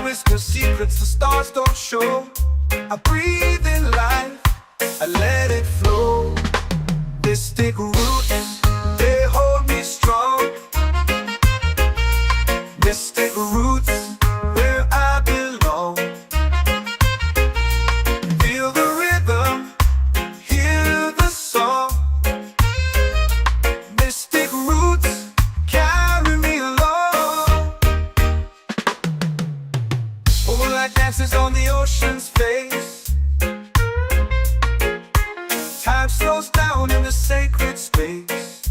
whisper secrets the stars don't show. I breathe in life, I let it flow. Mystic roots, they hold me strong. Mystic roots, where I belong. Feel the rhythm, hear the song. Mystic roots, carry me along. Moonlight dances on the ocean's face. Time slows down in the sacred space.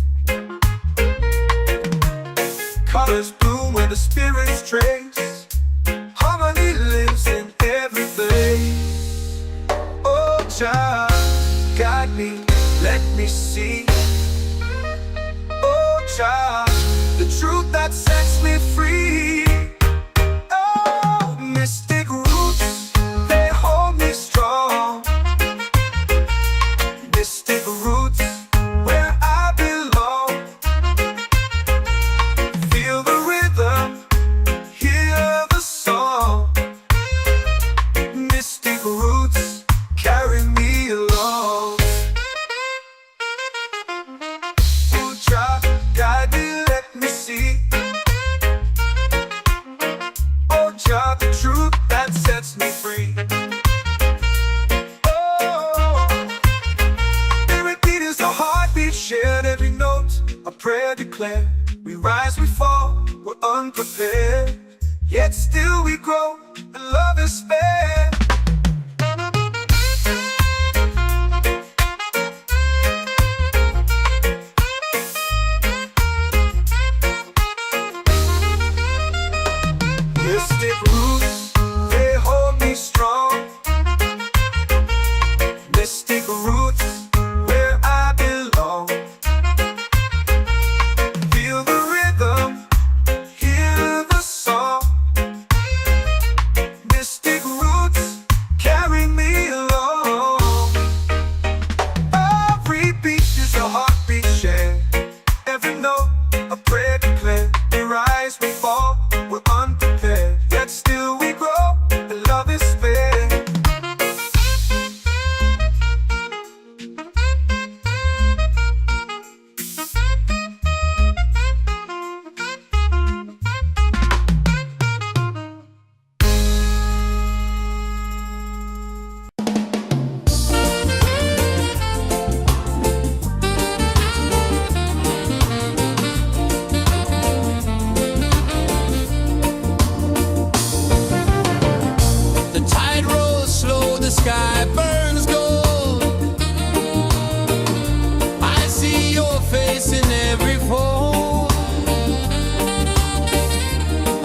Colors bloom where the spirits trace. Harmony lives in every place. Oh, Jah, guide me, let me see. Oh, Jah, the truth that sets me free. Oh, mystic roots, they hold me strong. Mystic roots, where I belong. Feel the rhythm, hear the song. Mystic roots, carry me along. Oh, Jah, guide me, let me see. Oh, Jah, the truth that sets me free. Oh, spirit beat is a heartbeat shared, every note a prayer declared. We rise, we fall, we're unprepared, yet still we grow, and love is spared. Mystic roots, they hold me strong. Mystic roots, where I belong. Feel the rhythm, hear the song. Mystic roots, carry me along. Every beat is a heartbeat shared, every note a prayer declared. We rise, we fall, we're unprepared, yet still we grow, and love is spared. The tide rolls slow, the sky burns gold. I see your face in every fold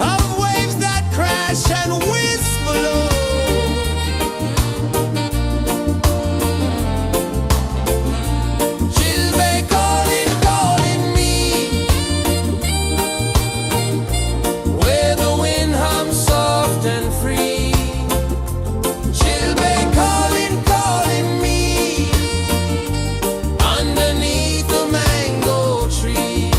of waves that crash and whisper low. Chilbay calling, calling me, where the wind hums soft and free. Chilbay calling, calling me, underneath the mango tree.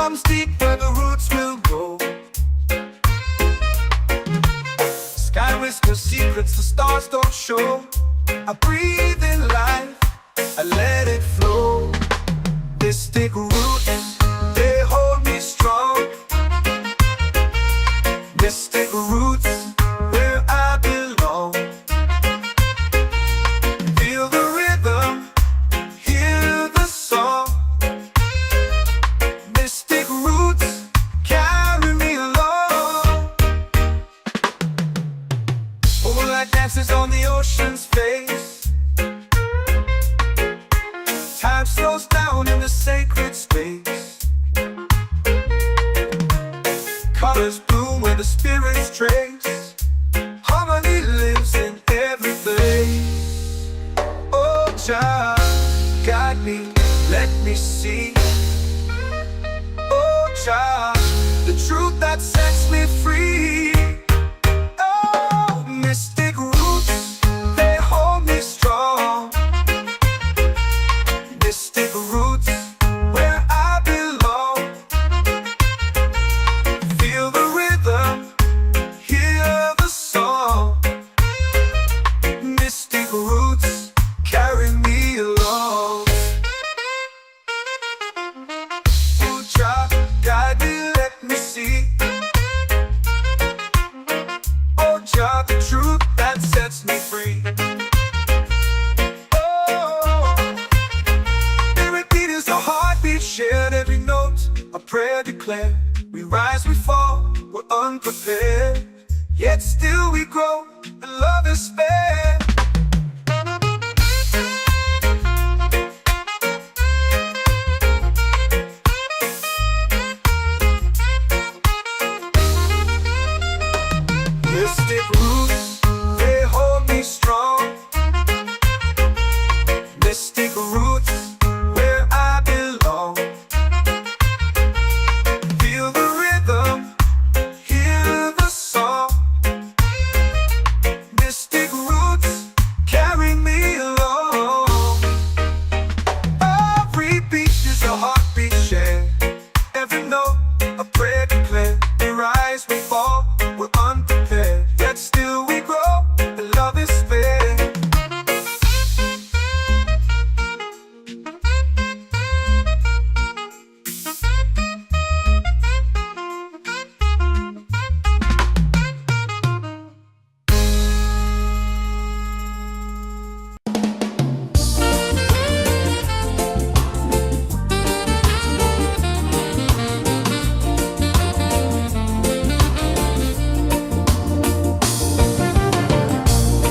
comes deep where the roots will grow. Sky whispers secrets the stars don't show. I breathe in life, I let it flow. Mystic roots, they hold me strong. Mystic roots, where I belong. Feel the rhythm, hear the song. Mystic roots, carry me along. Moonlight dances on the ocean's face. Time slows down in the sacred space. Colors bloom where the spirits trace. Harmony lives in every place. Oh, child, guide me, let me see. Oh, child, the truth that sets me free. Oh, mystic roots, they hold me strong. Mystic roots, where I belong. Feel the rhythm, hear the song. Mystic roots, carry me along. Oh, child, guide me, let me see. Oh, child, the truth that sets me free. Shared every note, a prayer declared. We rise, we fall, we're unprepared. Yet still we grow, and love is spared. Mystic roots, they hold me strong. Mystic roots, where I belong. Feel the rhythm, hear the song. Mystic roots, carry me along. Every beat is a heartbeat shared. Every note, a prayer declared. We rise, we fall, we're unprepared. Yet still we grow, and love is spared.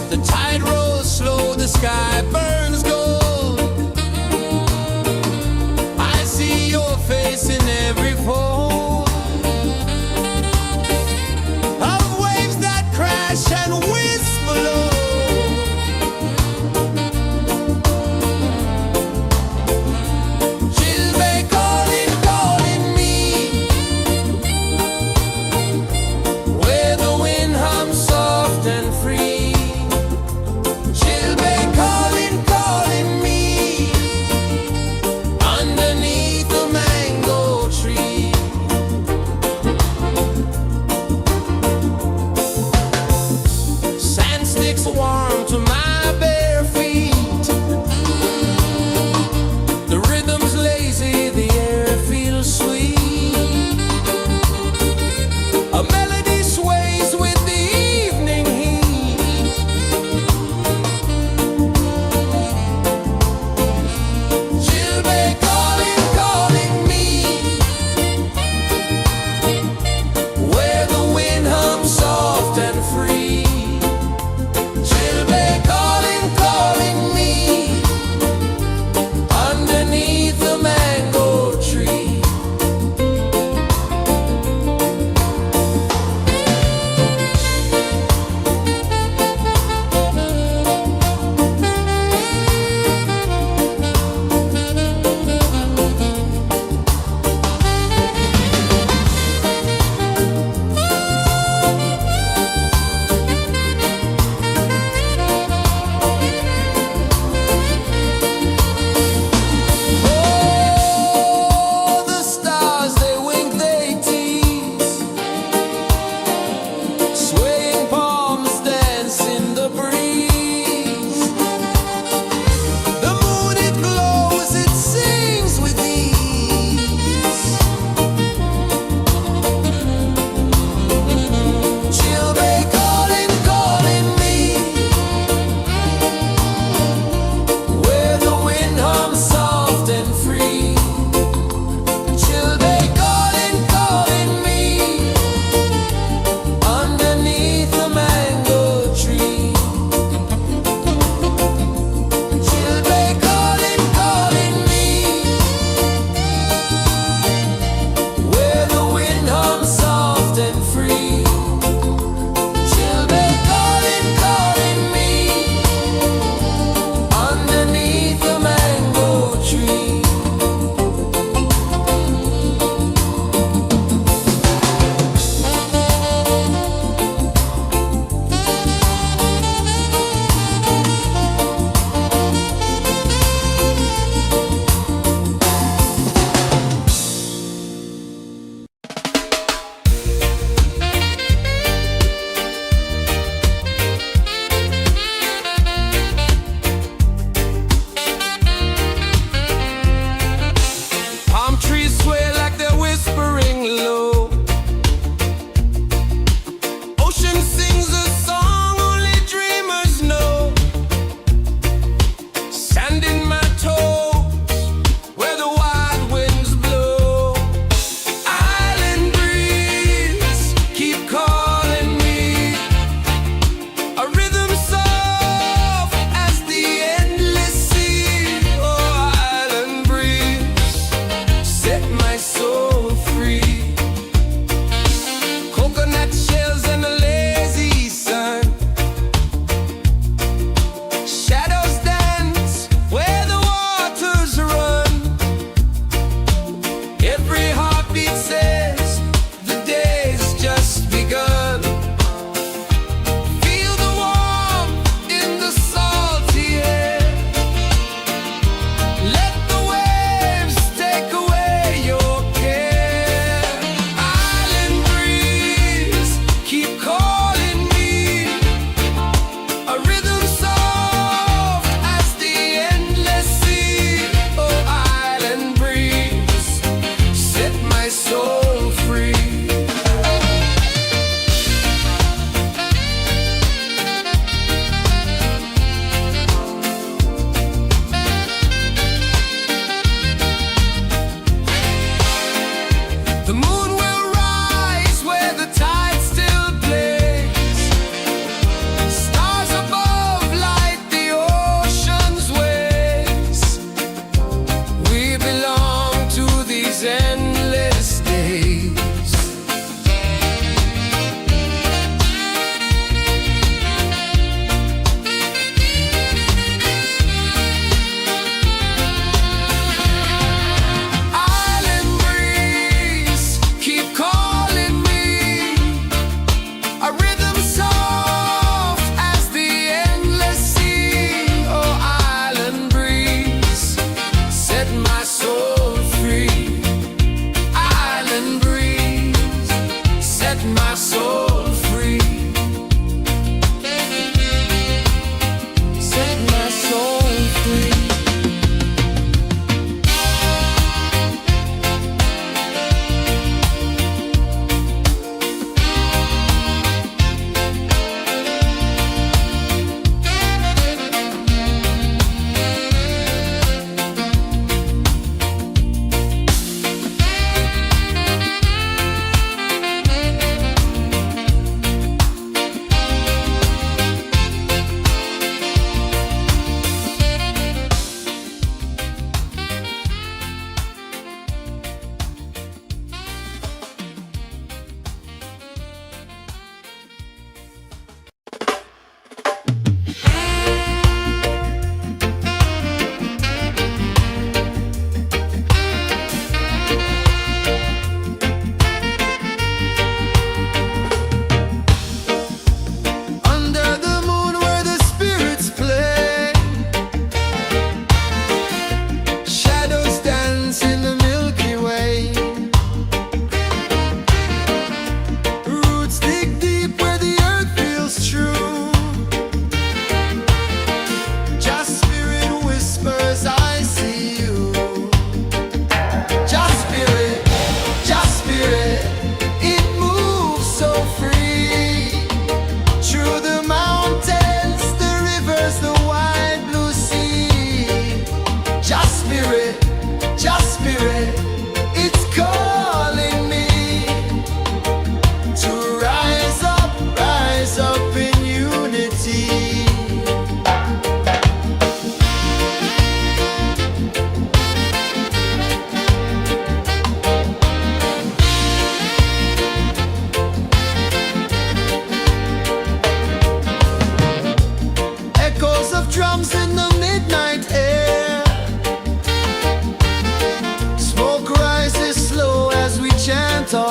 The tide rolls slow, the sky burns gold. I see your face in every fold of waves that crash and whisper low. She'll be calling, calling me where the wind hums soft and free. She'll be calling, calling me underneath the mango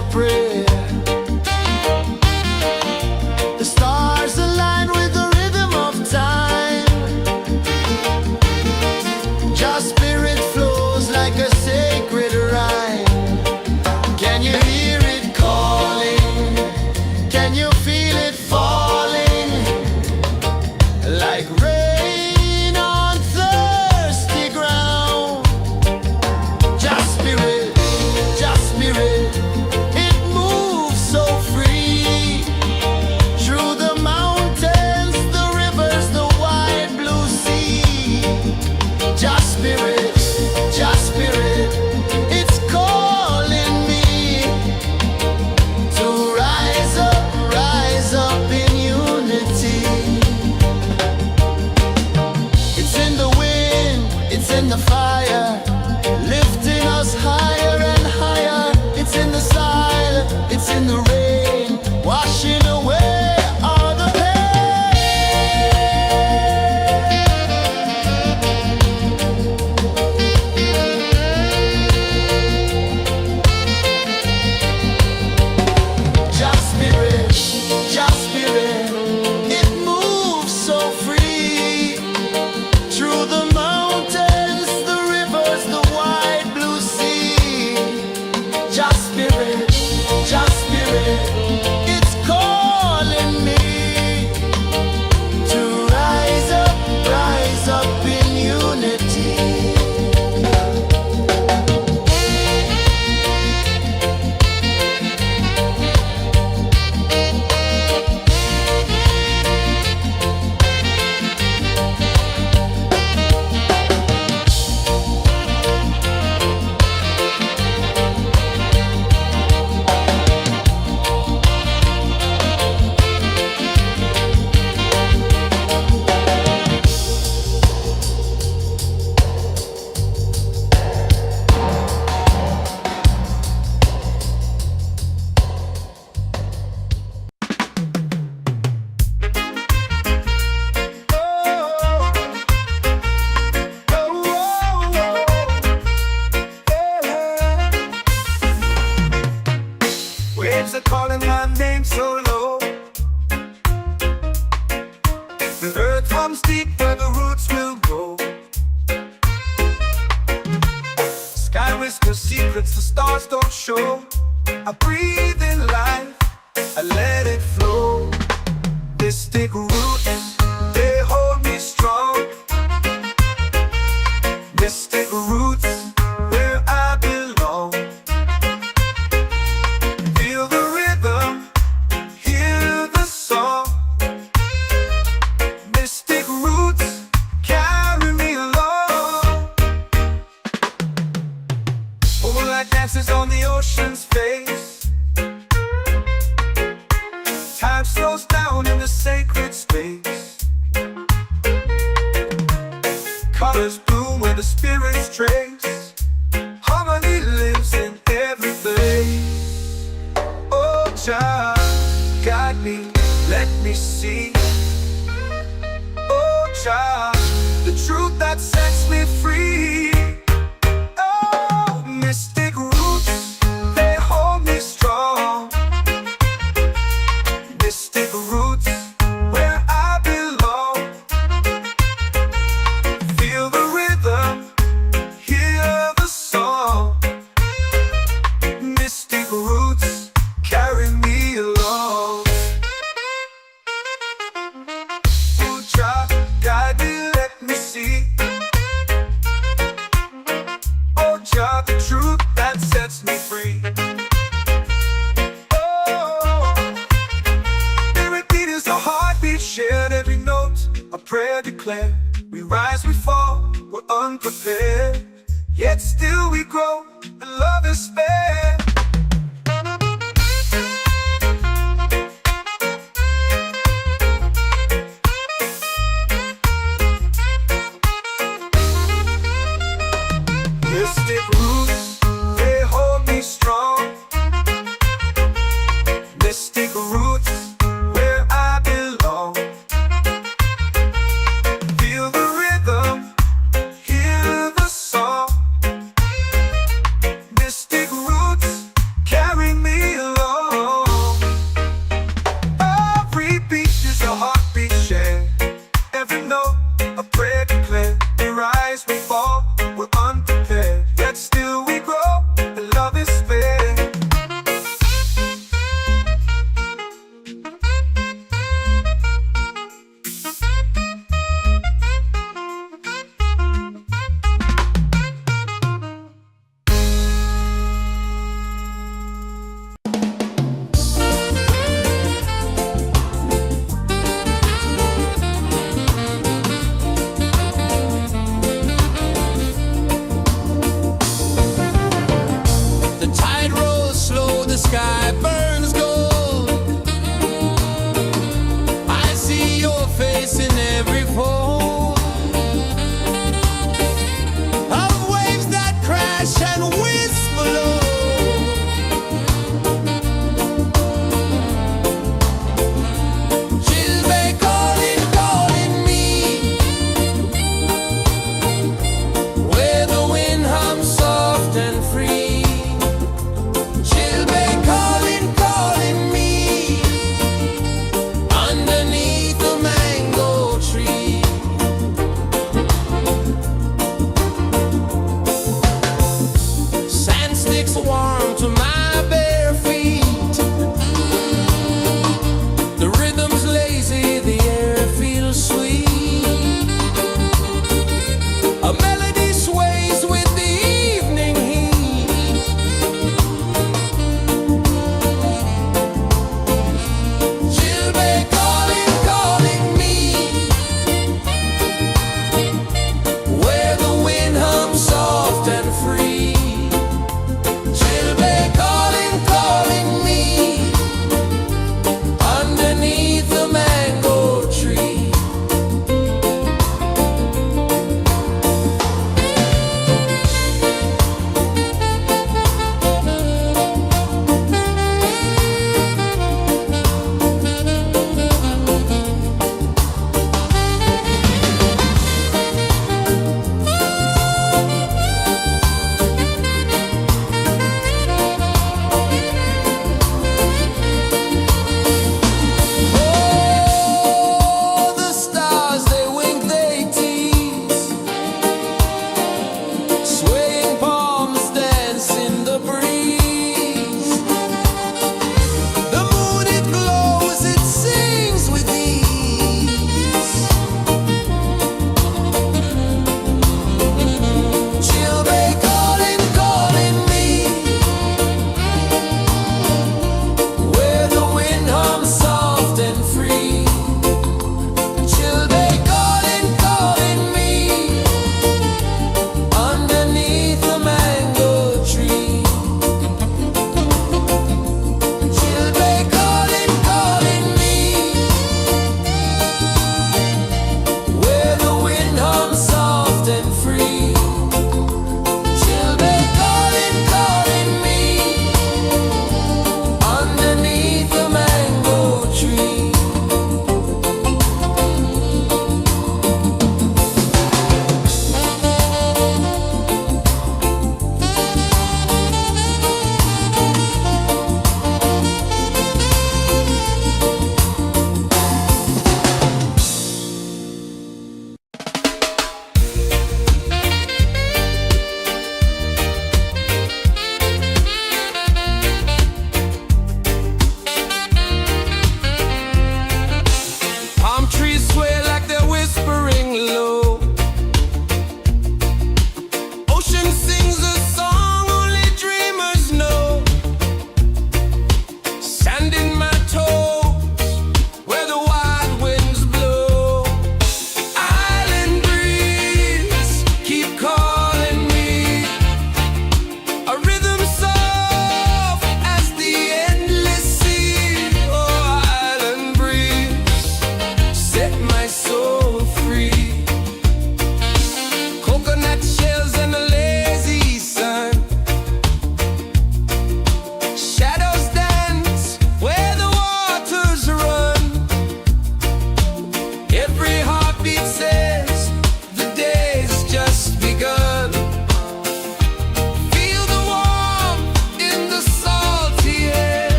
for prayer. The stars align with the rhythm of time. Your spirit flows like a sacred rhyme. Can you hear it calling? Can you feel it falling? Like rain on thirsty ground. Just spirit, it moves so free. Through the mountains, the rivers, the wide blue sea. Just spirit, it's calling me to rise up in unity. It's in the wind, it's in the fire, lifting us higher and higher. It's in the silence, it's in the rain, washing away all the pain. Just spirit, it moves so free. Through the mountains, the rivers, the wide blue sea. Just spirit, it's calling me to rise up in unity. Waves are calling my name so low. The earth comes deep where the roots will go. Sky whispers secrets the stars don't show. I breathe in life, I let it flow. Mystic roots, they hold me strong. Mystic roots, where I belong. Feel the rhythm, hear the song. Mystic roots, carry me along. Moonlight dances on the ocean's face. Time slows down in the sacred space. Colors bloom where the spirits trace. Harmony lives in every place. Oh, child, guide me, let me see. Oh, child, the truth that sets me free. Oh, mystic roots, they hold me strong. Mystic roots, where I belong. Feel the rhythm, hear the song. Mystic roots, carry me along. Oh, child, guide me, let me see. Oh, child, the truth that sets me free. Oh, every beat is a heartbeat shared, every note a prayer declared. We rise, we fall, we're unprepared, yet still we grow, and love is spared. Mystic roots, they hold me strong. Mystic roots, where I belong. Feel the rhythm, hear the song. sky burns gold. I see your face in every fold of waves that crash and whisper low. She'll be calling, calling me where the wind hums soft and free. She'll be calling, calling me underneath the mango tree. Sand sticks warm to my bare feet. The rhythm's lazy, the air feels sweet. A melody sways with the evening heat. She'll be calling, calling me where the wind hums soft and free. She'll be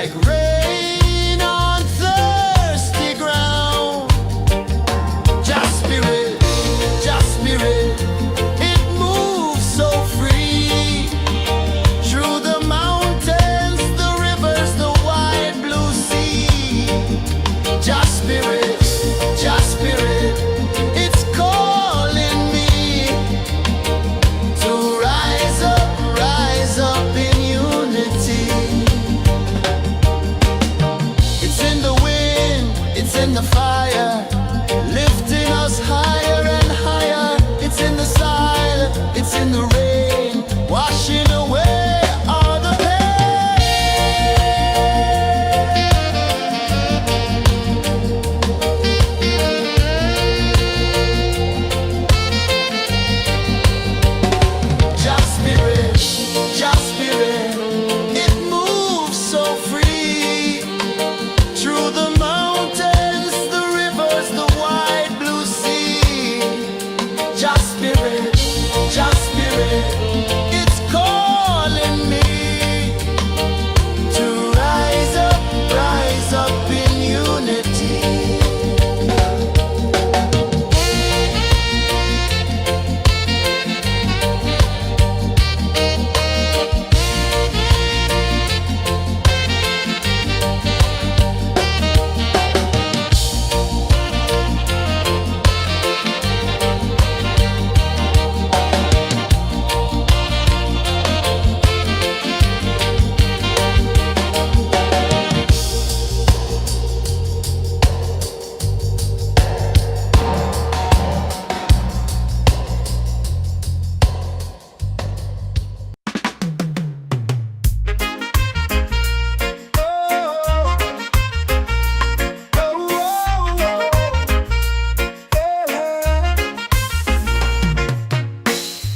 like rain on thirsty ground. Just spirit, it moves so free through the mountains, the rivers, the wide blue sea. Just spirit, it's calling me to rise up in unity. It's in the wind, it's in the fire, lifting us higher and higher. It's in the silence, it's in the rain, washing away all the pain. Just spirit, it moves so free through the mountains, the rivers, the wide blue sea. Just spirit, it's calling me to rise up in unity.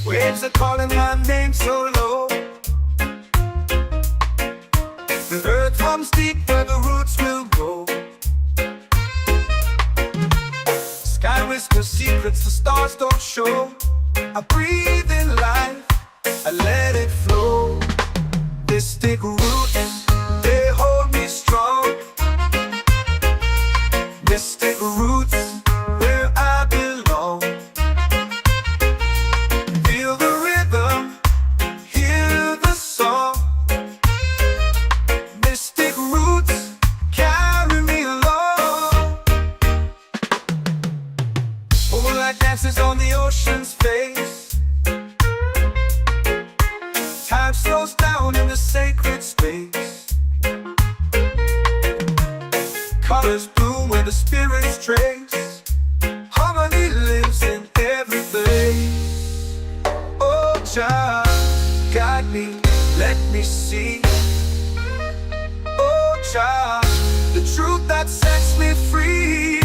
Waves are calling my name so low. The earth hums deep where the roots will go. Sky whispers secrets the stars don't show. I breathe in life, I let it flow. Mystic roots, they hold me strong. Mystic roots, where I belong. Feel the rhythm, hear the song. Mystic roots, carry me along. Moonlight dances on the ocean's face. Time slows down in the sacred space. Colors bloom where the spirits trace. Harmony lives in every place. Oh, child, guide me, let me see. Oh, child, the truth that sets me free.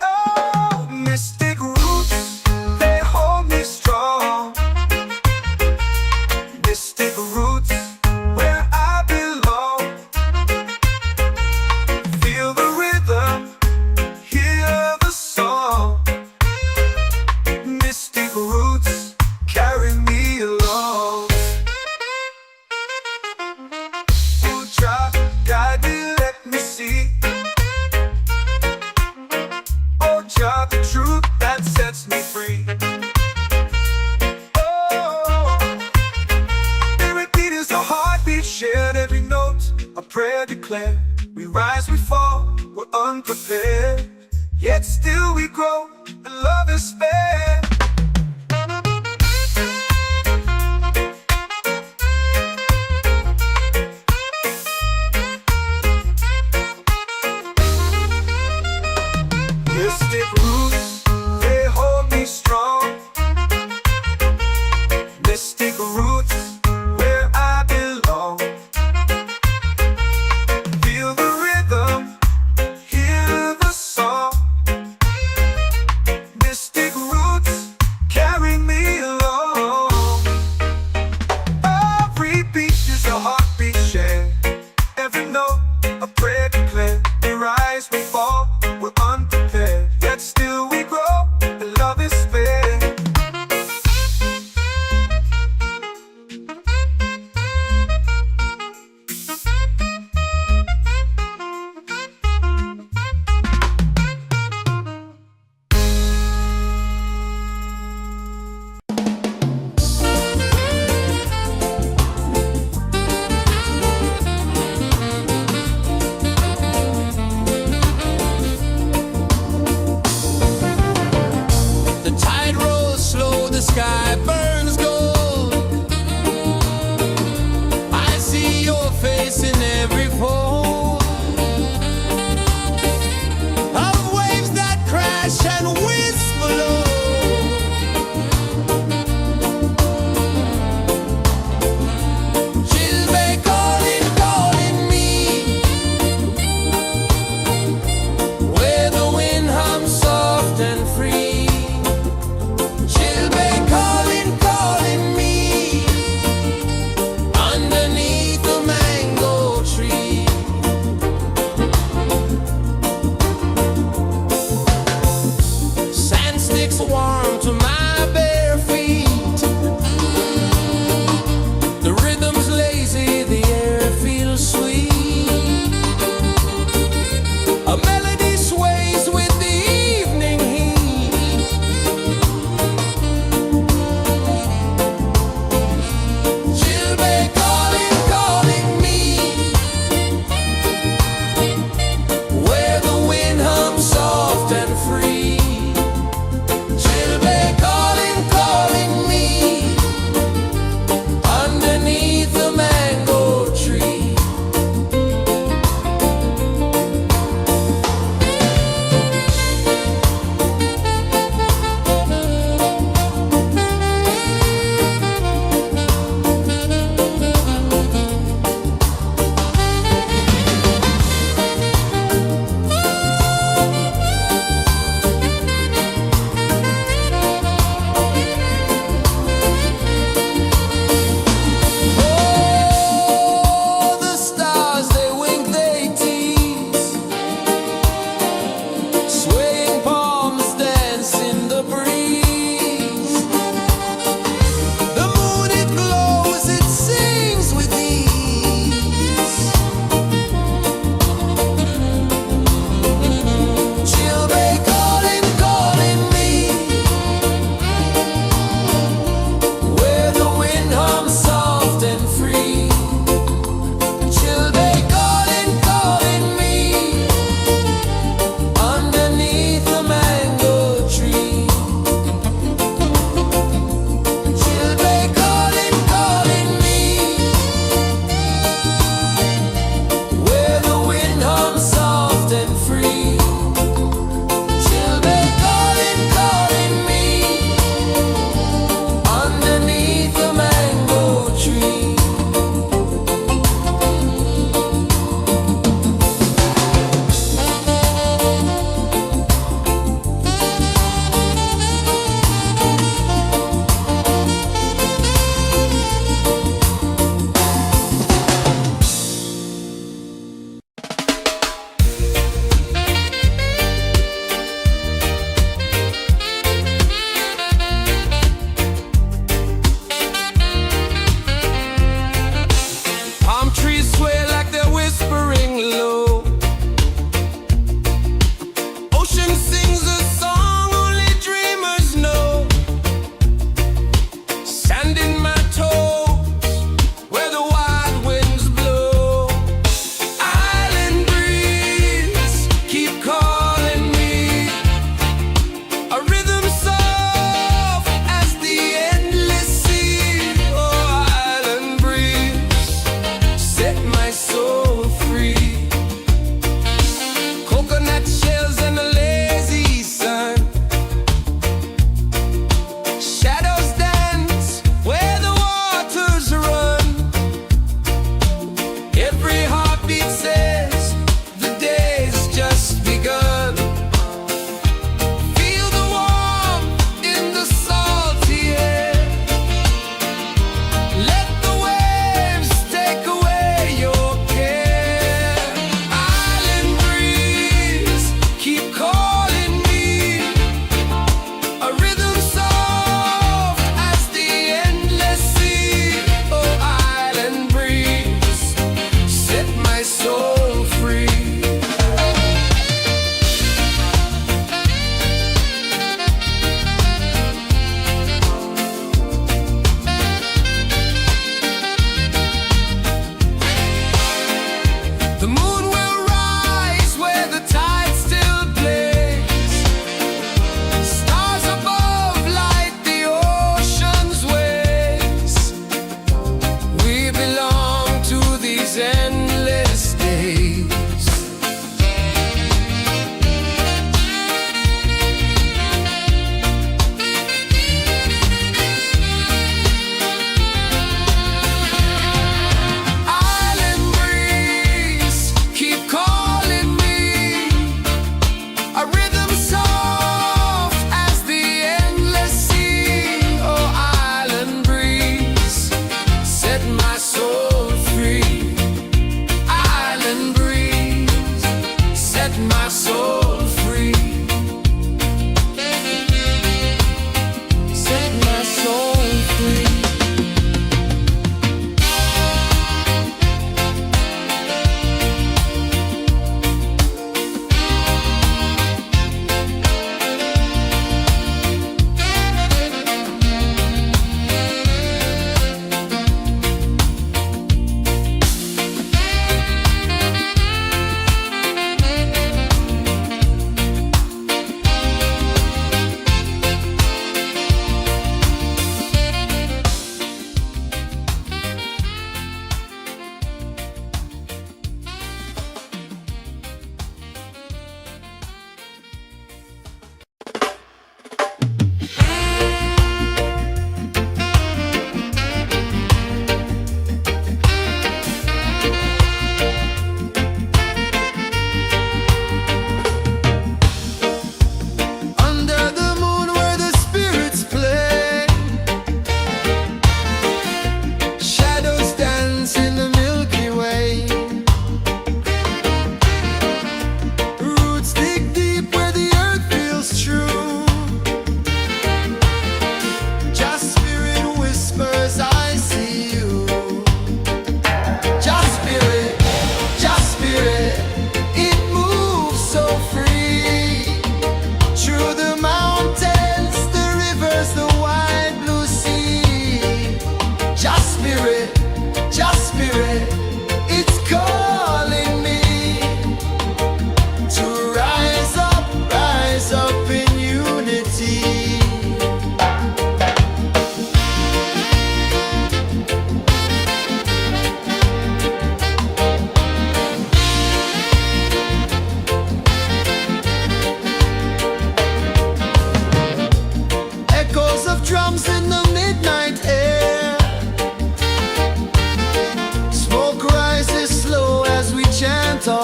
Oh, mystic roots, they hold me strong. Mystic roots, where I belong. Feel the rhythm, hear the song. Mystic roots, carry me along. Oh, child, guide me, let me see. Oh, child, the truth that sets me free. Oh, spirit beat is a heartbeat, shared every note. A prayer declared. We rise, we fall, we're unprepared. Yet still we grow, and love is spared. Mystic roots, they hold me strong. Mystic roots, where I belong. Feel the rhythm, hear the song. Mystic roots, carry me along. Every beat is a heartbeat shared. Every note, a prayer declared. We rise, we fall, we're unprepared. Yet still we grow, and love is spared.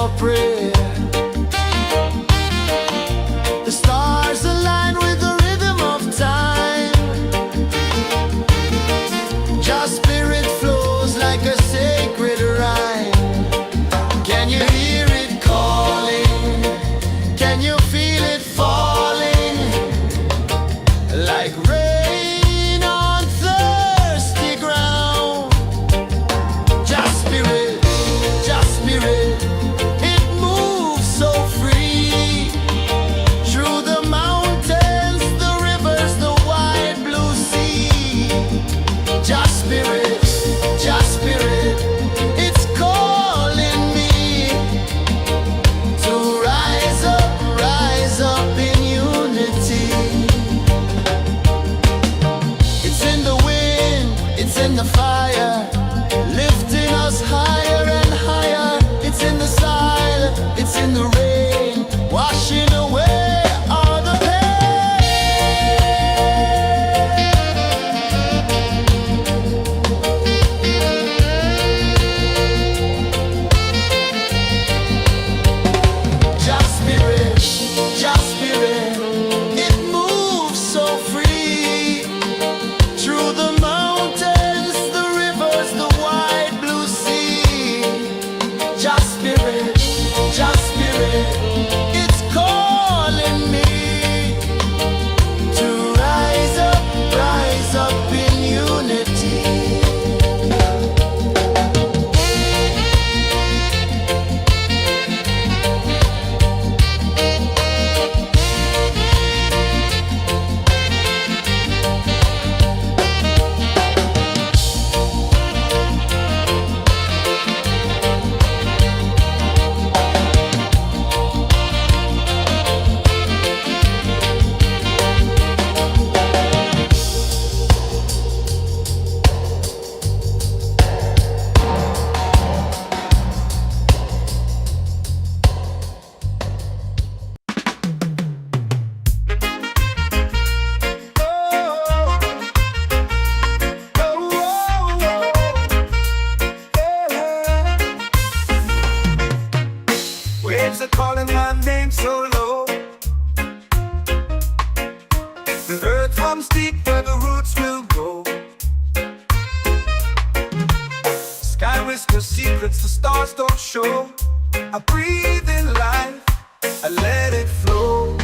your prayer. The stars align with the rhythm of time. Your spirit flows like a sacred rhyme. Can you hear it calling? Can you feel it falling? Like rain on thirsty ground. Just spirit, it moves so free. Through the mountains, the rivers, the wide blue sea. Just spirit, it's calling me to rise up in unity. It's in the wind, it's in the fire, lifting us higher and higher. It's in the silence, it's in the rain, washing away all the Just spirit, it moves so free. Through the mountains, the rivers, the wide blue sea. Just spirit, it's calling me to rise up in unity. Waves are calling my name so low. The earth hums deep where the roots will go. Sky whispers secrets the stars don't show. I breathe in life, I let it flow.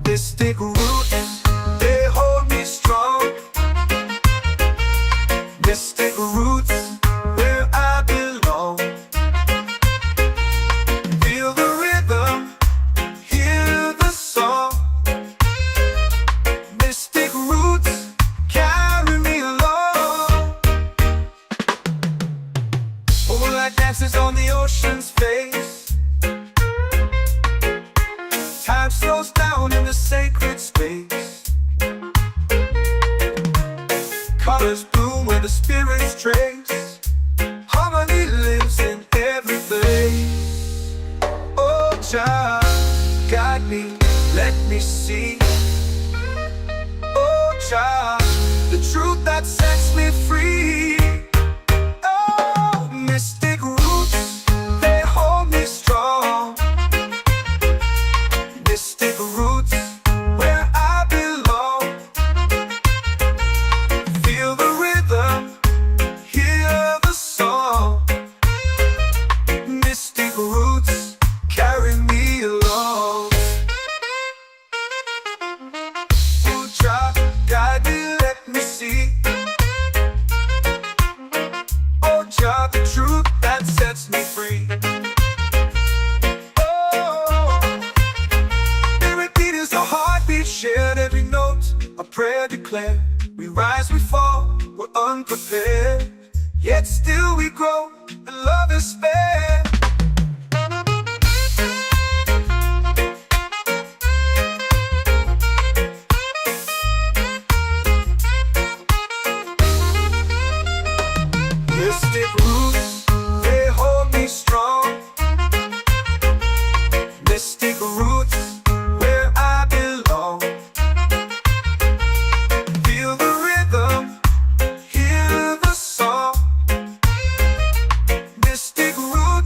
Mystic roots, they hold me strong. Mystic roots, where I belong. Feel the rhythm, hear the song. Mystic roots, carry me along. Moonlight dances on the ocean's face. Time slows down in the sacred space. Colors bloom where the spirits trace. Harmony lives in every place. Oh, child, guide me, let me see. Oh, child, the truth that sets me free. Oh, mystic roots, they hold me strong. Mystic roots, where I belong. Feel the rhythm, hear the song. Mystic roots, carry me along. Oh, child, guide me, let me see. Oh, child, the truth that sets me free. Oh, spirit beat is a heartbeat, shared every note. A prayer declared. We rise, we fall, we're unprepared. Yet still we grow, and love is spared. Mystic roots, they hold me strong. Mystic roots, where I belong. Feel the rhythm, hear the song. Mystic roots.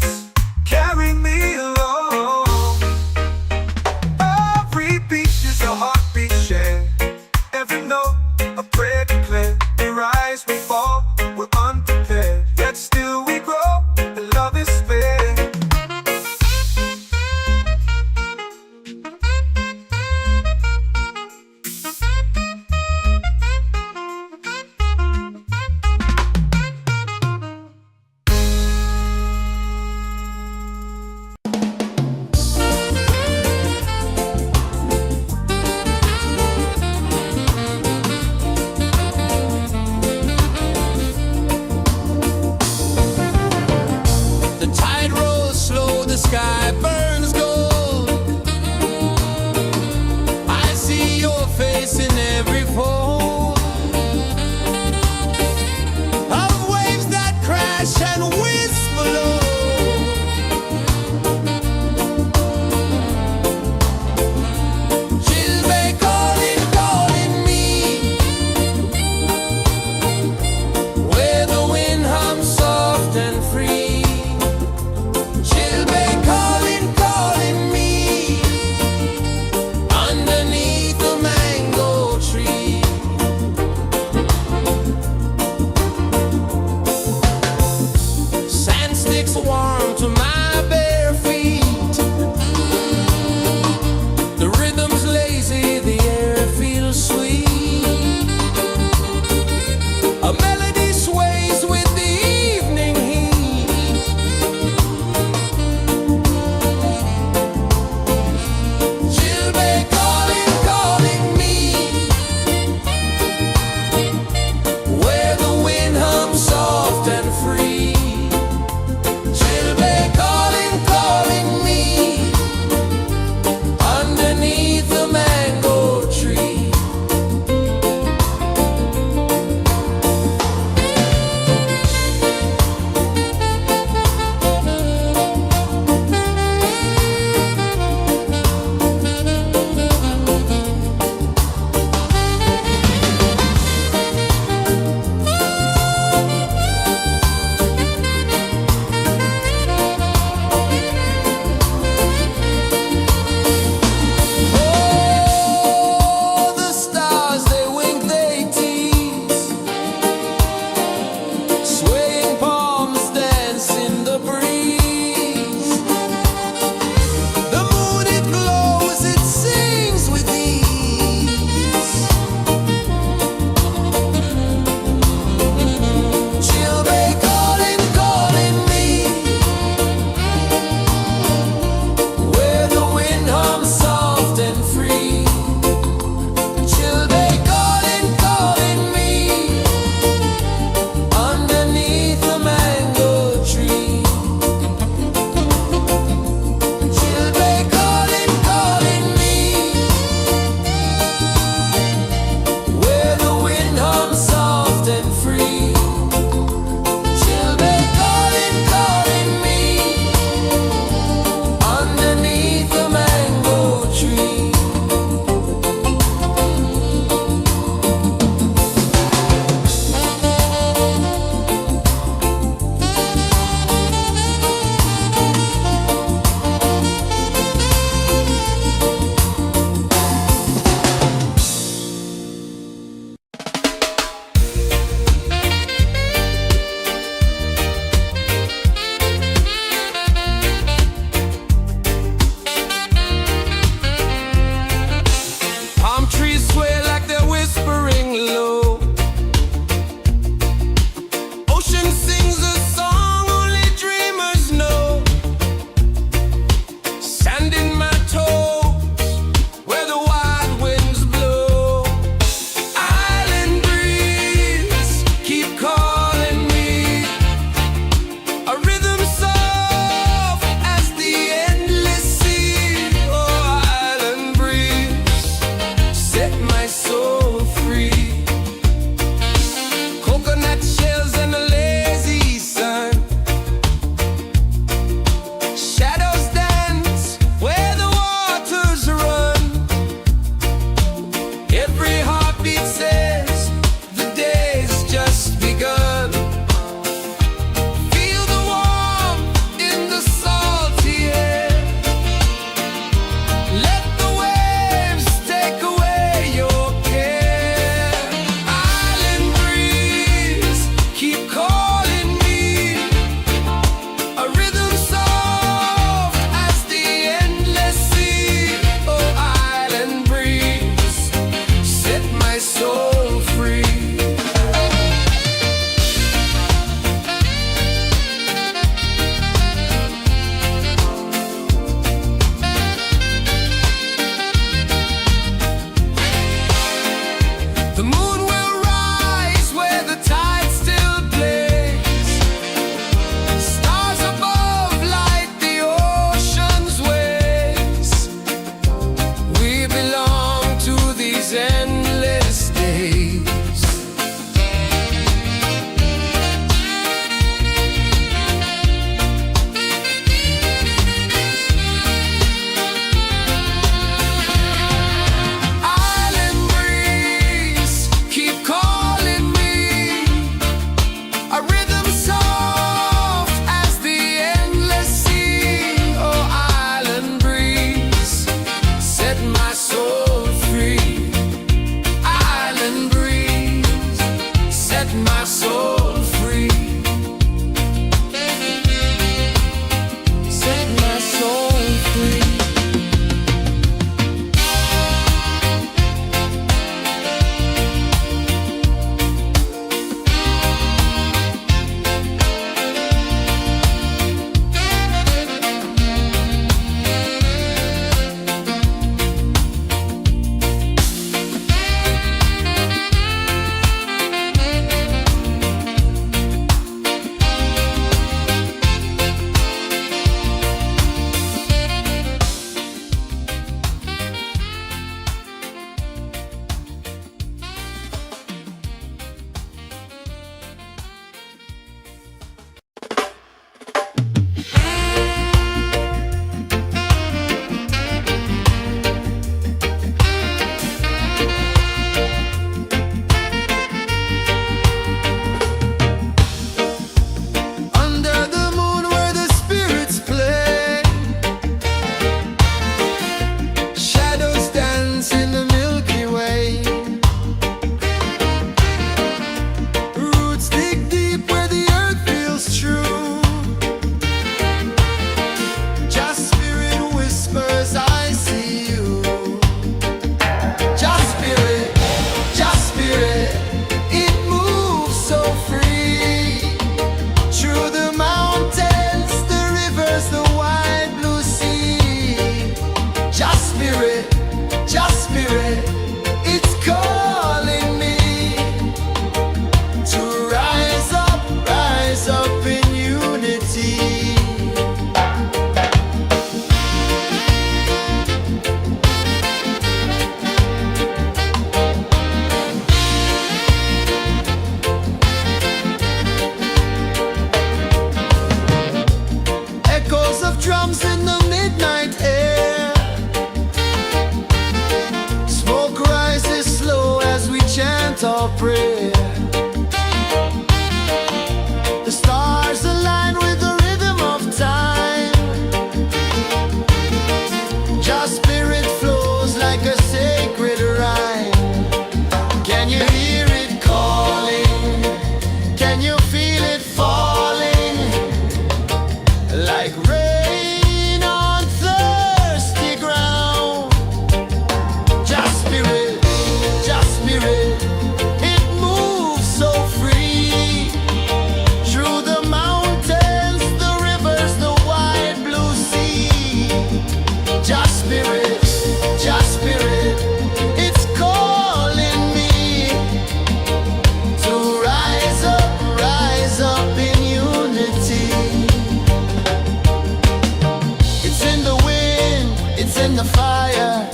in the fire,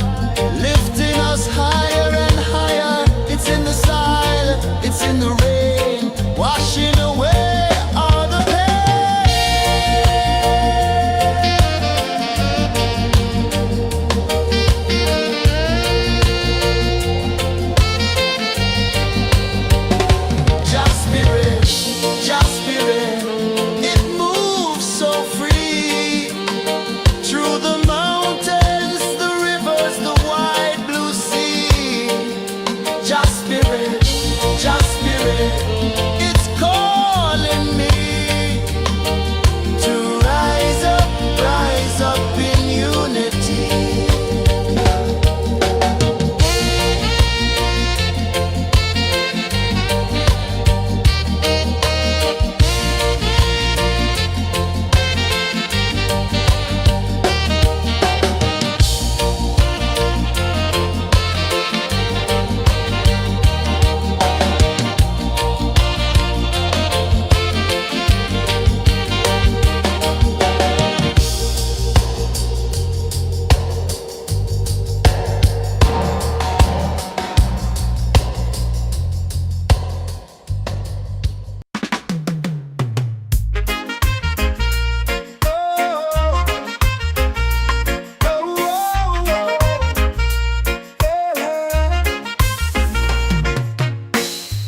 lifting us higher and higher. It's in the silence, it's in the rain, washing away all the pain. Just spirit, it moves so free through the mountains, the rivers, the wide blue sea. Just spirit, it's calling me to rise up in unity.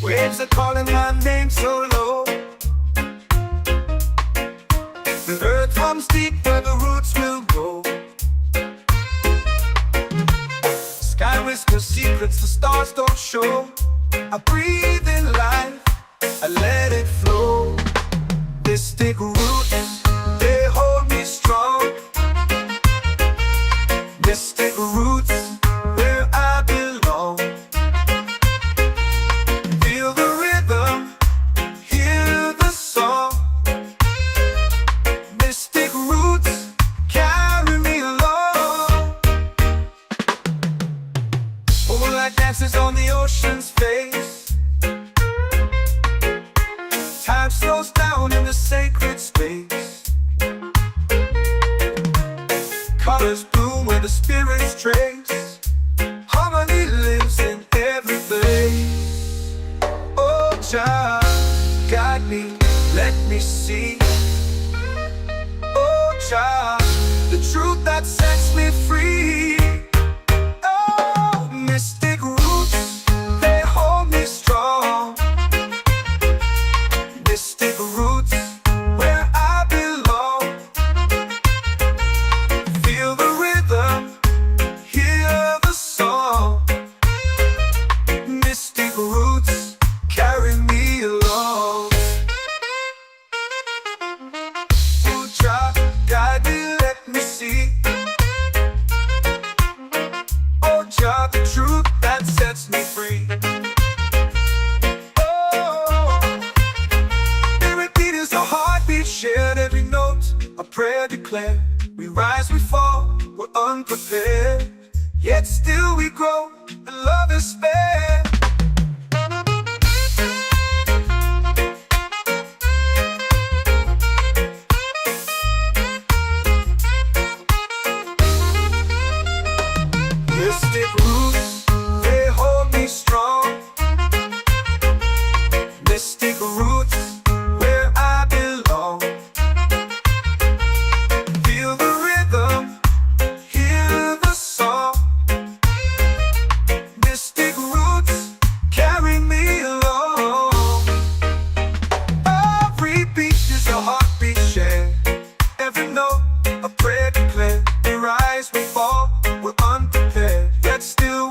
Waves are calling my name so low. The earth hums deep where the roots will go. Sky whispers secrets the stars don't show. I breathe in life, I let it flow. Mystic roots, they hold me strong. Mystic roots, where I belong. Feel the rhythm, hear the song. Mystic roots, carry me along. Moonlight dances on the ocean's face. Time slows down in the sacred space. Colors bloom where the spirits trace. Harmony lives in every place. Oh, Jah, guide me, let me see. Oh, Jah, the truth that sets me free. Oh, mystic roots, they hold me strong. Mystic roots, where I belong. Feel the rhythm, hear the song. Mystic roots, carry me along. Oh, Jah, guide me, let me see. Oh, Jah, the truth that sets me free. Oh, every beat is a heartbeat shared, every note a prayer declared. We rise, we fall, we're unprepared, yet still we grow, and love is spared. Mystic roots, they hold me strong. Mystic roots, where I belong. Feel the rhythm, hear the song. Mystic roots, carry me along. Every beat is a heartbeat shared, every note a prayer declared. We rise, we fall, we're unprepared, yet still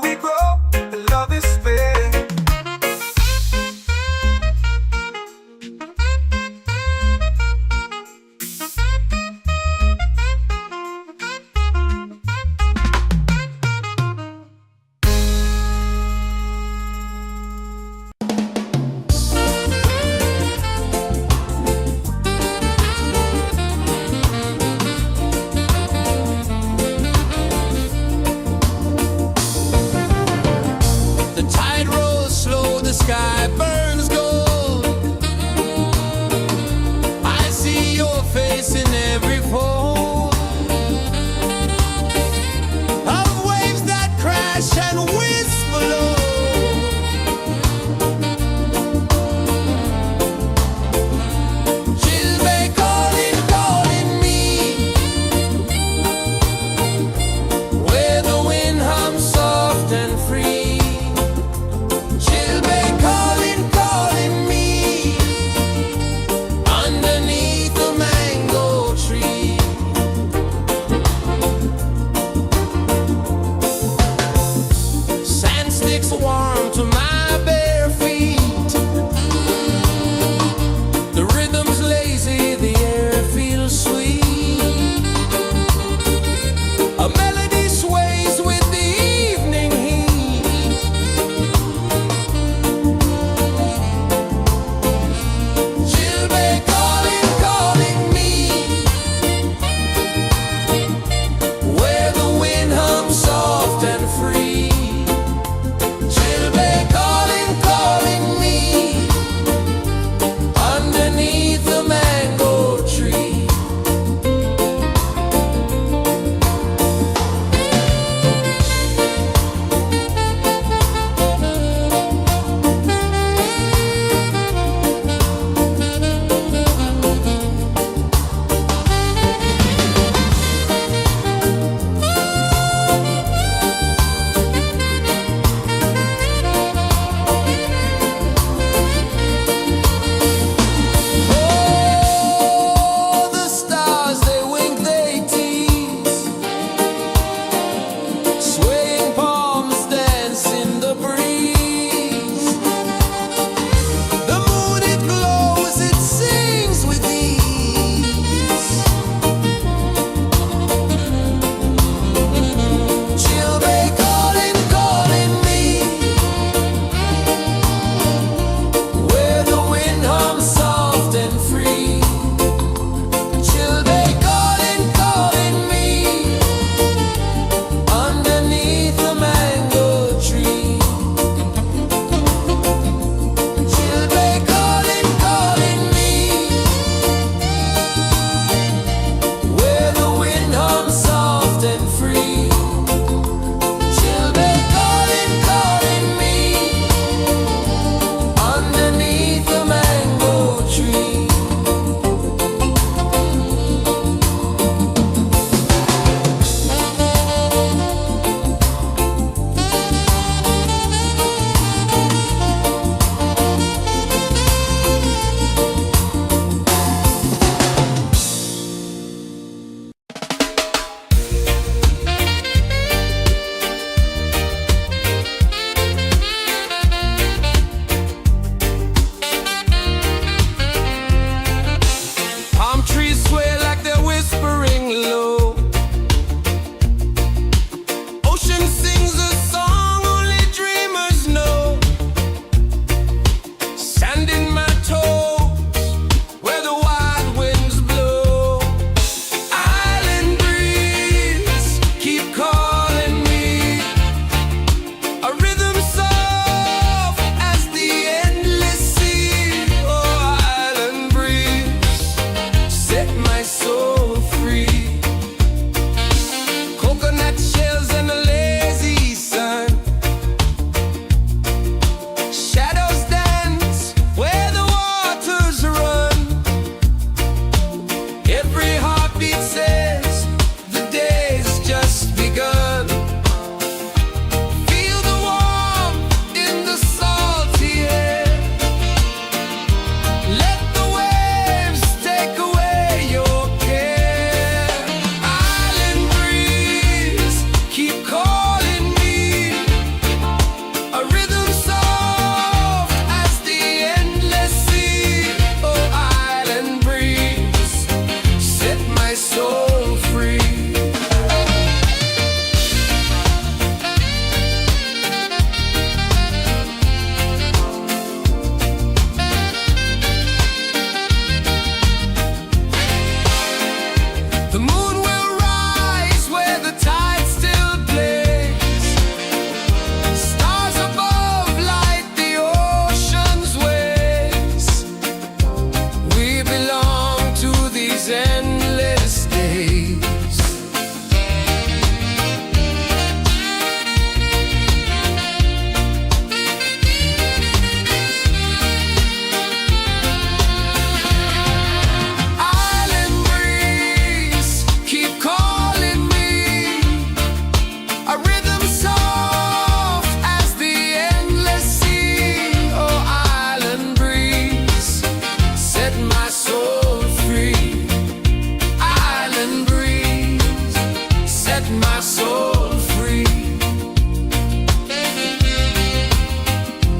set my soul free.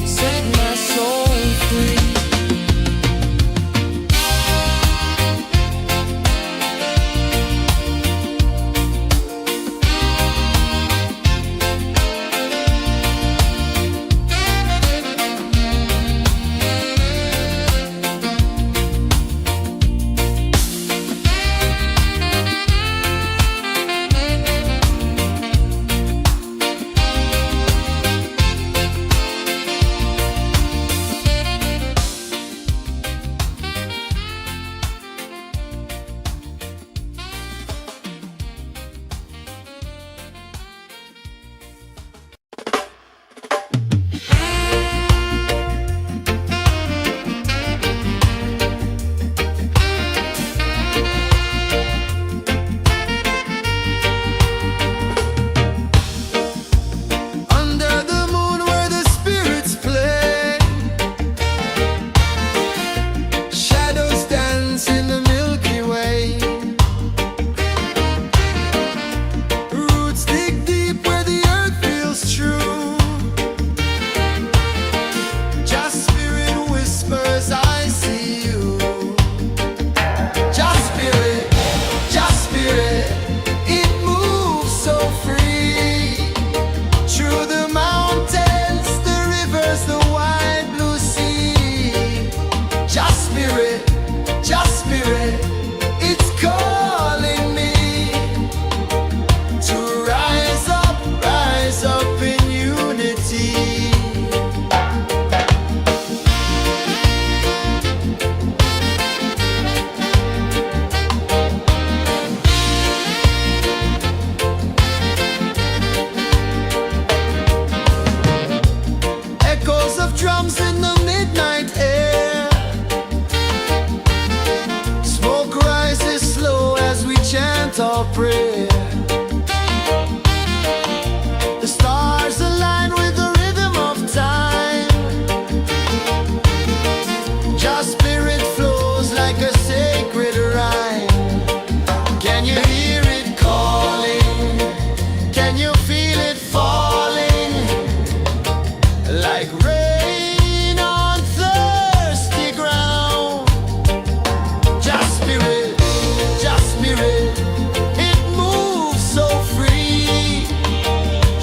Set my soul free. Under the moon where the spirits play, shadows dance in the Milky Way. Roots dig deep where the earth feels true. Just spirit whispers, I see you. Just spirit, it moves so free. Through the mountains, the rivers, the wide blue sea. Just spirit, it's calling me to rise up in unity. Echoes of drums in the midnight air. Smoke rises slow as we chant our prayer. The stars align with the rhythm of time. Just spirit flows like a sacred rhyme. Can you hear it calling? Can you feel it falling? Like rain on thirsty ground. Just spirit, it moves so free.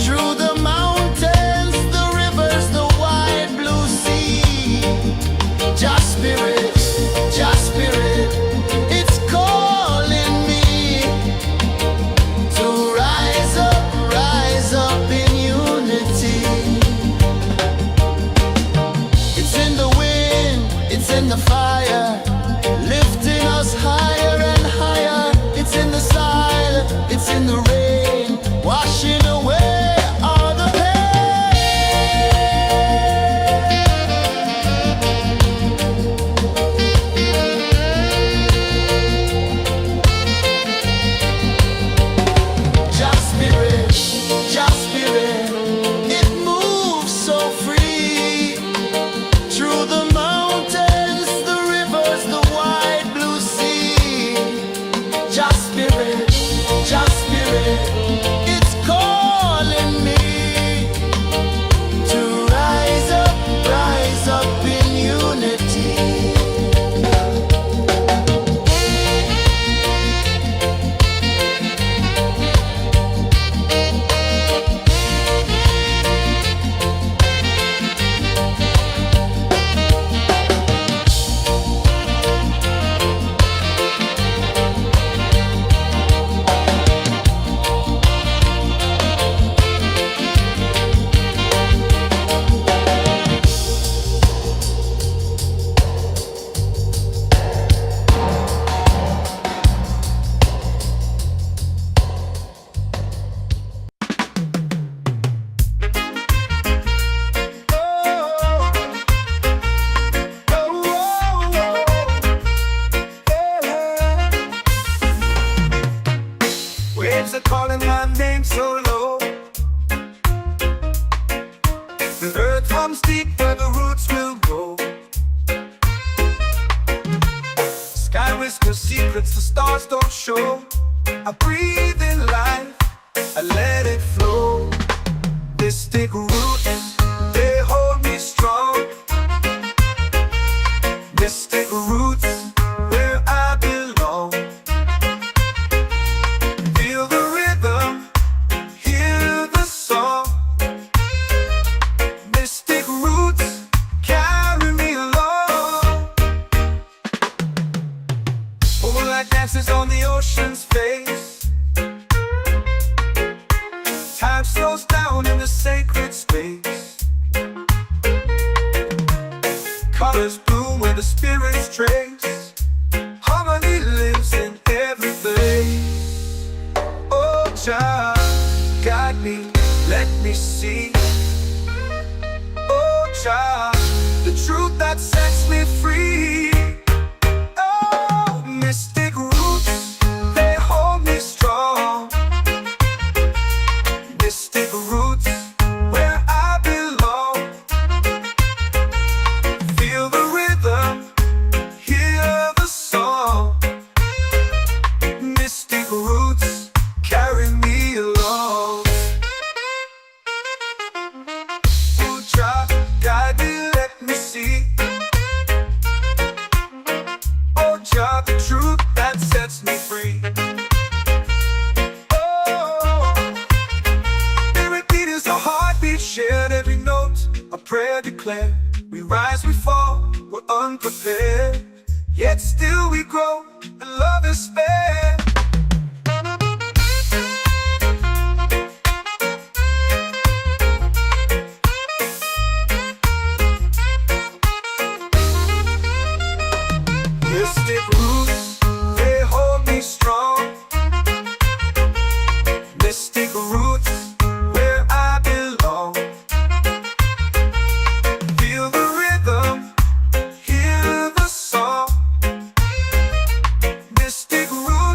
Through the mountains, the rivers, the wide blue sea. Just spirit, it's calling me to rise up in unity. It's in the wind, it's in the fire, lifting us higher and higher. It's in the silence, it's in the rain, washing away all the pain. Just spirit, it moves so free. Through the mountains, the rivers, the wide blue sea. Just spirit, it's calling me to rise up in unity. Waves are calling my name so low. The earth hums deep where the roots will go. Sky whispers secrets the stars don't show. I breathe in life, Mystic roots, they hold me strong. Mystic roots, where I belong. Feel the rhythm, hear the song. Mystic roots, carry me along. Moonlight dances on the ocean's face. Time slows down in the sacred space. Colors bloom where the spirits trace. Harmony lives in every place. Oh, child, guide me, let me see. Oh, child, the truth that sets me free. Oh, mystic roots, they hold me strong. Mystic roots, where I belong. Feel the rhythm, hear the song. Mystic roots, carry me along. Oh, child, guide me, let me see. Oh, child, the truth that sets me free. Oh, every beat is a heartbeat shared, every note a prayer declared. We rise, we fall, we're unprepared, yet still we grow, and love is spared. Mystic roots, they hold me strong. Mystic roots, where I belong. Feel the rhythm, hear the song. Mystic roots,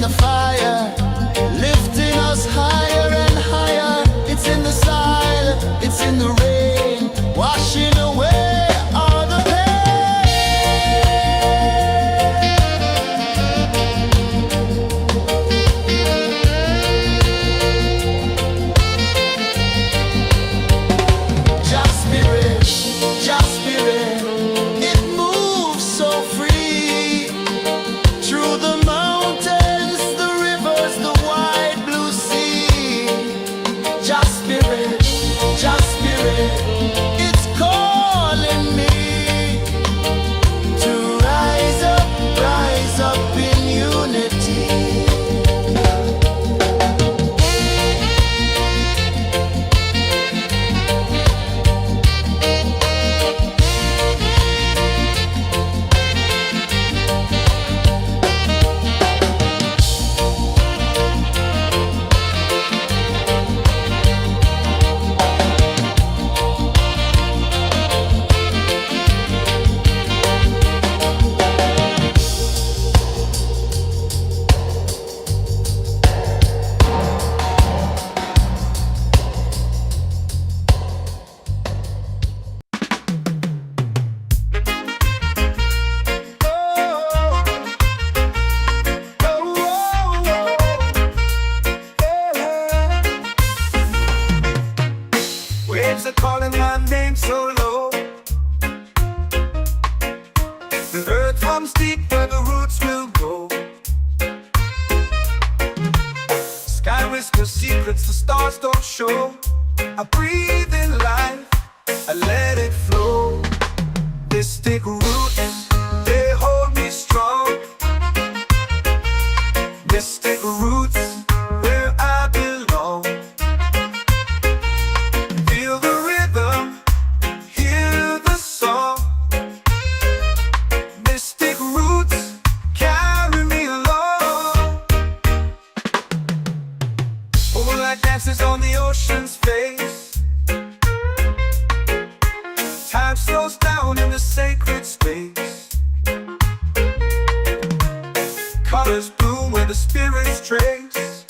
the fire, lifting us higher and higher. It's in the silence, it's in the rain, washing away all the Just spirit, just spirit, it moves so free through the mountains, the rivers, the wide blue sea. Just spirit, it's calling me to rise up in unity. Waves are calling my name so low. The earth hums deep where the roots will go. Sky whispers secrets the stars don't show. I breathe in life, I let it flow. Mystic roots, they hold me strong. Mystic roots, where I belong. Feel the rhythm, hear the song. Mystic roots, carry me along. Moonlight dances on the ocean's face. Time slows down in the sacred space. Colors bloom where the spirits trace.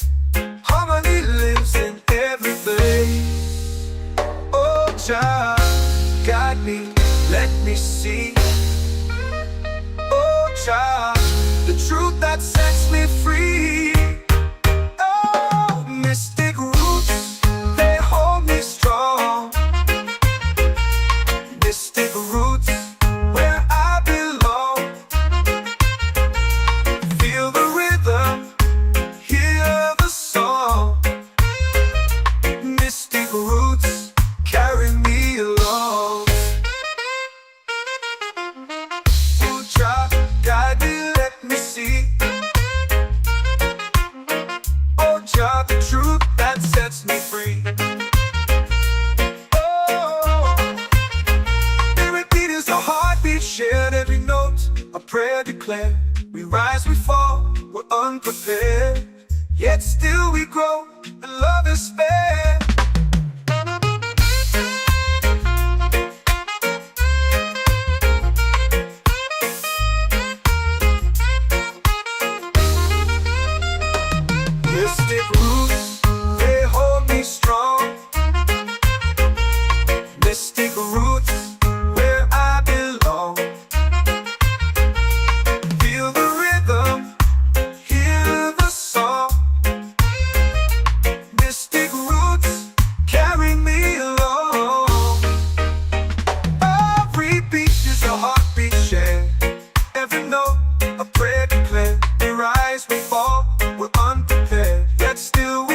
Harmony lives in every place. Oh, Jah, guide me, let me see. Oh, Jah, the truth that sets me free. Oh, mystic roots, they hold me strong. Mystic roots, where I belong. Feel the rhythm, hear the song. Mystic roots, carry me along. Oh, Jah, guide me, let me see. Oh, Jah, the truth that sets me free. Oh, spirit beat is a heartbeat shared, every note a prayer declared. We rise, we fall, we're unprepared, yet still we grow, and love is spared. Mystic roots, they hold me strong. Mystic roots, where I belong. Feel the rhythm, hear the song. Mystic roots, carry me along. Every beat is a heartbeat shared, every note a prayer declared. We rise, we fall, we're unprepared, yet still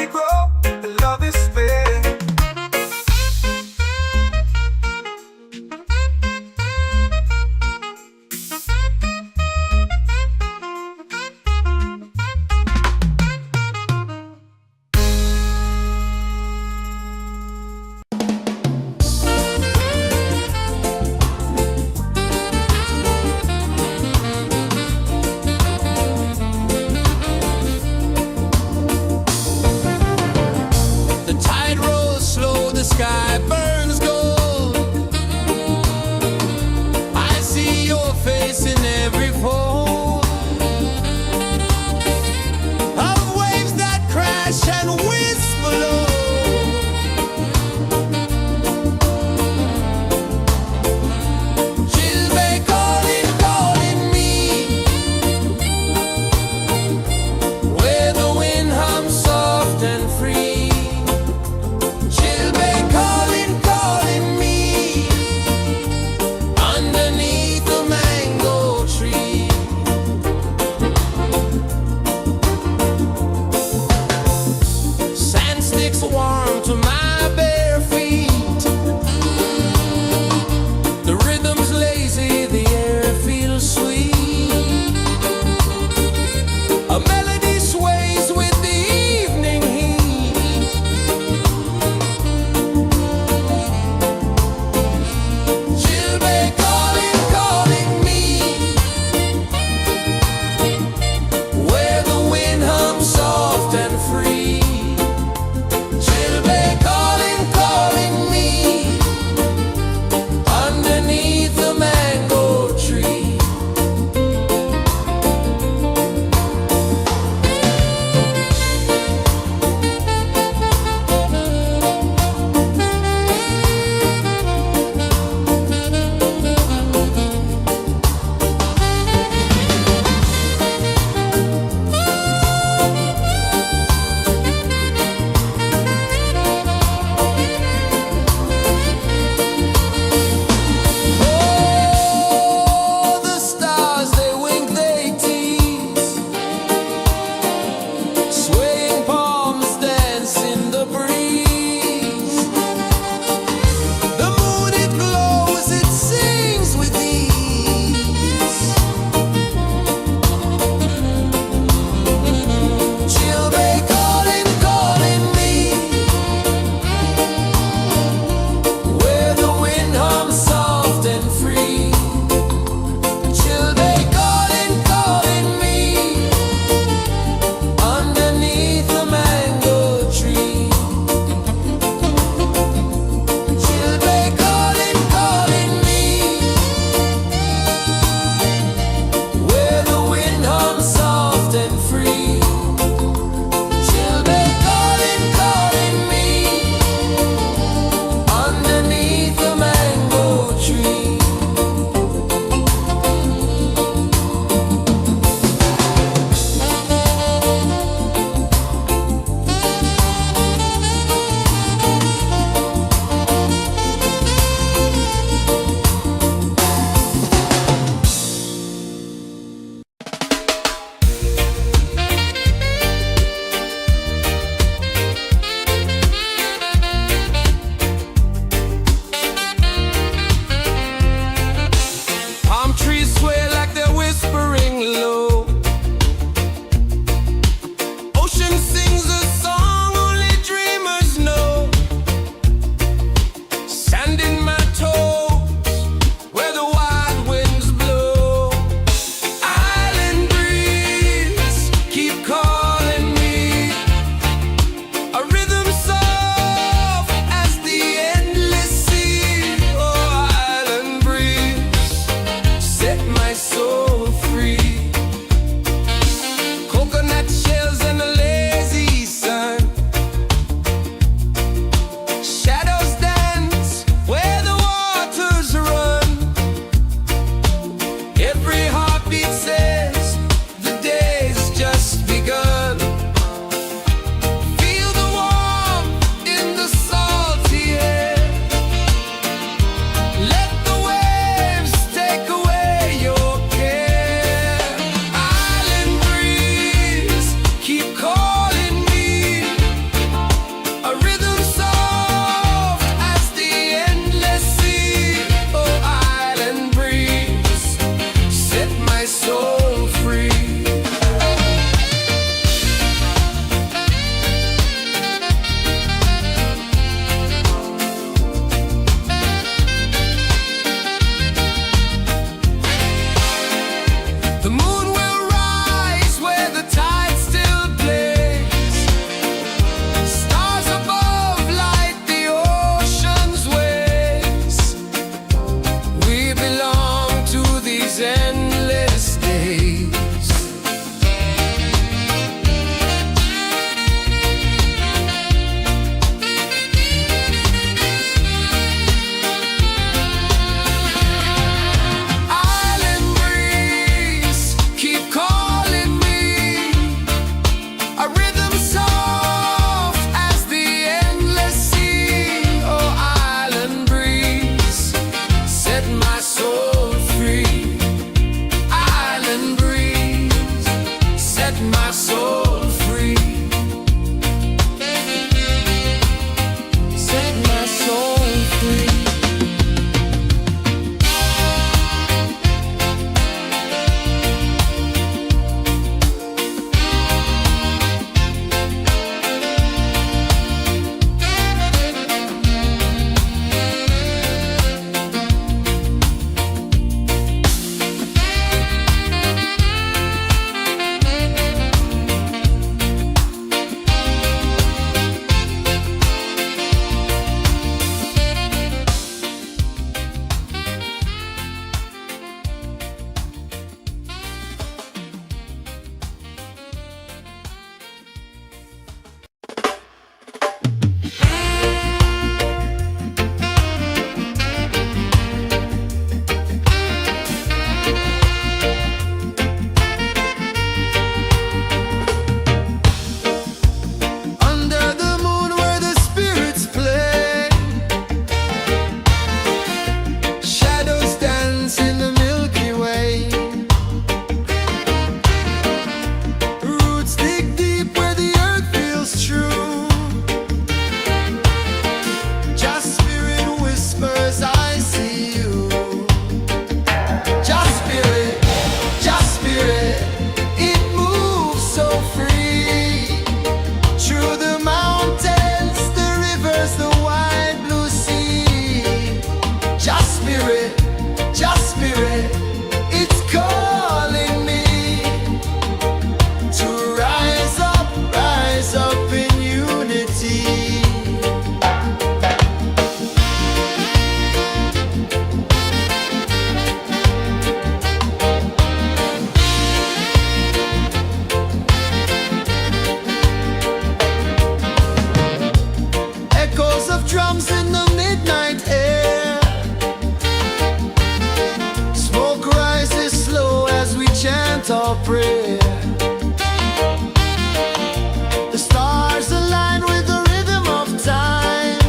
The stars align with the rhythm of time.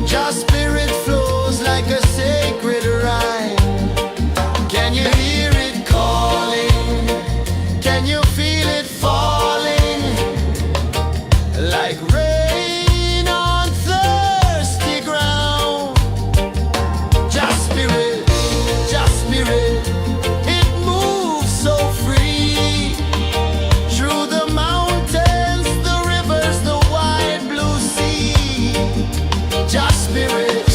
Your spirit flows like a sacred rhyme. Can you hear it calling? Can you feel it falling? Like rain on thirsty ground. Just spirit, it moves so free. Through the mountains, the rivers, the wide blue sea. Just spirit,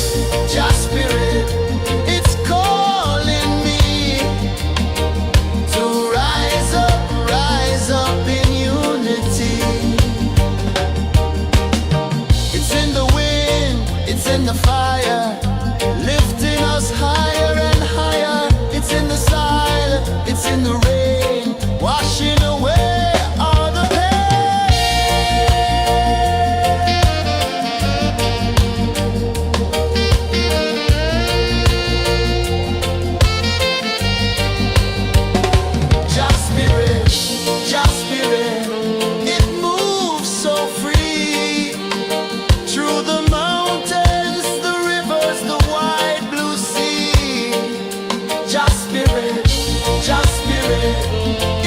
it's calling me to rise up in unity. It's in the wind, it's in the fire, lifting us higher and higher. It's in the silence, it's in the rain, washing away all the pain. Just spirit, it moves so free. Through the mountains, the rivers, the wide blue sea. Just spirit,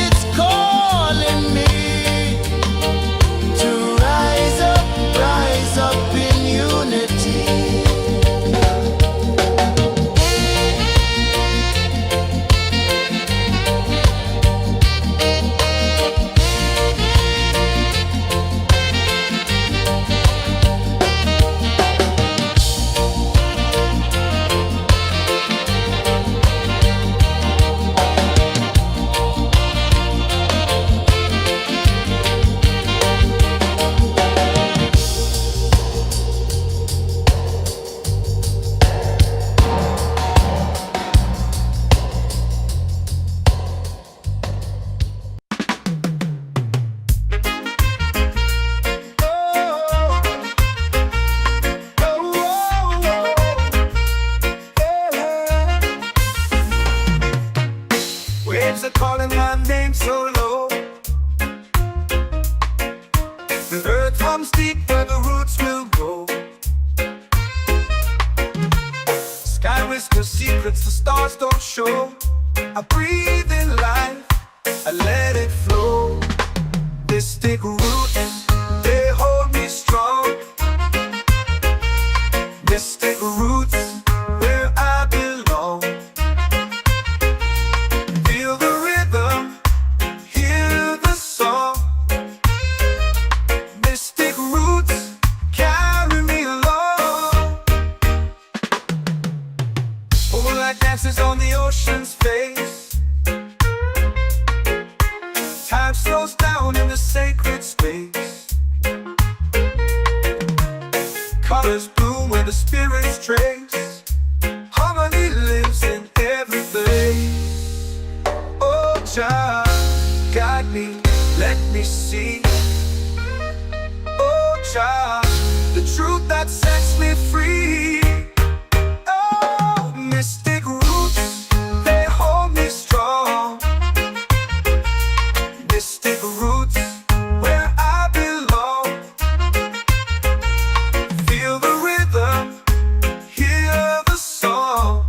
it's calling me to rise up in unity. Waves are calling my name so low. The earth hums deep where the roots will go. Sky whispers secrets the stars don't show. I breathe in life, I let it flow. Mystic roots, they hold me strong. Mystic roots, where I belong. Feel the rhythm, hear the song. Mystic roots, carry me along. Oh, like dances on the ocean's face. Time slows down in the sacred space. Colors bloom where the spirits trace. Harmony lives in every place. Oh, Jah, guide me, let me see. Oh, Jah, the truth that sets me free. Oh, mystic roots, they hold me strong. Mystic roots, where I belong. Feel the rhythm, hear the song.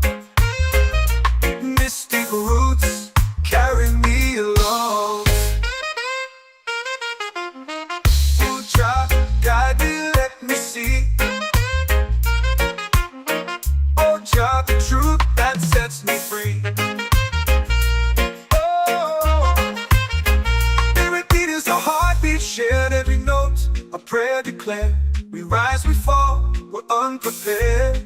Mystic roots, carry me along. Oh, Jah, guide me, let me see. Oh, Jah, the truth that sets me free. Oh, every beat is a heartbeat shared, every note a prayer declared. We rise, we fall, we're unprepared,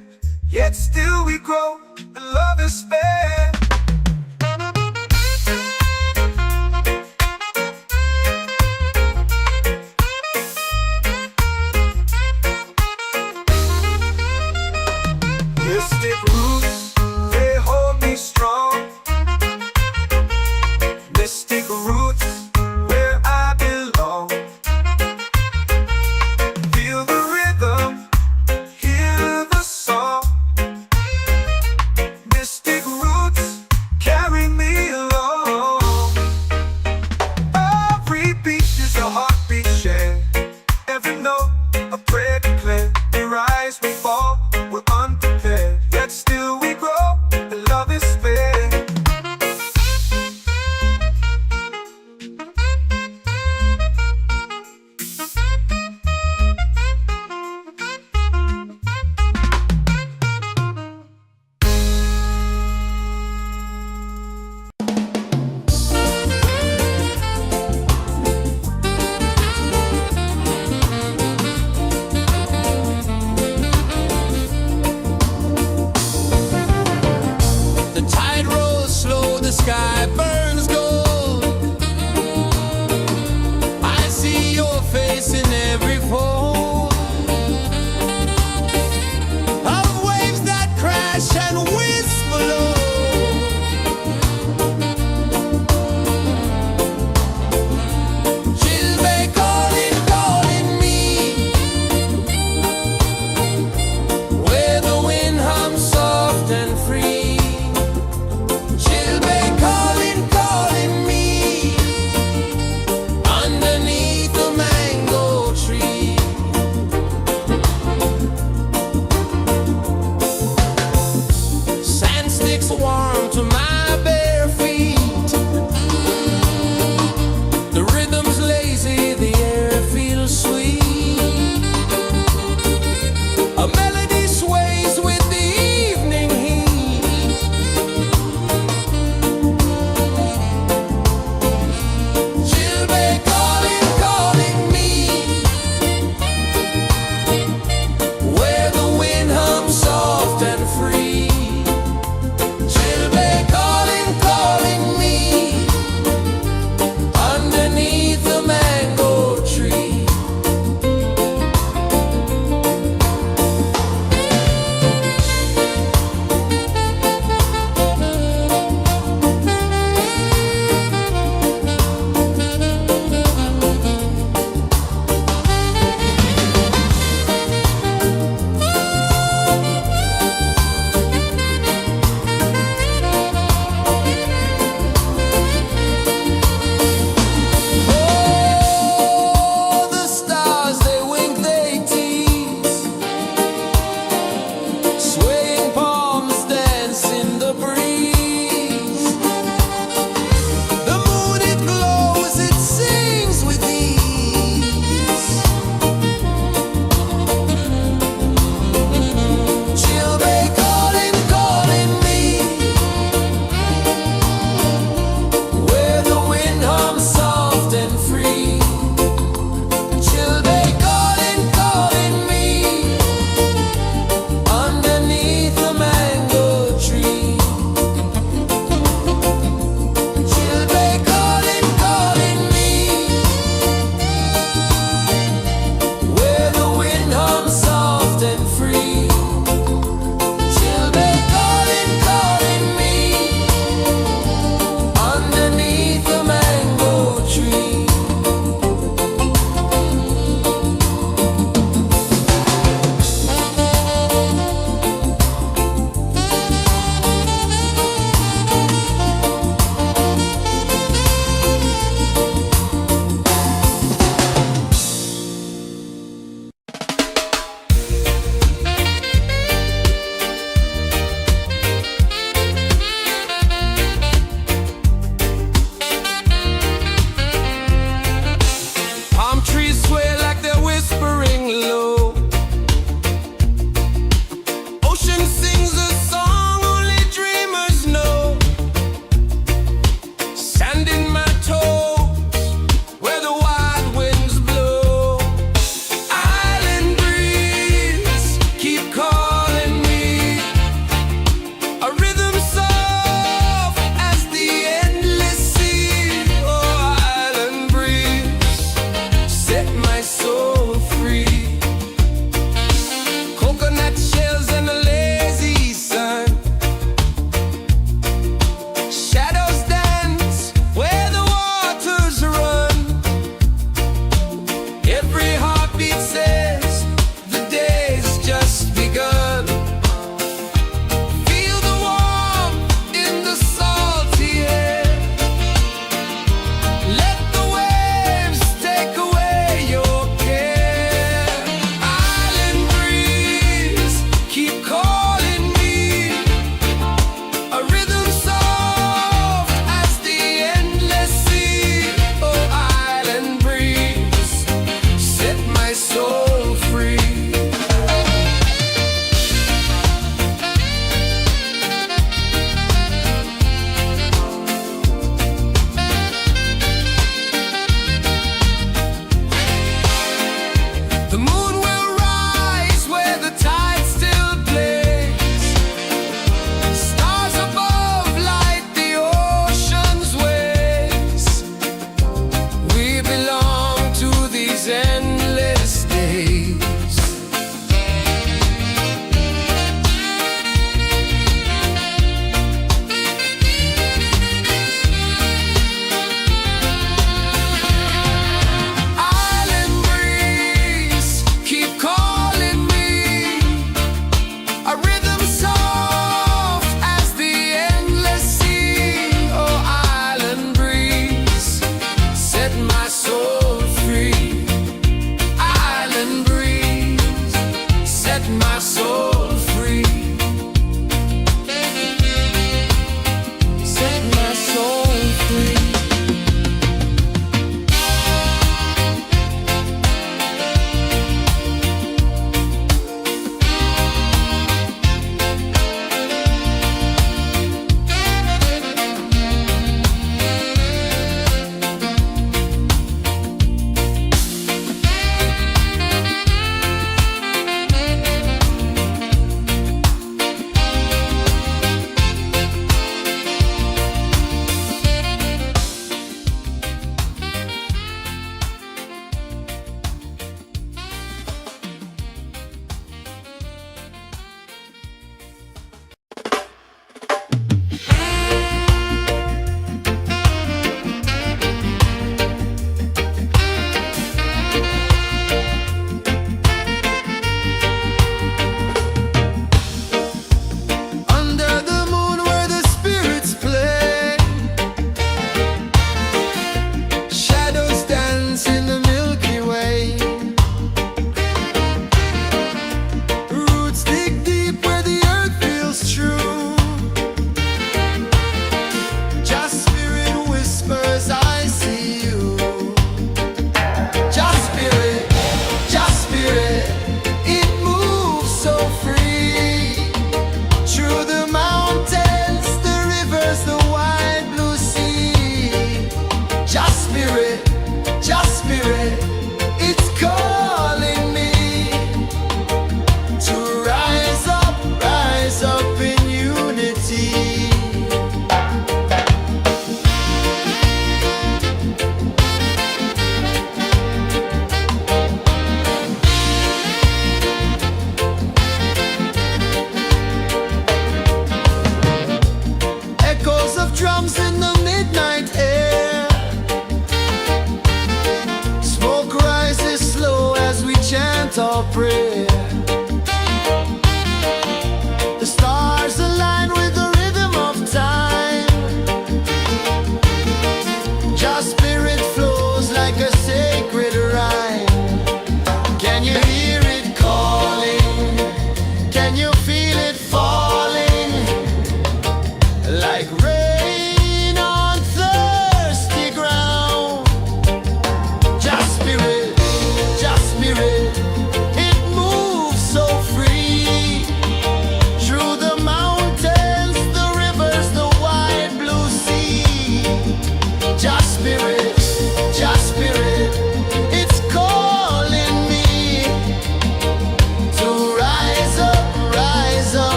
yet still we grow, and love is spared. Mystic roots, they hold me strong. Mystic roots, where I belong. Feel the rhythm, hear the song. Mystic roots,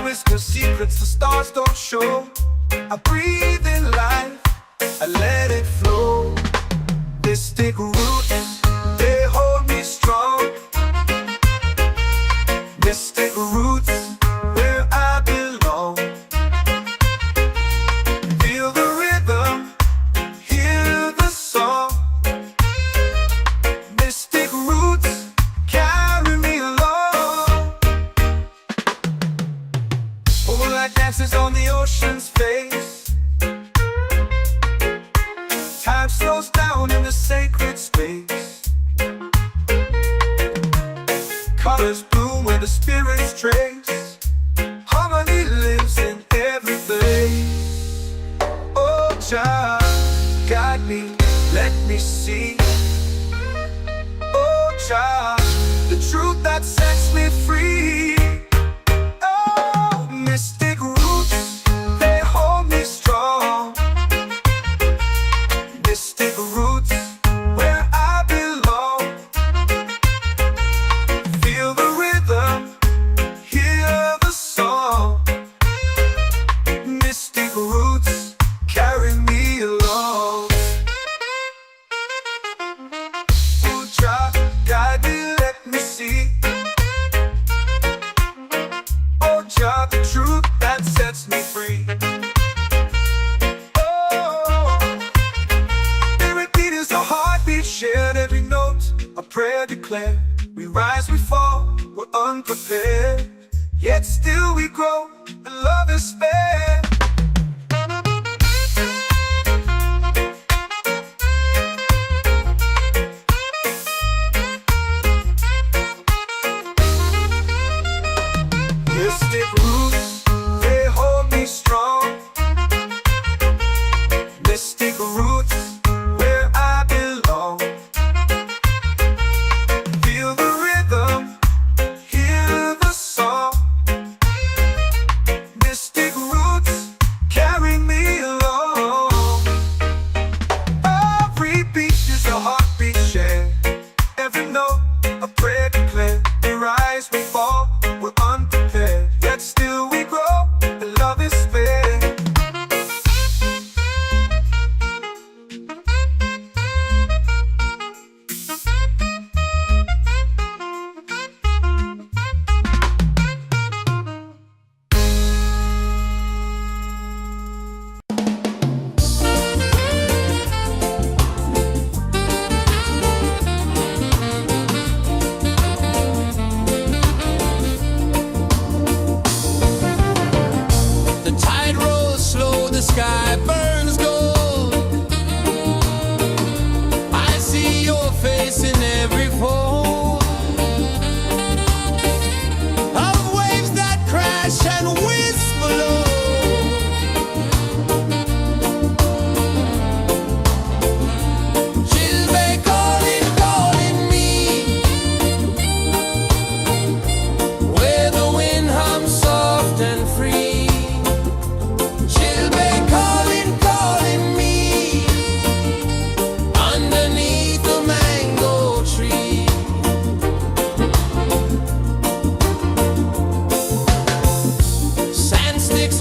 whisper secrets the stars don't show. I breathe in life, I let it flow. Mystic roots, they hold me strong. Mystic roots, where I belong. Feel the rhythm, hear the song. Mystic roots, carry me along. Moonlight dances on the ocean's face. Time slows down in the sacred space. Colors bloom where the spirits trace. Harmony lives in every place. Oh, Jah, guide me, let me see. Oh, Jah, the truth that sets me free. Oh, mystic roots, they hold me strong. Mystic roots, where I belong. Feel the rhythm, hear the song. Mystic roots, carry me along. Oh, Jah, guide me, let me see. Oh, Jah, the truth that sets me free. Oh, every beat is a heartbeat shared, every note a prayer declared. We rise, we fall, we're unprepared, yet still we grow, and love is spared. Mystic roots, they hold me strong. Mystic roots, where I belong. Feel the rhythm, hear the song. Mystic roots, carry me along. Every beat is a heartbeat shared, every note a prayer declared. We rise, we fall, we're unprepared, yet still we grow, and love is spared. The tide rolls slow, the sky burns gold. I see your face in every fold of waves that crash and whisper low. She'll be calling, calling me, where the wind hums soft and free. She'll be calling, calling me, underneath the mango tree. Sand sticks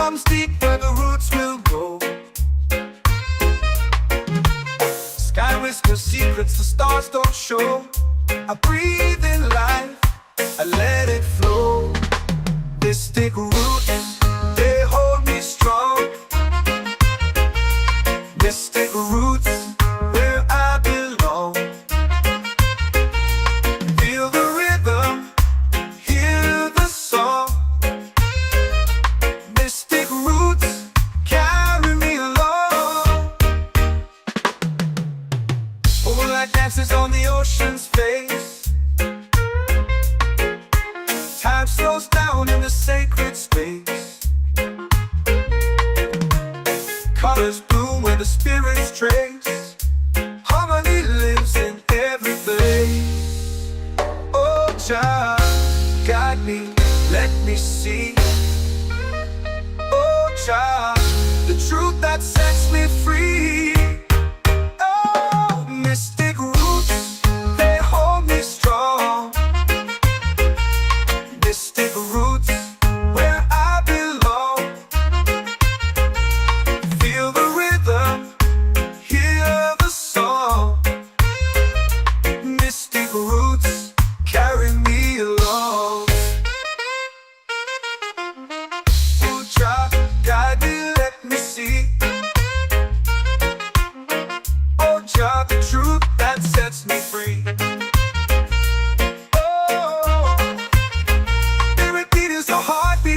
comes deep where the roots will grow. Sky whispers secrets the stars don't show. I breathe in life, I let it flow. Mystic roots, they hold me strong. Mystic roots, where I belong. Feel the rhythm, hear the song. Mystic roots, carry me along. Moonlight dances on the ocean's face. Time slows down in the sacred space. Colors bloom where the spirits trace. Harmony lives in every place. Oh, child, guide me, let me see. Oh, child, the truth that sets me free. Oh, mystic roots, they hold me strong. Mystic roots, where I belong. Feel the rhythm, hear the song. Mystic roots, carry me along. Oh, child, guide me, let me see. Oh, child, the truth that sets me free.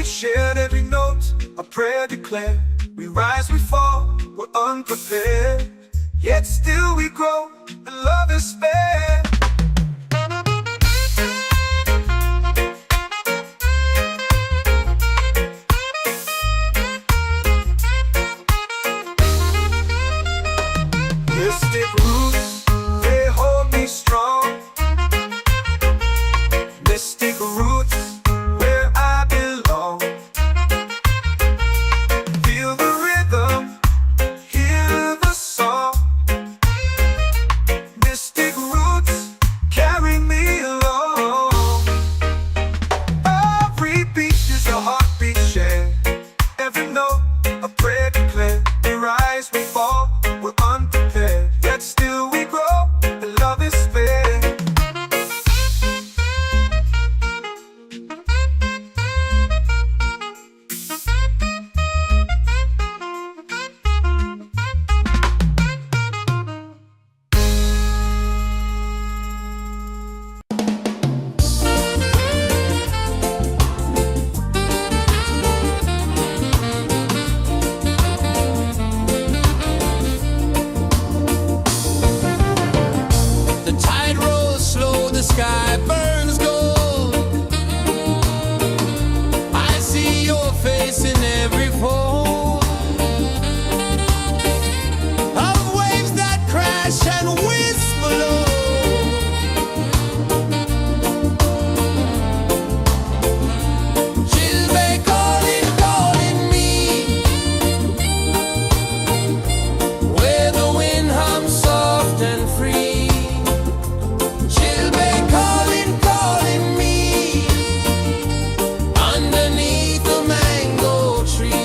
Shared every note, a prayer declared. We rise, we fall, we're unprepared. Yet still we grow, and love is spared. Mystic roots, they hold me strong. Mystic roots, where I belong. Feel the rhythm, hear the song. Mystic roots, carry me along. Every beat is a heartbeat shared. Every note, a prayer declared. We rise, we fall, we're unprepared. Yet still we grow, and love is spared. The tide rolls slow, the sky burns gold. I see your face in every fold of waves that crash and whisper low. Chilbay calling, calling me, where the wind hums soft and free. Chilbay calling, calling me, underneath the mango tree.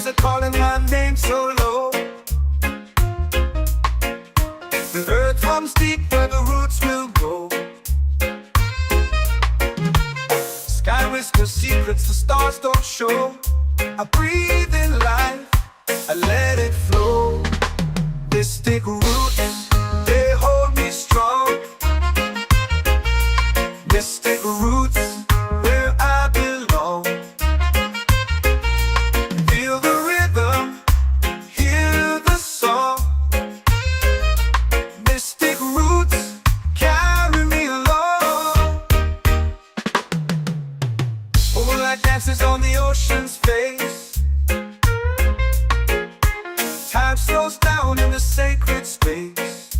waves are calling my name so low. The earth comes deep where the roots will go. Sky whispers secrets the stars don't show. I breathe in life, I let it flow. Mystic roots, they hold me strong. Mystic roots, where I belong. Feel the rhythm, hear the song. Mystic roots, carry me along. Moonlight dances on the ocean's face. Time slows down in the sacred space.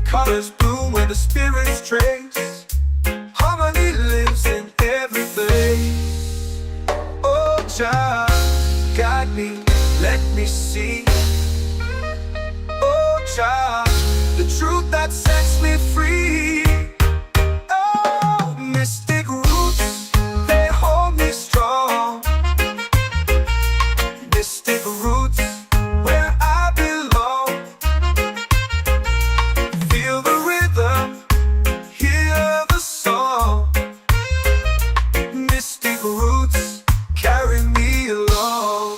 Colors bloom where the spirits trace. Harmony lives in every place. Oh, Jah, guide me, let me see. Oh, Jah, the truth that sets me free. Oh, mystic roots, they hold me strong. Mystic roots, where I belong. Feel the rhythm, hear the song. Mystic roots, carry me along.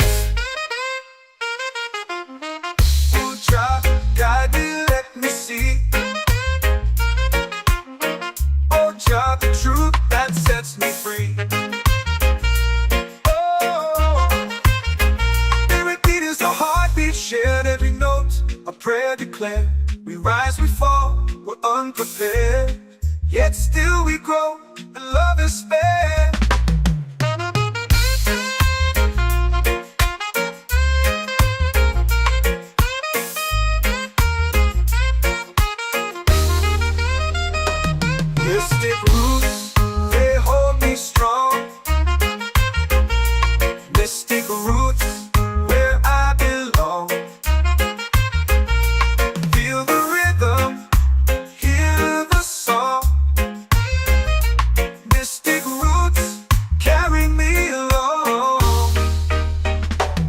Oh, Jah, guide me, let me see. Oh, Jah, the truth that sets me free. Shared every note, a prayer declared. We rise, we fall, we're unprepared. Yet still we grow, and love is spared. Mystic roots, they hold me strong. Mystic roots, where I belong. Feel the rhythm, hear the song. Mystic roots, carry me along.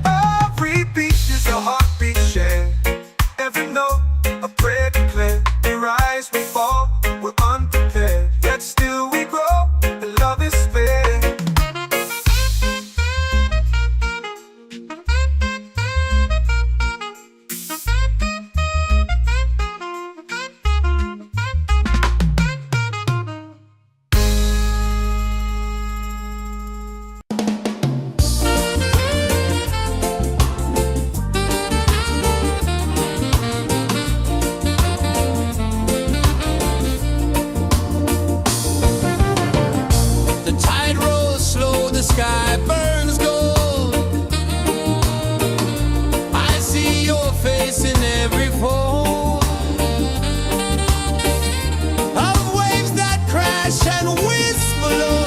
Every beat is a heartbeat shared. Every note, a prayer declared. We rise, we fall, we're unprepared. Yet still we grow, and love is spared. The tide rolls slow, the sky burns gold. I see your face in every fold of waves that crash and whisper low.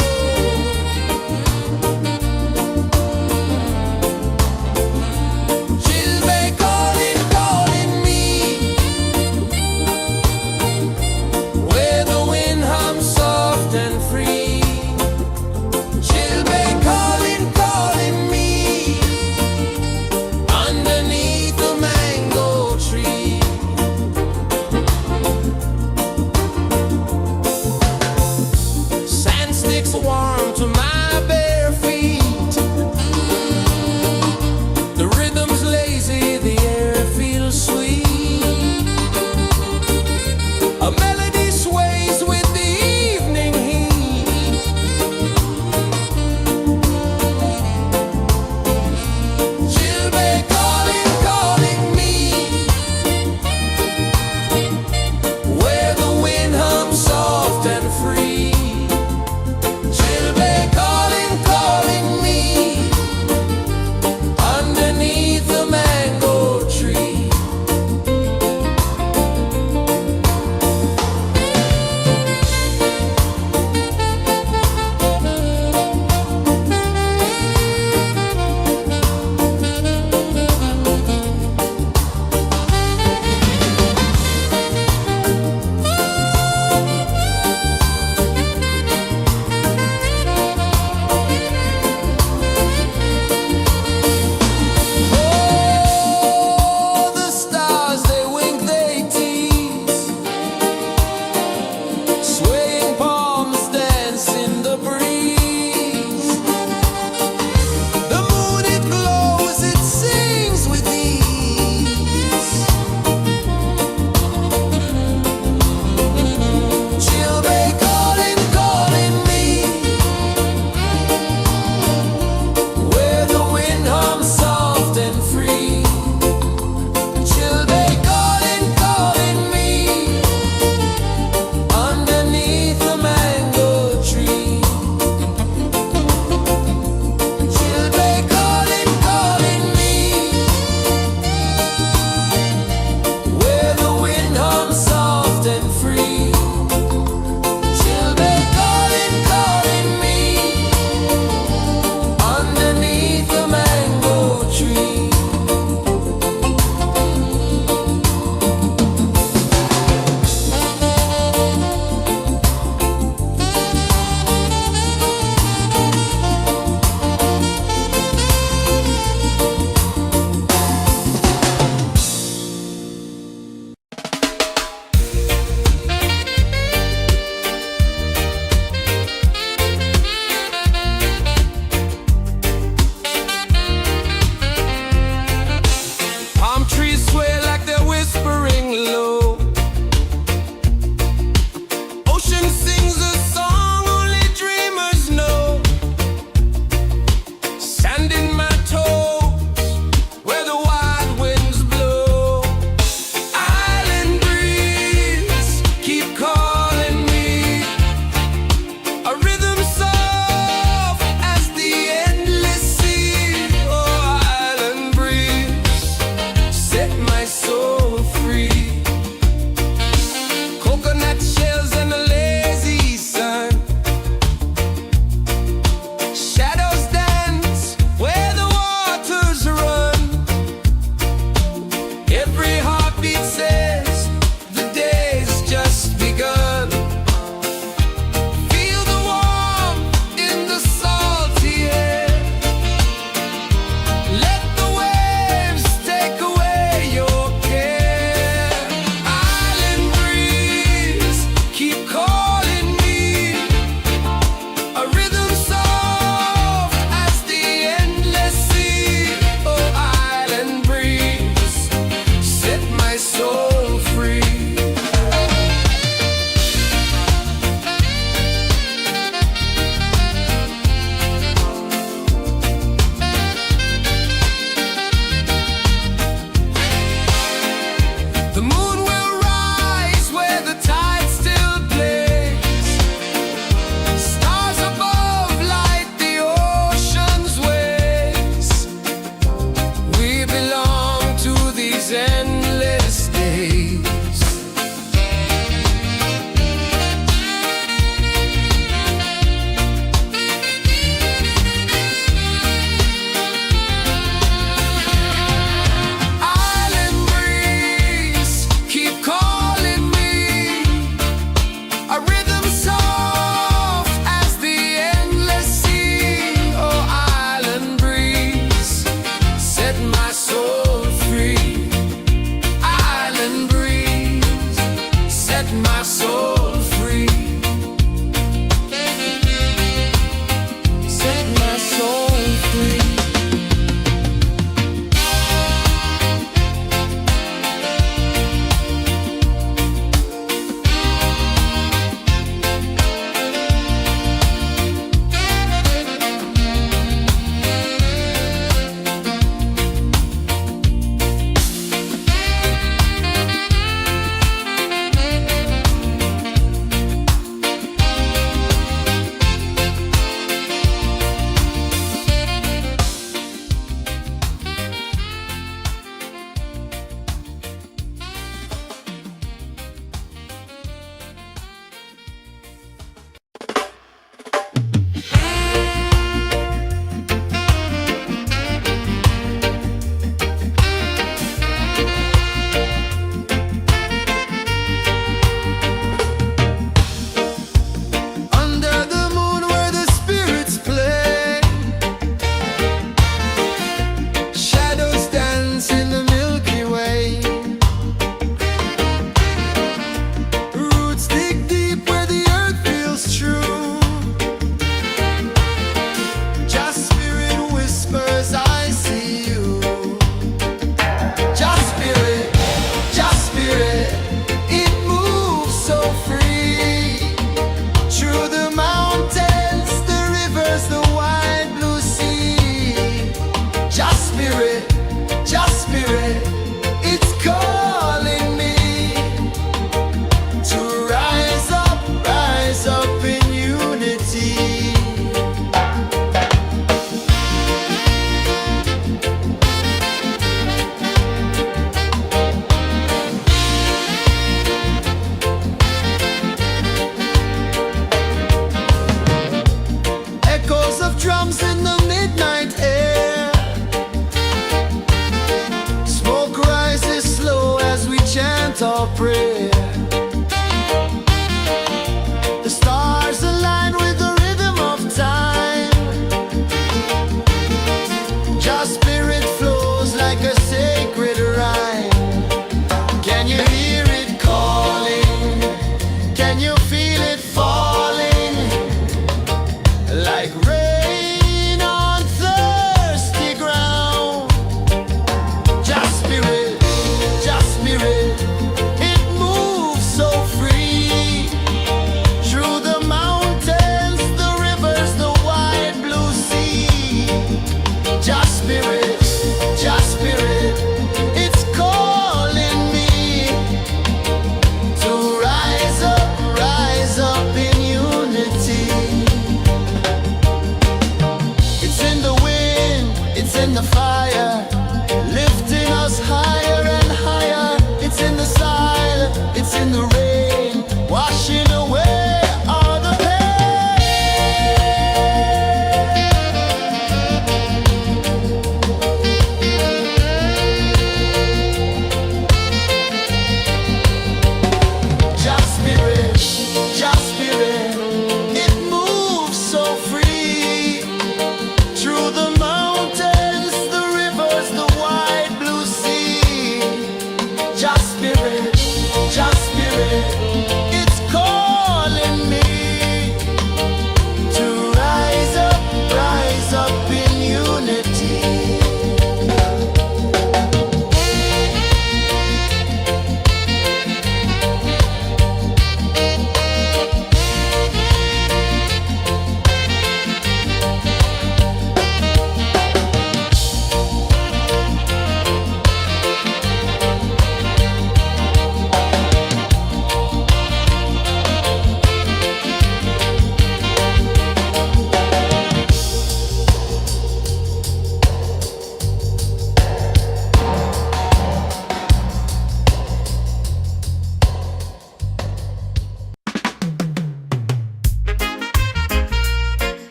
She'll be calling, calling me where the wind hums soft and free. She'll be calling, calling me underneath the mango tree.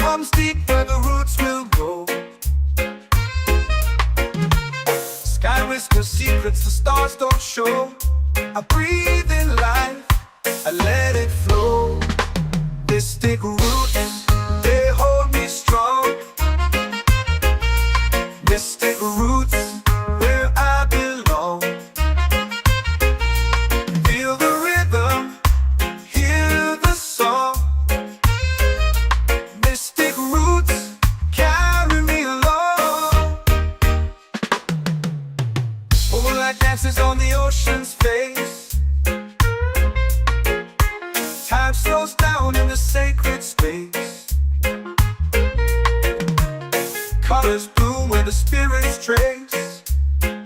comes deep where the roots will grow. Sky whispers secrets the stars don't show. I breathe in life, I let it flow. Mystic roots, they hold me strong. Mystic roots, where I belong. Feel the rhythm, hear the song. Mystic roots, carry me along. Moonlight dances on the ocean's face. Time slows down in the sacred space. Colors bloom where the spirits trace.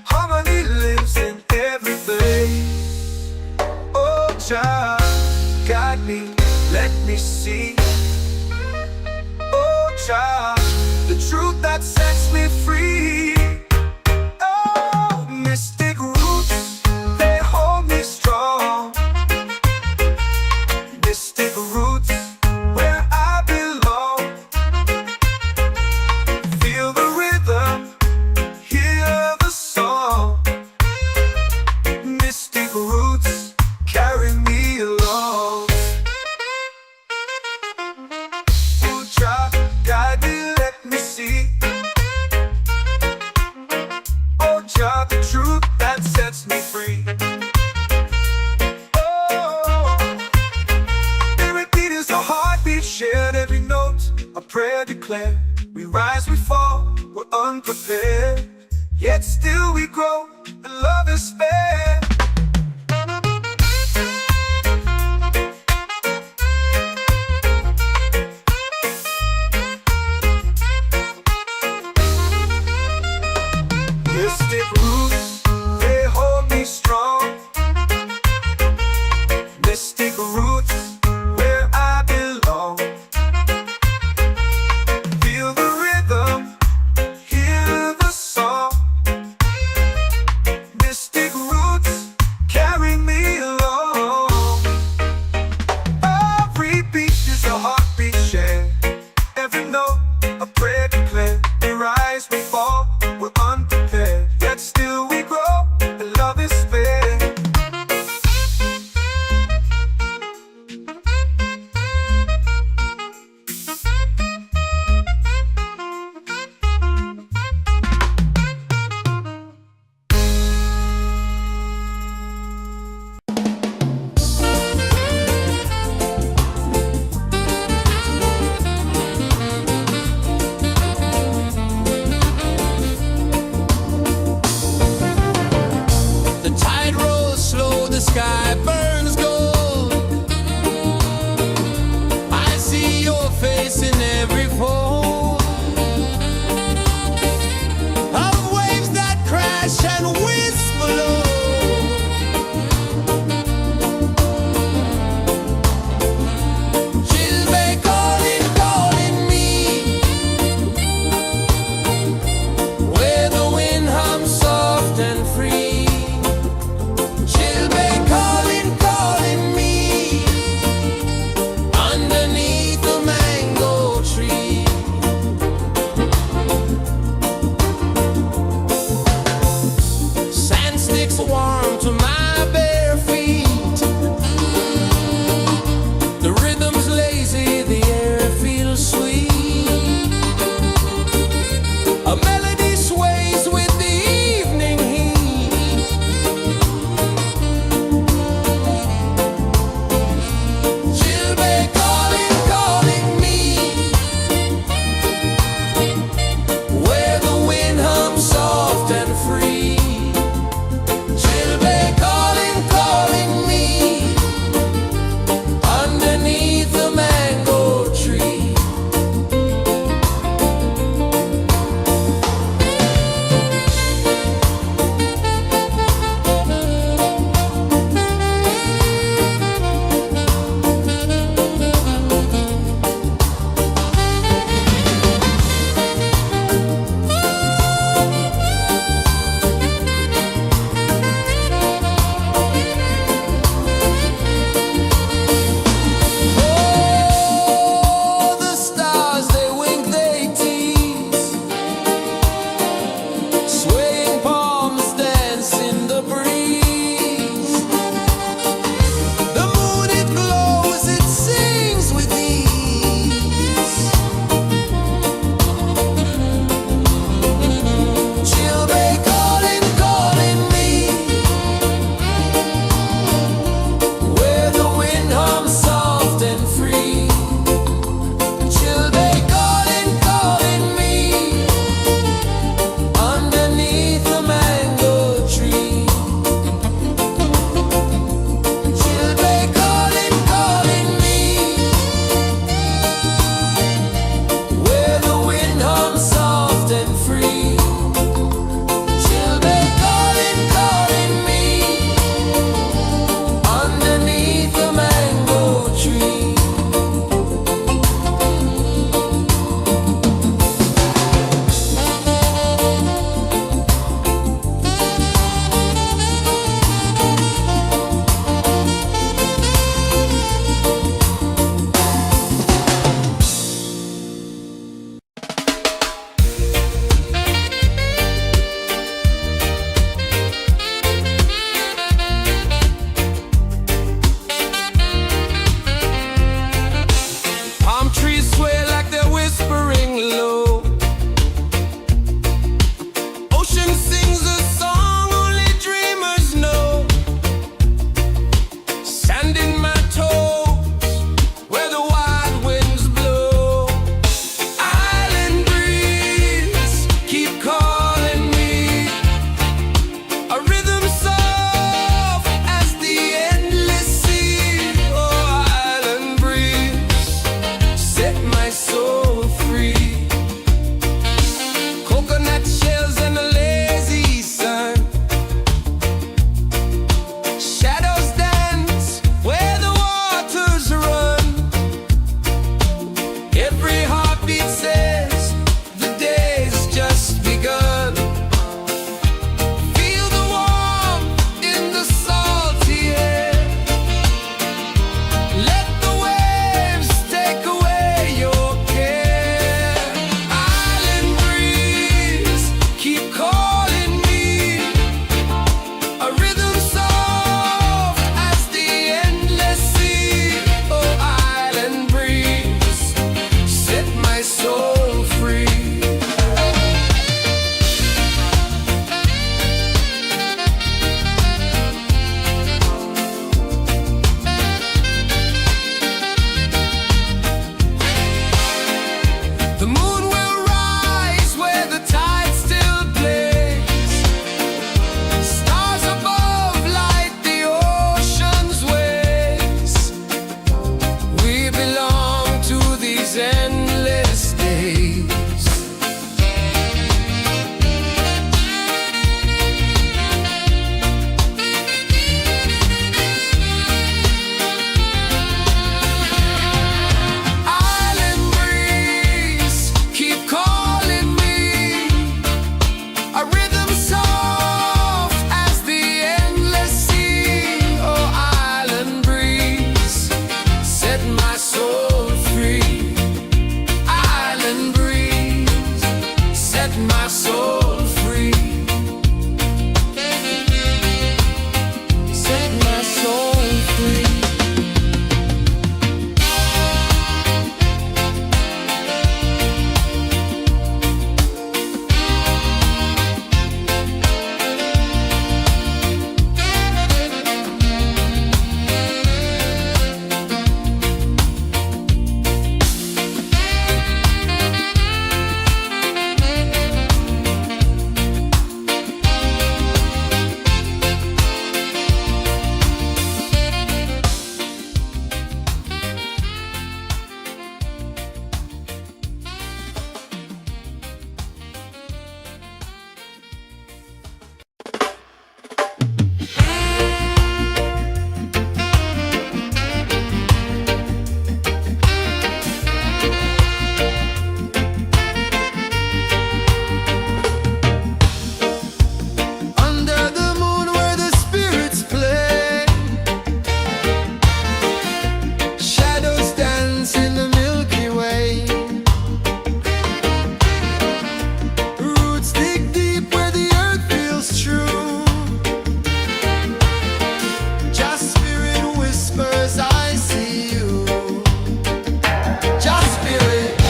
Harmony lives in every place. Oh, Jah, guide me, let me see. Oh, Jah, the truth that sets me free. Oh, mystic roots, they hold me strong. Mystic roots, where I belong. Feel the rhythm, hear the song. Mystic roots, carry me along. Oh, Jah, guide me, let me see. Oh, Jah, the truth that sets me free. Shared every note, a prayer declared. We rise, we fall, we're unprepared. Yet still we grow, and love is spared. Mystic roots, they hold me strong. Mystic roots, where I belong. Feel the rhythm, hear the song. Mystic roots, carry me along. Every beat is a heartbeat shared. Every note, a prayer declared. We rise, we fall, we're unprepared. Yet still The moon will rise where the tide still plays. Stars above light the ocean's waves. We belong to these endless days. Island breeze, keep calling me. A rhythm soft as the endless sea. Oh, island breeze, set my soul free. Island breeze, set my soul free. Set my soul free. Under the moon where the spirits play, shadows dance in the Milky Way. Roots dig deep where the earth feels true. Just spirit whispers, I see you. Just spirit,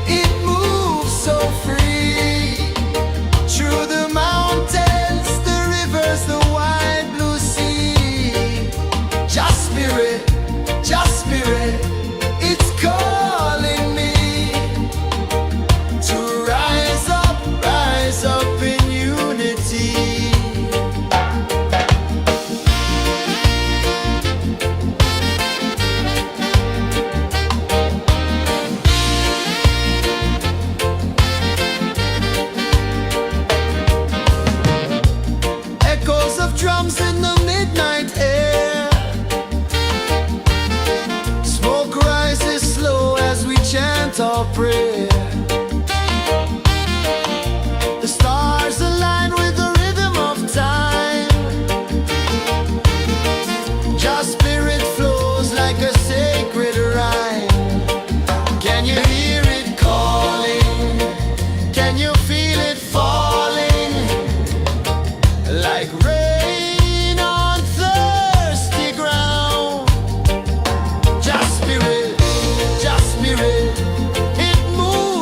it moves so free. Through the mountains, the rivers, the wide blue sea. Just spirit, it's calling me to rise up in unity. Echoes of drums in the midnight air. Smoke rises slow as we chant our prayer. The stars align with the rhythm of time. Just spirit flows like a sacred rhyme. Can you hear it calling? Can you feel it falling? Like rain on thirsty ground. Just spirit, it moves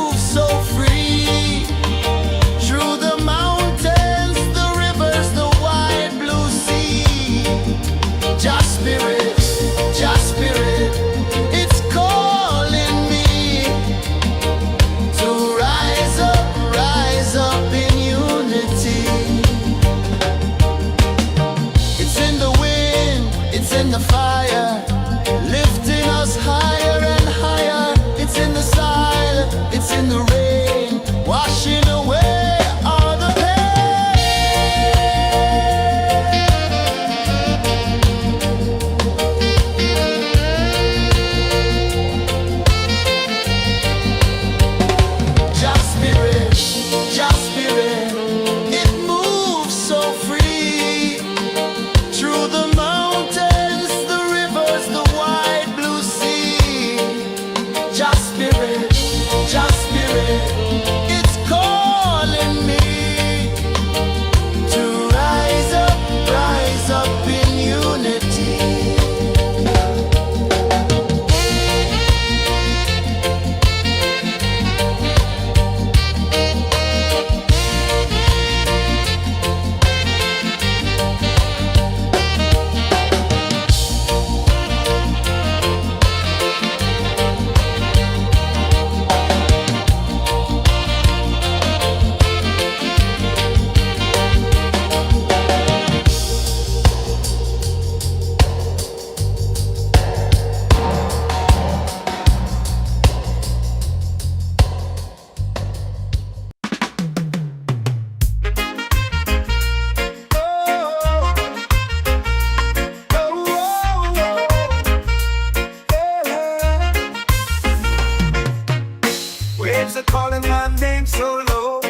waves are calling my name so low.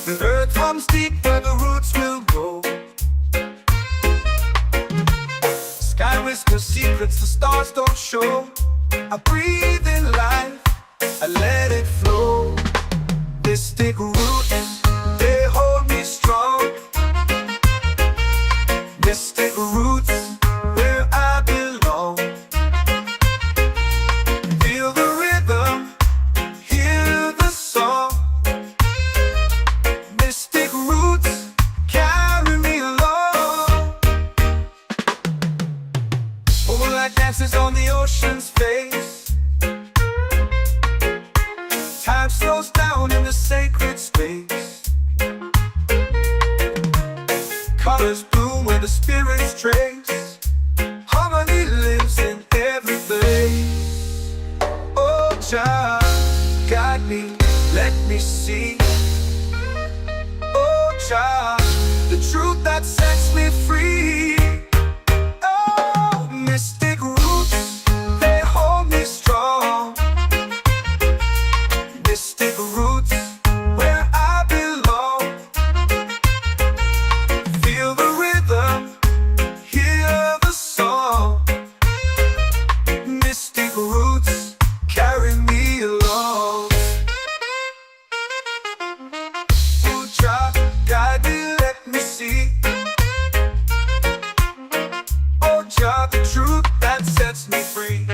The earth hums deep where the roots will go. Sky whispers secrets the stars don't show. I breathe in life, I let it flow. Mystic roots, they hold me strong. Mystic roots, where I belong. Feel the rhythm, hear the song. Mystic roots, carry me along. Moonlight dances on the ocean's face. Time slows down in the sacred space. Colors bloom where the spirits trace. Harmony lives in every place. Oh, Jah, guide me, let me see. Oh, Jah, the truth that sets me free. Oh, mystic roots, they hold me strong. Mystic roots, where I belong. Feel the rhythm, hear the song. Mystic roots, carry me along. Oh, Jah, guide me, let me see. Oh, Jah, the truth that sets me free.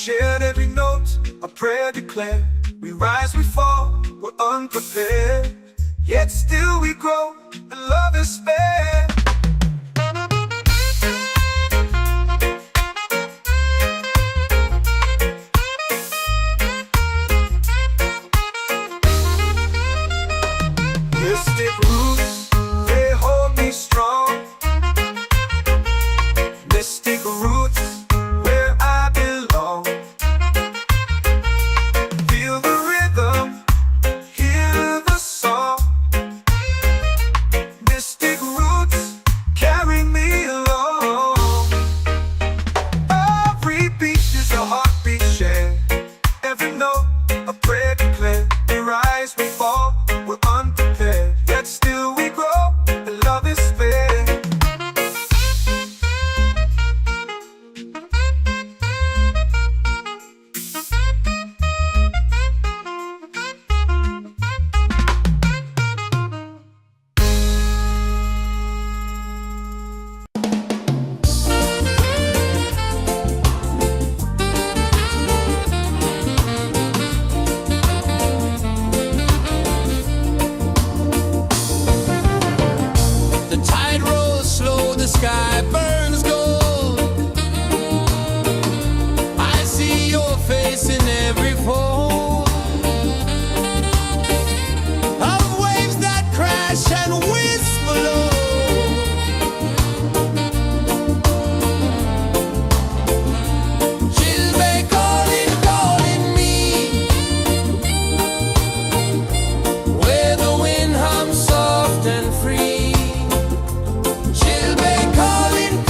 Shared every note, a prayer declared. We rise, we fall, we're unprepared. Yet still we grow, and love is spared. Mystic roots, they hold me strong. Mystic roots, where I belong. Feel the rhythm, hear the song. Mystic roots, carry me along. Every beat is a heartbeat shared. Every note, a prayer declared. We rise, we fall, we're unprepared. Yet still we grow, and love is spared. The tide rolls slow, the sky burns gold. I see your face in every fold of waves that crash and whisper low. She'll be calling, calling me, where the wind hums soft and free. She'll be calling,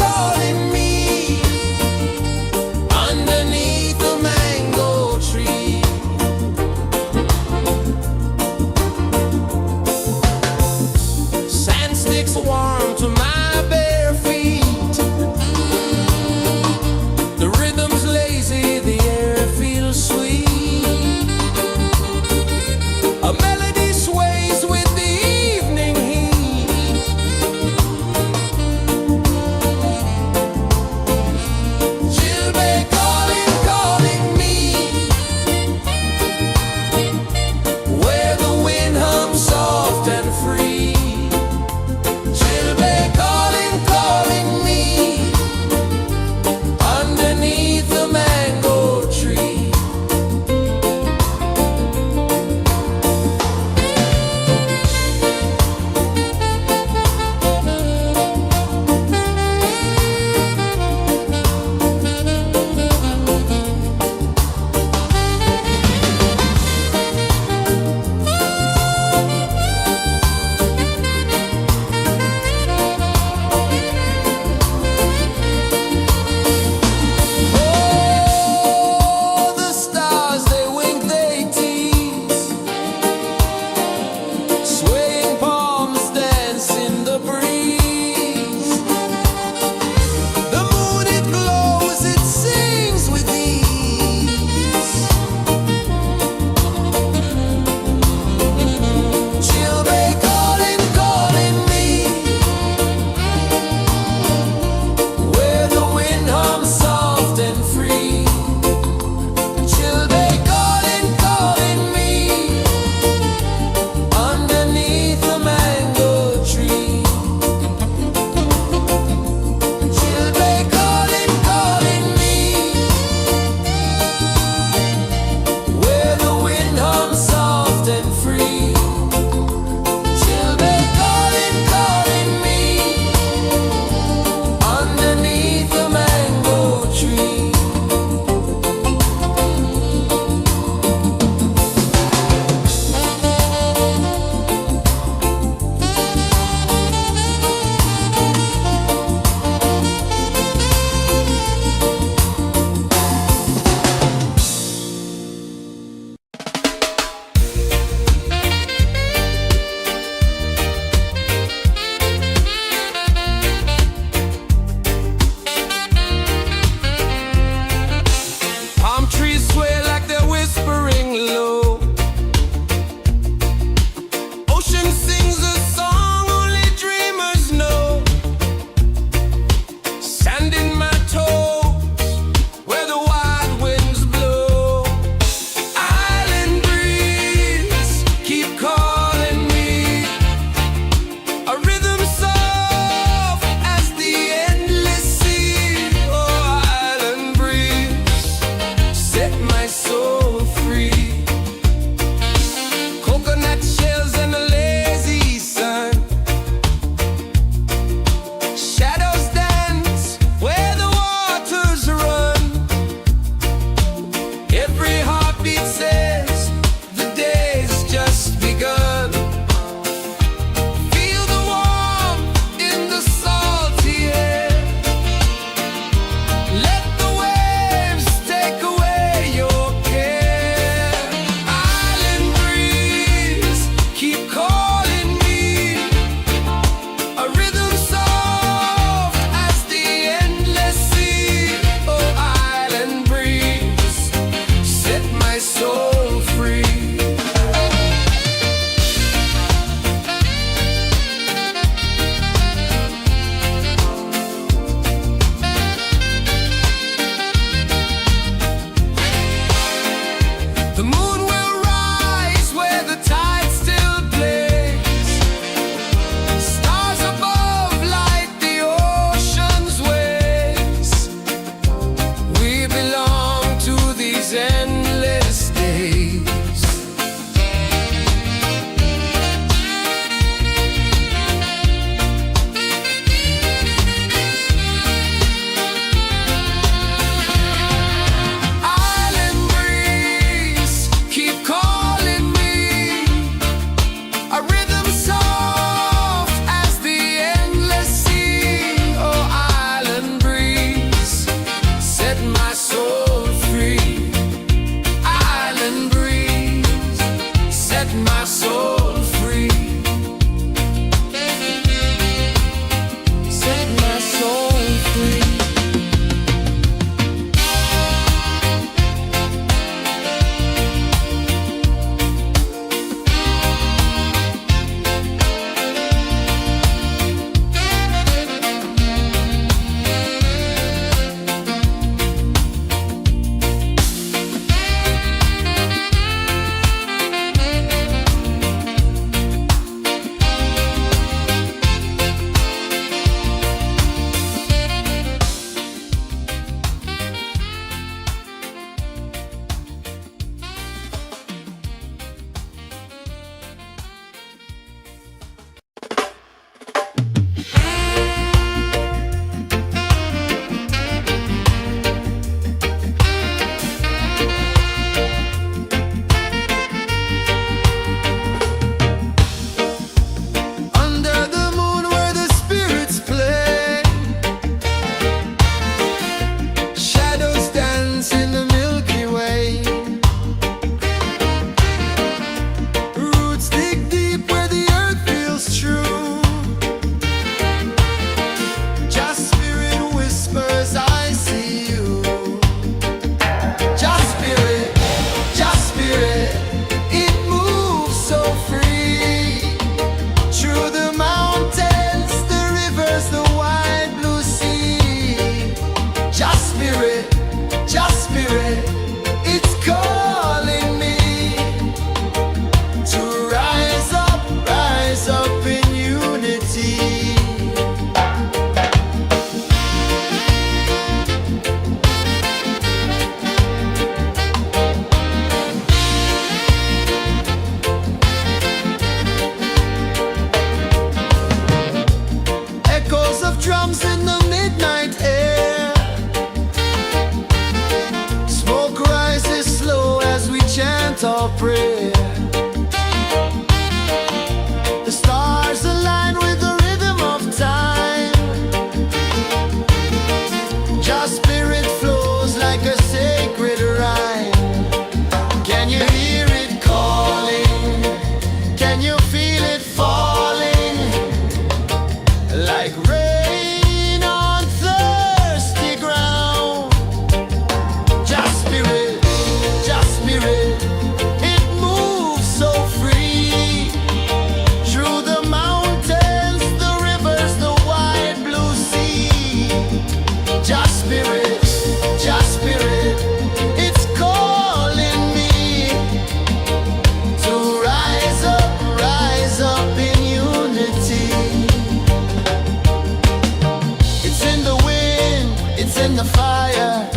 in the fire,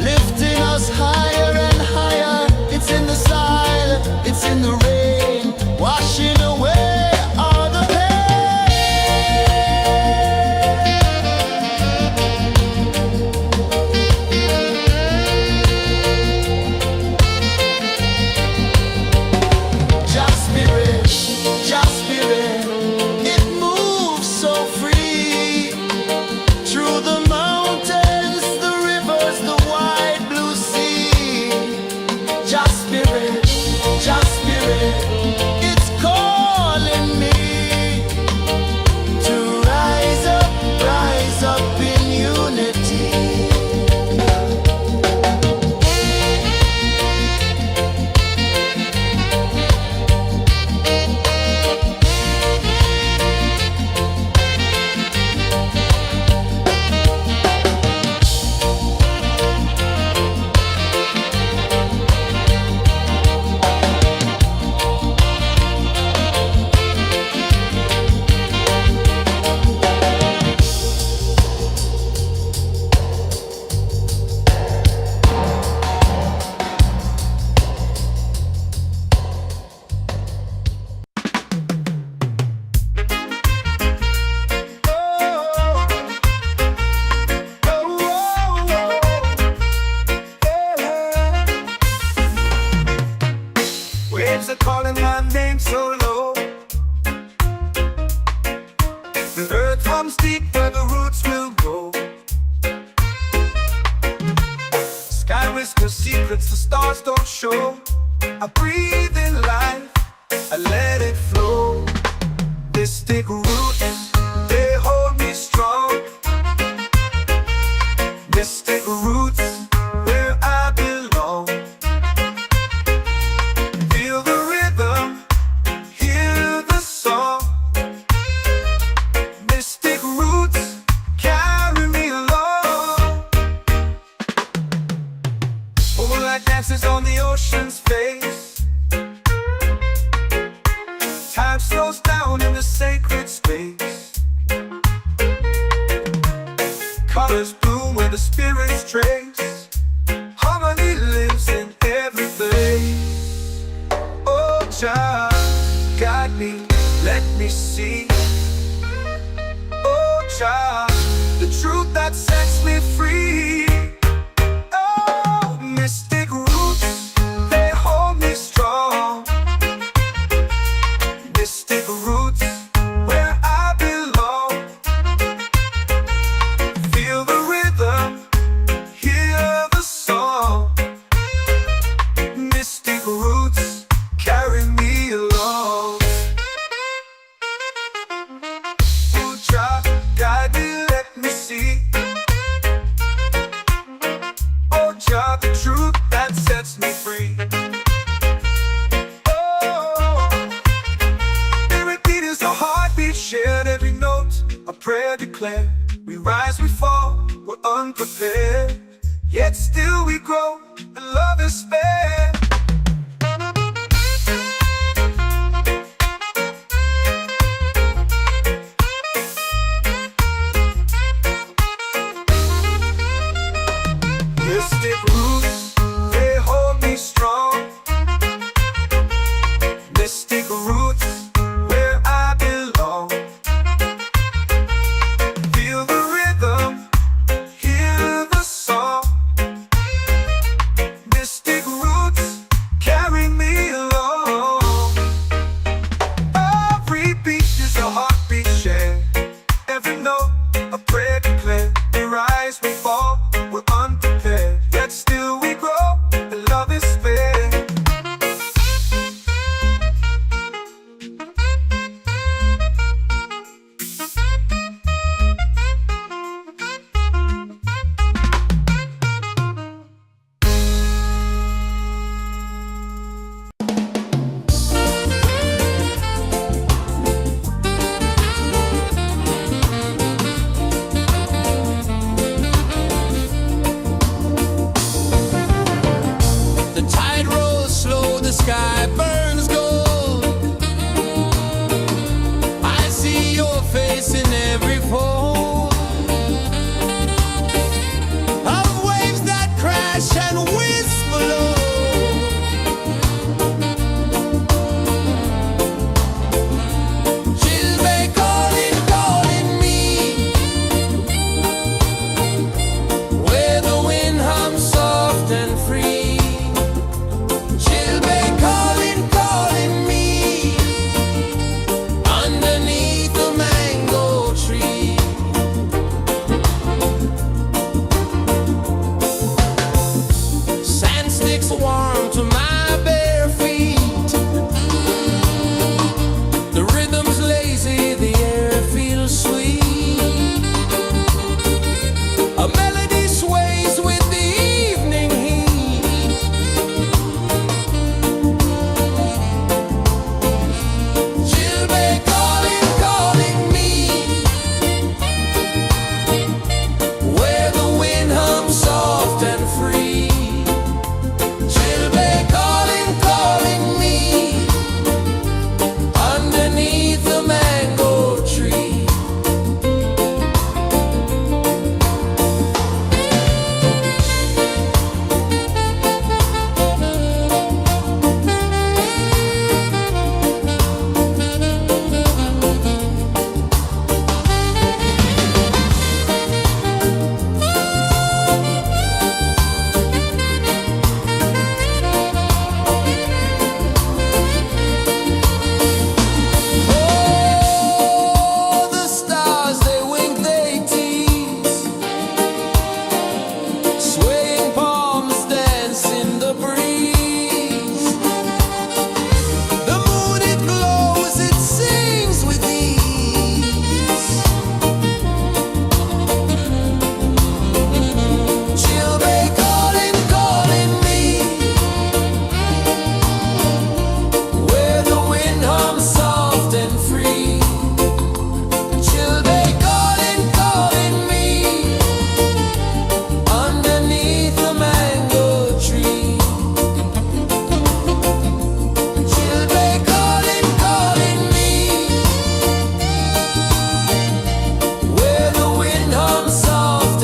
lifting us higher and higher. It's in the silence, it's in the rain, washing away all the Just spirit, just spirit, it moves so free through the mountains, the rivers, the wide blue sea. Just spirit, it's calling me to rise up in unity. Waves are calling my name so low. The earth hums deep where the roots will go. Sky whispers secrets the stars don't show. I breathe in life, I let it flow. Mystic roots, they hold me strong. Mystic roots, where I belong. Feel the rhythm, hear the song. Mystic roots, carry me along. Moonlight dances on the ocean's face. Time slows down in the sacred space. Colors bloom where the spirits trace. Harmony lives in every place. Oh, child, guide me, let me see. Oh, child, the truth that sets me free. Oh, mystic roots, they hold me strong. Mystic roots, where I belong. Feel the rhythm, hear the song. Mystic roots, carry me along. Oh, child, guide me, let me see. Oh, child, the truth that sets me free. Oh, every beat is a heartbeat shared, every note a prayer declared. We rise, we fall, we're unprepared, yet still we grow, and love is spared. Mystic roots, they hold me strong. Mystic roots, where I belong. Feel the rhythm, hear the song. Mystic roots, carry me along. Every beat is a heartbeat shared, every note a prayer declared. We rise, we fall, we're unprepared, yet still we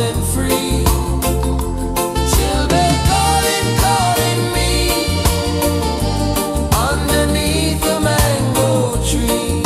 and free. Children calling, calling me underneath the mango tree.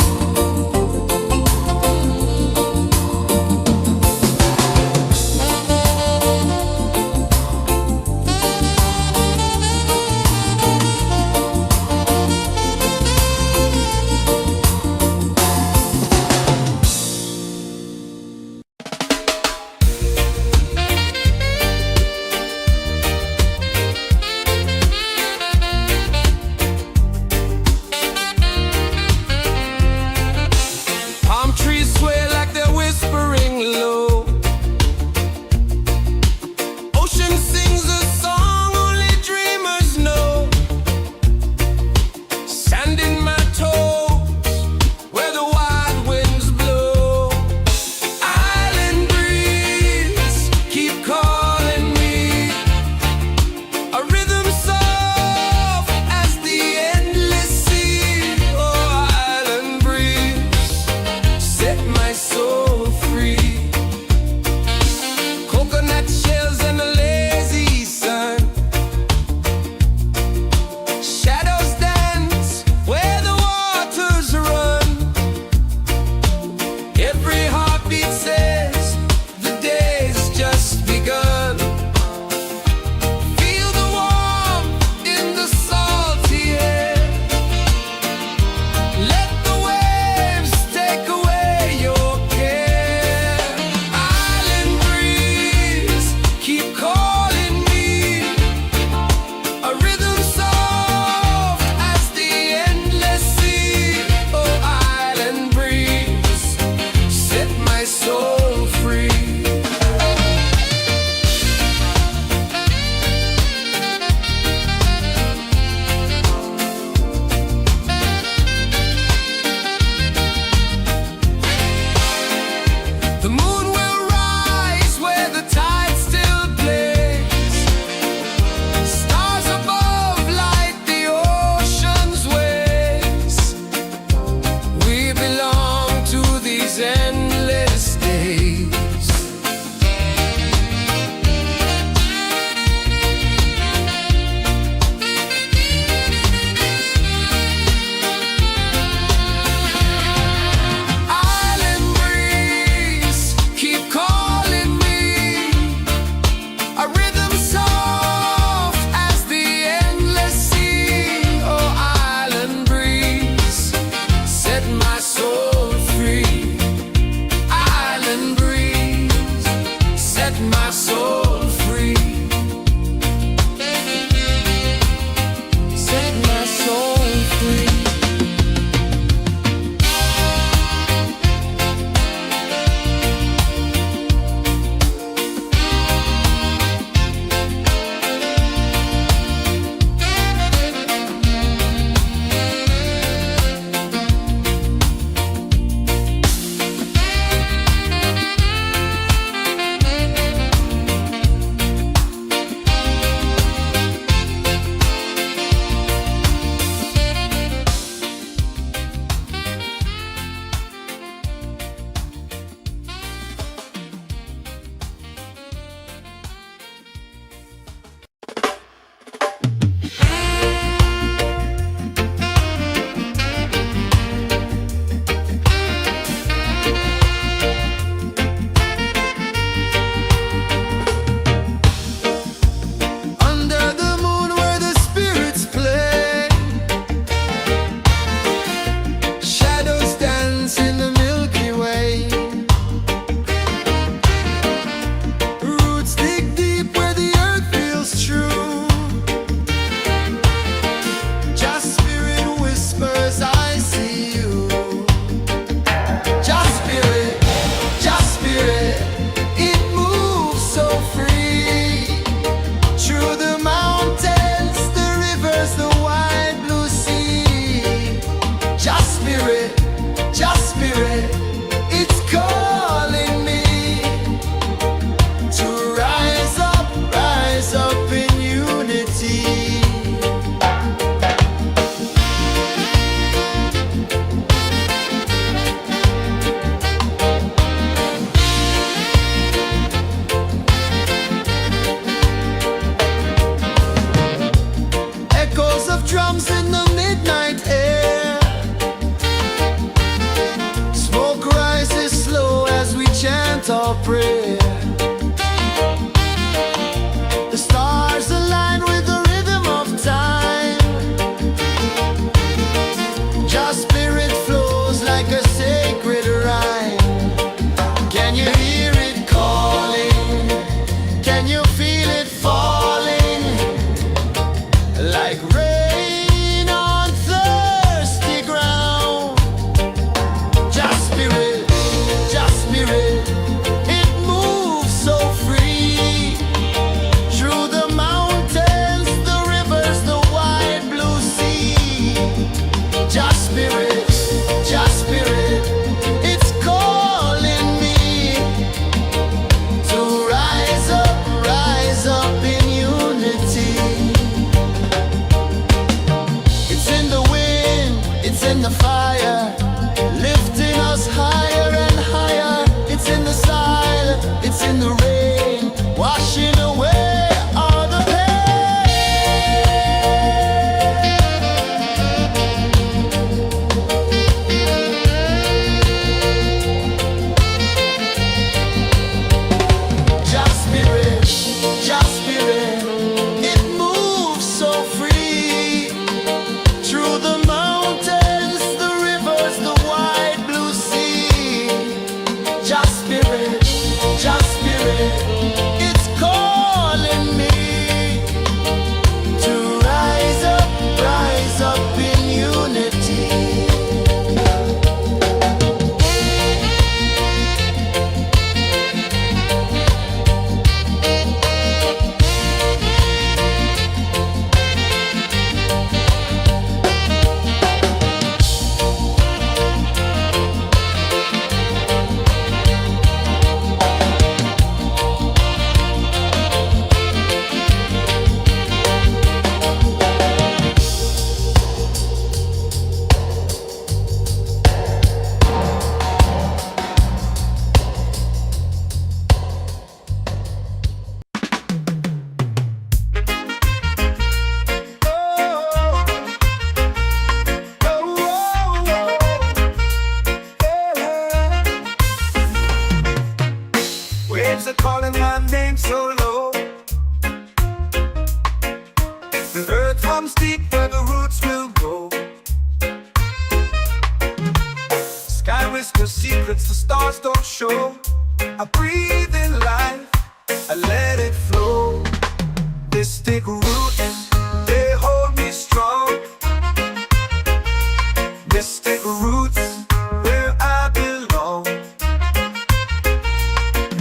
washing away all the pain. Just spirit, it moves so free through the mountains, the rivers, the wide blue sea. Just spirit, it's calling me to rise up in unity. Waves are calling my name so low. The earth hums deep where the roots will go. Sky whispers secrets the stars don't show. I breathe in life, I let it flow. Mystic roots, they hold me strong. Mystic roots, where I belong.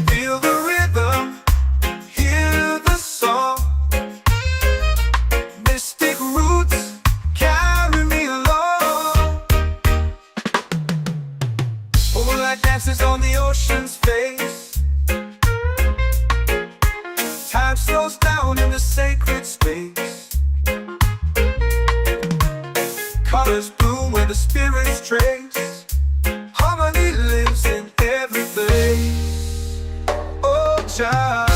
Feel the rhythm, hear the song. Mystic roots, carry me along. Moonlight dances on the ocean's face. Time slows down in the sacred space. Colors bloom where the spirits trace. Harmony lives in every place. Oh, Jah,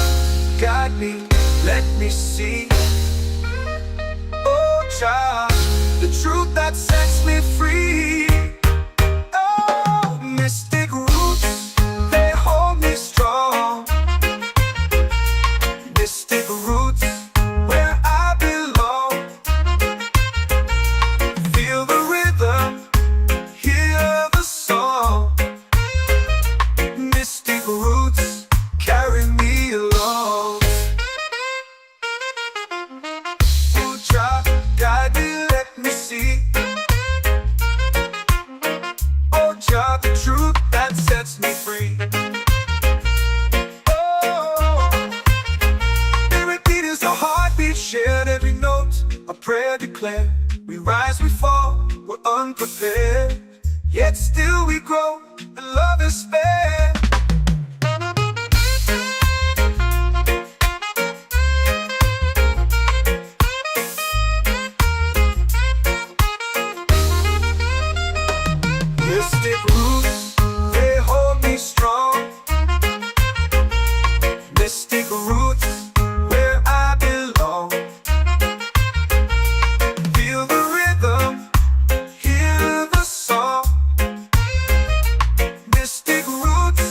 guide me, let me see. Oh, Jah, the truth that sets me free. Oh, mystic roots, they hold me strong. Mystic roots, where I belong. Feel the rhythm, hear the song. Mystic roots, carry me along. Oh, Jah, guide me, let me see. Oh, Jah, the truth that sets me free. Oh, every beat is a heartbeat shared, every note a prayer declared. We rise, we fall, we're unprepared, yet still we grow, and love is spared. Mystic roots, they hold me strong. Mystic roots, where I belong. Feel the rhythm, hear the song. Mystic roots,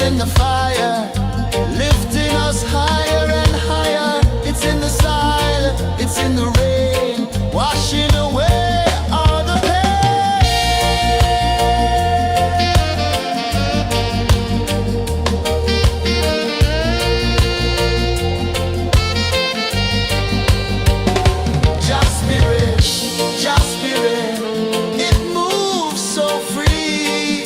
in the fire, lifting us higher and higher. It's in the silence, it's in the rain, washing away all the Just spirit, it moves so free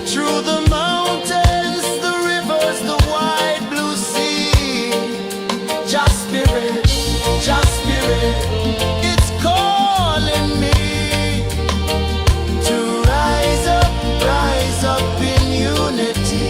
through the mountains, the rivers, the wide blue sea. Just spirit, it's calling me to rise up in unity.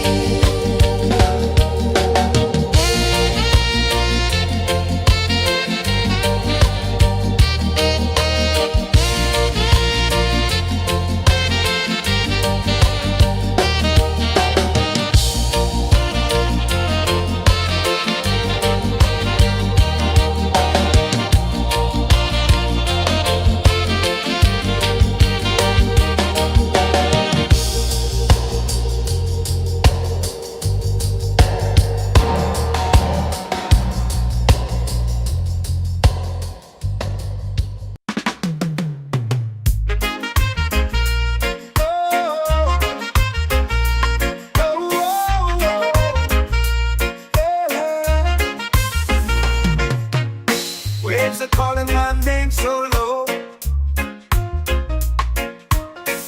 Waves are calling my name so low.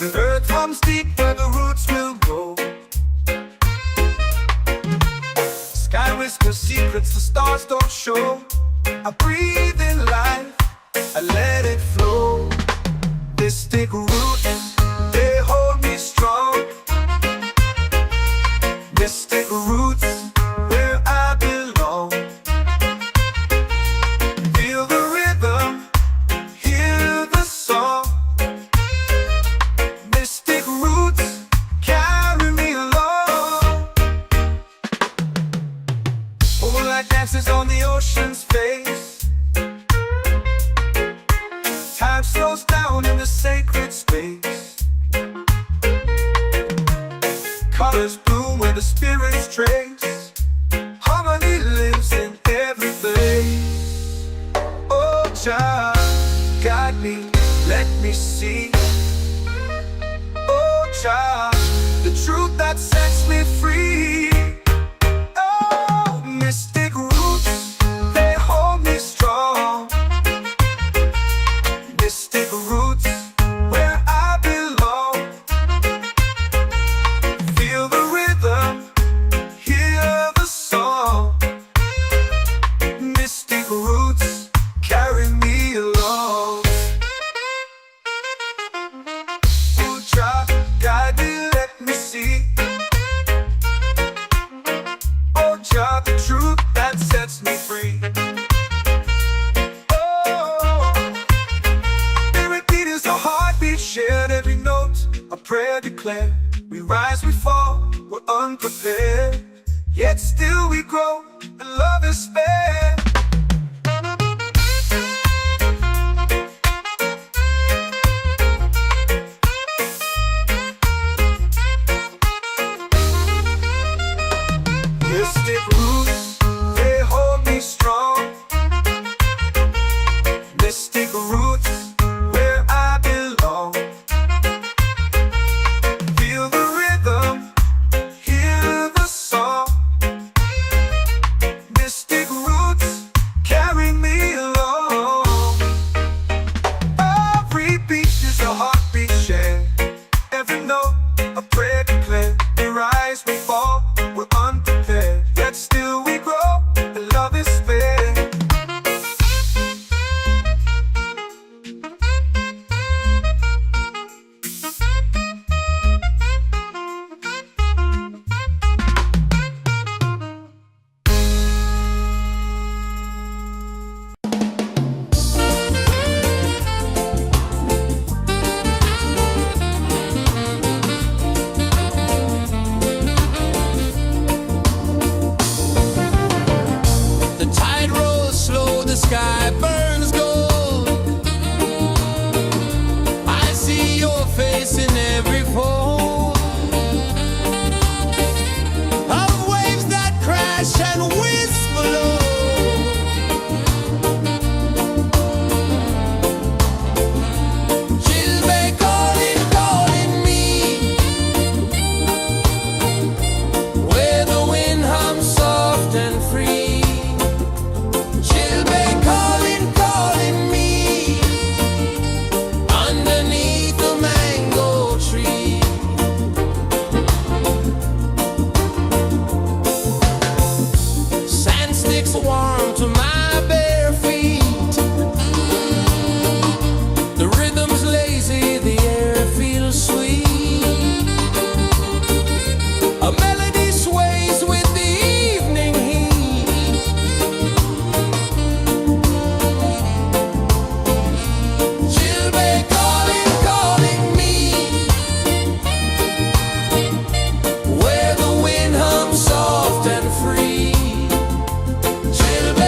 The earth hums deep where the roots will go. Sky whispers secrets the stars don't show. I breathe in life, I let it flow. Mystic roots, they hold me strong. Mystic roots, where I belong. Feel the rhythm, hear the song. Mystic roots, carry me along. Moonlight dances on the ocean's face. Time slows down in the sacred space. Colors bloom where the spirits trace. Harmony lives in every place. Oh, Jah, guide me, let me see. Oh, Jah, the truth that sets me free. Oh, mystic roots, they hold me strong. Mystic roots, where I belong. Feel the rhythm, hear the song. Mystic roots, carry me along. Oh, Jah, guide me, let me see. Oh, Jah, the truth that sets me free. Oh, spirit beat is a heartbeat, shared every note. A prayer declared. We rise, we fall, we're unprepared. Yet still we grow, and love is spared. Mystic roots, they hold me strong. Mystic roots, where I belong. Feel the rhythm, hear the song. Mystic roots, carry me along. Every beat is a heartbeat shared. Every note, a prayer declared. We rise, we fall, we're unprepared. Yet still is warm to my bare feet. The rhythm's lazy, the air feels sweet. A melody sways with the evening heat. Children calling, calling me, where the wind hums soft and free. Children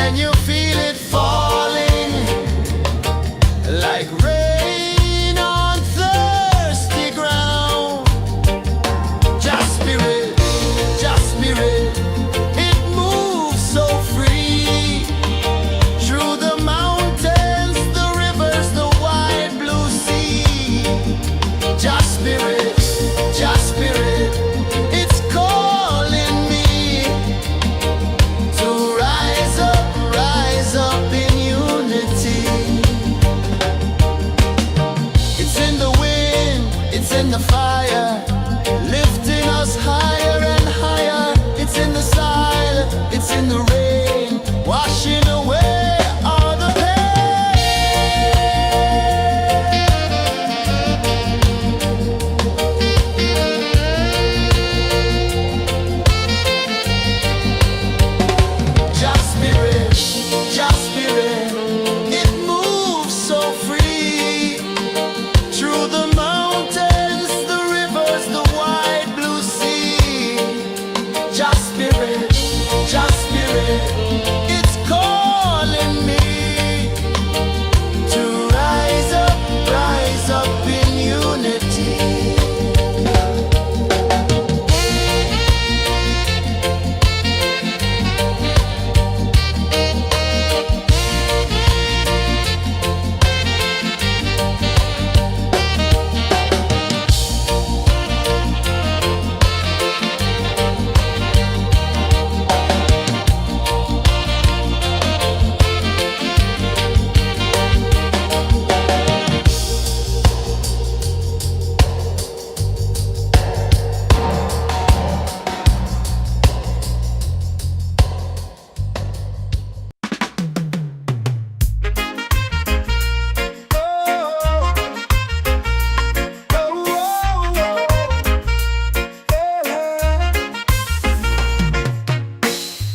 Can you feel it falling like rain on thirsty ground? Just spirit, it moves so free through the mountains, the rivers, the wide blue sea. Just spirit, it's calling me to rise up in unity. It's in the wind, it's in the fire, lifting us higher and higher. It's in the silence, it's in the rain, washing away all the Just spirit, it moves so free through the mountains, the rivers, the wide blue sea. Just spirit, it's calling me to rise up in unity.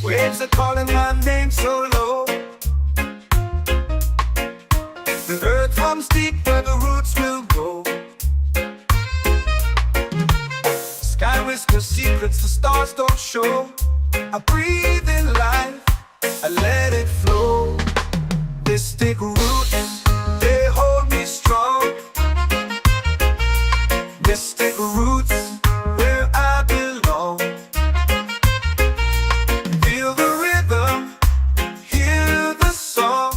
Waves are calling my name so low. The earth hums deep where the roots will go. Sky whispers secrets the stars don't show. I breathe in life, I let it flow. Mystic roots, they hold me strong. Mystic roots, where I belong. Feel the rhythm, hear the song.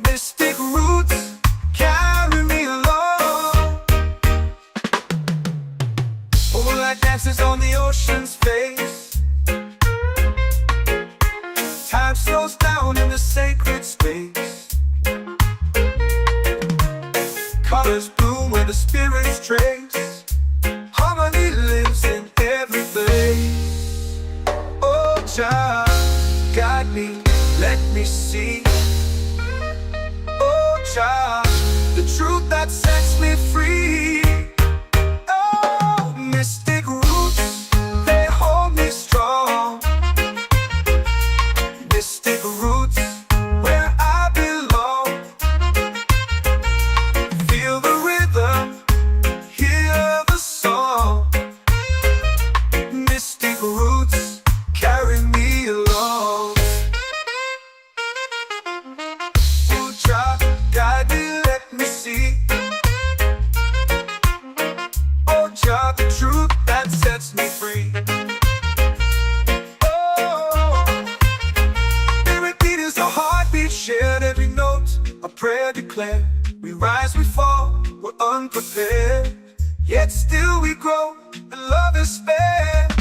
Mystic roots, carry me along. Moonlight dances on the ocean's face. Time slows down in the sacred space. Colors bloom where the spirits trace. Harmony lives in every place. Oh, child, guide me, let me see. Oh, child, the truth that sets me free. Oh, mystic roots, they hold me strong. Mystic roots, where I belong. Feel the rhythm, hear the song. Mystic roots, carry me along. Oh, child, guide me, let me see. Oh, child, the truth that sets me free. Oh, spirit beat is a heartbeat shared, every note a prayer declared. We rise, we fall, we're unprepared, yet still we grow, and love is spared.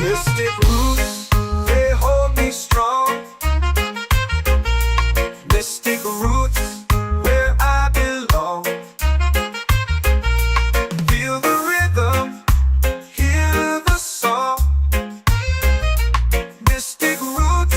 Mystic roots, they hold me strong. Mystic roots, where I belong. Feel the rhythm, hear the song. Mystic roots,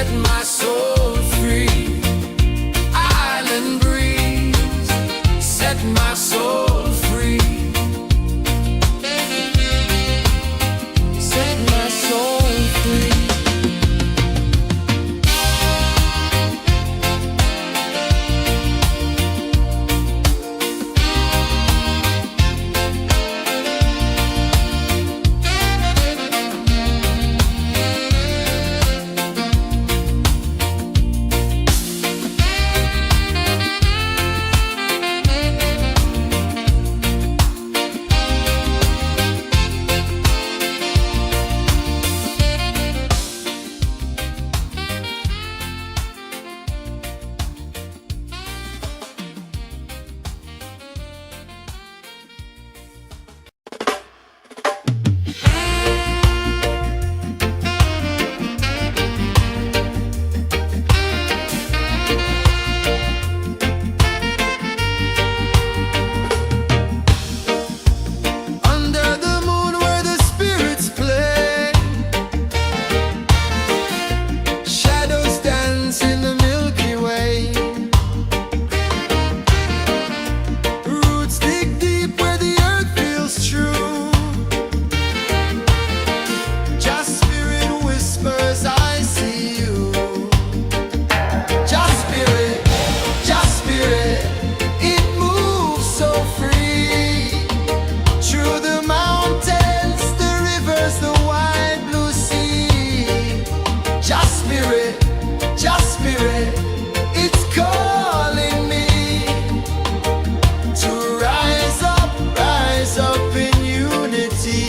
set my soul free. Island breeze, set my soul free. Set my soul free. Under the moon where the spirits play, shadows dance in the Milky Way. Roots dig deep where the earth feels true. Just spirit whispers, I see you. Just spirit, it moves so free. Through the mountains, the rivers, the wide blue sea. Just spirit, it's calling me to rise up in unity.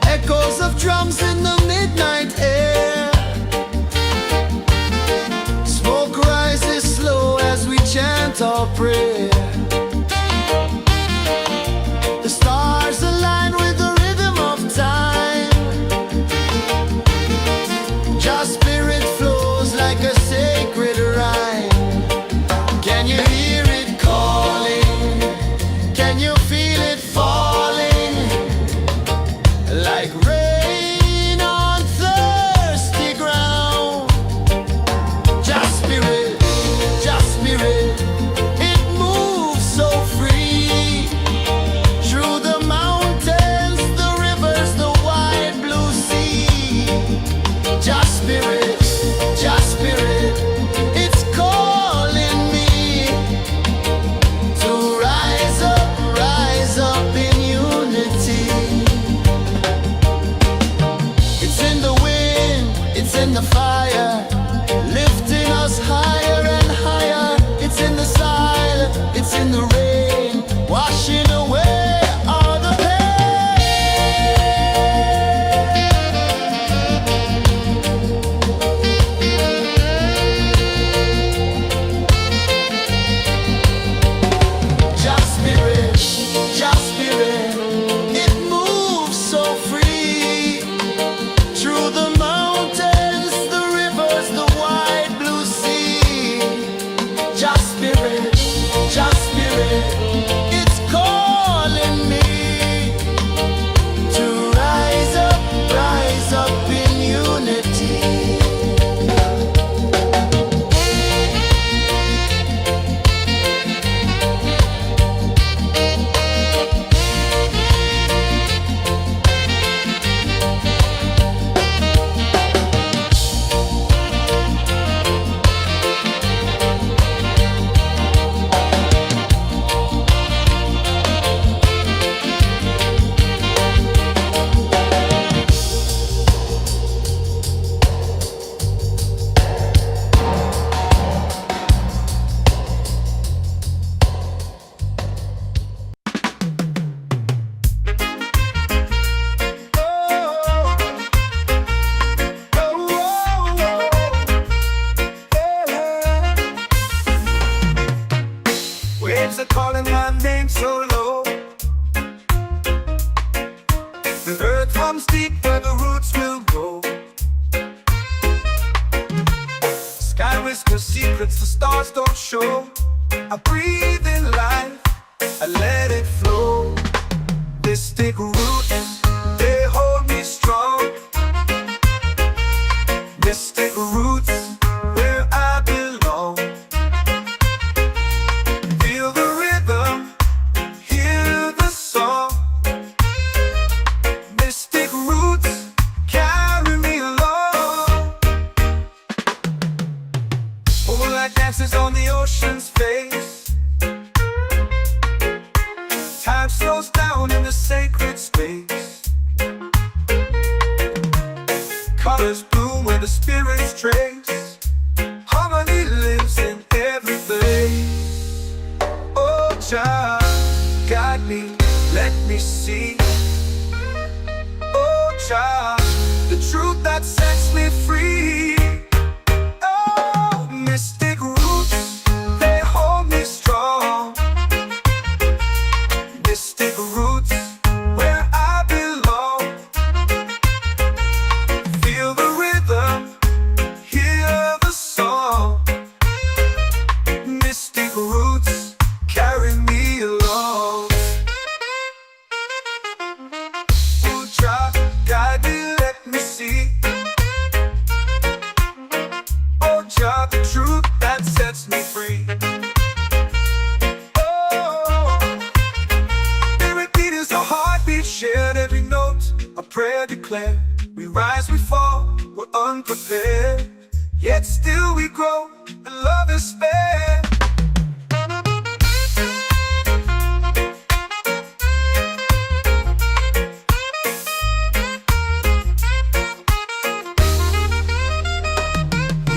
Echoes of drums in the midnight air. Smoke rises slow as we chant our prayer. The stars align with the rhythm of time. Just spirit flows like a sacred rhyme. Can you hear it calling? Can you feel it falling? Like rain on thirsty ground. Just spirit, it moves whisper secrets the stars don't show. I breathe in life, I let it flow. Mystic roots, they hold me strong. Mystic roots, where I belong. Feel the rhythm, hear the song. Mystic roots, carry me along. Moonlight dances on the ocean's face. Time slows down in the sacred space. Colors bloom where the spirits trace. Harmony lives in every place. Oh, Jah, guide me, let me see. Oh, Jah, the truth that sets me free. Oh, mystic roots, they hold me strong. Mystic roots, where I belong. Feel the rhythm, hear the song. Mystic roots, carry me along. Oh, Jah, guide me, let me see. Oh, Jah, the truth that sets me free. Shared every note, a prayer declared. We rise, we fall, we're unprepared. Yet still we grow, and love is spared.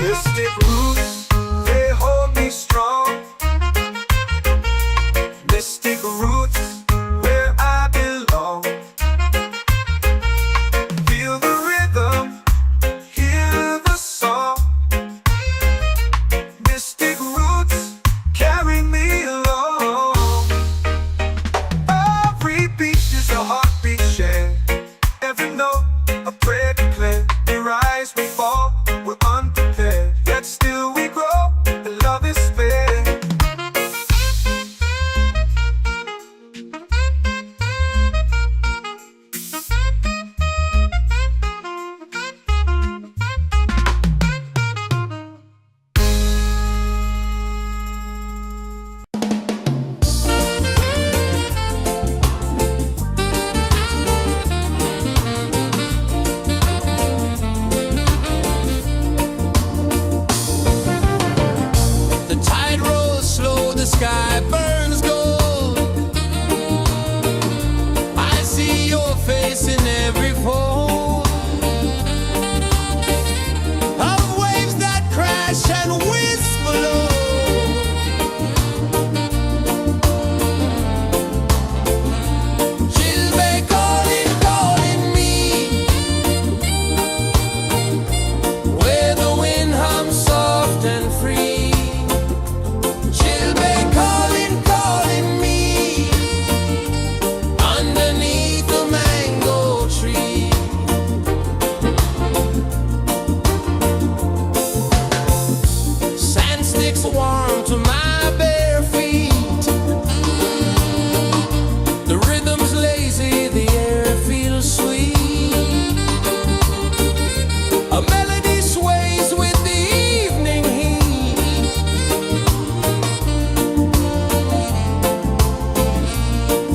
Mystic roots, they hold me strong. Mystic roots, where I belong. Feel the rhythm, hear the song. Mystic roots, carry me along. Every beat is a heartbeat shared. Every note, a prayer declared. We rise, we fall, we're unprepared. Yet still we grow, and love is spared. The tide rolls slow, the sky burns gold. I see your face in every fold of waves that crash and whisper low. She'll be calling, calling me, where the wind hums soft and free. She'll be calling, calling me, underneath the mango tree. Sand sticks warm to my bare feet. The rhythm's lazy, the air feels sweet. A melody sways with the evening heat.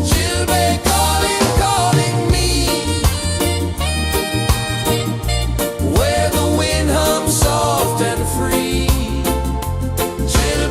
She'll be calling, calling me, where the wind hums soft and free. She'll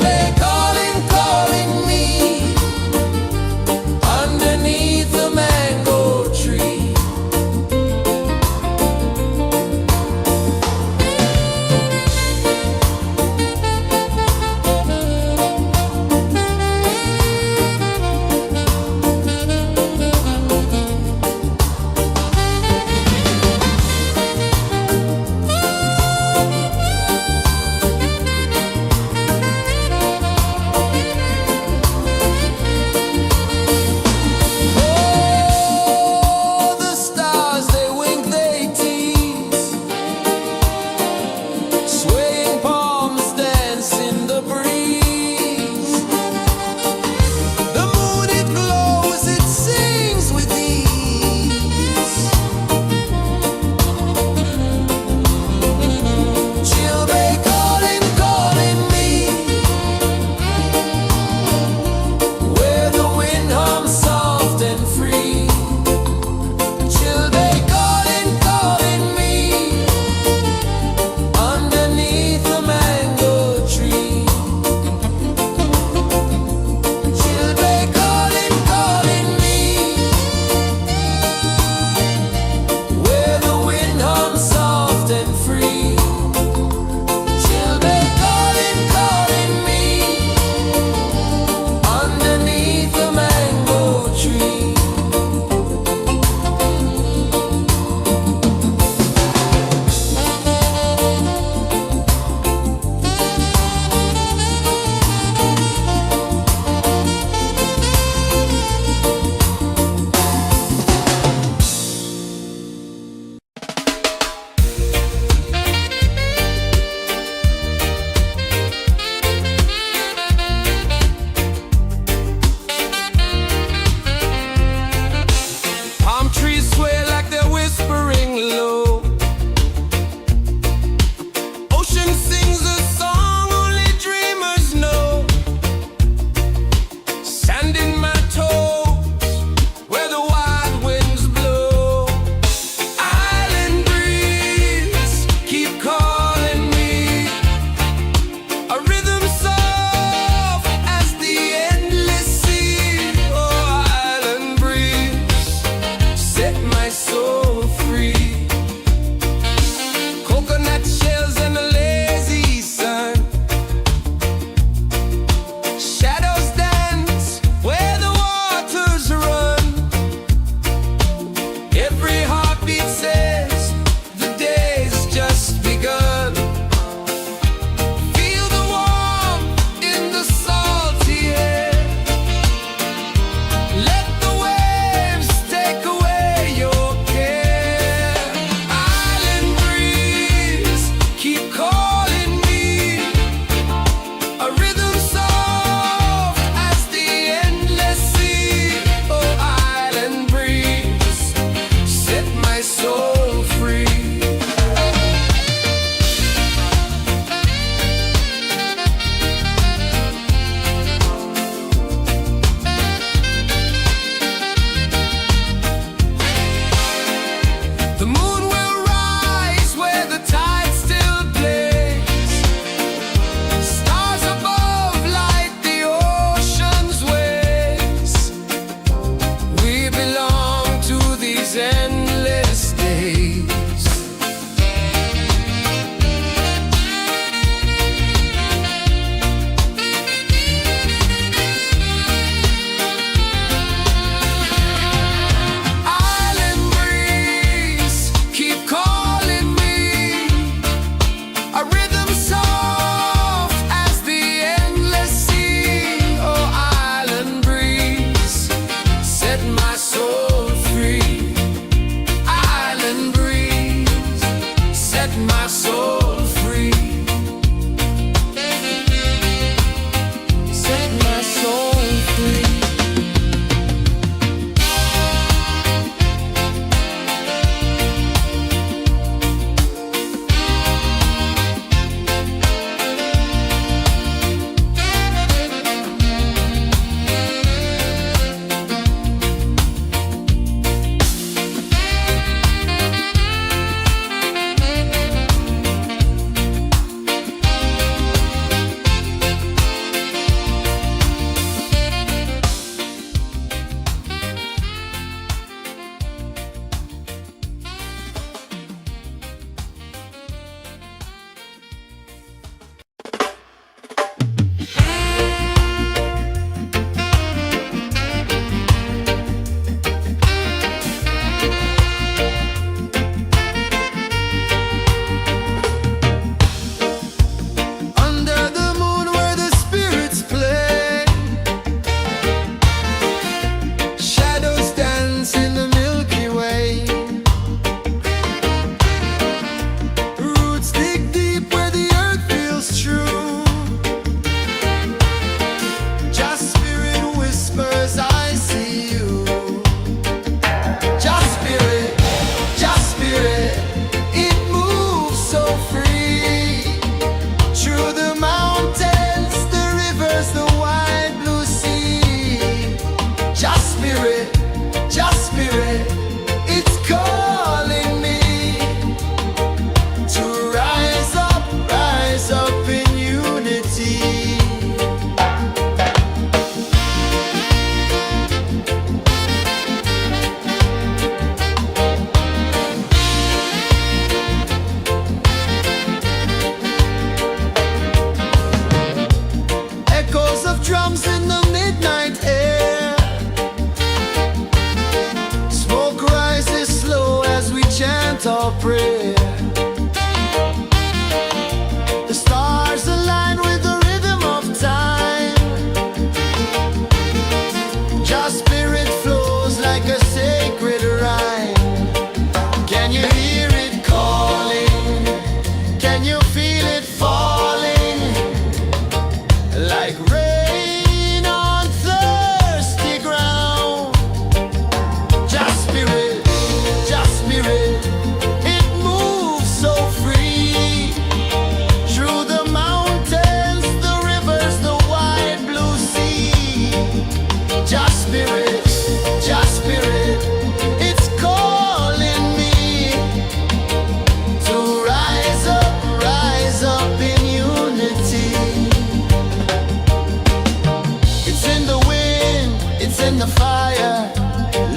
the fire,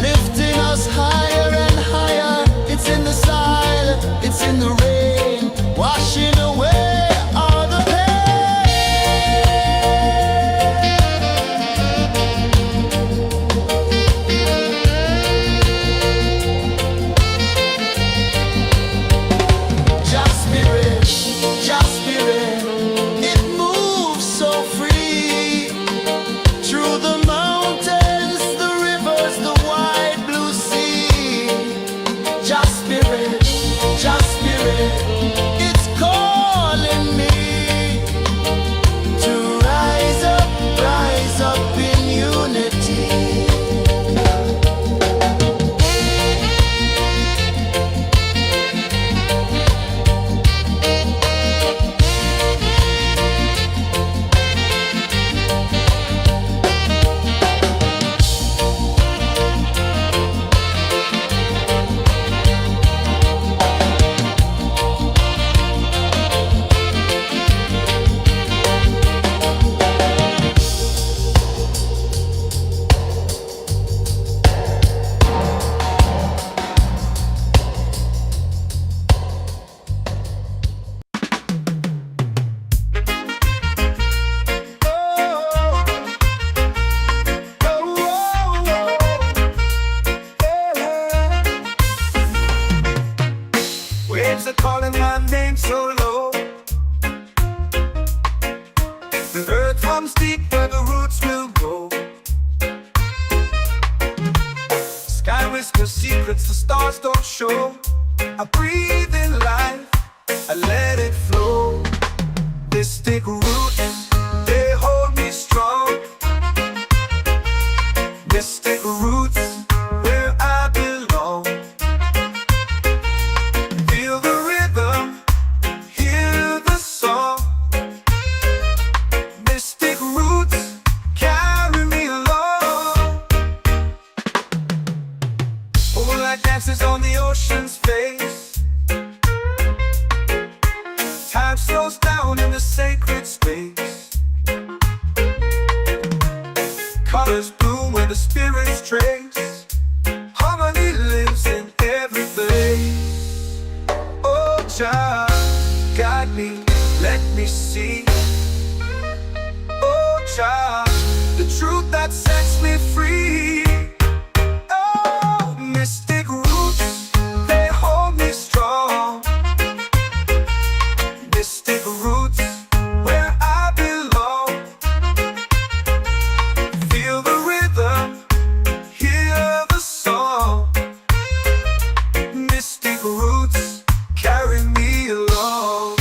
lifting us higher and higher. It's in the silence, it's in the rain, washing away all the Just spirit, it moves so free through the mountains, the rivers, the wide blue sea. Just spirit, it's calling me to rise up in unity. Waves are calling my name so low. The earth runs deep where the roots will go. Sky whispers secrets the stars don't show. I breathe in life, I let it flow. Mystic roots, they hold me strong. Mystic roots, where I belong. Feel the rhythm, hear the song. Mystic roots, carry me along. Moonlight dances on the ocean's face. Time slows down in the sacred space. Colors bloom where the spirits trace. Harmony lives in every place. Oh, Jah, guide me, let me see. Oh, Jah, the truth that sets me free. Oh, mystic roots, they hold me strong. Mystic roots, where I belong. Feel the rhythm, hear the song. Mystic roots, carry me along.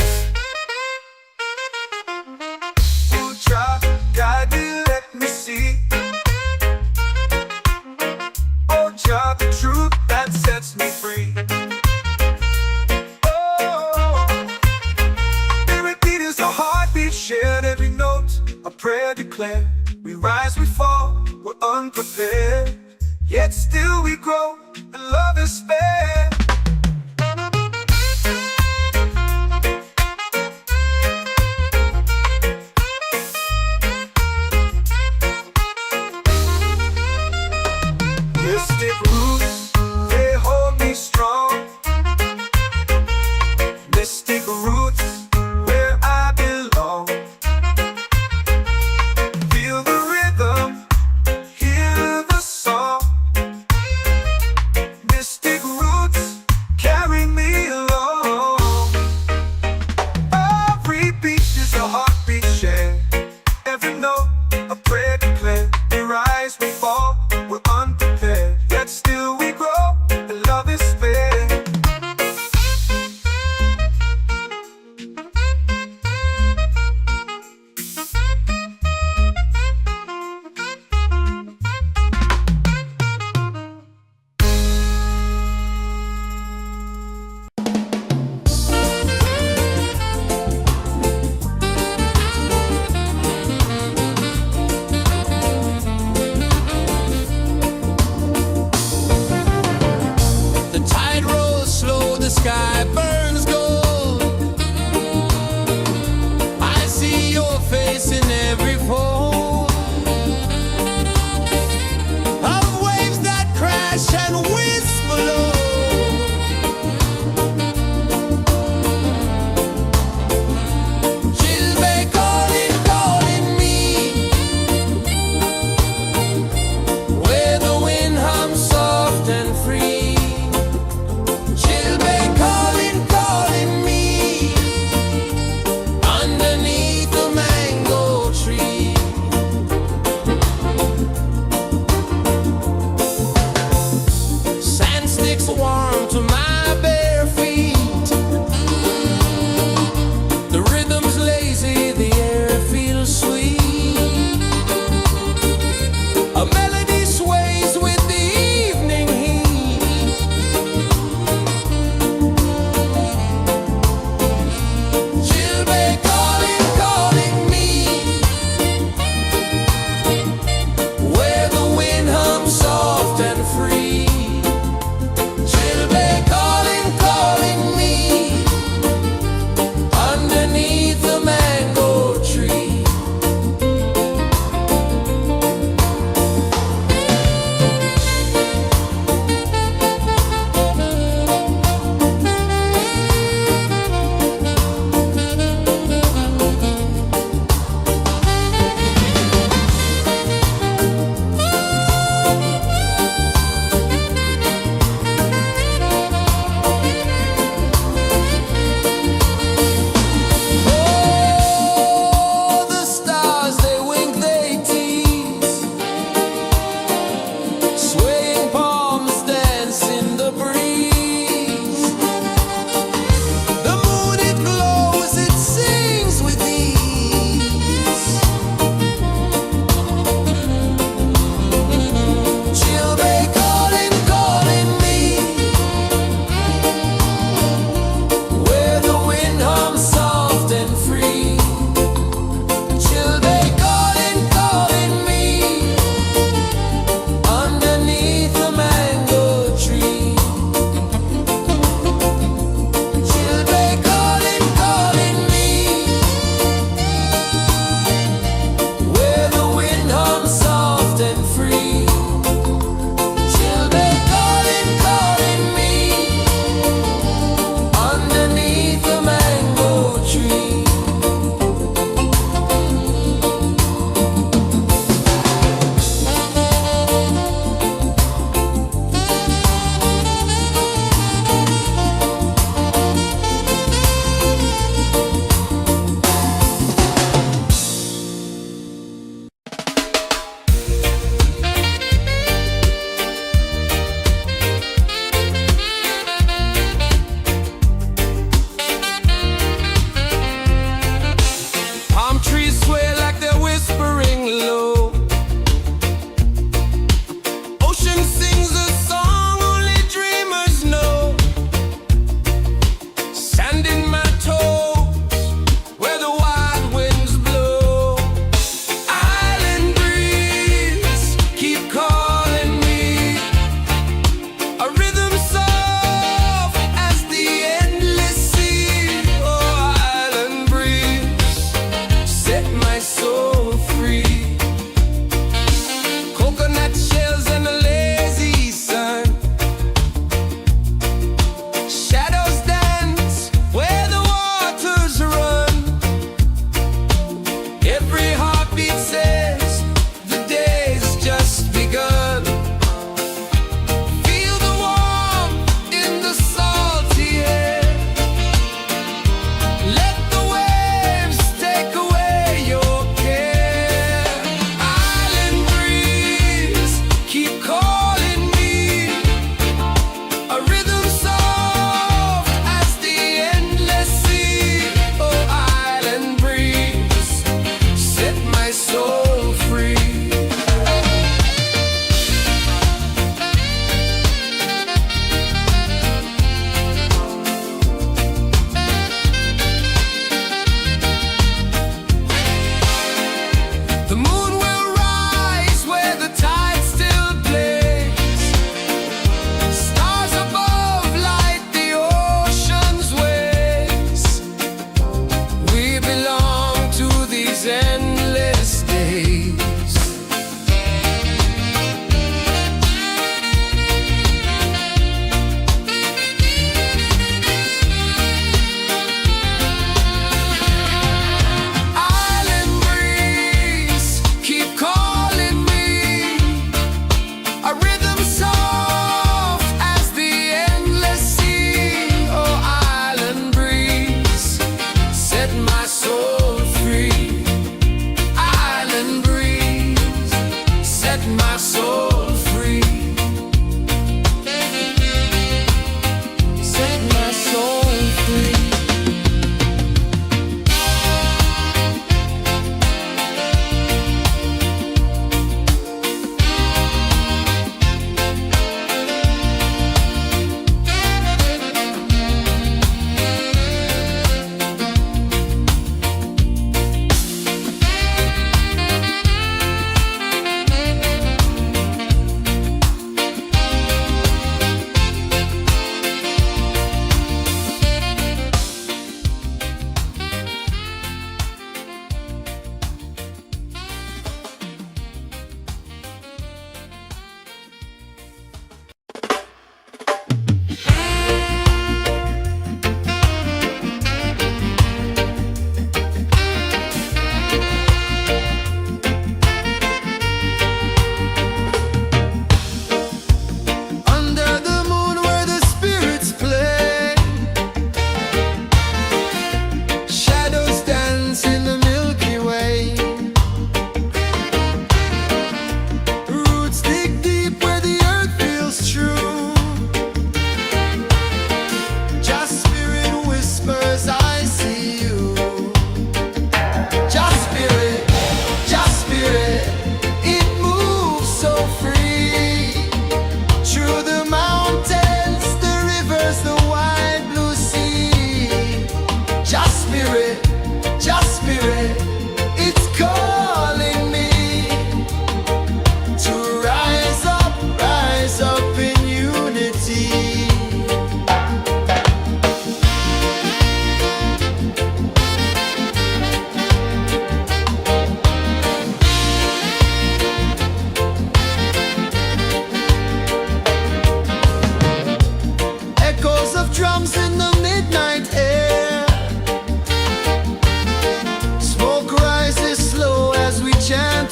Oh, Jah, guide me, let me see. Oh, Jah, the truth that sets me free. Oh, spirit beat is a heartbeat, shared every note. A prayer declared. We rise, we fall, we're unprepared. Yet still we grow, and love is spared. Mystic roots, they hold me strong. Mystic roots, where I belong. Feel the rhythm, hear the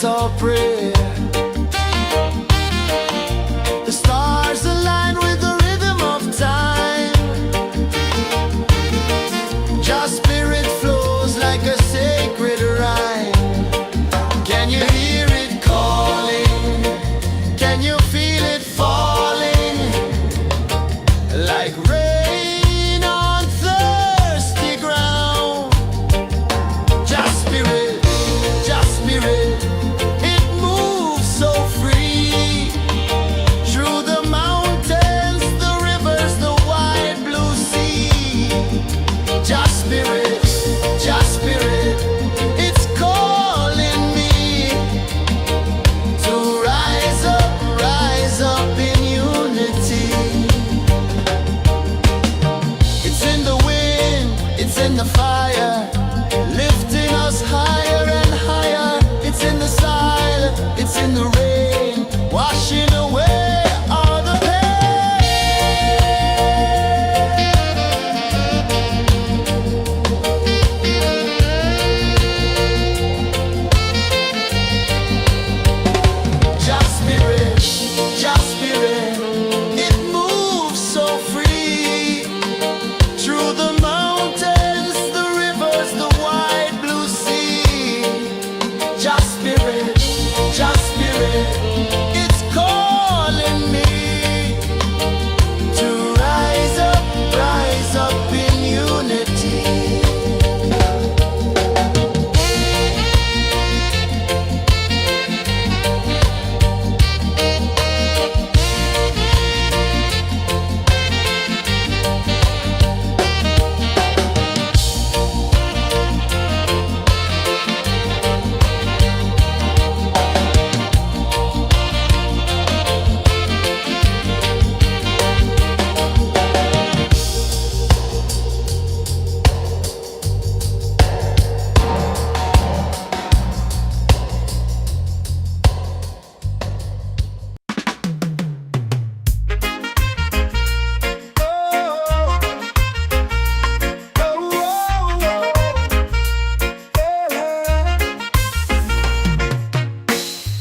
chant our prayer. The stars align with the rhythm of time. Your spirit flows like a sacred rhyme. Can you hear it calling? Can you feel it falling? Like rain on thirsty ground. Just spirit, it moves so free. Through the mountains, the rivers, the wide blue sea. Just spirit, it's calling me to rise up in unity. It's in the wind, it's in the fire, lifting us higher and higher. It's in the silence, it's in the rain, washing away all the Just spirit, it moves so free. Through the mountains, the rivers, the wide blue sea. Just spirit, it's calling me to rise up in unity.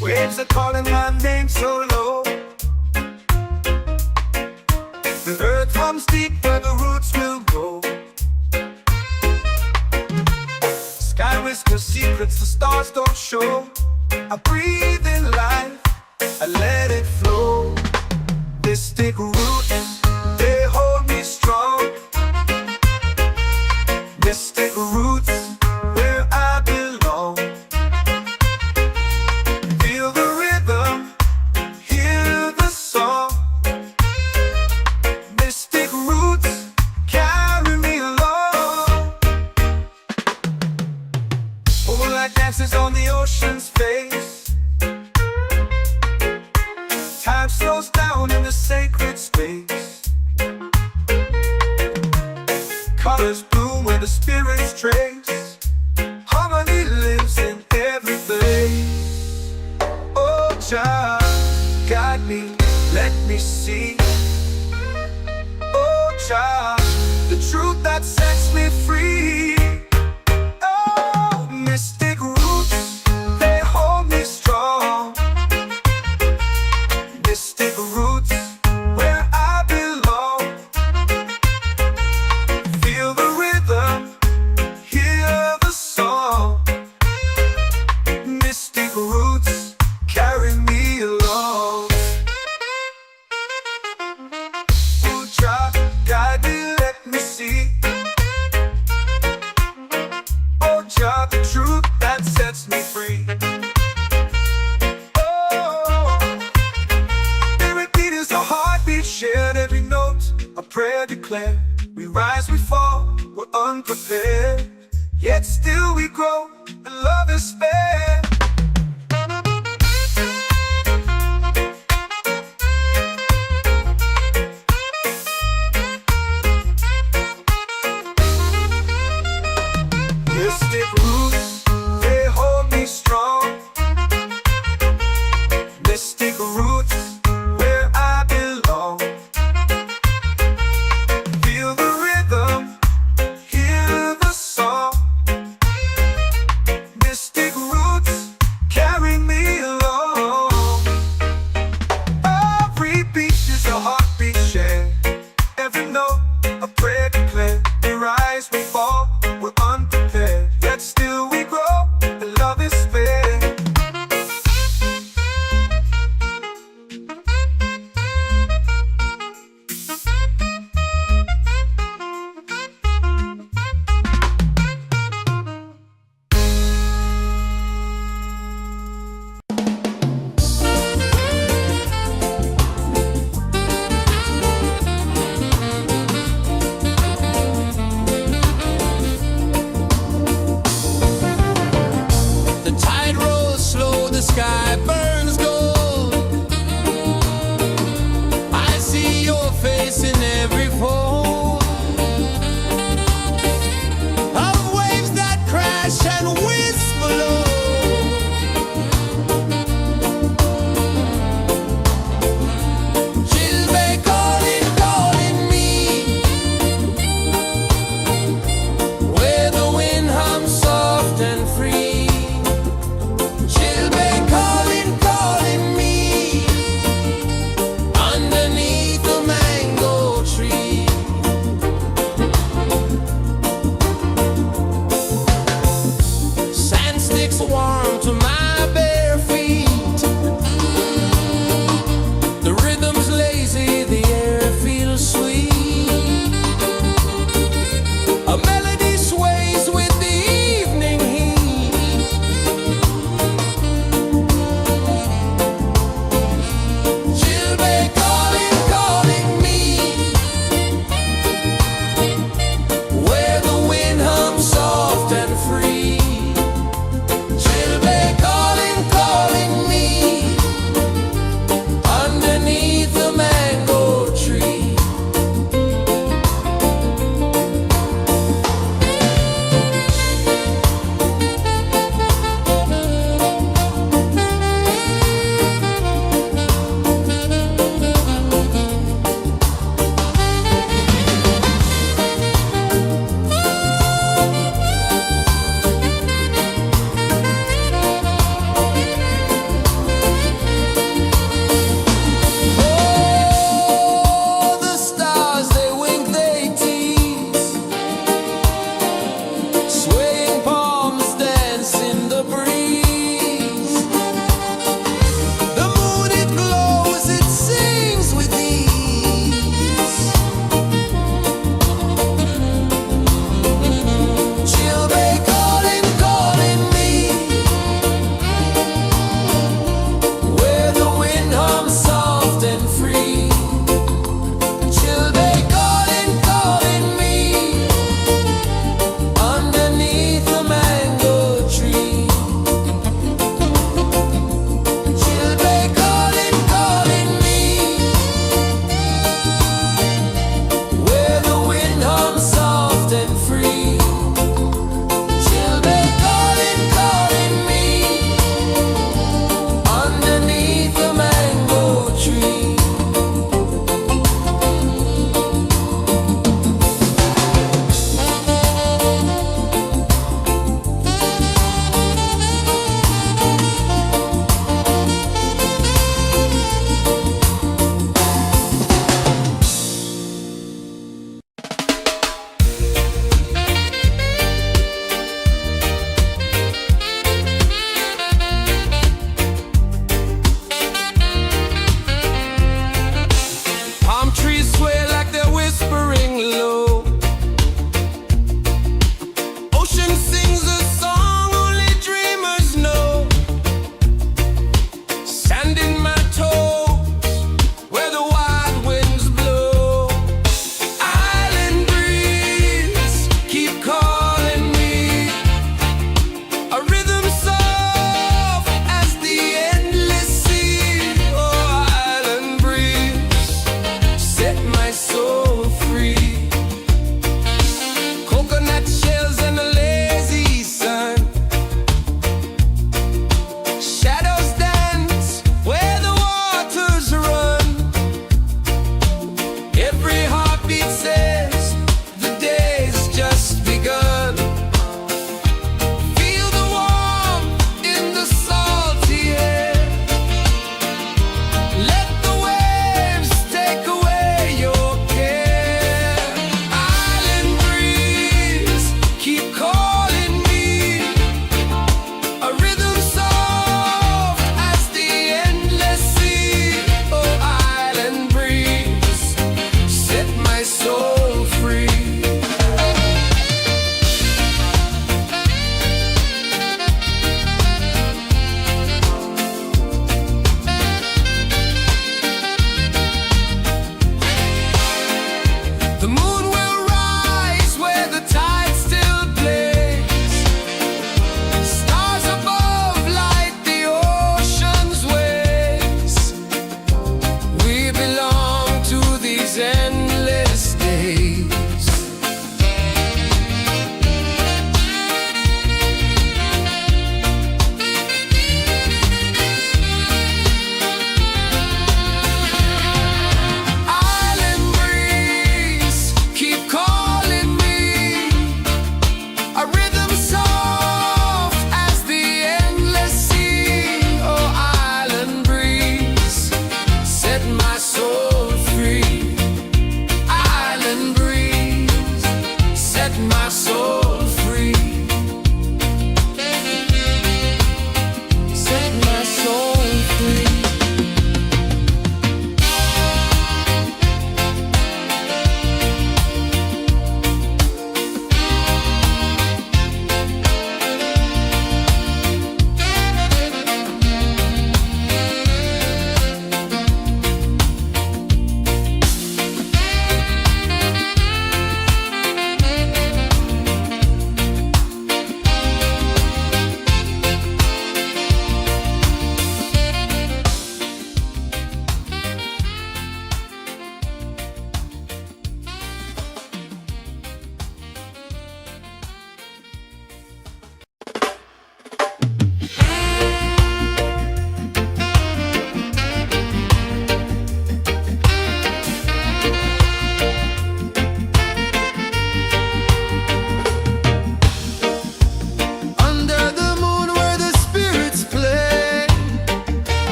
Waves are calling my name so low. The earth hums deep where the roots will go. Sky whispers secrets the stars don't show. I breathe in life, I let it flow. Mystic roots, they hold me strong. Mystic roots, where I belong. Feel the rhythm, hear the song. Mystic roots, carry me along. Moonlight dances on the ocean's face. Time slows down in the sacred space. Colors bloom where the spirits trace. Harmony lives in every place. Oh, child, guide me, let me see. Oh, child, the truth that sets me free. Oh, mystic roots, they hold me strong. Mystic roots, where I belong. Feel the rhythm, hear the song. Mystic roots, carry me along. feels warm to my bare feet. The rhythm's lazy, the air feels sweet. A melody sways with the evening heat. Children calling, calling me, where the wind hums soft and free. Children calling.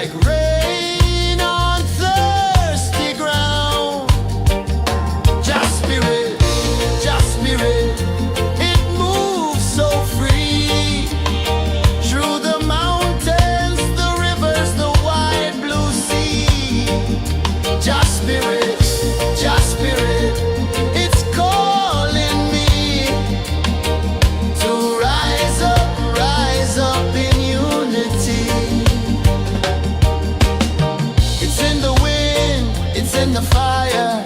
like rain on thirsty ground. Just spirit, it moves so free through the mountains, the rivers, the wide blue sea. Just spirit, it's calling me to rise up in unity. It's in the wind, it's in the fire,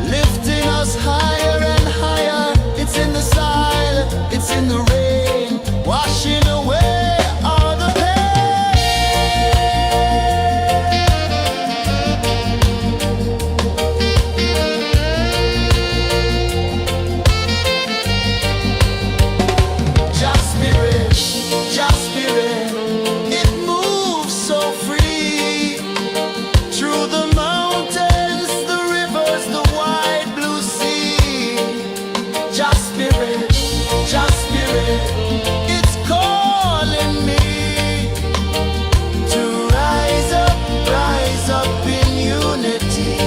lifting us higher and higher. It's in the silence, it's in the rain, washing away all the Just spirit, it moves so free through the mountains, the rivers, the wide blue sea. Just spirit, it's calling me to rise up in unity.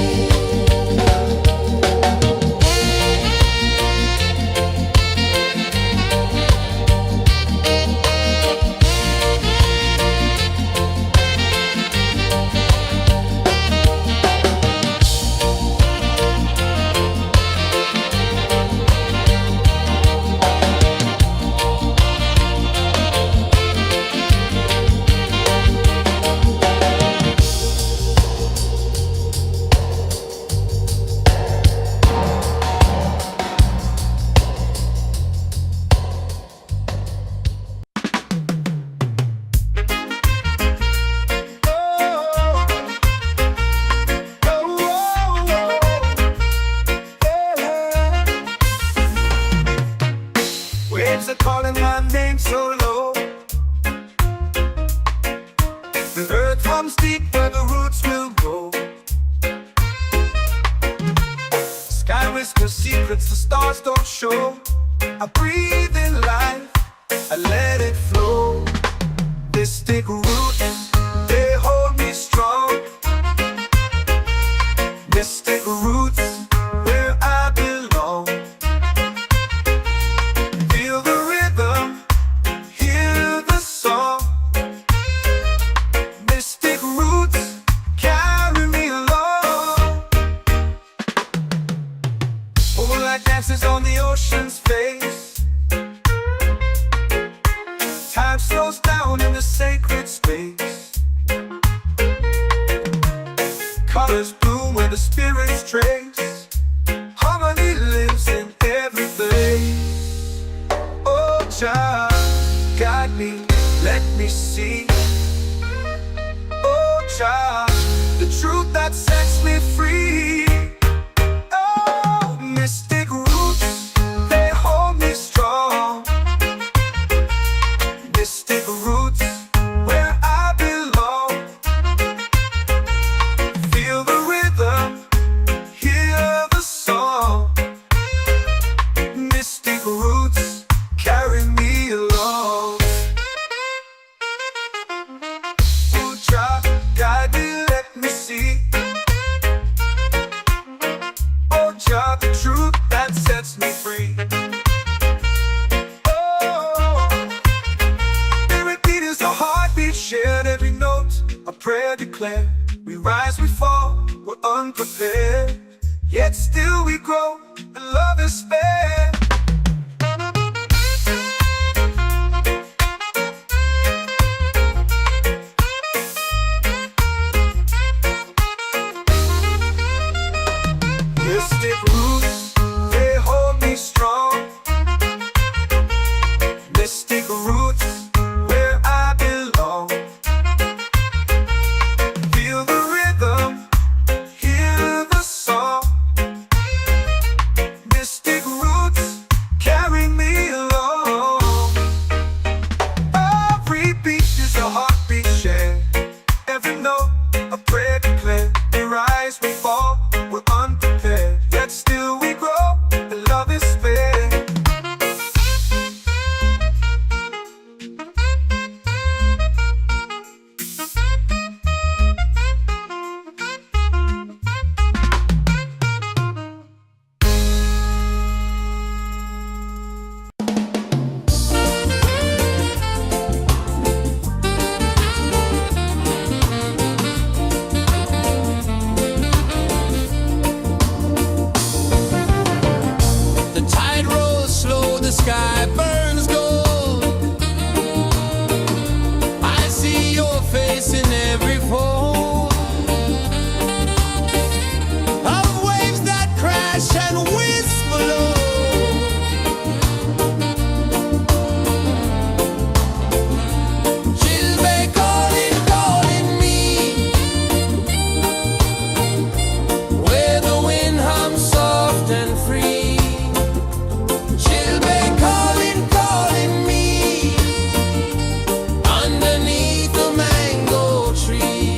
Waves are calling my name so low. The earth hums deep where the roots will go. Sky whispers secrets the stars don't show. I breathe in life, I let it flow. Mystic roots, they hold me strong. Mystic roots, where I belong. Feel the rhythm, hear the song. Mystic roots, carry me along. Moonlight dances on the ocean's face. Time slows down in the sacred space. Colors bloom where the spirits trace. Harmony lives in every place. Oh, Jah, guide me, let me see. Oh, Jah, the truth that sets me free. Oh, mystic roots, they hold me strong. Mystic roots, where I belong. Feel the rhythm, hear the song. Mystic roots, carry me along. Oh, Jah, guide me, let me see. Oh, Jah, the truth that sets me free. Oh, spirit beat is a heartbeat, shared every note, a prayer declared. We rise, we fall, we're unprepared, yet still we grow, and love is spared. Mystic roots, they hold me strong. Mystic roots, where I belong. Feel the rhythm, hear the song. Mystic roots, every fold of waves that crash and whisper low. She'll be calling, calling me where the wind hums soft and free. She'll be calling, calling me underneath the mango tree.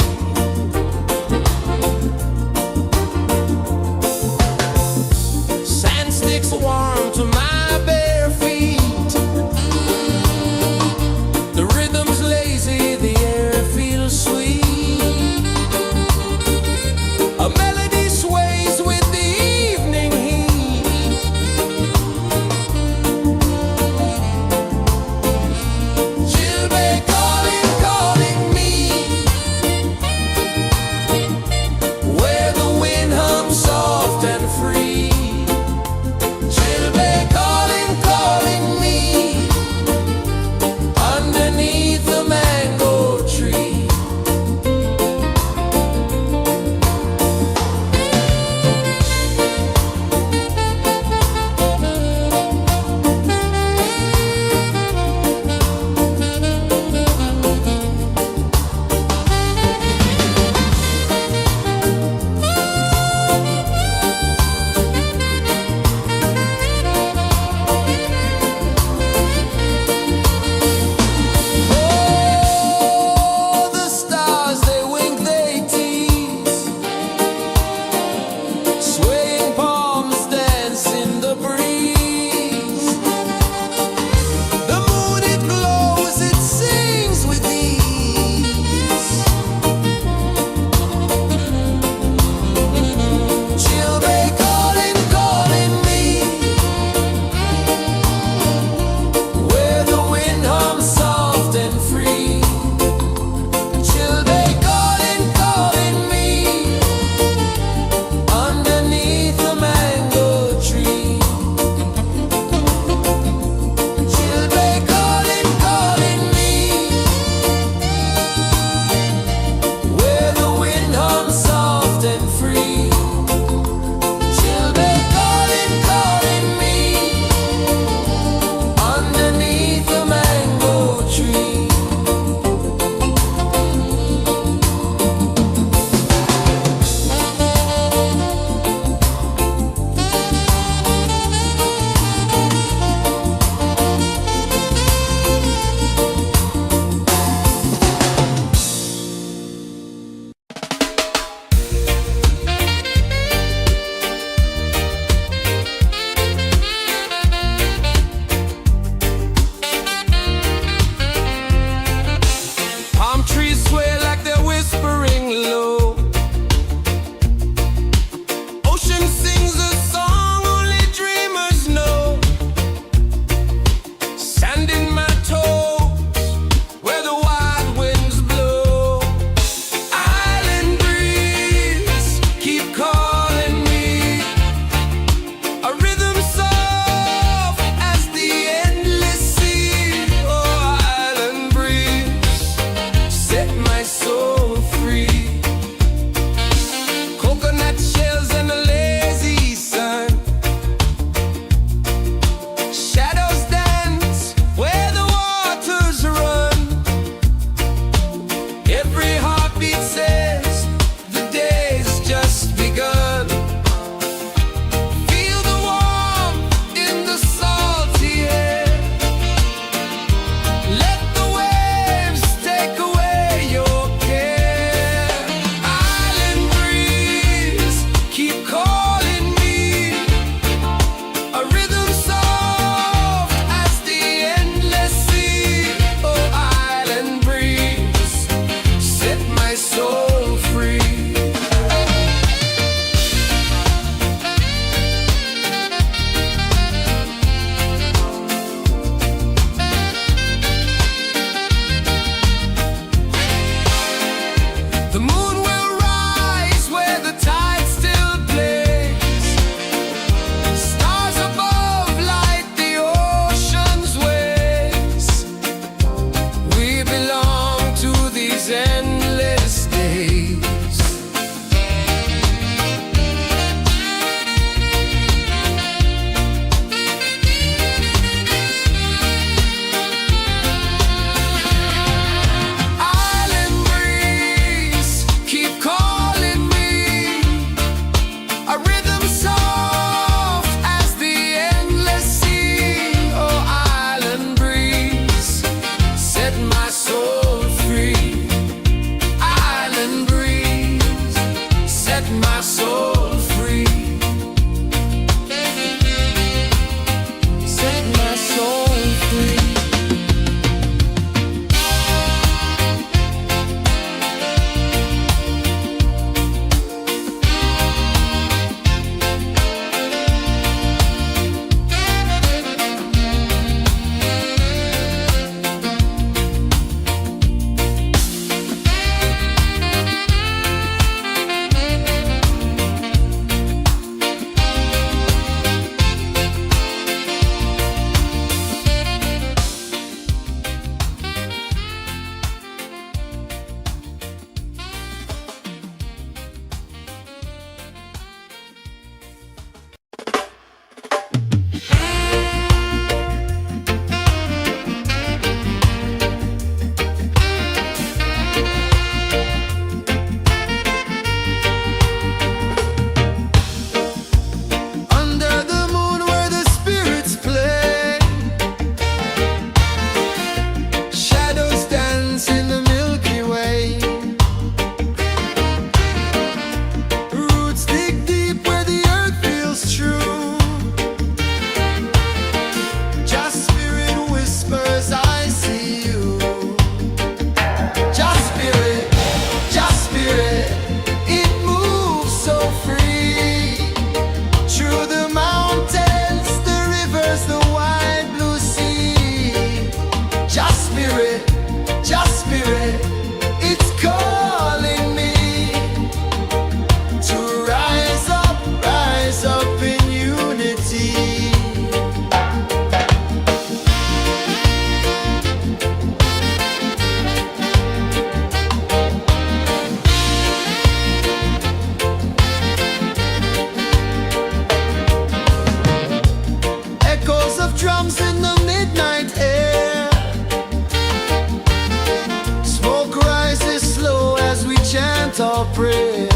your prayer.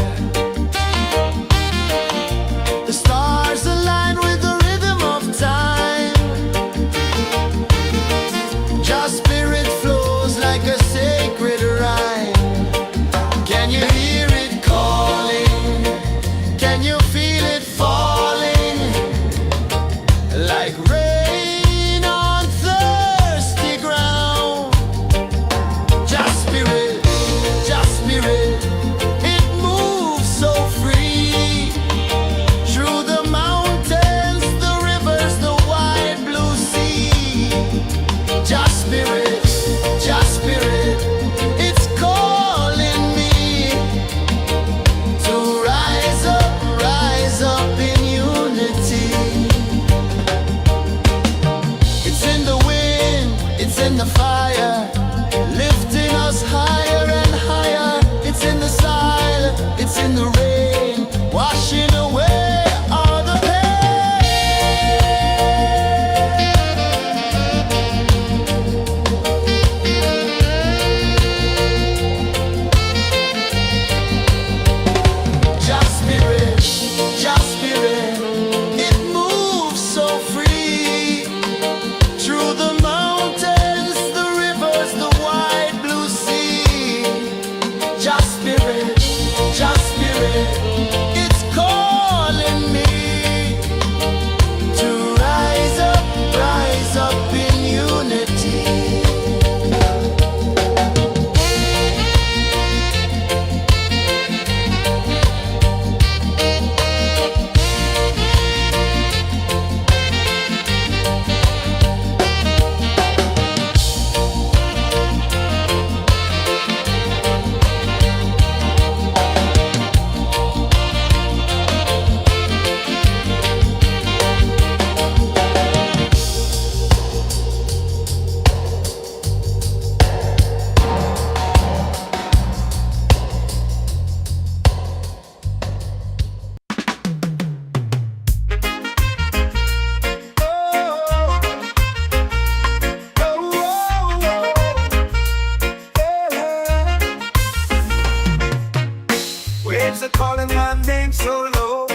The stars align with the rhythm of time. Your spirit flows like a sacred rhyme. Can you hear it calling? Can you feel it falling? Like rain on thirsty ground. Just spirit, it moves so free. Through the mountains, the rivers, the wide blue sea. Just spirit, it's calling me to rise up in unity. It's in the wind, it's in the fire, lifting us higher and higher. It's in the silence, it's in the rain, washing away all the Just spirit, it moves so free. Through the mountains, the rivers, the wide blue sea. Just spirit, it's calling me to rise up in unity. Waves are calling my name so low.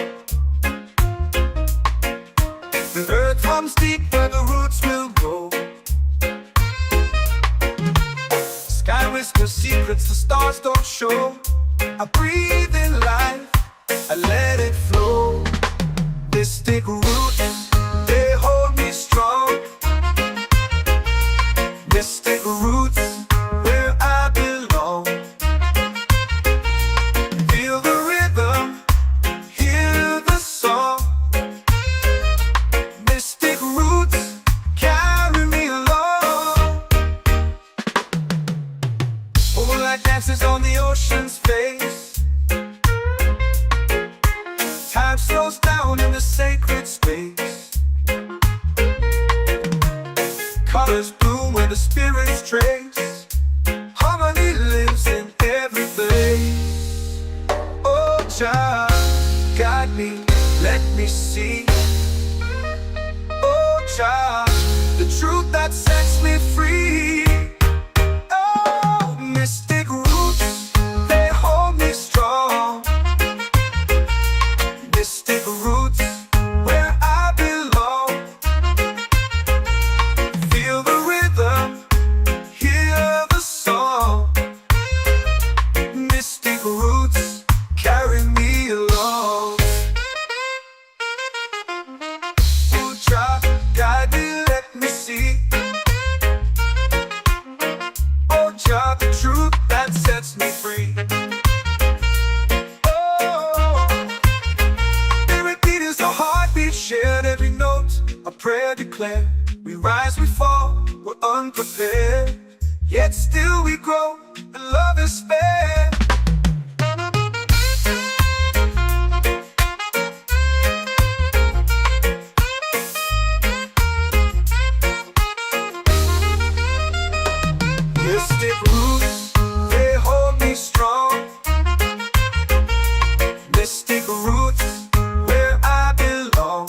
The earth comes deep where the roots will go. Sky whispers secrets the stars don't show. I breathe in life, I let it flow. Mystic roots, they hold me strong. Mystic roots, where I belong. Feel the rhythm, hear the song. Mystic roots, carry me along. Moonlight dances on the ocean's face. Time slows down in the sacred space. Colors bloom where the spirits trace. Harmony lives in every place. Oh, child, guide me, let me see. Oh, child, the truth that sets me free. Oh, mystic roots, they hold me strong. Mystic roots, where I belong. Feel the rhythm, hear the song. Mystic roots, carry me along. Oh, child, guide me, let me see. Oh, child, the truth that sets me free. Oh, every beat is a heartbeat, shared every note, a prayer declared. We rise, we fall, we're unprepared. Yet still we grow, and love is fair. Mystic roots, they hold me strong. Mystic roots, where I belong.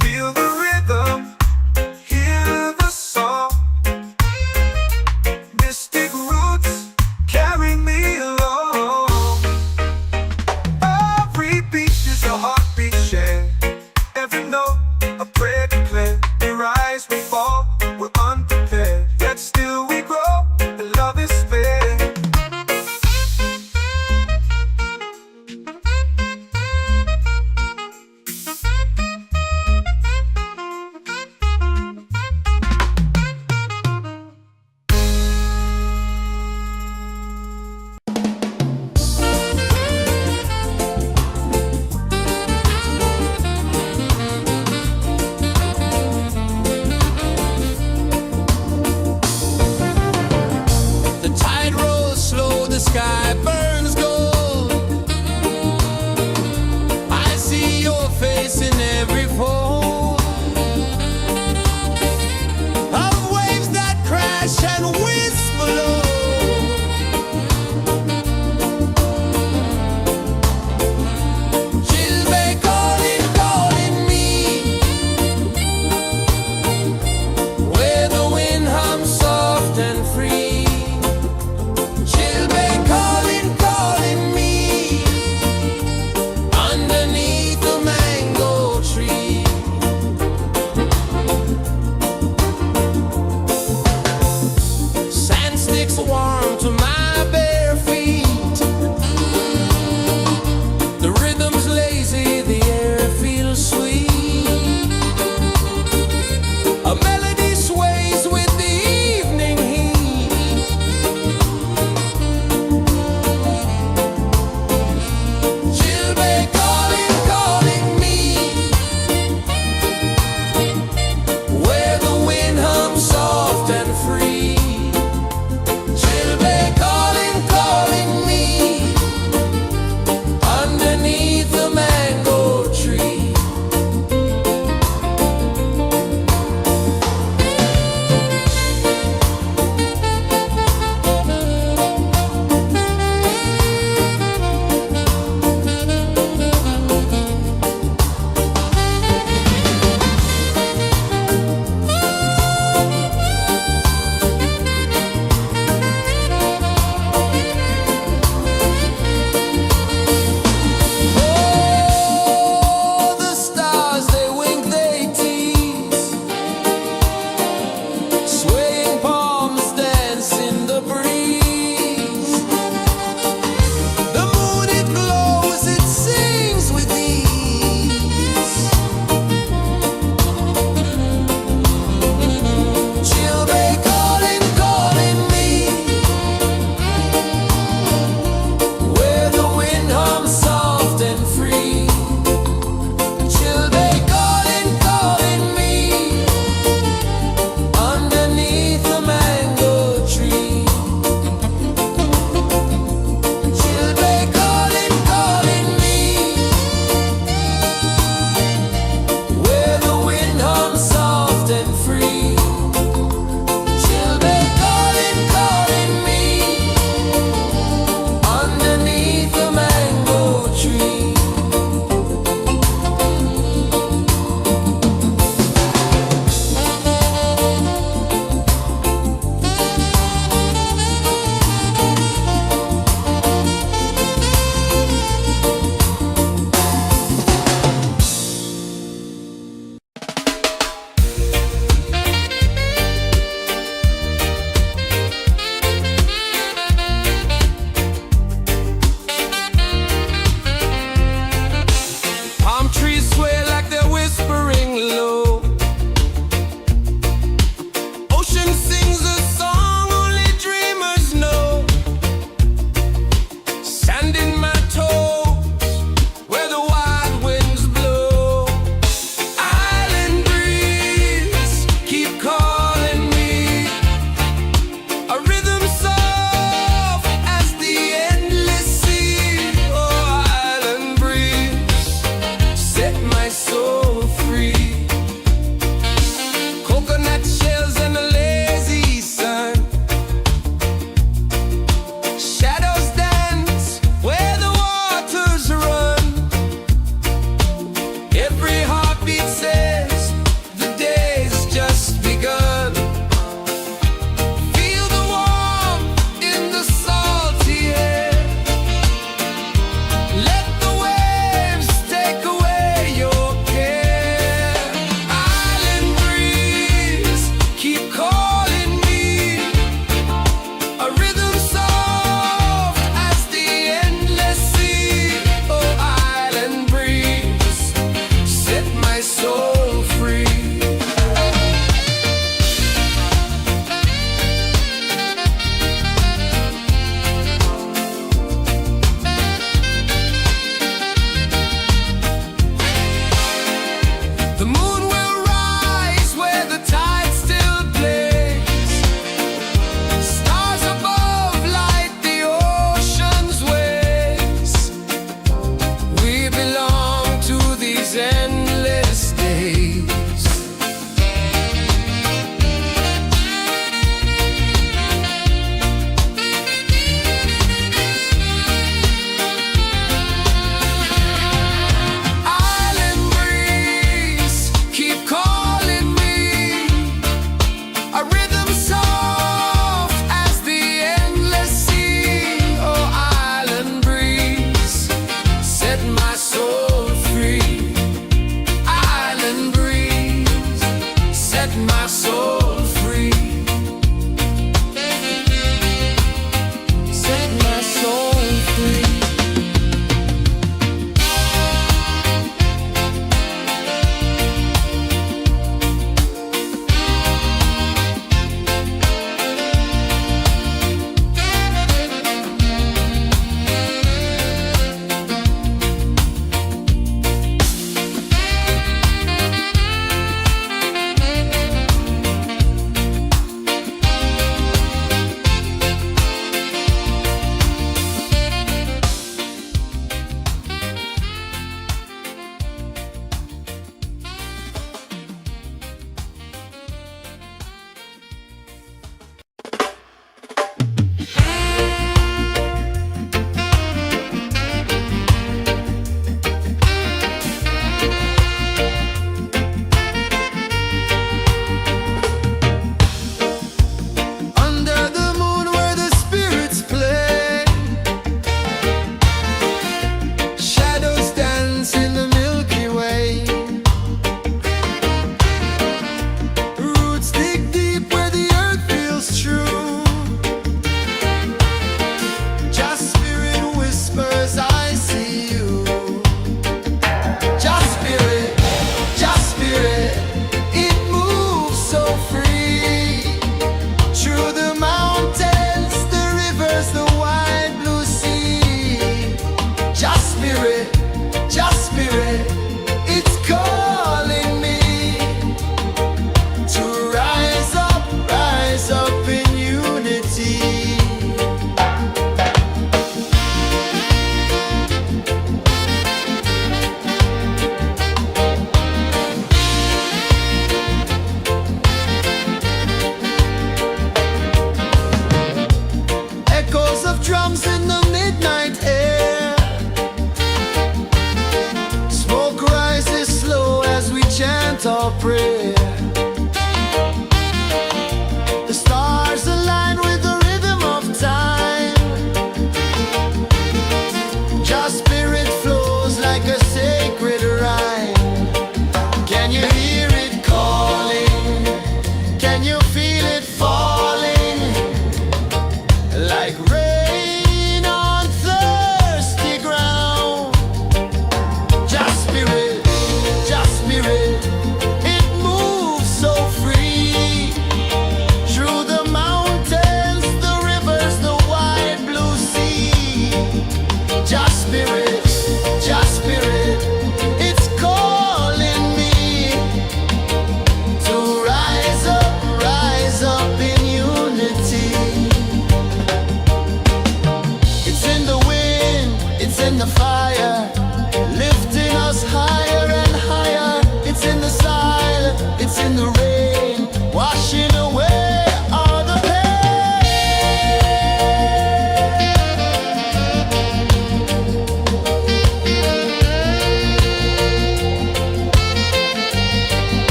Feel the rhythm, hear the song. Mystic roots. sky burns gold. I see your face in every fold of waves that crash and whisper low. Chilbe calling, calling me, where the wind hums soft and free. Chilbe calling,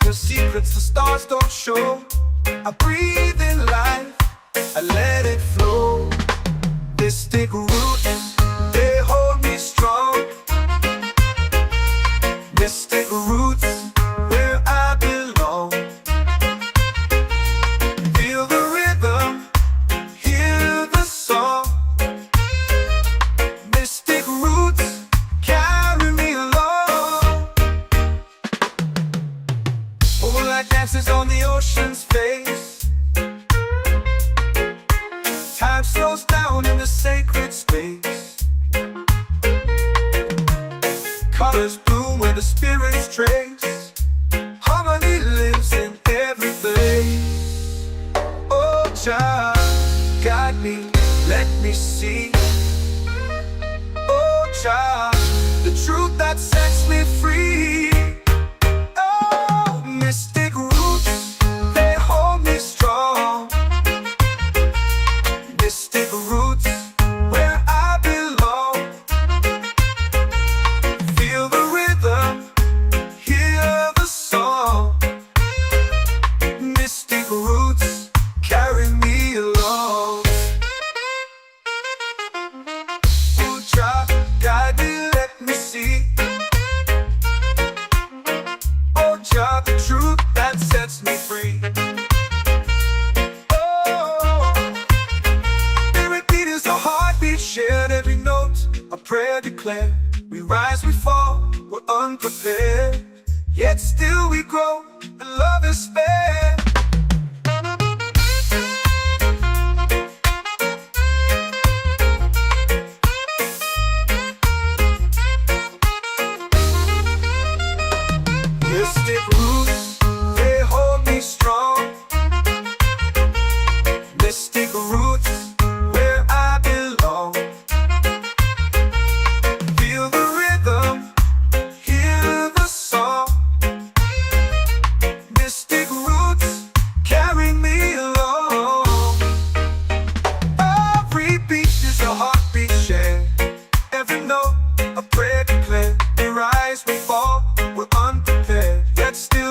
The secrets the stars don't show. I breathe in life, I let it flow. Mystic roots, they hold me strong. Mystic roots, where I belong. Feel the rhythm, hear the song. Mystic roots, carry me along. Moonlight dances on the ocean's face. Time slows down in the sacred space. Colors bloom where the spirits trace. Harmony lives in every place. Oh, child, guide me, let me see. Oh, child, the truth that sets me free. Oh, mystic roots, they hold me strong. Mystic roots, where I belong. Feel the rhythm, hear the song. Mystic roots, carry me along. Oh, child, guide me, let me see. Oh, child, the truth that sets me free. Shared every note, a prayer declared. We rise, we fall, we're unprepared. Yet still we grow, and love is spared. Mystic roots, they hold me strong. Mystic roots, where I belong. Feel the rhythm, hear the song. Mystic roots, carry me along. Every beat is a heartbeat shared. Every note, a prayer declared. We rise, we fall, we're unprepared. Yet still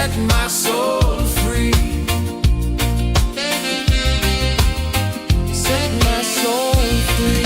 set my soul free. Set my soul free.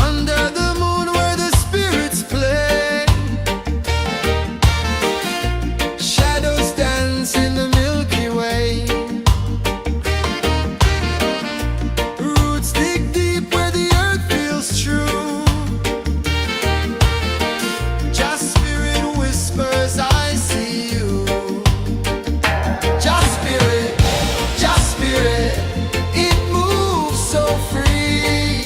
Under the moon where the spirits play, shadows dance in the Milky Way. Roots dig deep where the earth feels true. Just spirit whispers, I see you. Just spirit, it moves so free.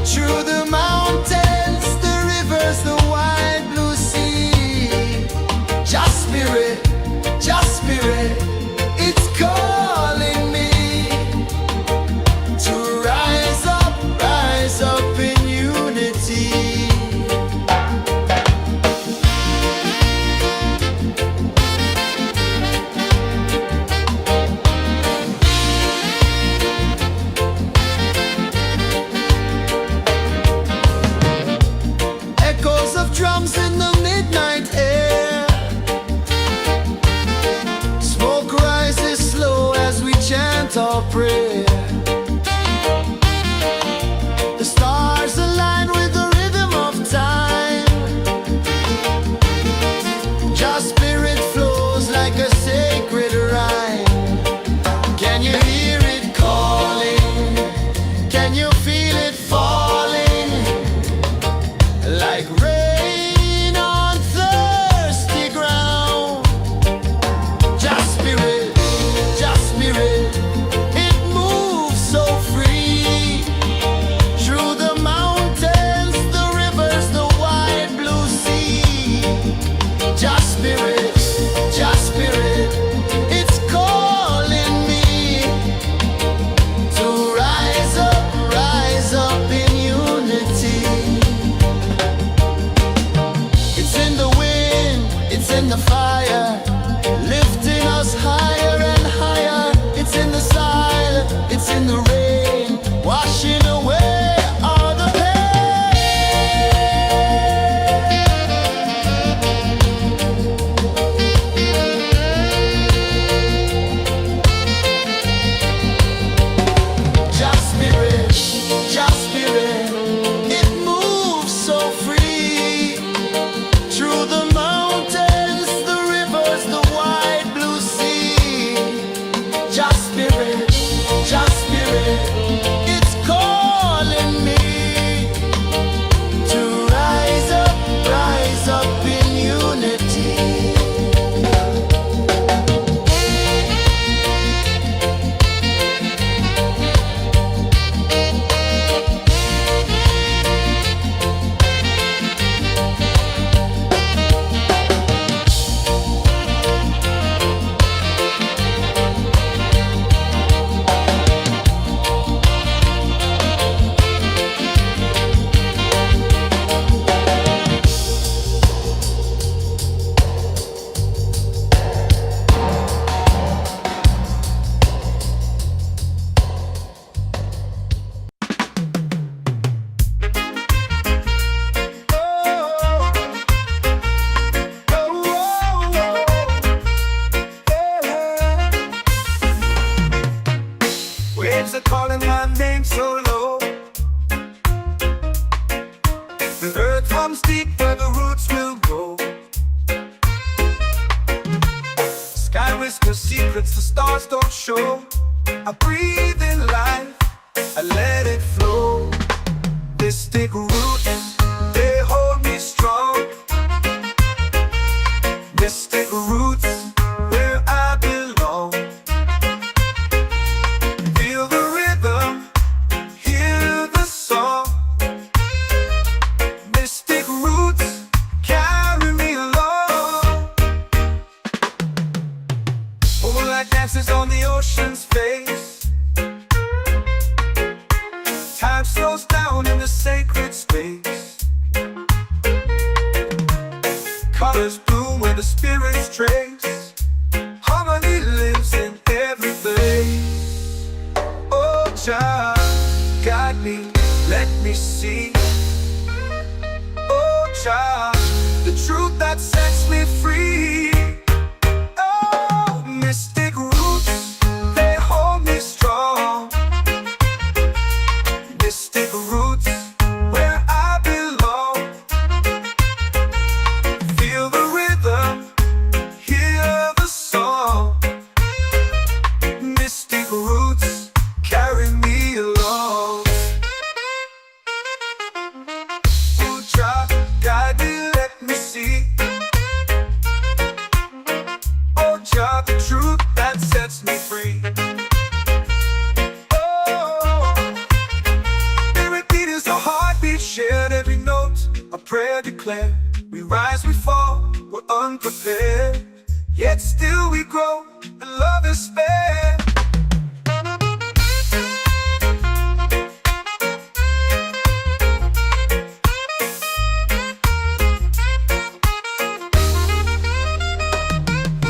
Through the mountains, the rivers, the wide blue sea. Just spirit, it's calling me to rise up in unity. Echoes of drums in the midnight air. Smoke rises slow as we chant our prayer. The stars align with the rhythm of time. Just spirit flows like a sacred rhyme. Can you hear it calling? Can you feel it falling? Like rain on thirsty ground. Just spirit, it moves so free. Through the mountains, the rivers, the wide blue sea. Just spirit, it's calling me to rise up in unity. It's in the wind, it's in the fire, lifting us higher and higher. It's in the silence, it's in the rain, washing away all the pain. Just spirit, it moves so free. Through the mountains, the rivers, the wide blue sea. Just spirit, it's calling me to rise up in unity. Waves are calling my name so low. The earth comes deep where the roots will go. Sky whispers secrets the stars don't show. I breathe in life I let it flow. Mystic roots, they hold me strong. Mystic roots, where I belong. Feel the rhythm, hear the song. Mystic roots, carry me along. Moonlight dances on the ocean's face. Time slows down in the sacred space. Colors bloom where the spirits trace. Harmony lives in every place. Oh, child, guide me, let me see. Oh, child, the truth that sets me free. Oh, mystic roots, they hold me strong. Mystic roots, where I belong. Feel the rhythm, hear the song. Mystic roots, carry me along. Oh, child, guide me, let me see. Oh, child, the truth that sets me free. Shared every note, a prayer declared. We rise, we fall, we're unprepared. Yet still we grow, and love is spared.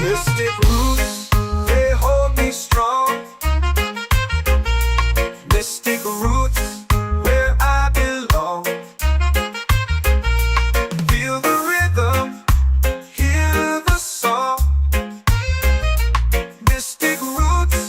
Mystic roots, they hold me strong. Mystic roots, where I belong. Feel the rhythm, hear the song. Mystic roots,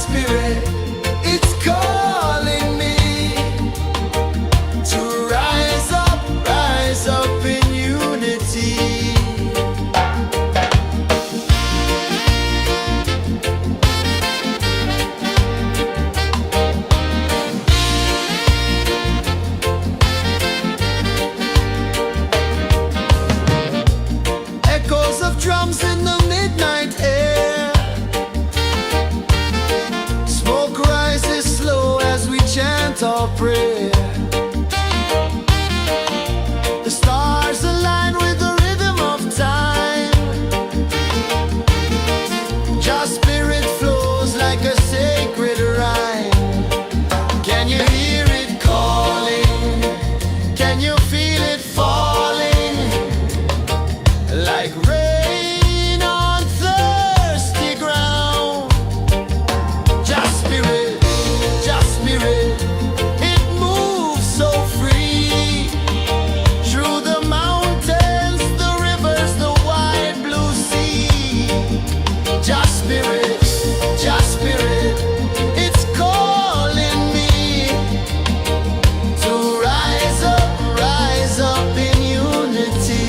spirit, it's calling me to rise up in unity. Echoes of drums in the midnight air. Smoke rises slow as we chant our prayer. The stars align with the rhythm of time. Just spirit flows like a sacred rhyme. Can you hear it calling? Can you feel it falling? Like rain on thirsty ground. Just spirit, it moves so free. Through the mountains, the rivers, the wide blue sea. Just spirit, it's calling me to rise up in unity.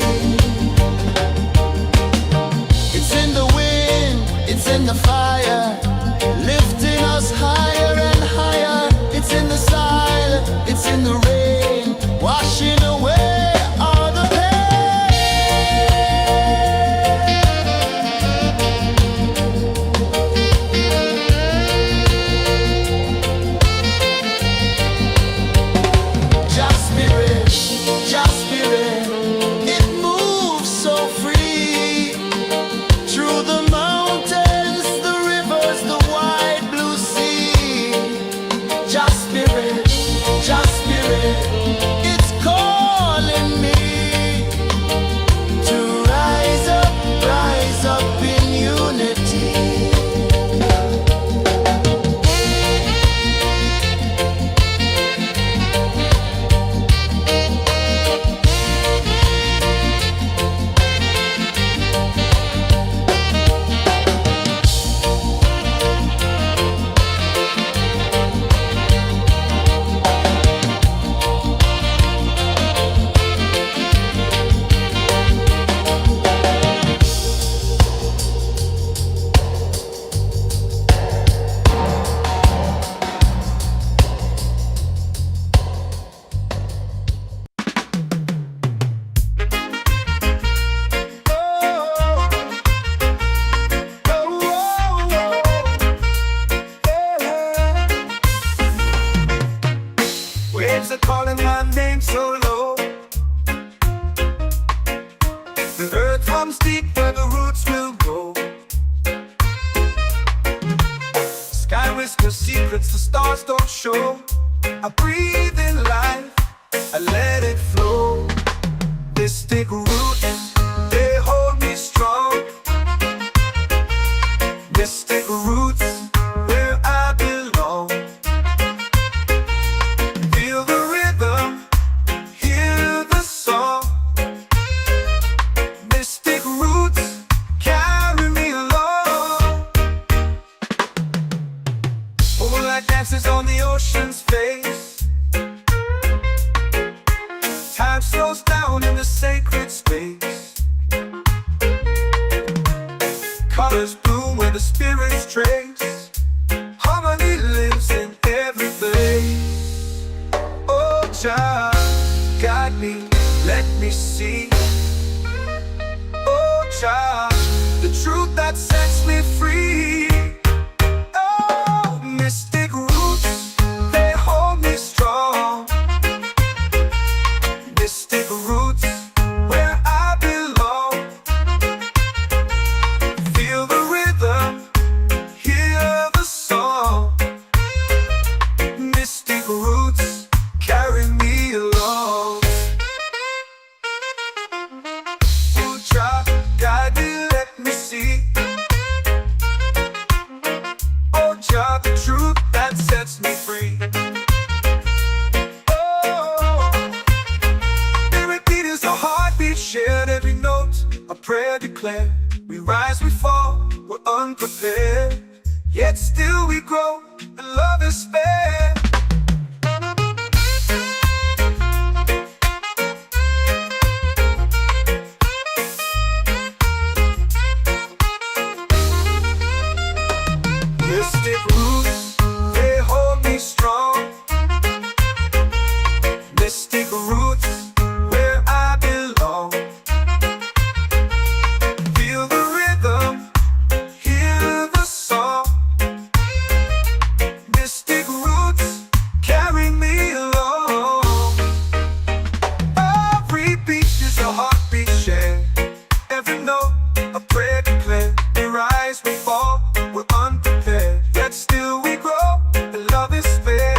It's in the wind, it's in the fire, lifting us higher and higher. It's in the silence, it's in the rain, washing away all the pain. Just spirit, it moves so free. Through the mountains, the rivers, the wide blue sea. Just spirit, it's calling me to rise up in unity. Waves are calling my name so low. The earth hums deep where the roots will grow. Sky whispers secrets the stars don't show. I breathe in life, I let it flow. Mystic roots, they hold me strong. Mystic roots, where I belong. Feel the rhythm, hear the song. Mystic roots, carry me along. Moonlight dances on the ocean's face. Time slows down in the sacred space. Colors bloom where the spirits trace. Harmony lives in every place. Oh, child, guide me, let me see. Oh, child, the truth that sets me free. Oh, mystic roots, they hold me strong. Mystic roots, where I belong. Feel the rhythm, hear the song. Mystic roots, carry me along. Oh, child, guide me, let me see. Oh, child, the truth that sets me free. Oh, every beat is a heartbeat shared, every note a prayer declared. We rise, we fall, we're unprepared. yet still we grow, and love is fair. Mystic roots, they hold me strong. Mystic roots, where I belong. Feel the rhythm, hear the song. Mystic roots, carry me along. Every beat is a heartbeat shared. Every note, a prayer declared. We rise, we fall, we're unprepared, yet still we grow, and love is fair.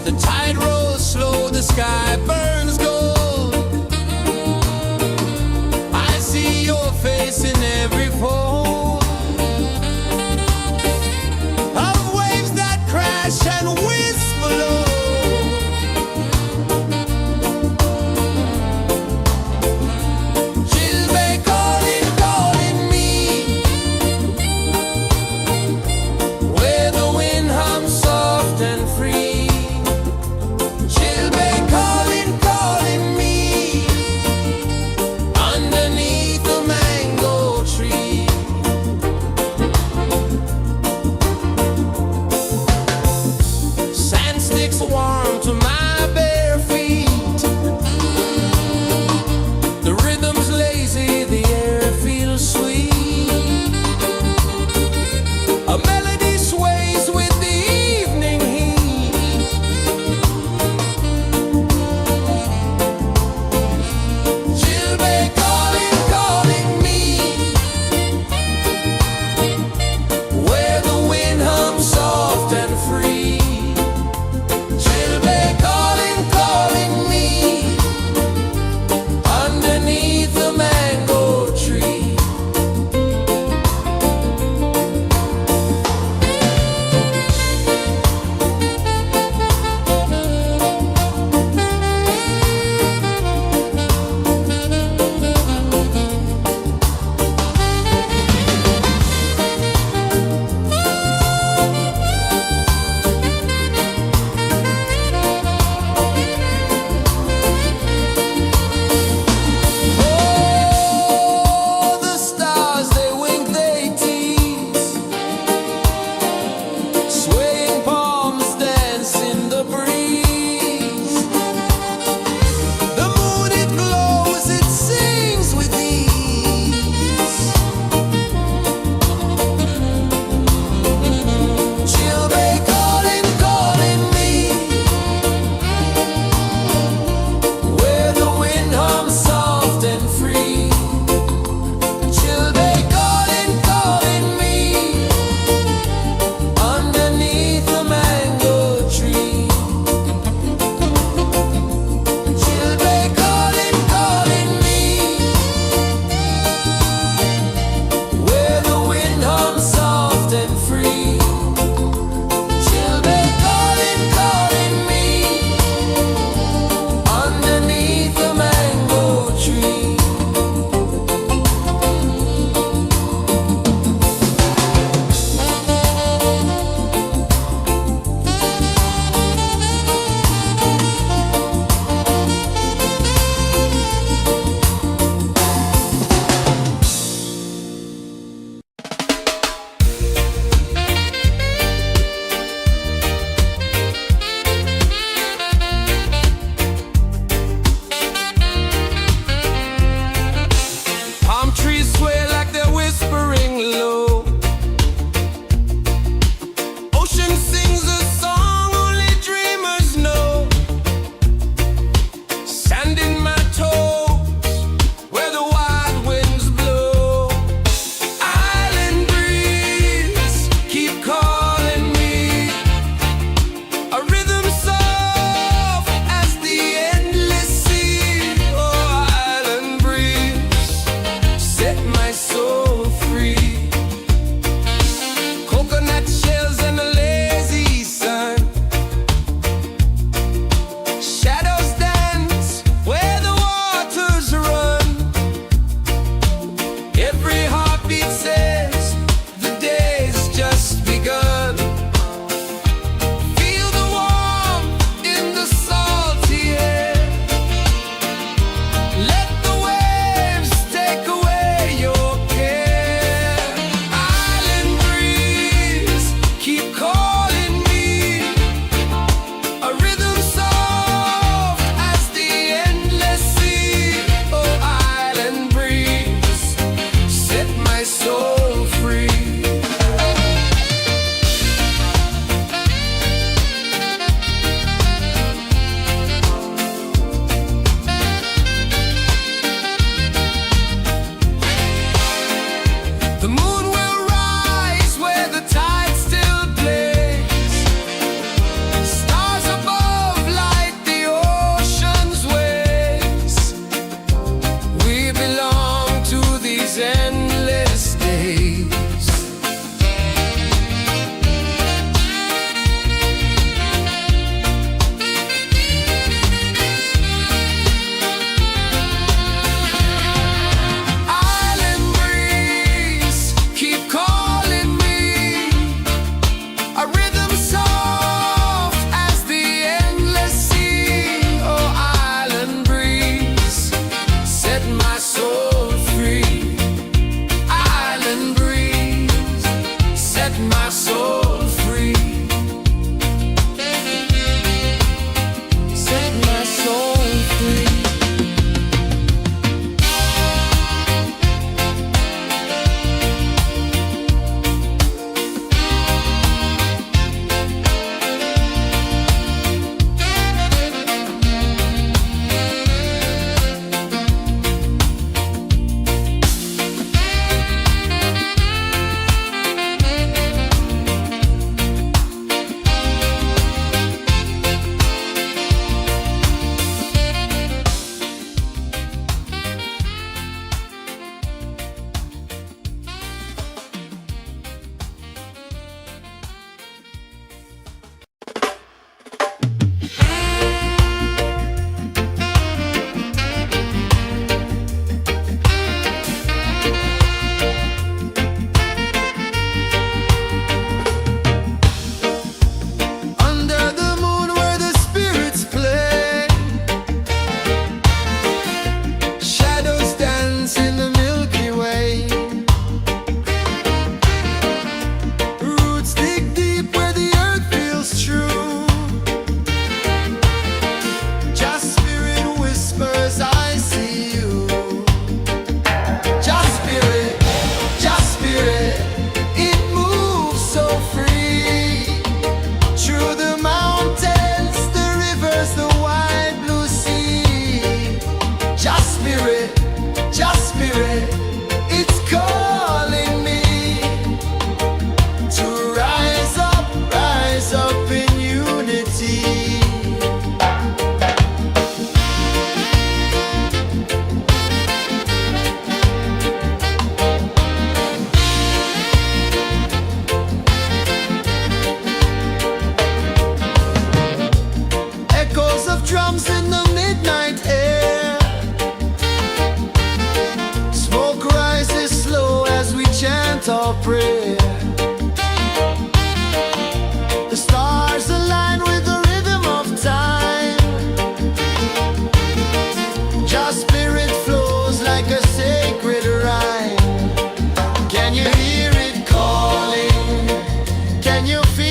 The tide rolls slow, the sky burns gold. I see your face in every fold of waves that crash and whisper low. She'll be calling, calling me, where the wind hums soft and free. She'll be calling, calling me, underneath the mango tree. Sand sticks warm to my bare feet. The rhythm's lazy, the air feels sweet. A melody sways with the evening heat. She'll be calling, calling me, where the wind hums soft and free. She'll be calling, calling me, underneath the mango tree.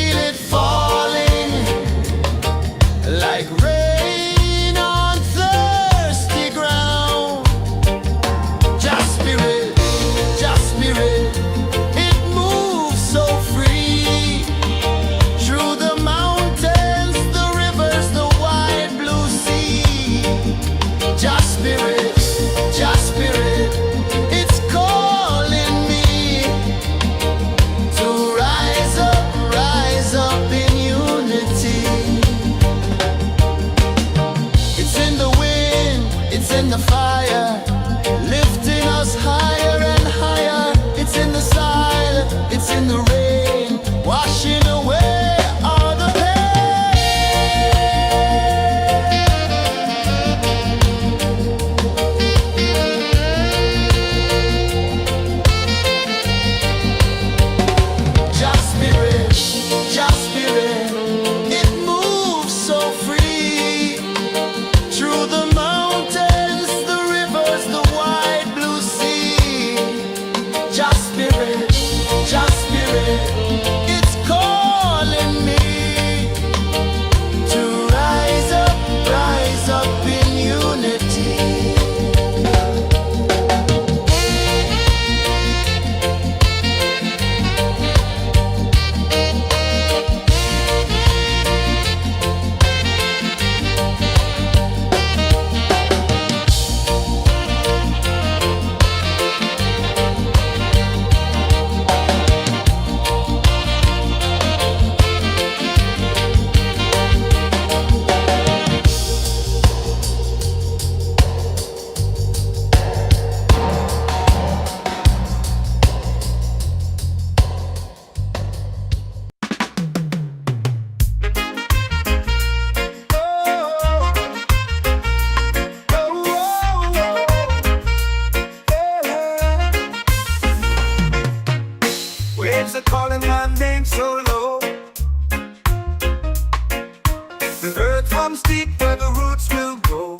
feel it falling like rain on thirsty ground. Just spirit, it moves so free through the mountains, the rivers, the wide blue sea. Just spirit, it's calling me to rise up in unity. It's in the wind, it's in the fire, lifting us higher and higher. It's in the silence, it's in the rain, washing away all the pain. Just spirit, it moves so free through the mountains, the rivers, the wide blue sea. Just spirit, it's calling me to rise up in unity. Waves are calling my name so low. The earth comes deep where the roots will go.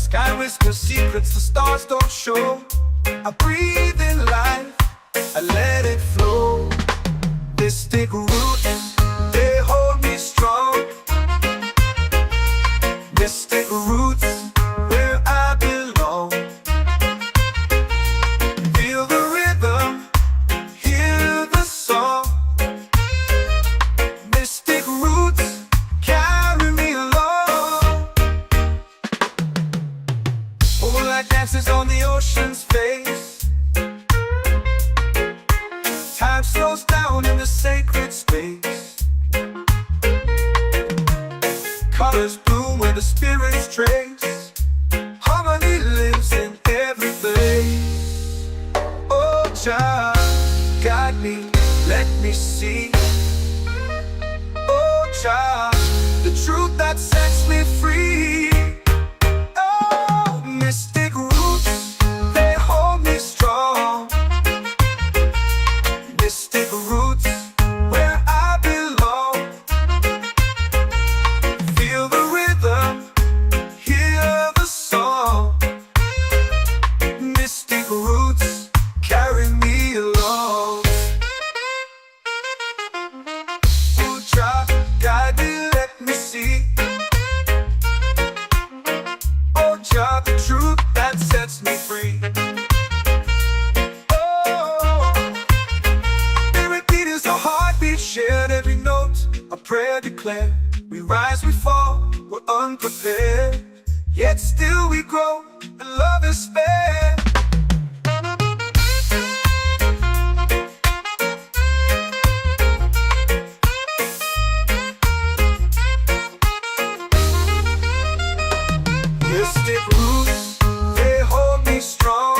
Sky whispers secrets the stars don't show. I breathe in life, I let it flow. Mystic roots, they hold me strong. Mystic roots, where I belong. Feel the rhythm, hear the song. Mystic roots, carry me along. Moonlight dances on the ocean's face. Time slows down in the sacred space. Colors bloom where the spirits trace. Harmony lives in every place. Oh, child, guide me, let me see. Oh, child, the truth that sets me free. Oh, mystic roots, they hold me strong. Mystic roots, where I belong. Feel the rhythm, hear the song. Mystic roots, carry me along. Oh, child, guide me, let me see. Oh, child, the truth that sets me free. Oh, spirit beat is a heartbeat, shared every note. A prayer declared. We rise, we fall, we're unprepared. Yet still we grow, and love is spared. Mystic roots, they hold me strong.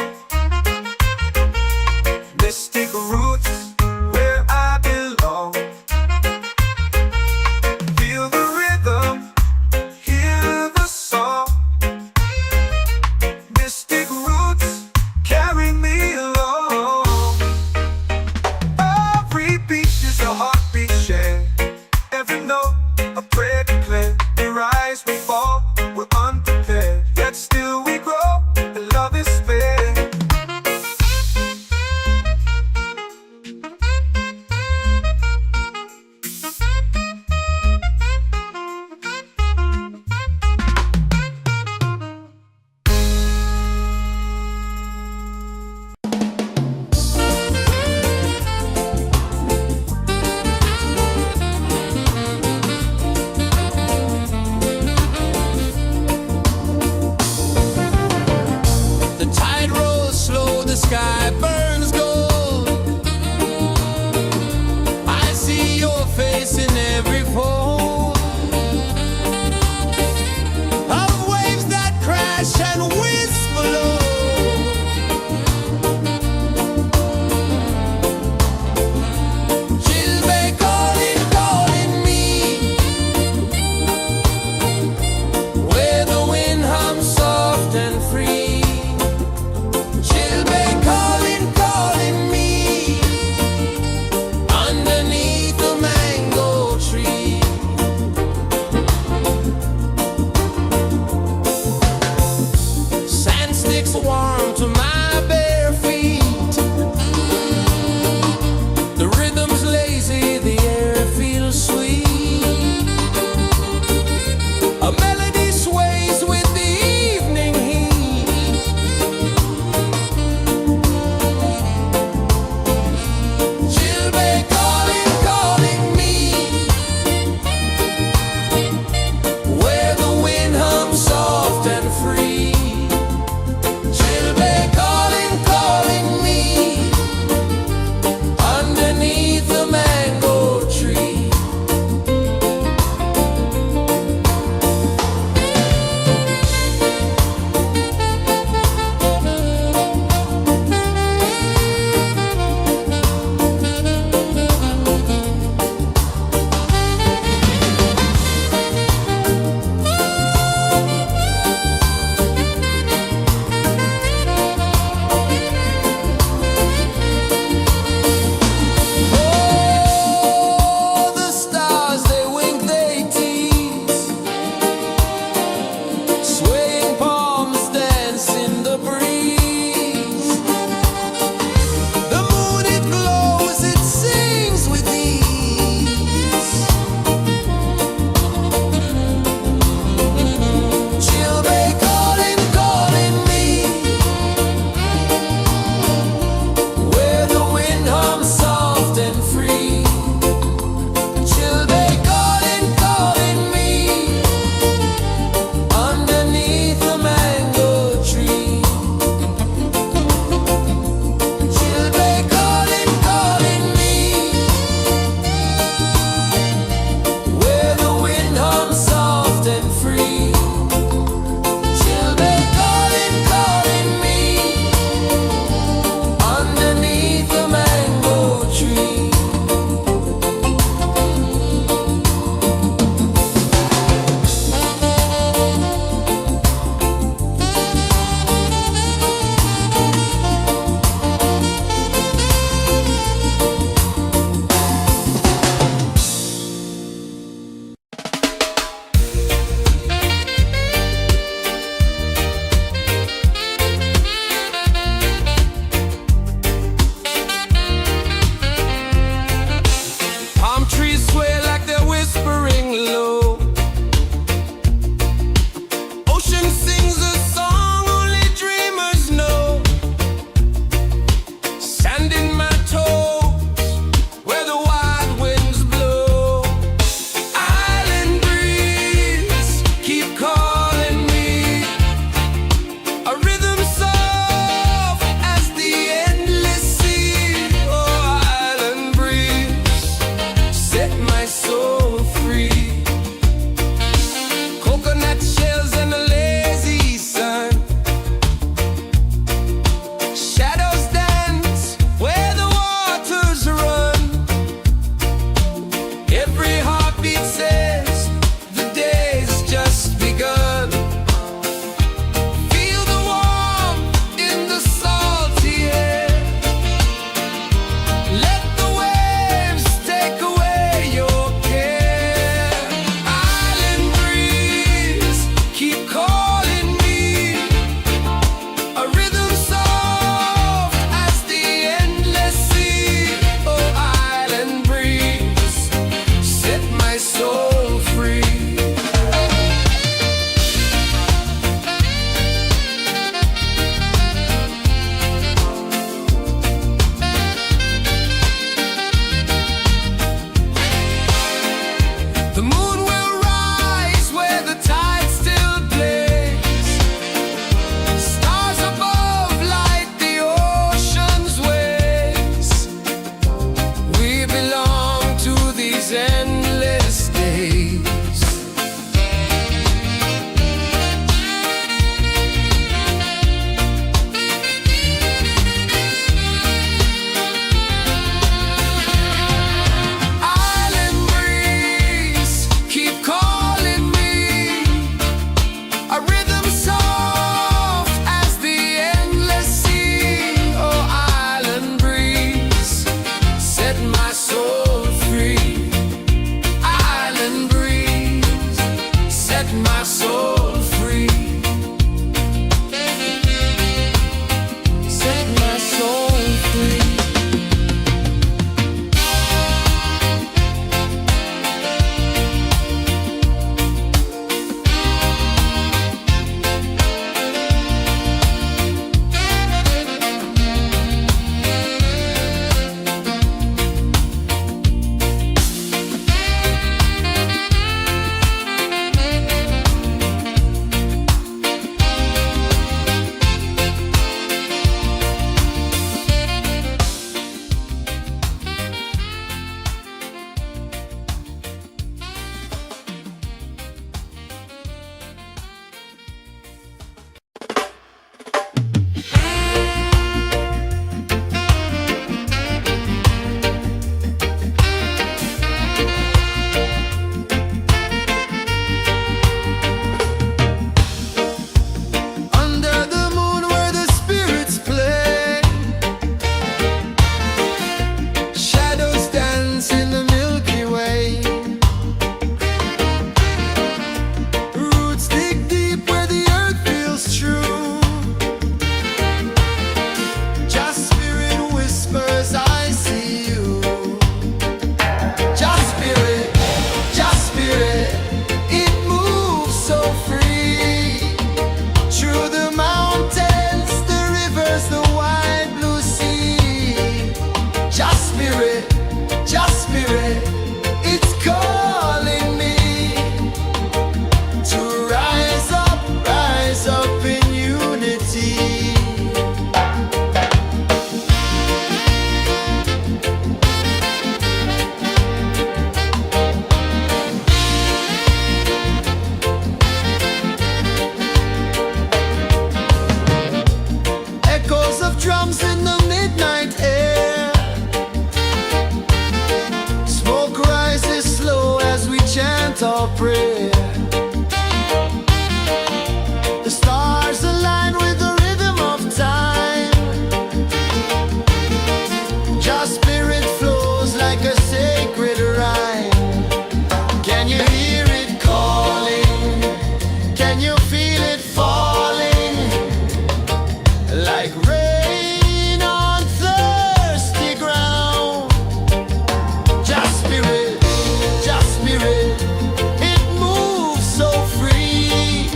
Mystic roots, where I belong. Feel the rhythm, hear the song. Mystic roots, soul free. Island breeze, set my soul free. Set my soul free. Under the moon where the spirits play, shadows dance in the Milky Way. Roots dig deep where the earth feels true. Just spirit whispers, I see you. Just spirit, it moves so free. Through the mountains, the rivers, the wide blue sea. Just spirit, it's calling me to rise up in unity. Echoes of drums in the midnight air. Smoke rises slow as we chant our prayer. The stars align with the rhythm of time. Just spirit flows like a sacred rhyme. Can you hear it calling? Can you feel it falling? Like rain on thirsty ground. Just spirit, it moves so free.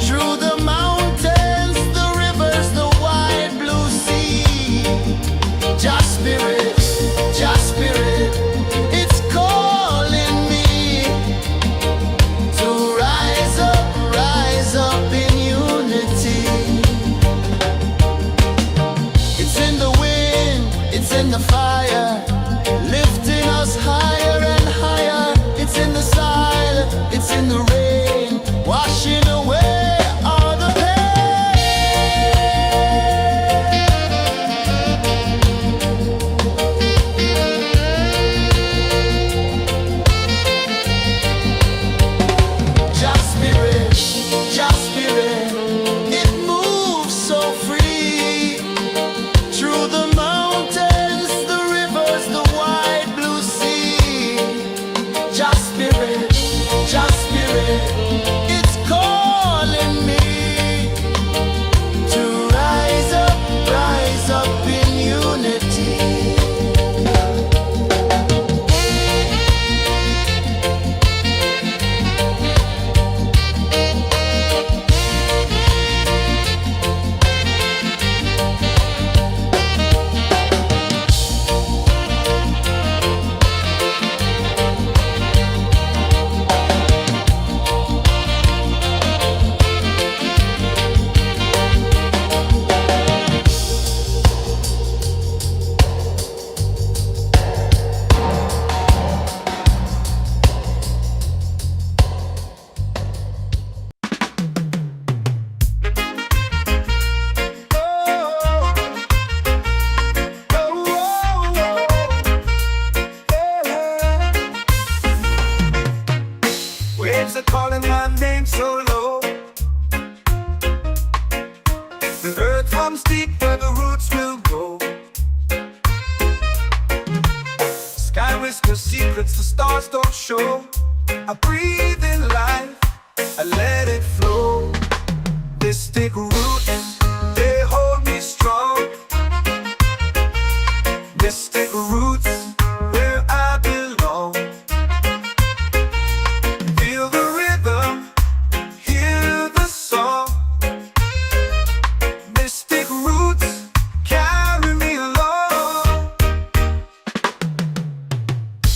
Through the mountains, the rivers, the wide blue sea. Just spirit, it's calling me to rise up in unity. It's in the wind, it's in the fire, lifting us higher and higher. It's in the silence, it's in the rain, washing away all the pain. Just spirit, it moves so free. Through the mountains, the rivers, the wide blue sea. Just spirit, it's calling me to rise up in unity. whisper secrets the stars don't show. I breathe in life, I let it flow. Mystic roots, they hold me strong. Mystic roots, where I belong. Feel the rhythm, hear the song. Mystic roots, carry me along.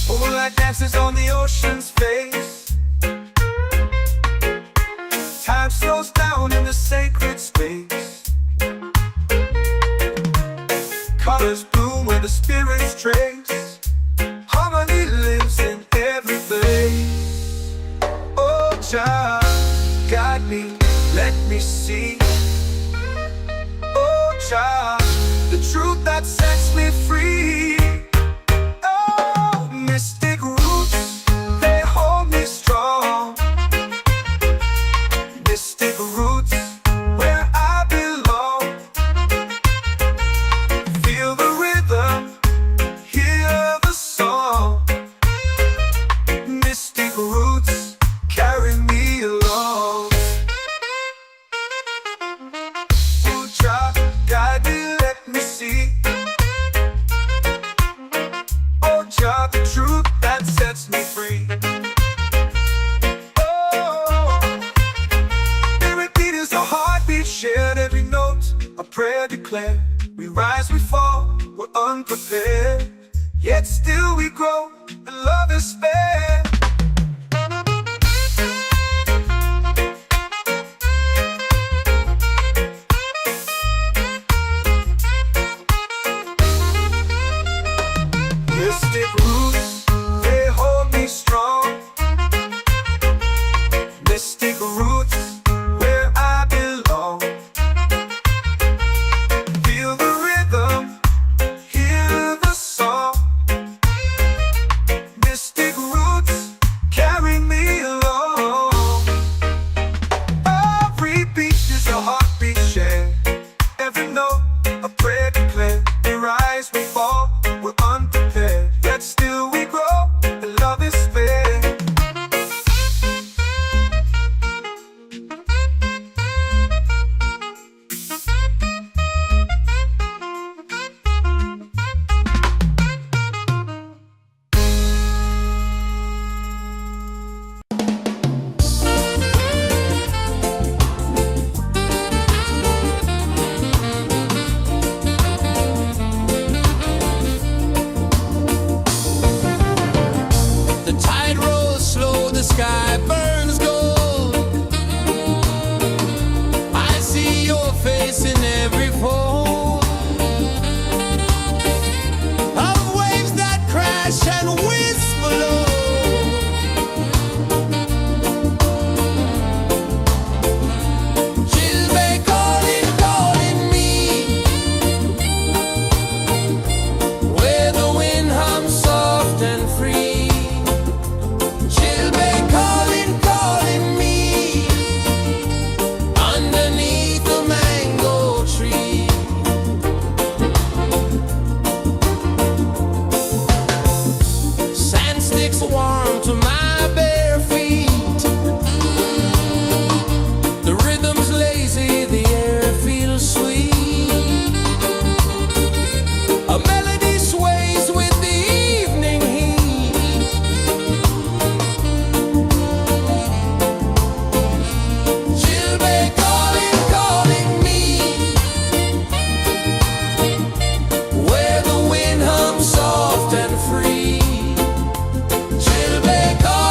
Moonlight dances on the ocean's face. Time slows down in the sacred space. Colors bloom where the spirits trace. Harmony lives in every place. Oh, child, guide me, let me see. Oh, child, the truth that sets me free. Oh, mystic roots, they hold me strong. Mystic roots, where I belong. Feel the rhythm, hear the song. Mystic roots, carry me along. Oh, child, guide me, let me see. Oh, child, the truth that sets me free. Oh, every beat is a heartbeat shared, every note a prayer declared. We rise, we fall, we're unprepared, yet still we grow, and love is spared. Mystic roots, they hold me strong. Mystic roots, where I belong. Feel the rhythm, hear the song. Mystic roots, carry me along. Every beat is a heartbeat shared, every note a prayer declared. We rise, we fall, we're unprepared, yet still we grow, and love is fair. The tide rolls slow, the sky burns gold. I see your face in every fold of waves that crash and whisper low. Chilbay calling, calling me, where the wind hums soft and free. Chilbay calling, calling me, underneath the mango tree. Sand sticks warm to my bare feet. The rhythm's lazy, the air feels sweet. A melody sways with the evening heat. Chilbay calling, calling me, where the wind hums soft and free. Chilbay calling.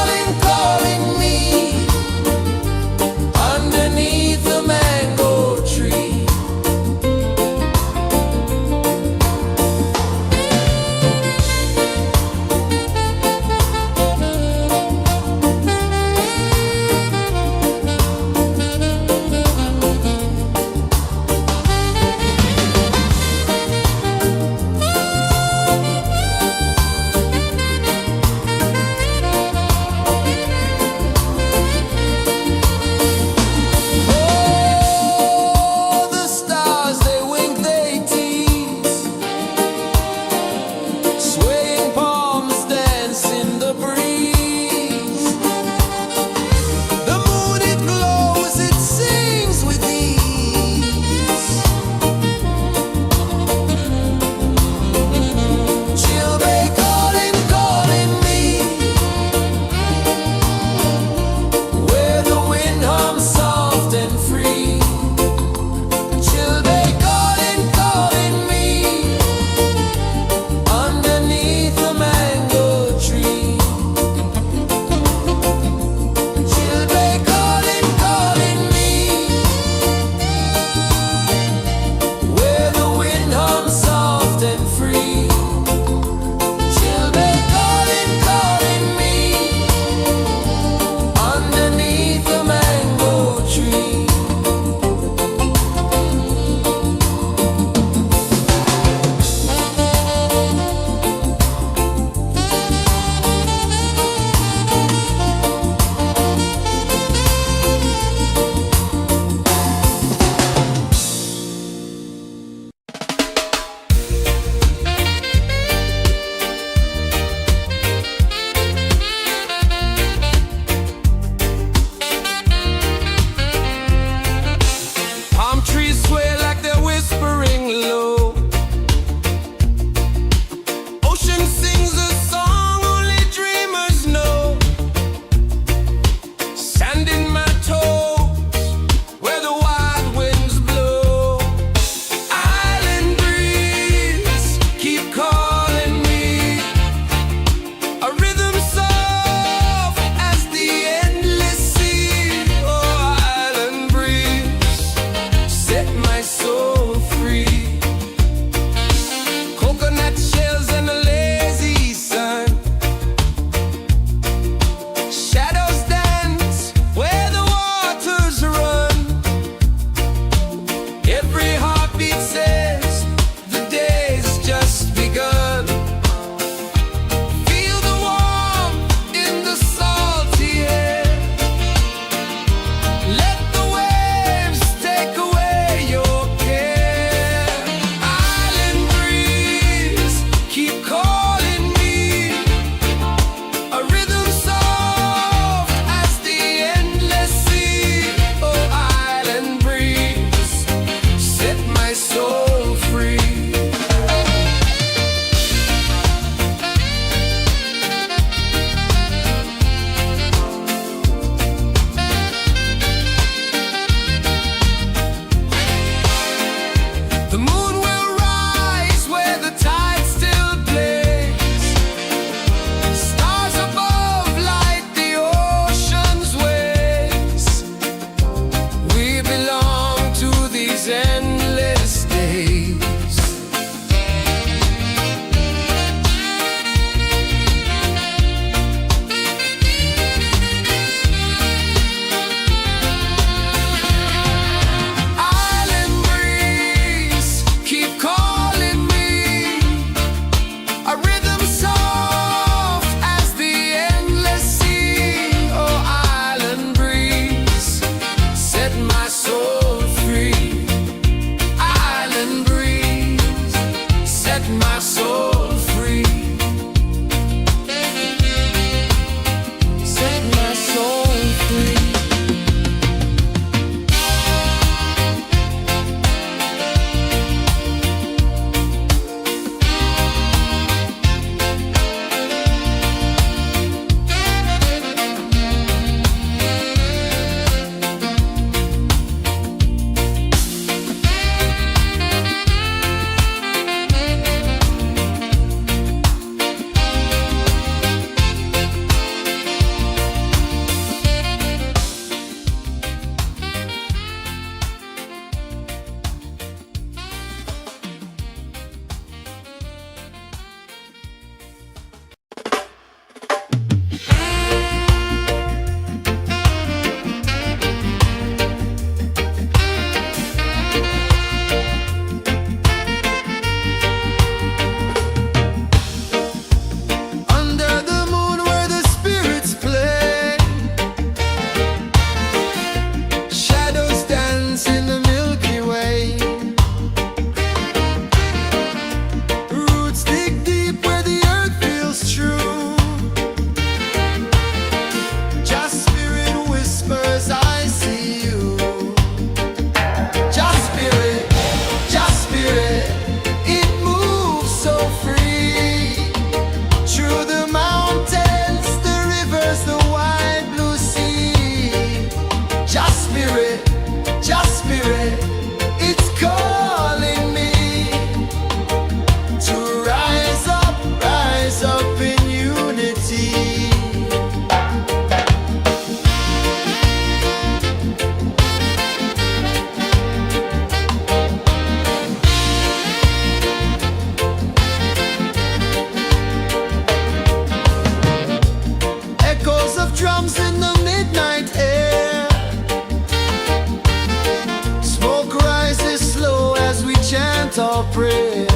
for prayer.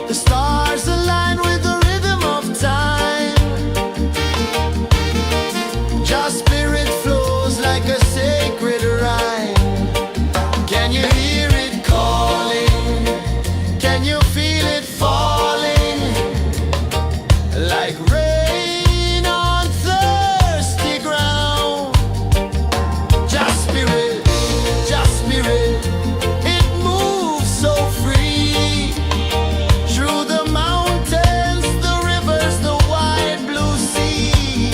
The stars align with the rhythm of time. Your spirit flows like a sacred rhyme. Can you hear it calling? Can you feel it falling? Like rain on thirsty ground. Just spirit, it moves so free. Through the mountains, the rivers, the wide blue sea.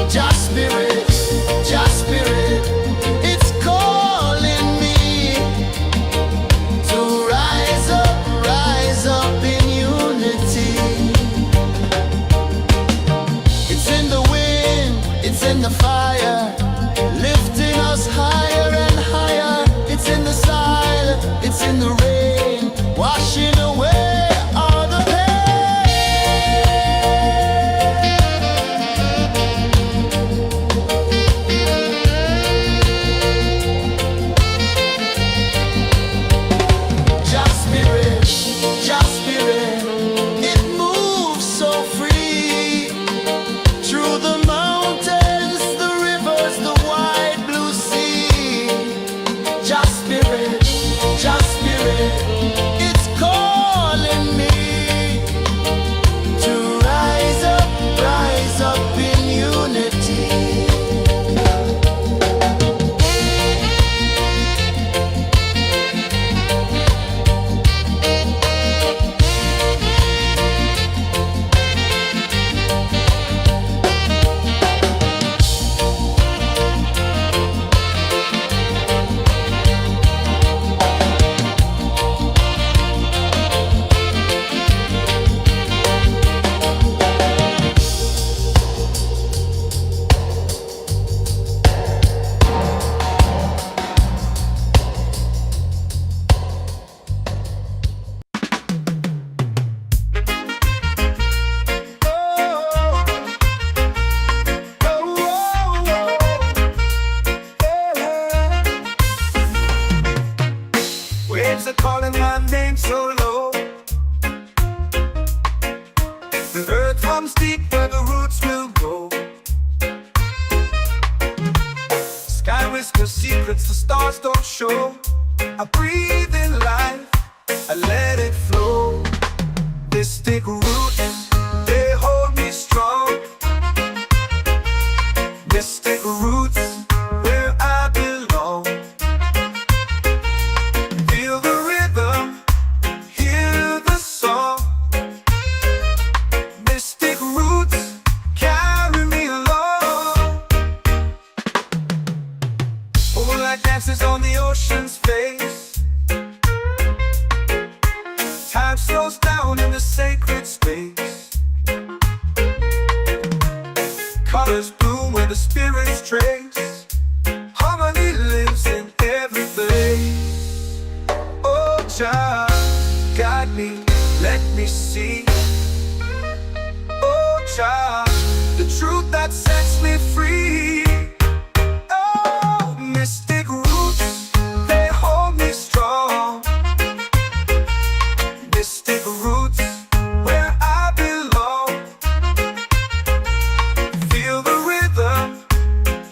Just spirit, it's calling me to rise up in unity. It's in the wind, it's in the fire, lifting us higher and higher. It's in the silence, it's in the rain, washing away all the pain. Just spirit, it moves so free. Through the mountains, the rivers, the wide blue sea. Just spirit, it's calling me to rise up in unity. Waves are calling my name so low. The earth hums deep where the roots will go. Sky whispers secrets the stars don't show. I breathe in life, I let it flow. Mystic roots, they hold me strong. Mystic roots, where I belong. Feel the rhythm, hear the song. Mystic roots, carry me along. Moonlight dances on the ocean's face. Time slows down in the sacred space. Colors bloom where the spirits trace. Harmony lives in every place. Oh, child, guide me, let me see. Oh, child, the truth that sets me free. Oh, mystic roots, they hold me strong. Mystic roots, where I belong. Feel the rhythm,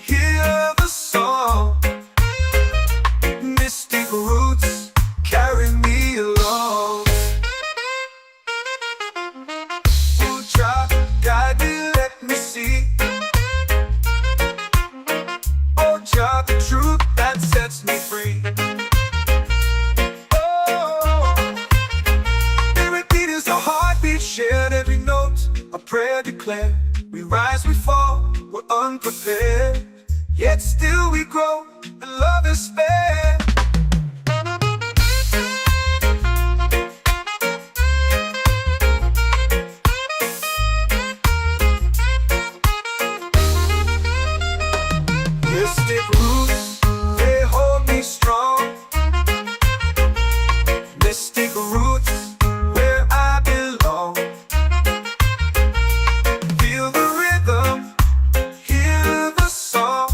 hear the song. Mystic roots, carry me along. Oh, child, guide me, let me see. Oh, child, the truth that sets me free. Oh, every beat is a heartbeat shared, every note a prayer declared. We rise, we fall, we're unprepared, yet still we grow, and love is spared. Mystic roots, they hold me strong. Mystic roots, where I belong. Feel the rhythm, hear the song.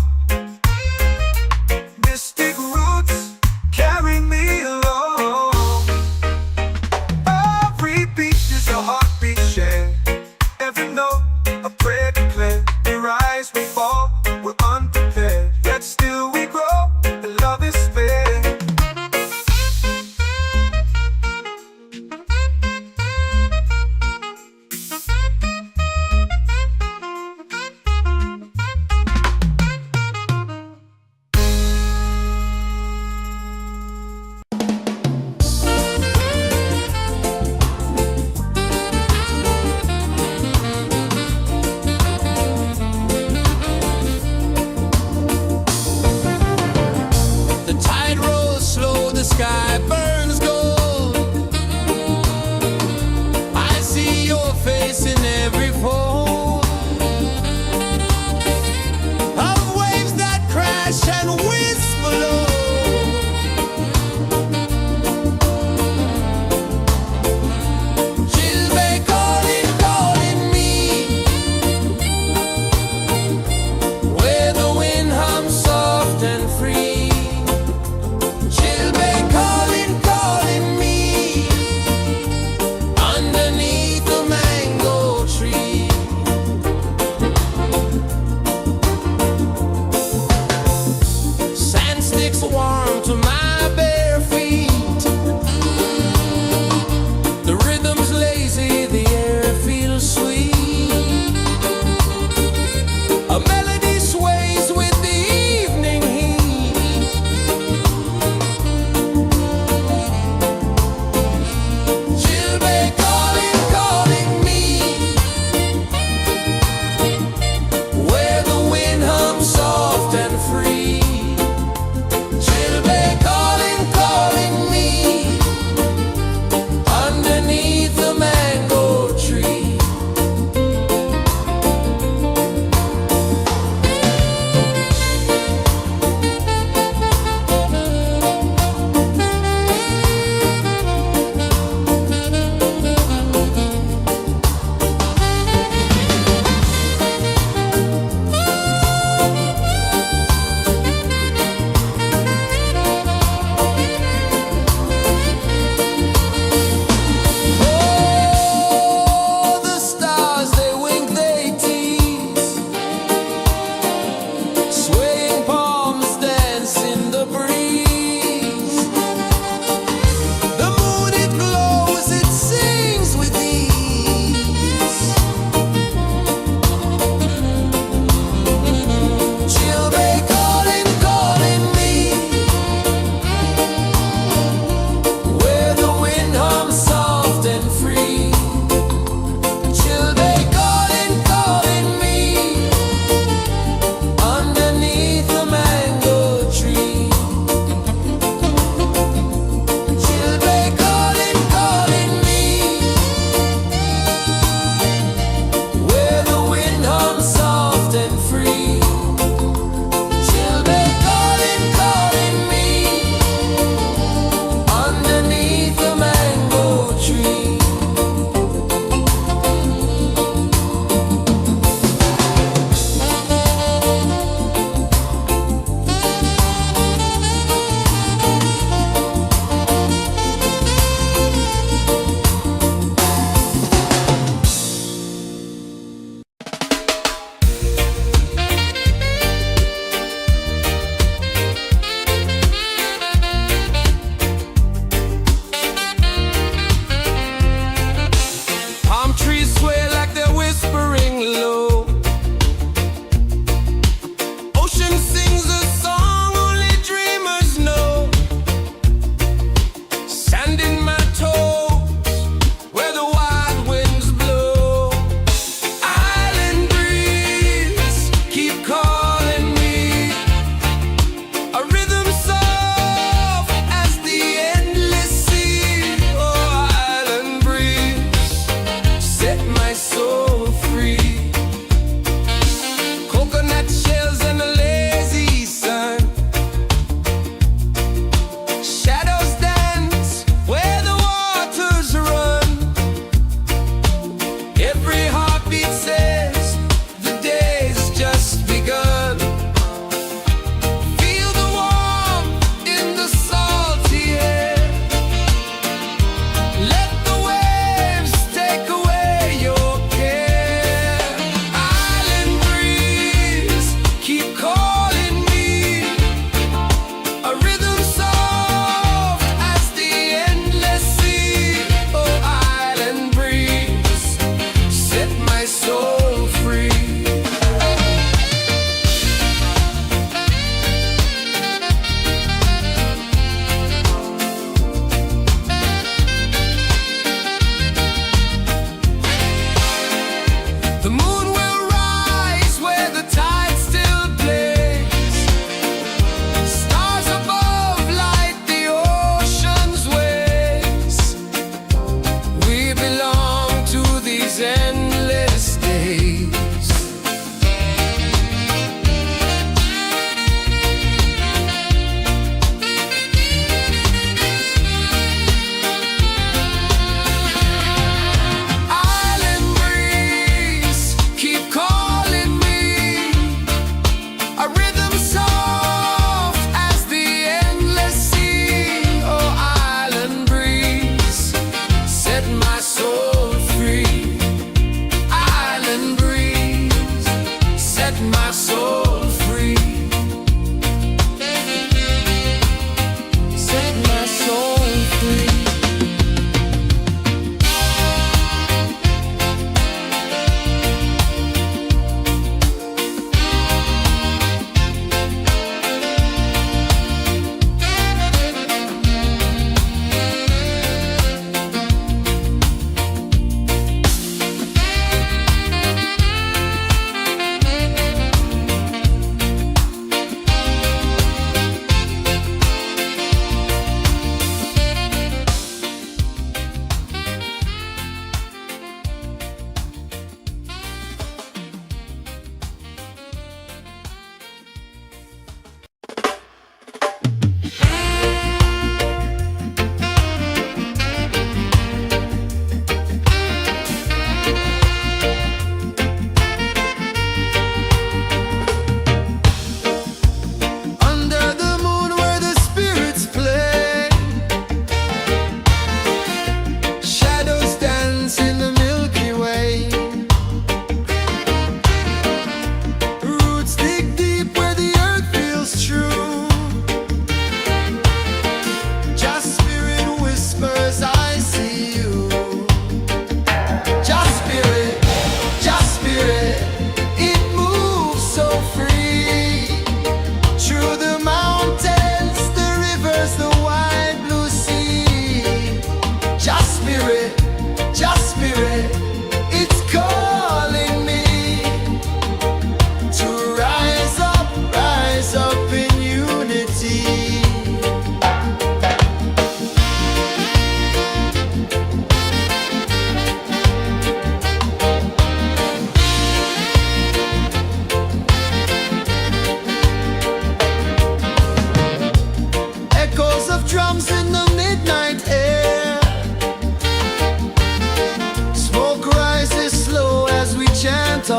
Mystic roots, every note, a prayer declared. We rise, we fall, we're unprepared. Yet still we grow, and love is spared.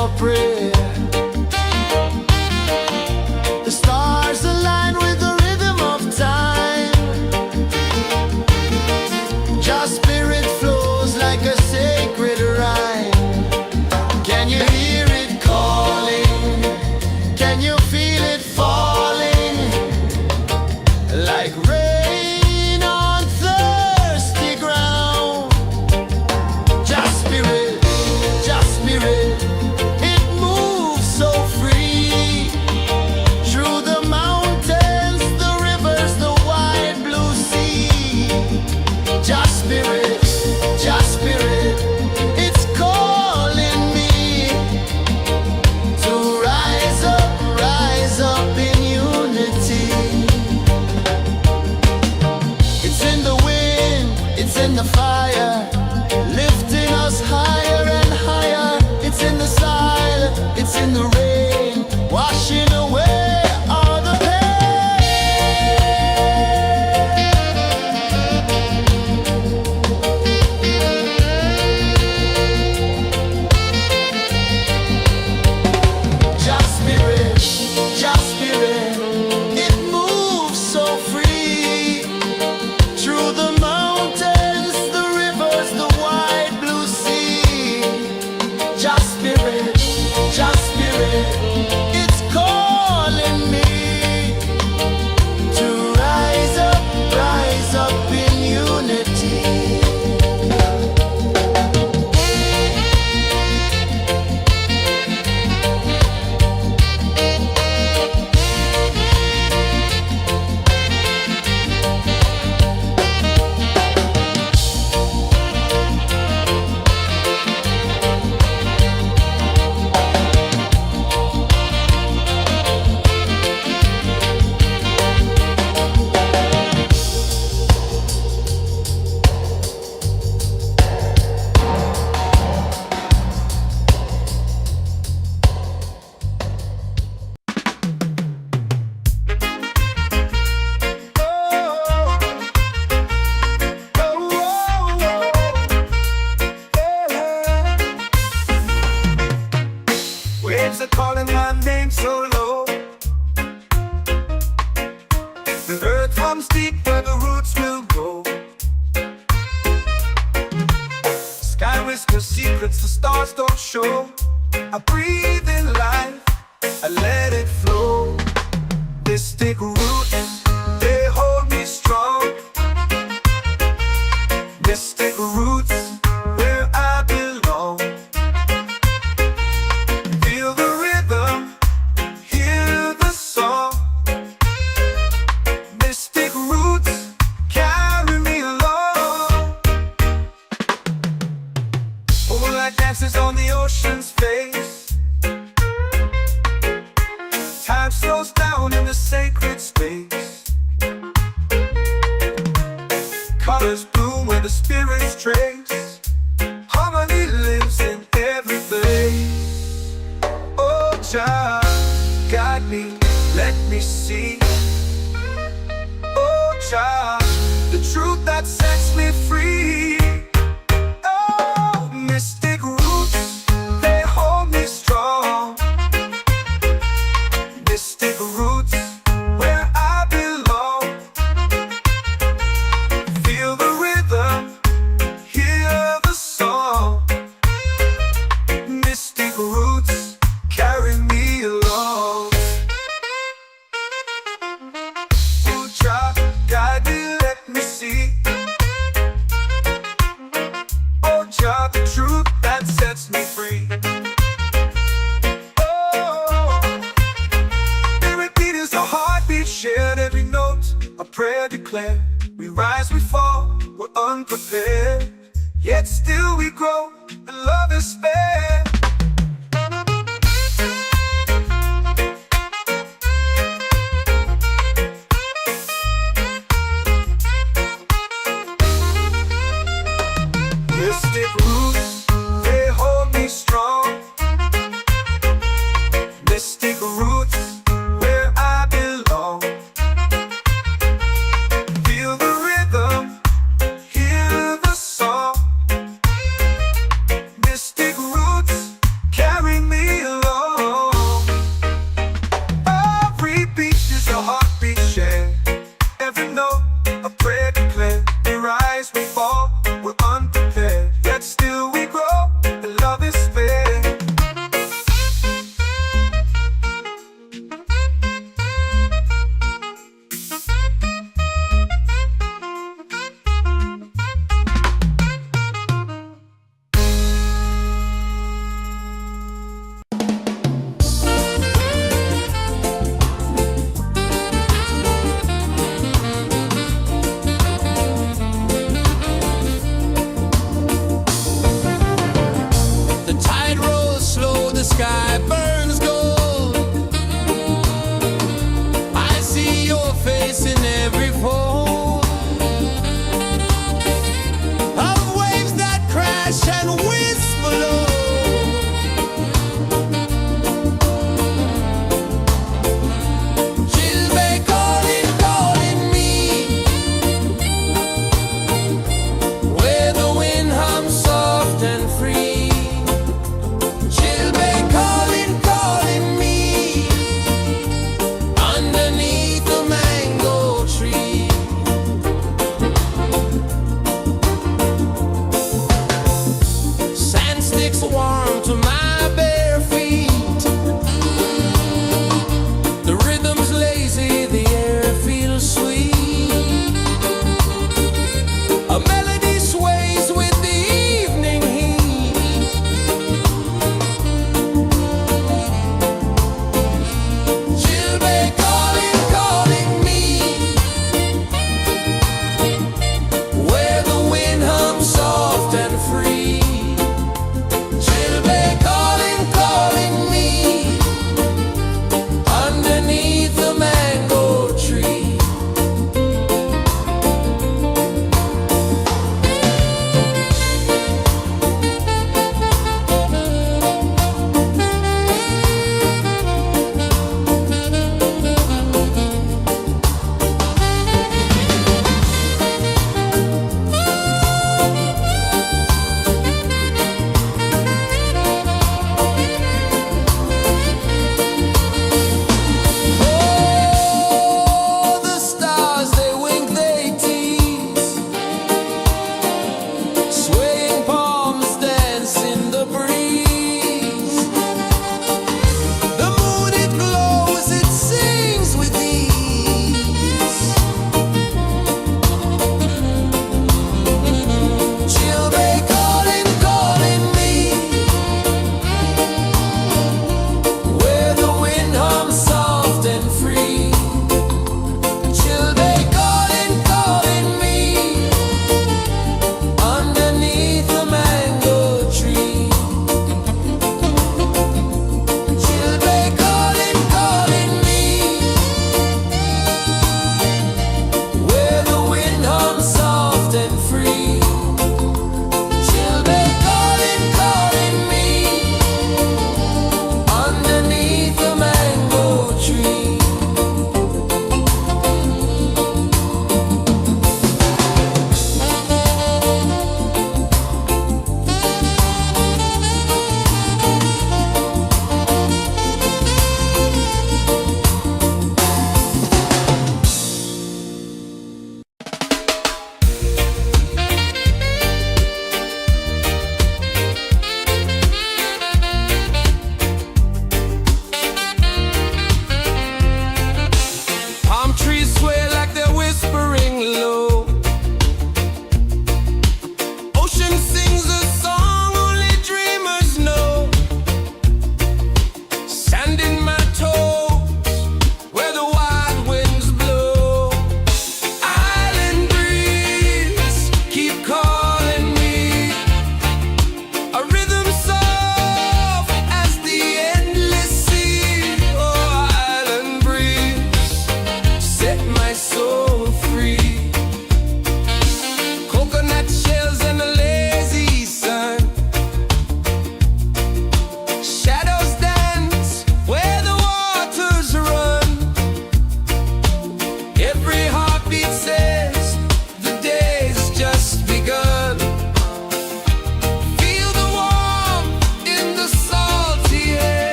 your prayer. The stars align with the rhythm of time. Your spirit flows like a sacred rhyme. Can you hear it calling? Can you feel it falling? Like rain on thirsty ground. Just spirit, it moves so free. Through the mountains, the rivers, the wide blue sea. Just spirit, it's calling me to rise up in unity. It's in the wind, it's in the fire, lifting us higher and higher. It's in the silence, it's in the rain, washing away all the Just spirit, it moves so free. Through the mountains, the rivers, the wide blue sea. Just spirit, it's calling me to rise up in unity. Waves are calling my name so low. The earth runs deep where the roots will go. Sky whispers secrets the stars don't show. I breathe in life, I let it flow. This take root, they hold me strong. Mystic roots, where I belong. Feel the rhythm, hear the song. Mystic roots, carry me along. Moonlight dances on the ocean's face. Time slows down in the sacred space. Colors bloom where the spirits trace. Harmony lives in every place. Oh, Jah, guide me, let me see. Oh, Jah, the truth that sets me free. Oh, mystic roots, they hold me strong. Mystic roots, where I belong. Feel the rhythm, hear the song. Mystic roots, carry me along.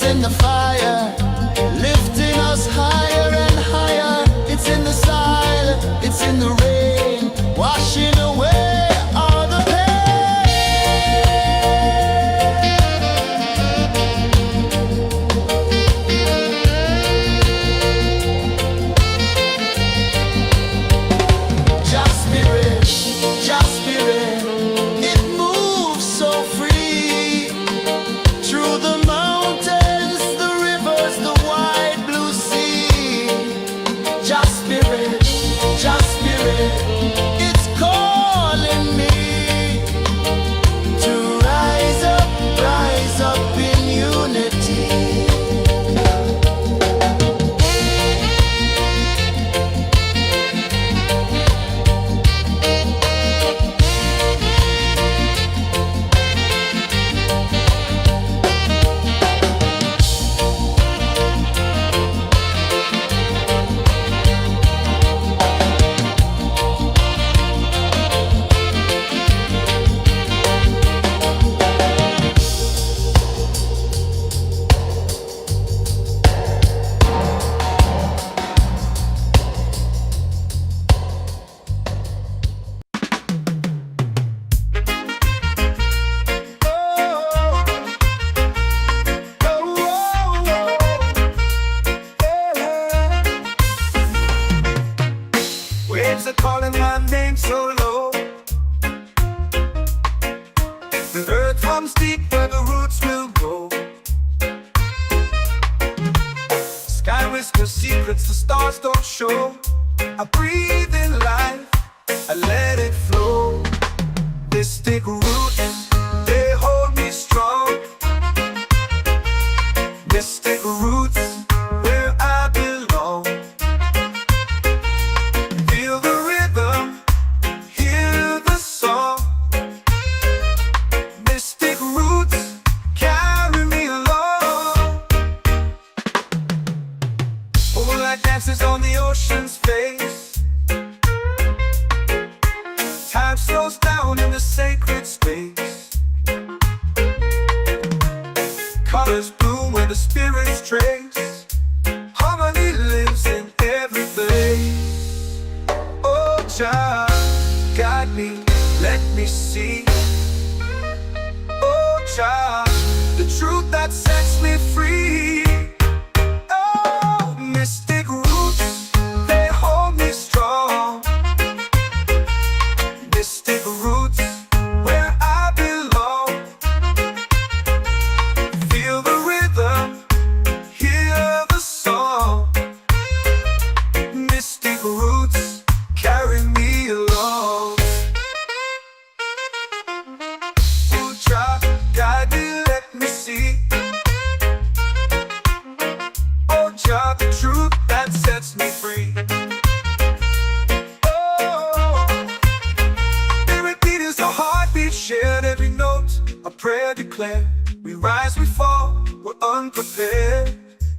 in the fire, lifting us higher and higher. It's in the silence, it's in the rain, washing away all the pain. Just spirit, just spirit, it moves so free through the mountains, the rivers, the wide blue sea. Just spirit, it's calling me to rise up in unity. Waves are calling my name so low. The earth hums deep where the roots will grow. Sky whispers secrets the stars don't show. I breathe in life, I let it flow. Mystic roots, they hold me strong. Mystic roots, where I belong. Feel the rhythm, hear the song. Mystic roots, carry me along. Moonlight dances on the ocean's face. Time slows down in the sacred space. Colors bloom where the spirits trace. Harmony lives in every place. Oh, child, guide me, let me see. Oh, child, the truth that sets me free. Oh, mystic roots, they hold me strong. Mystic roots, where I belong. Feel the rhythm, hear the song. Mystic roots, carry me along. Oh, child, guide me, let me see. Oh, child, the truth that sets me free. Oh, spirit beat is a heartbeat shared, every note a prayer declared. We rise, we fall, we're unprepared,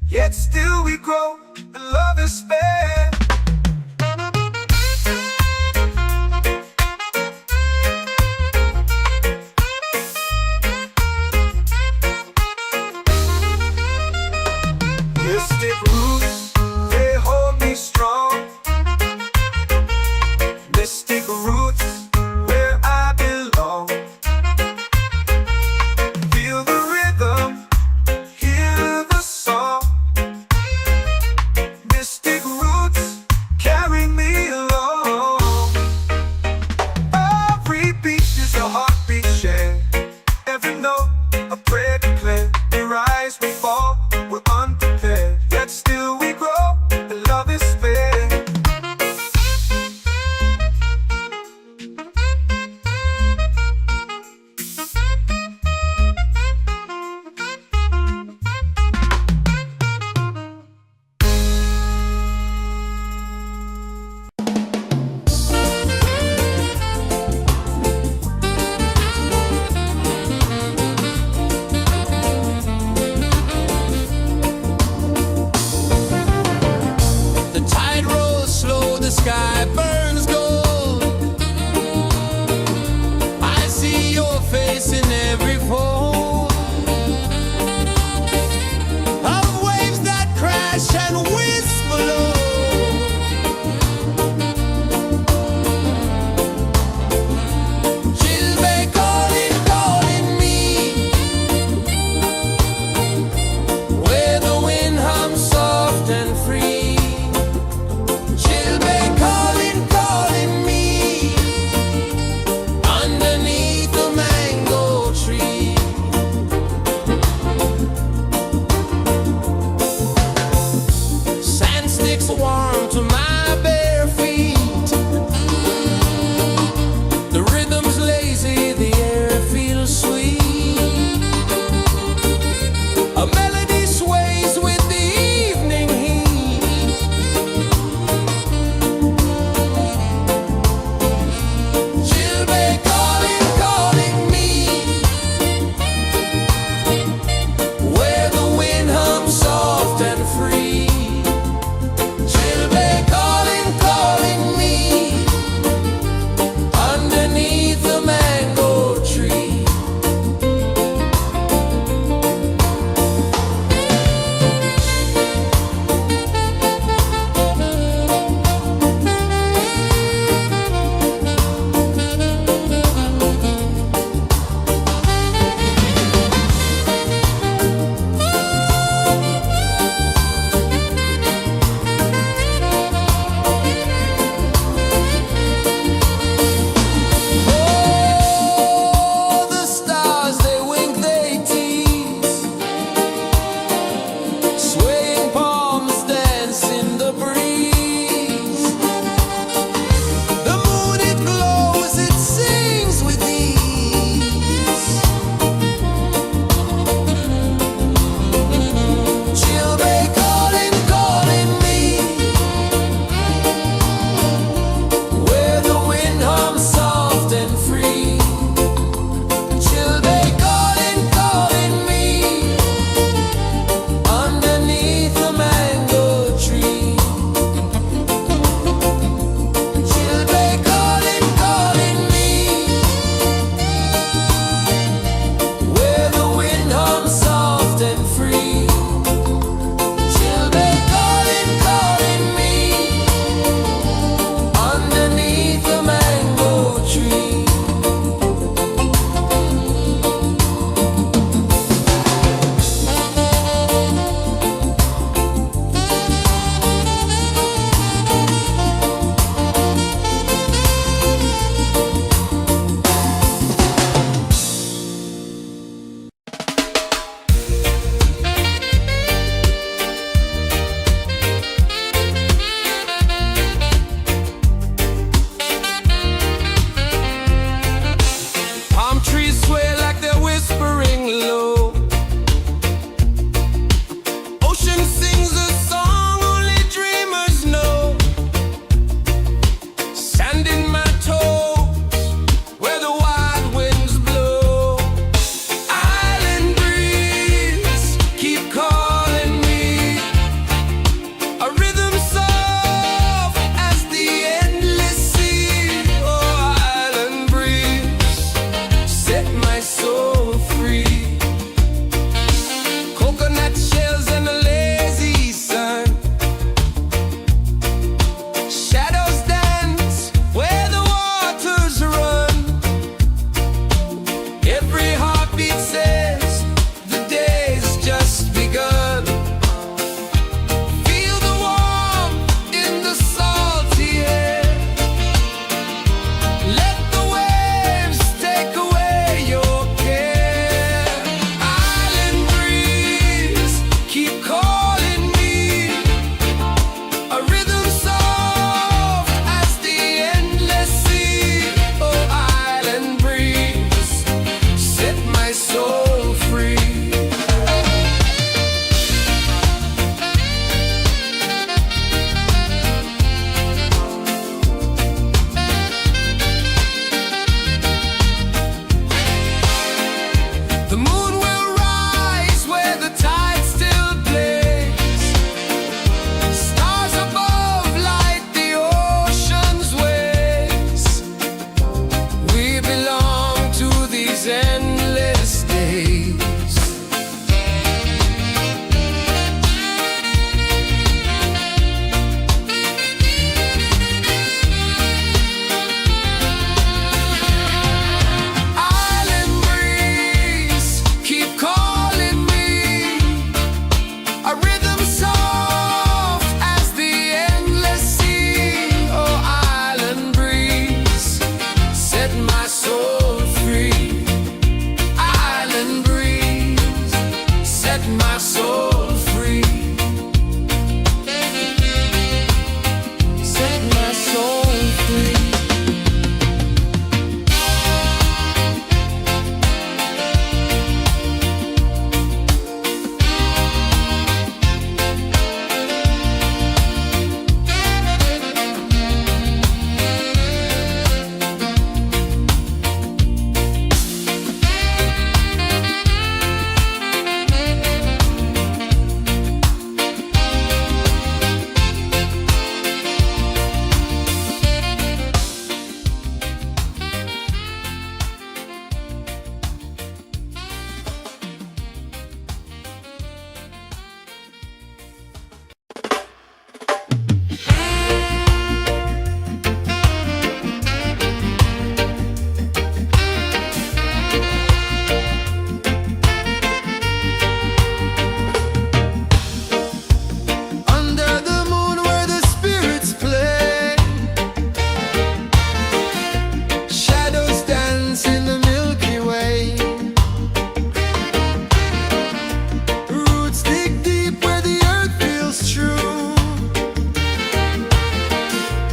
yet still we grow, and love is spared. Mystic roots, they hold me strong. Mystic roots, where I belong. Feel the rhythm, hear the song. Mystic roots, carry me along. Every beat is a heartbeat shared, every note a prayer declared. We rise, we fall, we're unprepared, yet still we grow, and love is fair. The moon will rise where the tide still plays. Stars above light the ocean's waves. We belong to these endless days. Island breeze, keep calling me. A rhythm soft as the endless sea. Oh, island breeze, set my soul free. Island breeze, set my soul free. Set my soul free. Under the moon where the spirits play, shadows dance in the Milky Way. Roots dig deep where the earth feels true.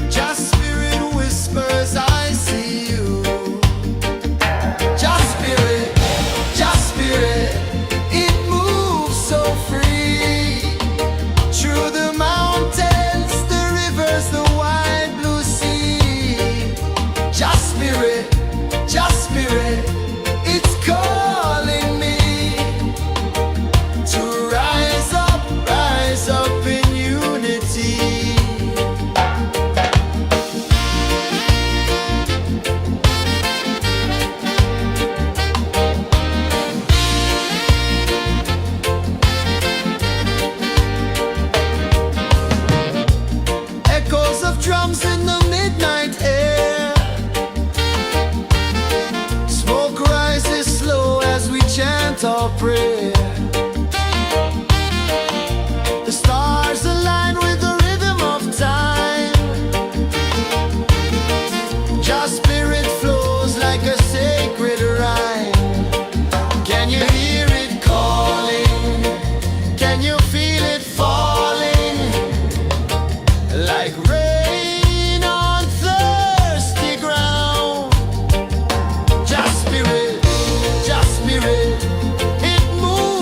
Just spirit whispers, I see you. Just spirit, it moves so free. Through the mountains, the rivers, the wide blue sea. Just spirit, it's calling me to rise up in unity. Echoes of drums in the midnight air. Smoke rises slow as we chant our prayer. The stars align with the rhythm of time. Just spirit flows like a sacred rhyme. Can you hear it calling? Can you feel it falling? Like rain on thirsty ground. Just spirit, it moves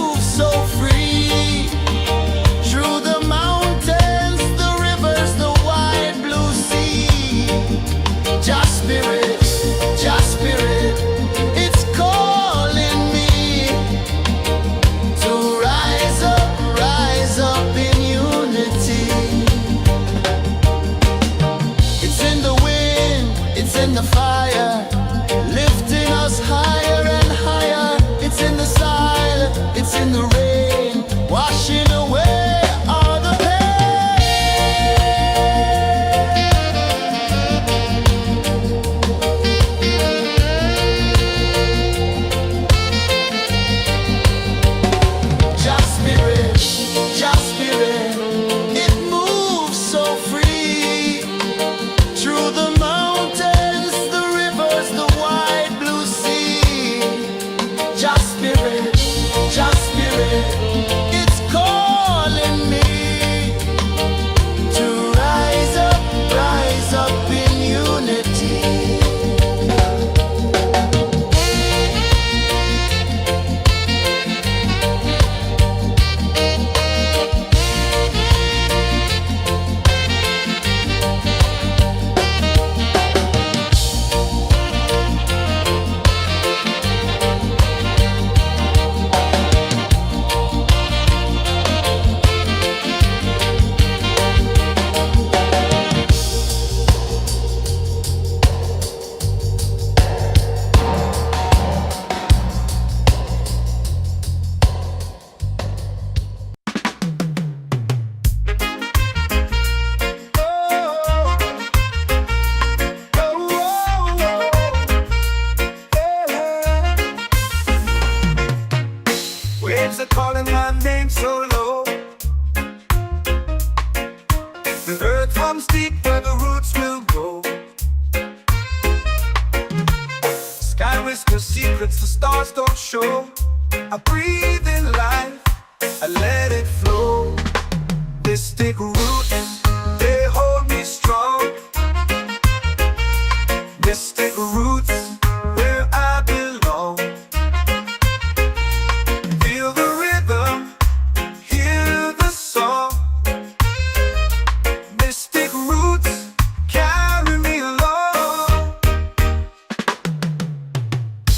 waves are calling my name so low. The earth comes deep where the roots will grow. Sky whispers secrets the stars don't show. I breathe in life, I let it flow. Mystic roots, they hold me strong. Mystic roots, where I belong. Feel the rhythm, hear the song. Mystic roots, carry me along.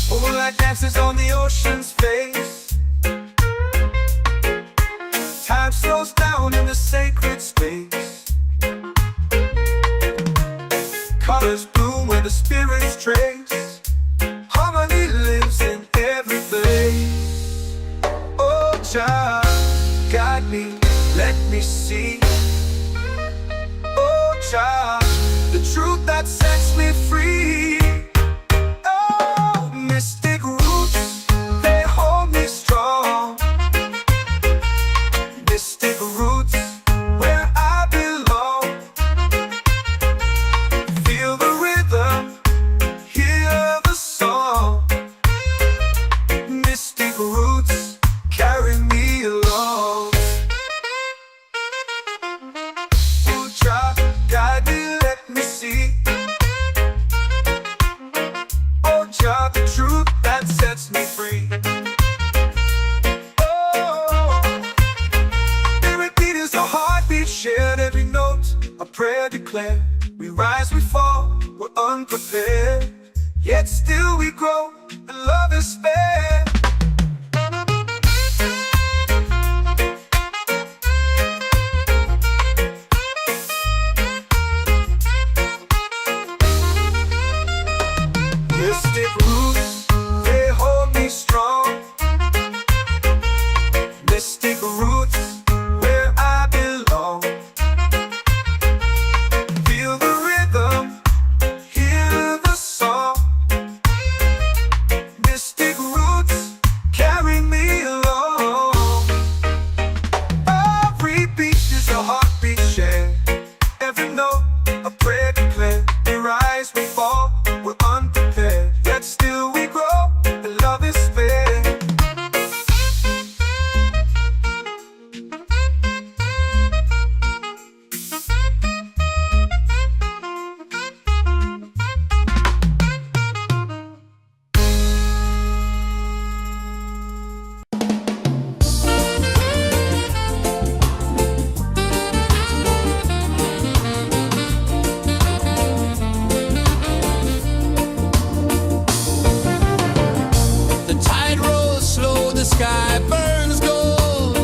Moonlight dances on the ocean's face. Time slows down in the sacred space. Colors bloom where the spirits trace. Harmony lives in every place. Oh, child, guide me, let me see. Oh, child, the truth that sets me free. Oh, mystic roots, they hold me strong. Mystic roots, where I belong. Feel the rhythm, hear the song. Mystic roots, carry me along. Oh, child, guide me, let me see. Oh, child, the truth that sets me free. Shared every note, a prayer declared. We rise, we fall, we're unprepared. Yet still we grow, and love is spared. Mystic roots, they hold me strong. Mystic roots, where I belong. Feel the rhythm, hear the song. Mystic roots, carry me along. Every beat is a heartbeat shared. Every note, a prayer declared. We rise, we fall, we're unprepared. Yet still we grow, and love is spared. The tide rolls slow, the sky burns gold.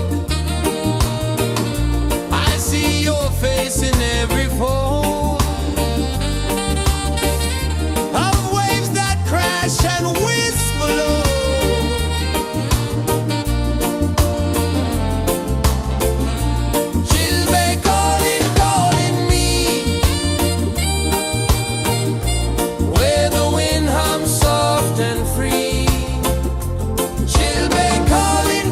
I see your face in every fold of waves that crash and whisper low. She'll be calling, calling me, where the wind hums soft and free. She'll be calling,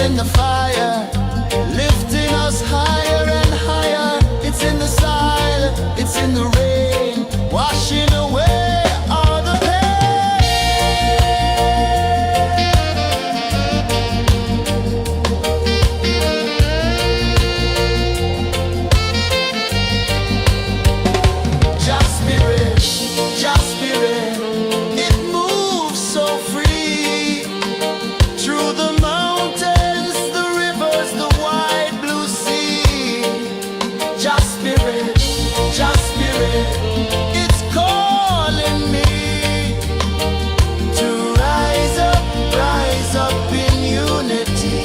in the fire, lifting us higher and higher. It's in the silence, it's in the rain, washing away all the Just spirit, it moves so free through the mountains, the rivers, the wide blue sea. Just spirit, it's calling me to rise up in unity.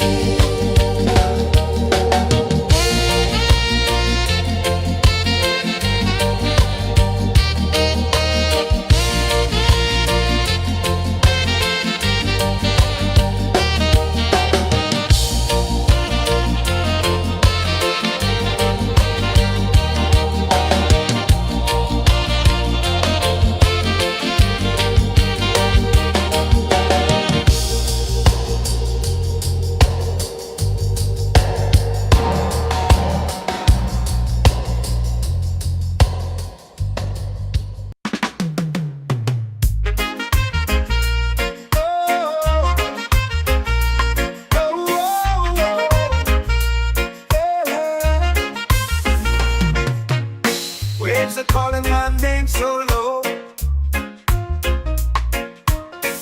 Waves are calling my name so low.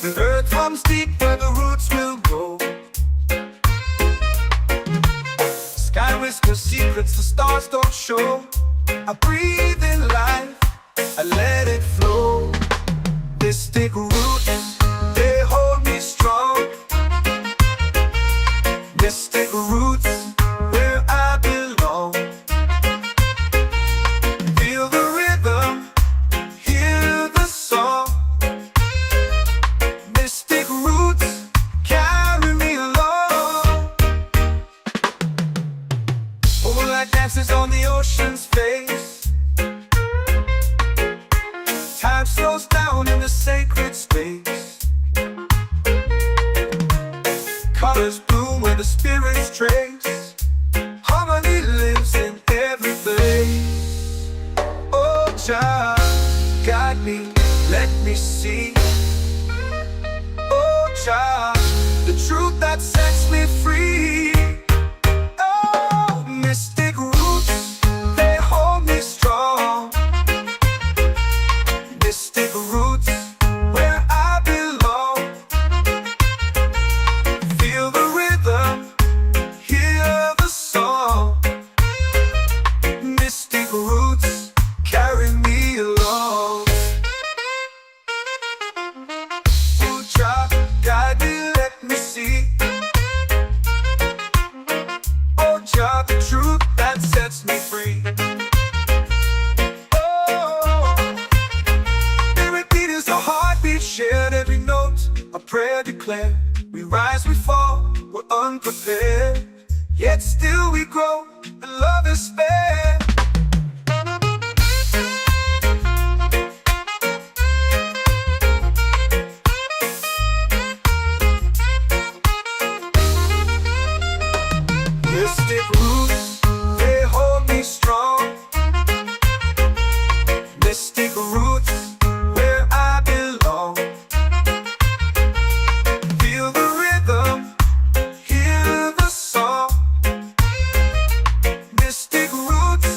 The earth hums deep where the roots will go. Sky whispers secrets the stars don't show. I breathe in life, I let it flow. Mystic roots, they hold me strong. Mystic roots, where I belong. Feel the rhythm, hear the song. Mystic roots, carry me along. Moonlight dances on the ocean's face. Time slows down in the sacred space. Colors bloom where the spirits trace. Harmony lives in every place. Oh, child, guide me, let me see. Oh, child, the truth that sets me free. Oh, mystic roots, they hold me strong. Mystic roots, where I belong. Feel the rhythm, hear the song. Mystic roots, carry me along. Oh, child, guide me, let me see. Oh, child, the truth that sets me free. Oh, spirit beat is a heartbeat, shared every note. A prayer declared. We rise, we fall, we're unprepared. Yet still we grow, and love is fair. Mystic roots, they hold me strong. Mystic roots, where I belong. Feel the rhythm, hear the song. Mystic roots,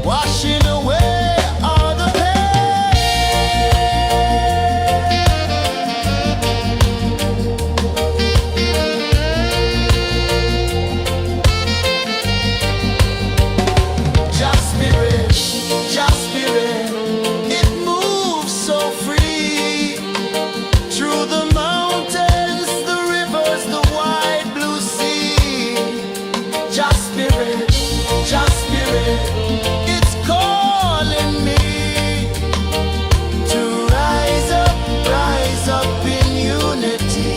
washing away all the Just spirit, just spirit, it moves so free through the mountains, the rivers, the wide blue sea. Just spirit, it's calling me to rise up in unity.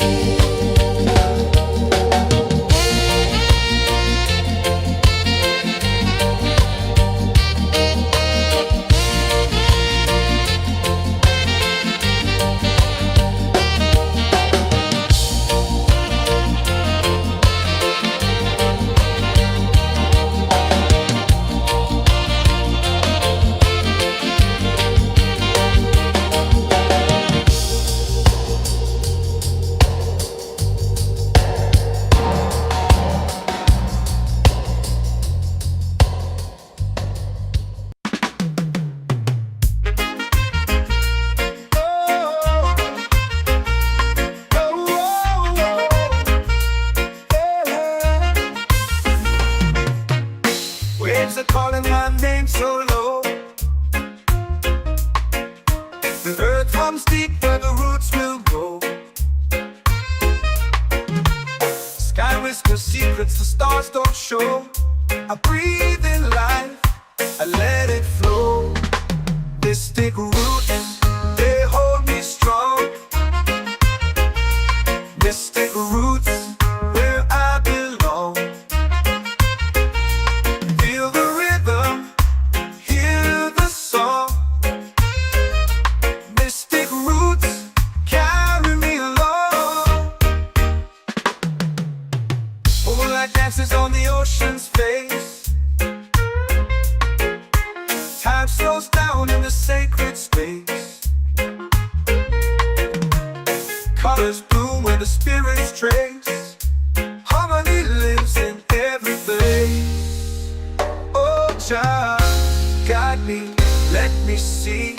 Waves are calling my name so low. The earth hums deep where the roots will go. Sky whispers secrets the stars don't show. I breathe in life, I let it flow. Mystic roots, they hold me strong. Mystic roots, where I belong. Feel the rhythm, hear the song. Mystic roots, carry me along. Moonlight dances on the ocean's face. Time slows down in the sacred space. Colors bloom where the spirits trace. Harmony lives in every place. Oh, child, guide me, let me see.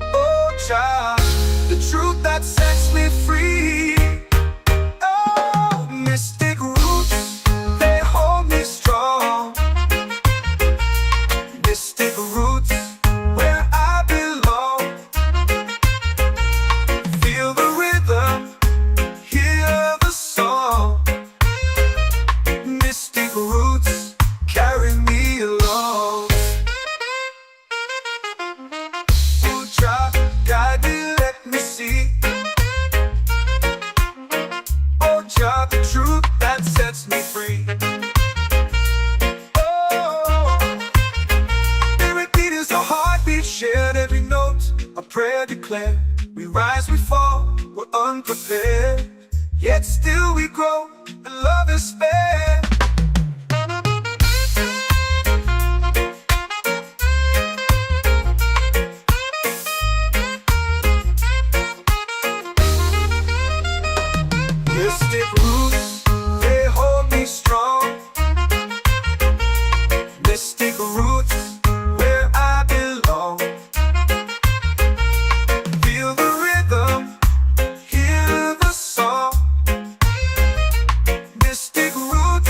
Oh, child, the truth that sets me free. Oh, mystic roots, they hold me strong. Mystic roots, where I belong. Feel the rhythm, hear the song. Mystic roots, carry me along. Oh, child, guide me, let me see. Oh, child, the truth that sets me free. Oh, spirit beat is a heartbeat, shared every note. A prayer declared. We rise, we fall, we're unprepared. Yet still we grow, and love is spared. Mystic roots, they hold me strong. Mystic roots, where I belong. Feel the rhythm, hear the song. Mystic roots,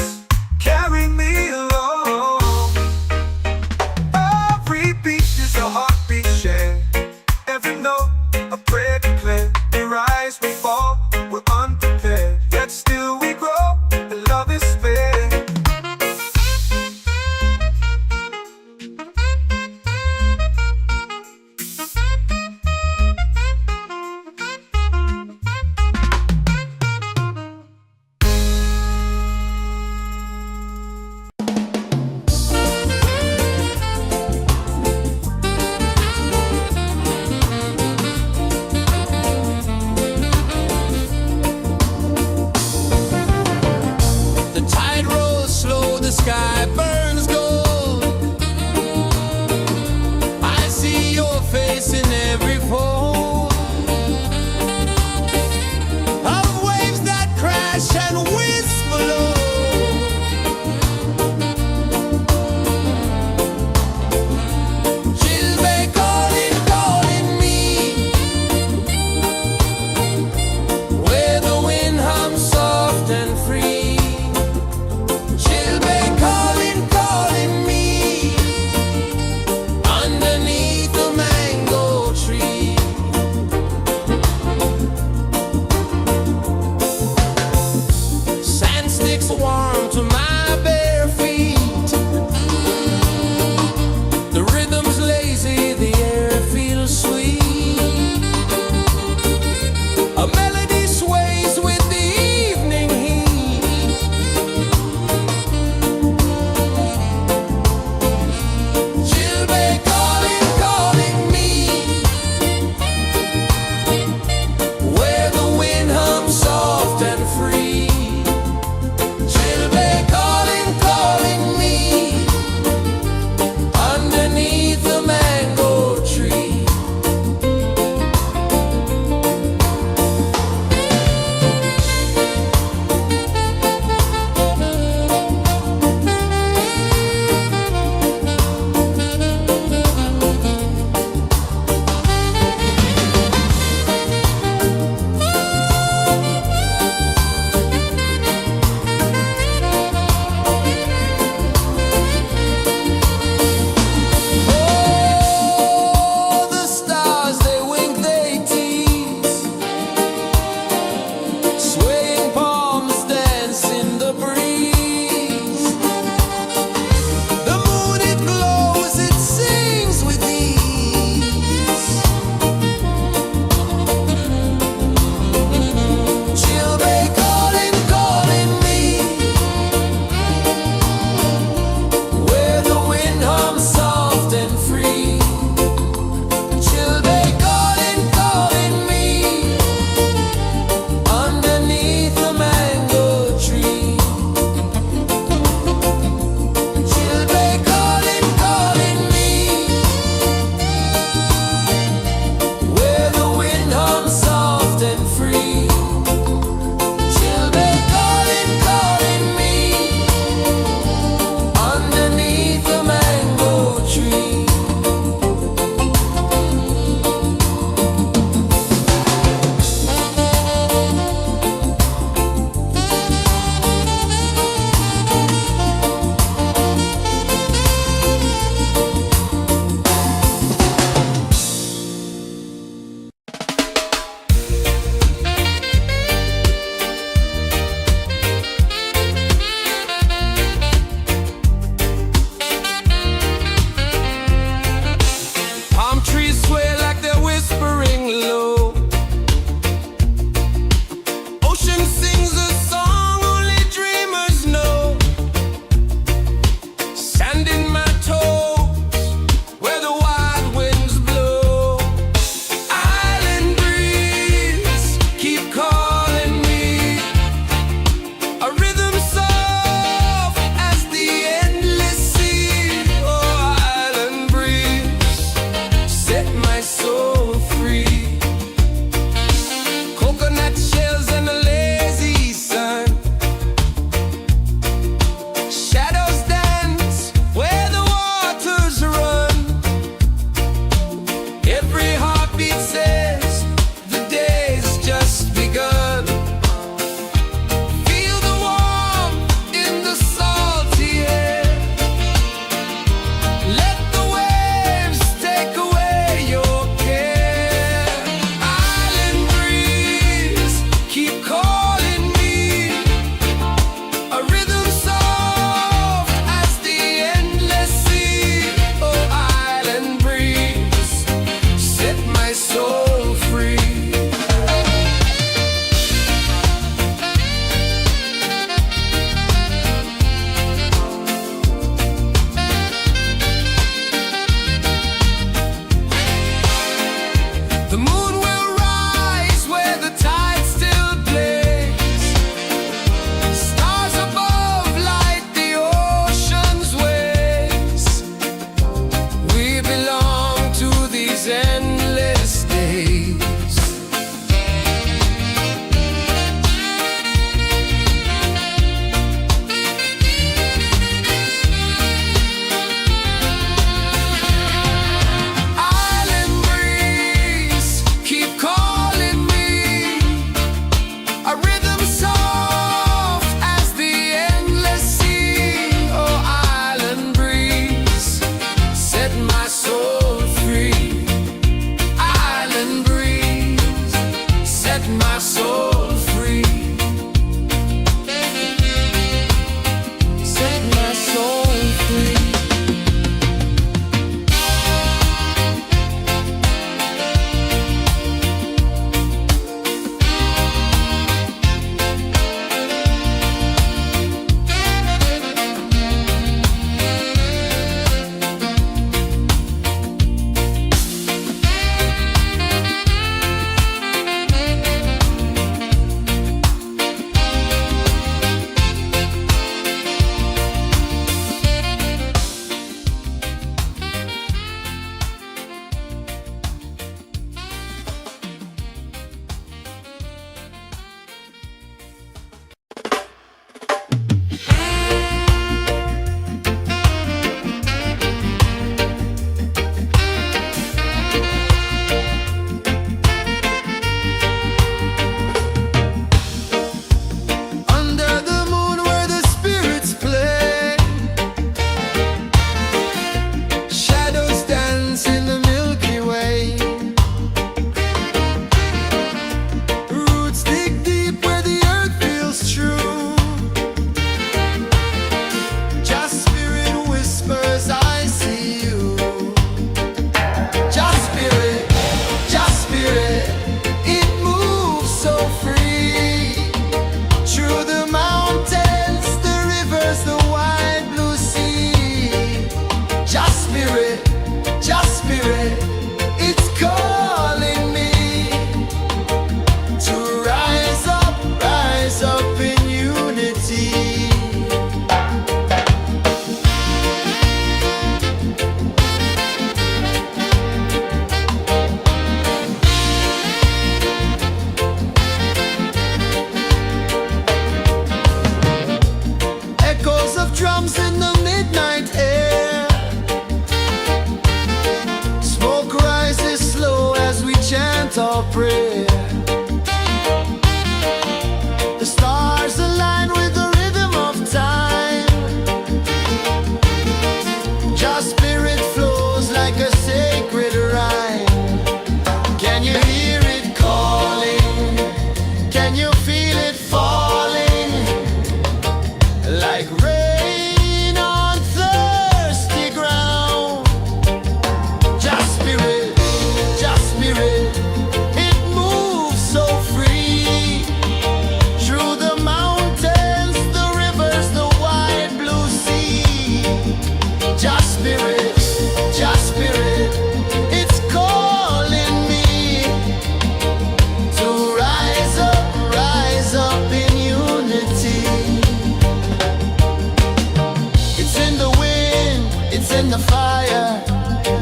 in the fire,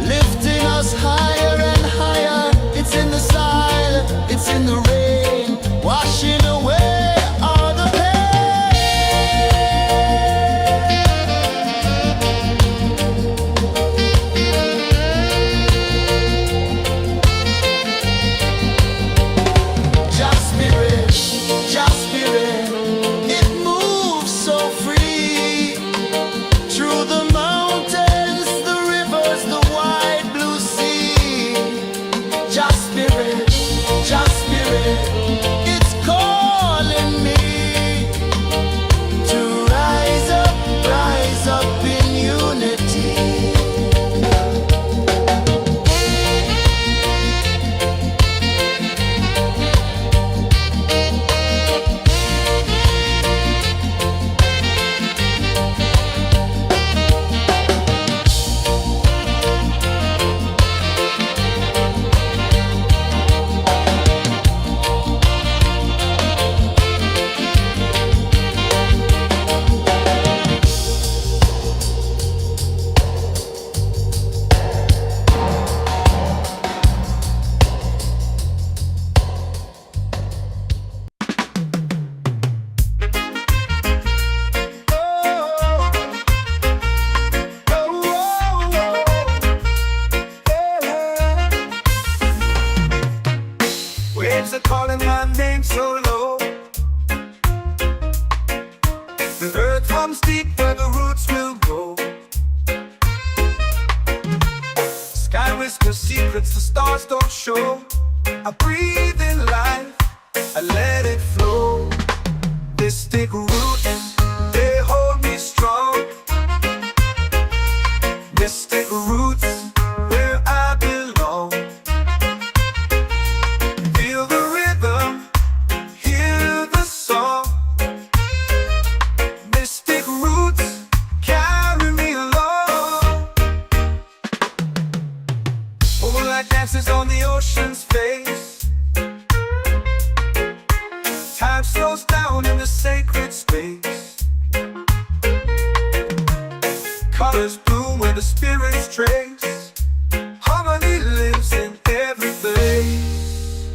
lifting us higher and higher. It's in the silence, it's in the rain, washing away all the pain. Just spirit, it moves so free through the mountains, the rivers, the wide blue sea. Just spirit, it's calling me to rise up in unity. Waves are calling my name so low. The earth hums deep where the roots will go. Sky whispers secrets the stars don't show. I breathe in life, I let it flow. Mystic roots, they hold me strong. Mystic roots, where I belong. Feel the rhythm, hear the song. Mystic roots, carry me along. Moonlight dances on the ocean's face. Time slows down in the sacred space. Colors bloom where the spirits trace. Harmony lives in every place.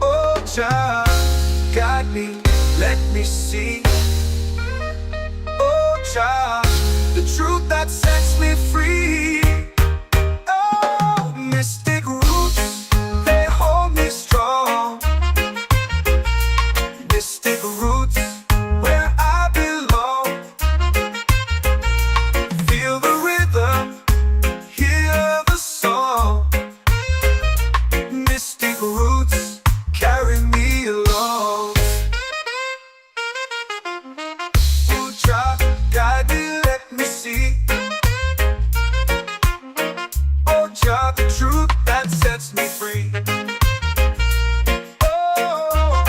Oh, Jah, guide me, let me see. Oh, Jah, the truth that sets me free. Oh, mystic roots, they hold me strong. Mystic roots, where I belong. Feel the rhythm, hear the song. Mystic roots, carry me along. Oh, Jah, guide me, let me see. Oh, Jah, the truth that sets me free. Oh,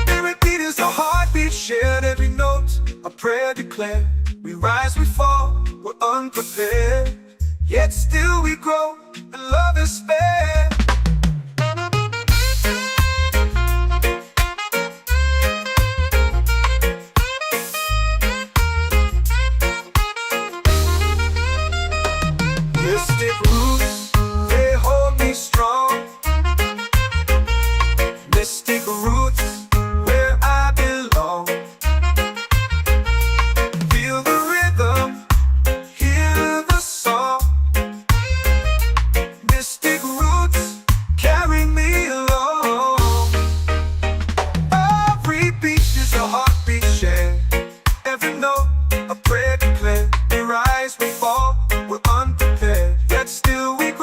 every beat is a heartbeat shared, every note a prayer declared. We rise, we fall, we're unprepared, yet still we grow, and love is spared. Mystic roots, they hold me strong. Mystic roots, where I belong. Feel the rhythm, hear the song. Mystic roots, carry me along. Every beat is a heartbeat shared, every note a prayer declared. We rise, we fall, we're unprepared, yet still we grow.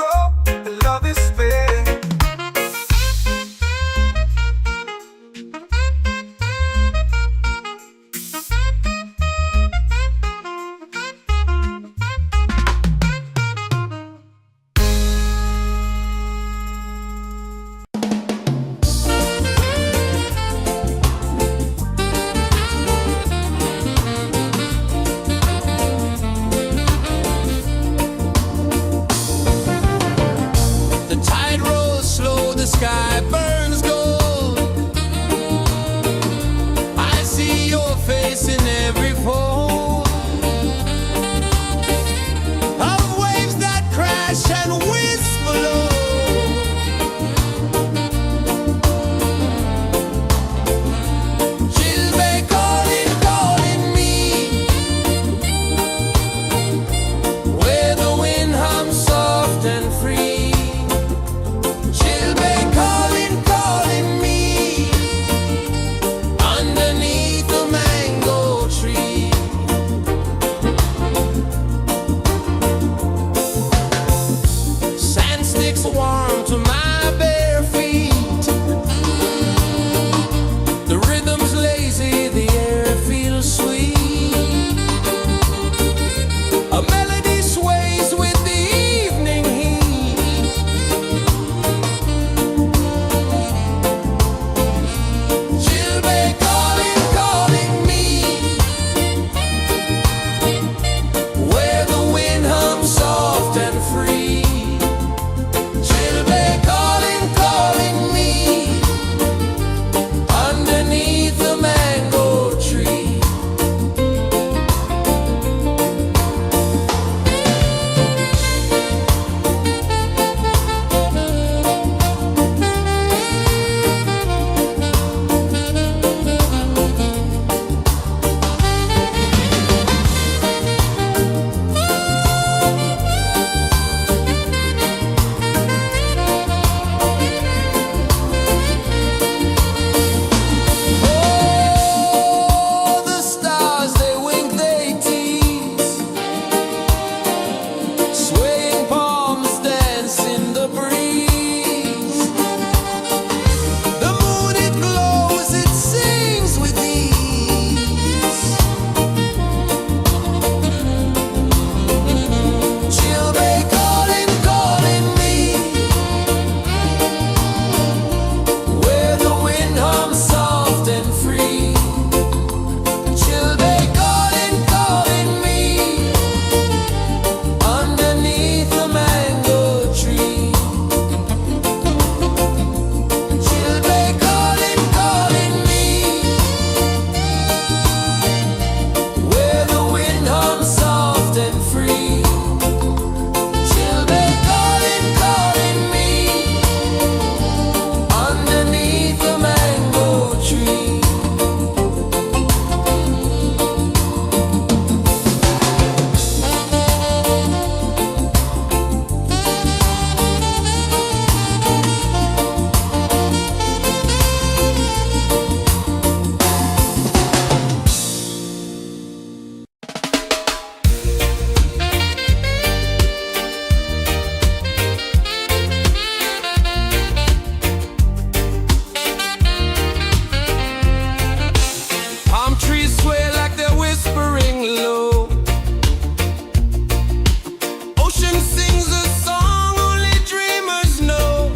ocean sings a song only dreamers know.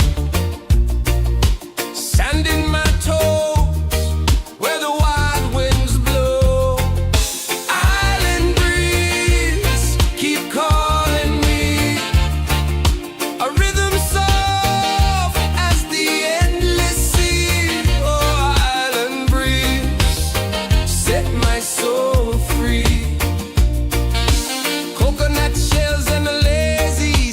Sand in my toes where the wild winds blow. Island breeze, keep calling me. A rhythm soft as the endless sea. Oh, island breeze, set my soul free. Coconut shells and a lazy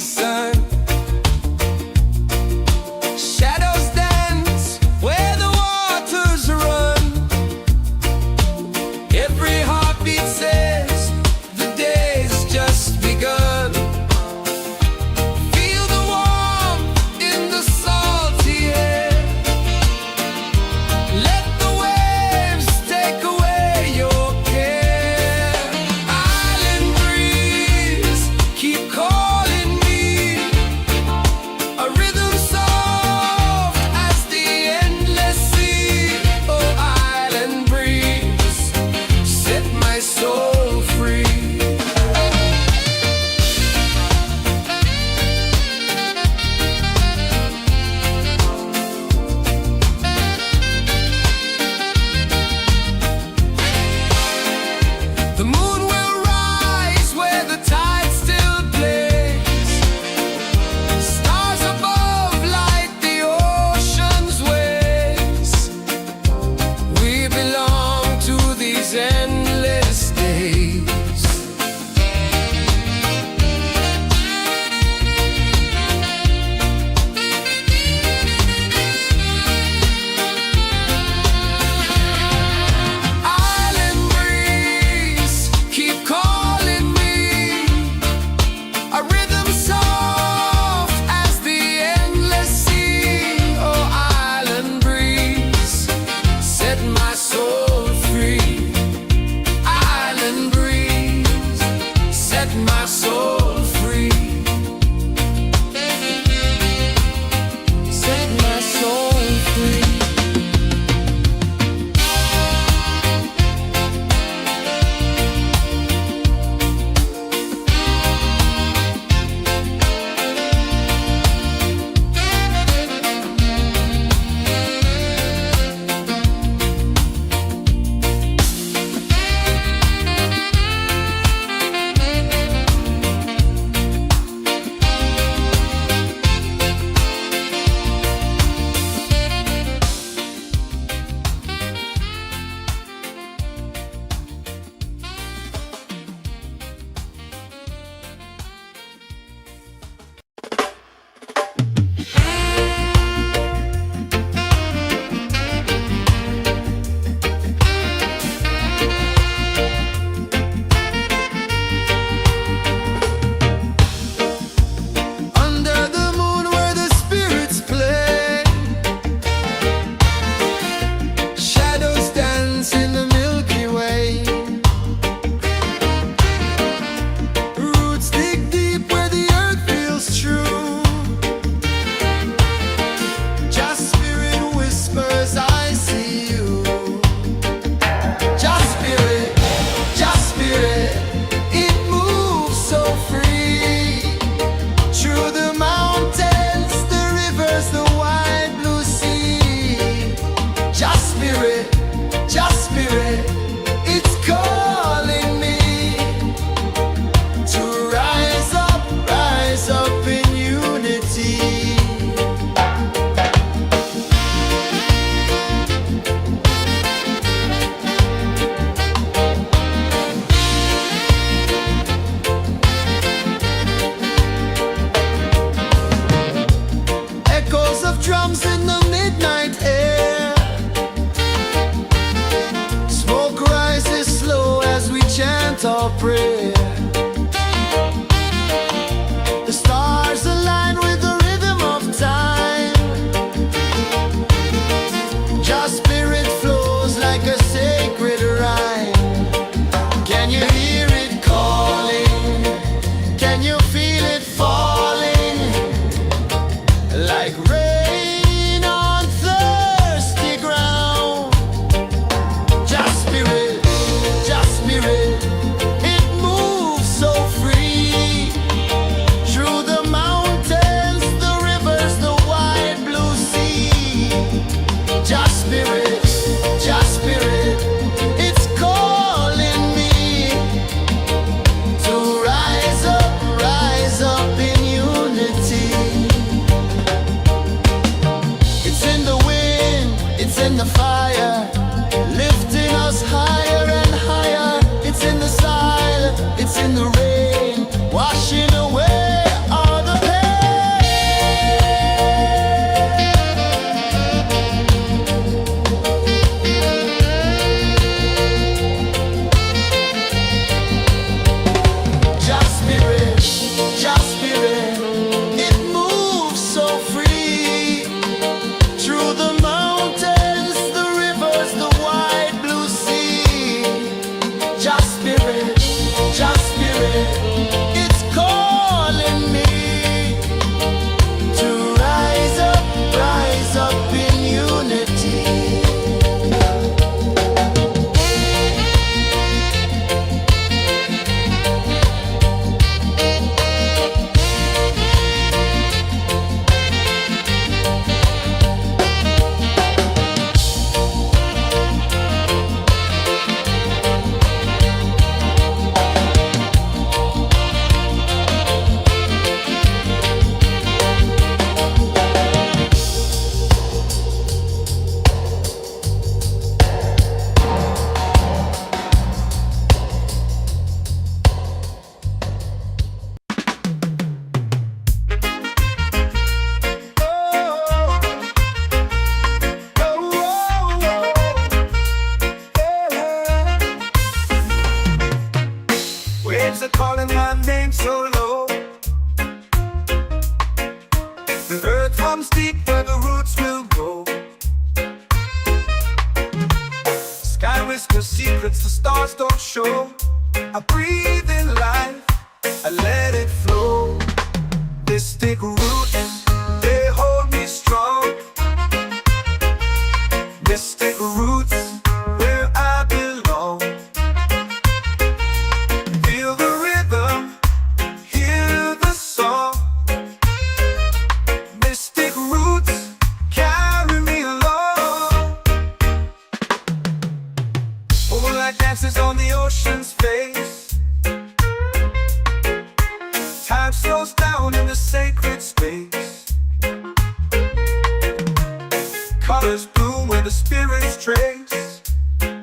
spirit's trace.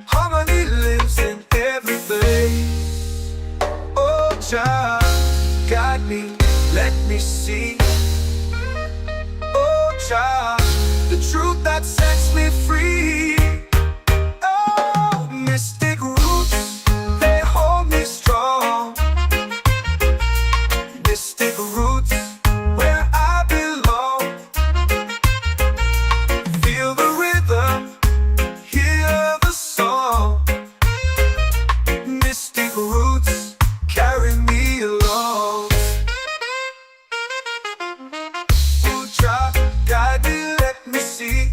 Harmony lives in every place. Oh, Jah, guide me, let me see. Oh, Jah, the truth that sets me free. Oh, mystic roots, they hold me strong. Mystic roots, where I belong. Feel the rhythm, hear the song. Mystic roots, carry me along. Oh, Jah, guide me, let me see.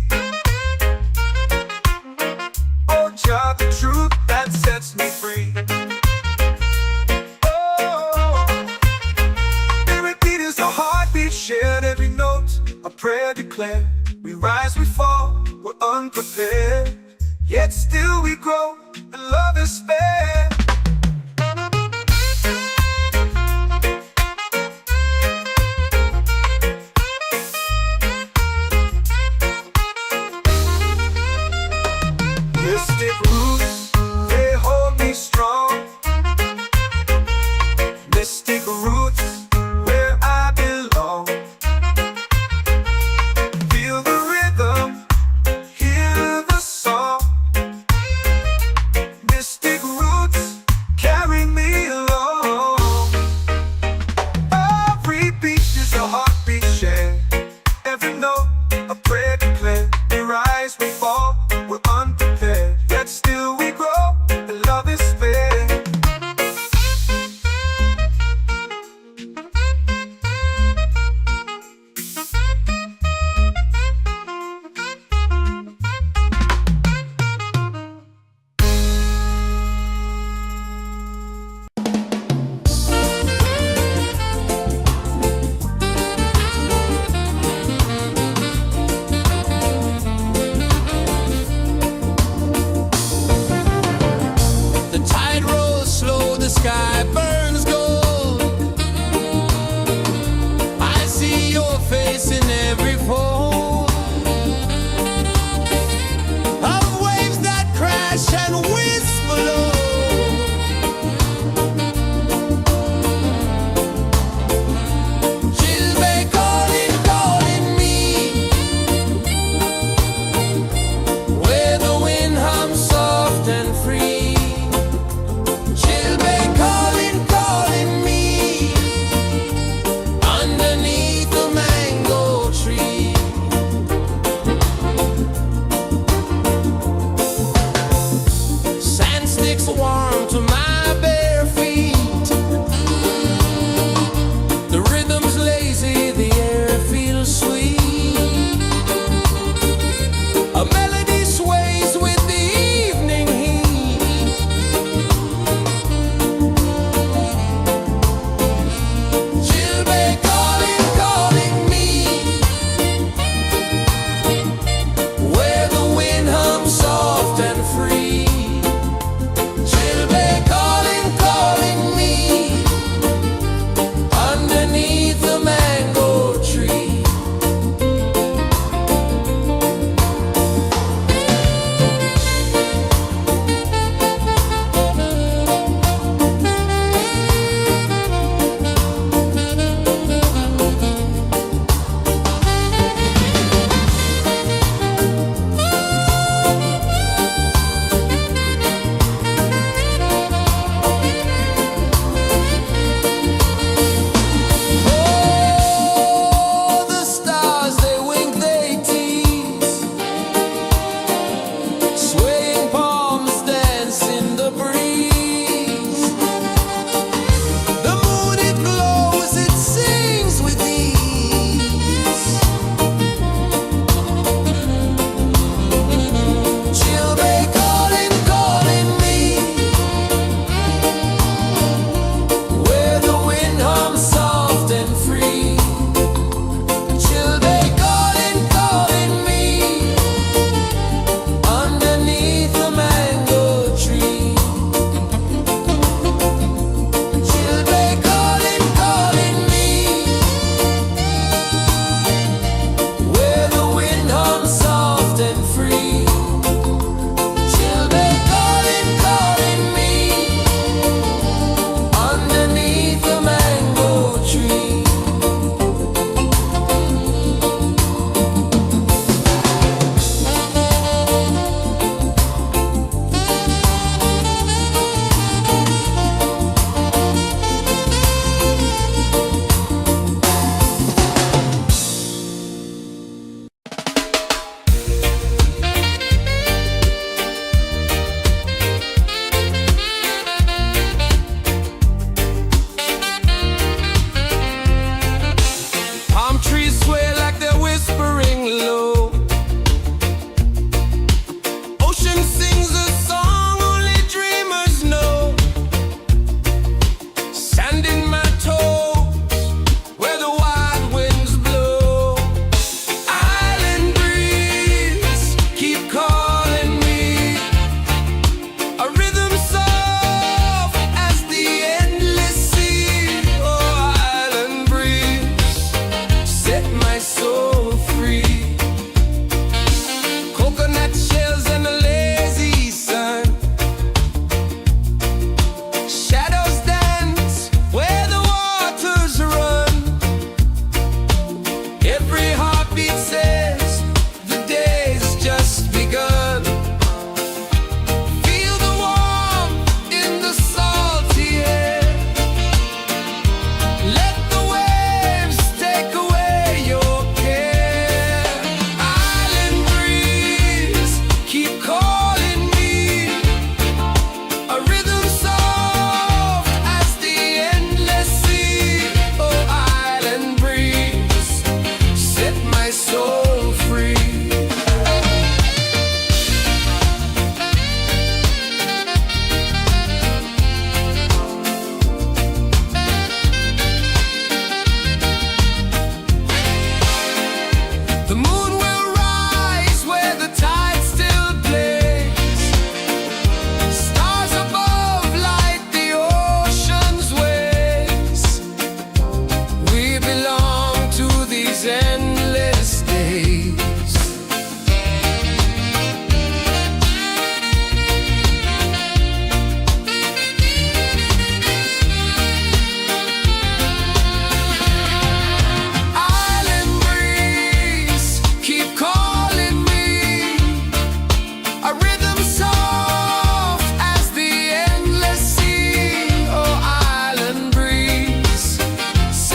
Oh, Jah, the truth that sets me free. Oh, spirit beat is a heartbeat, shared every note, a prayer declared. We rise, we fall, we're unprepared, yet still we grow, and love is spared. Mystic roots, they hold me strong. Mystic roots, where I belong. Feel the rhythm, hear the song. Mystic roots,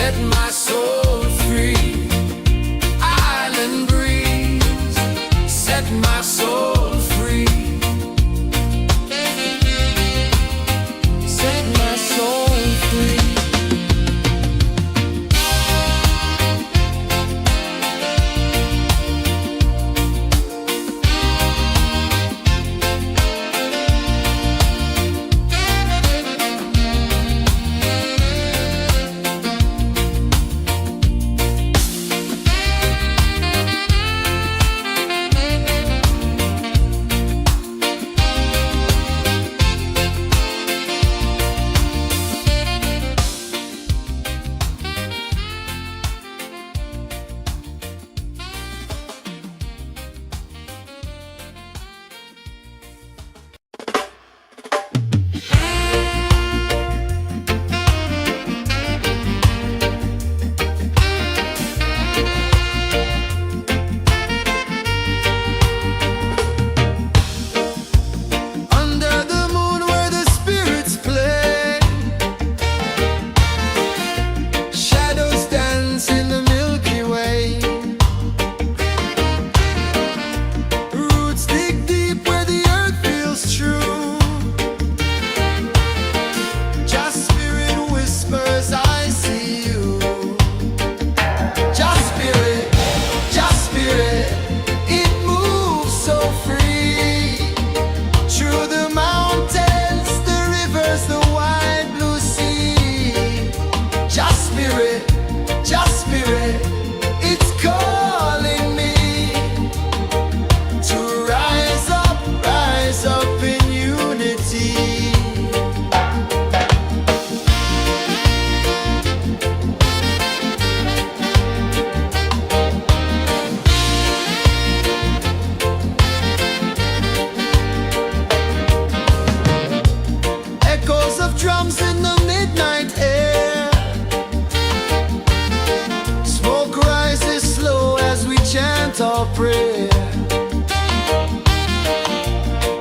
set my soul free. Island breeze, set my soul free. Set my soul free. Under the moon where the spirits play, shadows dance in the Milky Way. Roots dig deep where the earth feels true. Just spirit whispers, I see you. Just spirit, it moves so free. Through the mountains, the rivers, the wide blue sea. Just spirit, it's calling me to rise up in unity. Echoes of drums in the midnight air. Smoke rises slow as we chant our prayer.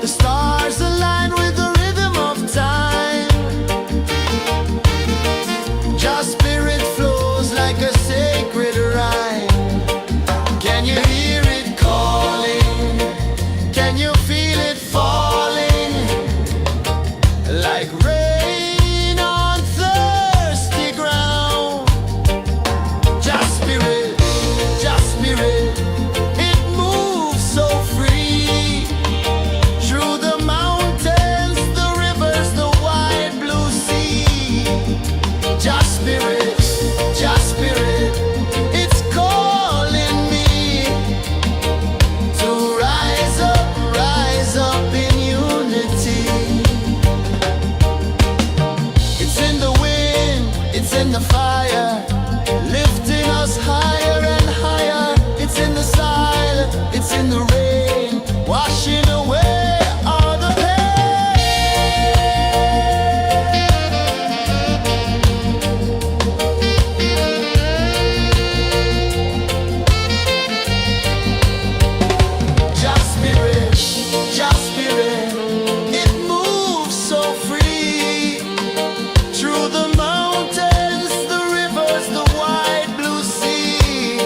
The stars align with the rhythm of time. Just spirit flows like a sacred rhyme. Can you hear it calling? Can you feel it falling? Like rain on thirsty ground. Just spirit, it moves so free. Through the mountains, the rivers, the wide blue sea. Just spirit, it's calling me to rise up in unity. It's in the wind, it's in the fire, lifting us higher and higher. It's in the silence, it's in the rain, washing away all the pain. Just spirit, it moves so free. Through the mountains, the rivers, the wide blue sea.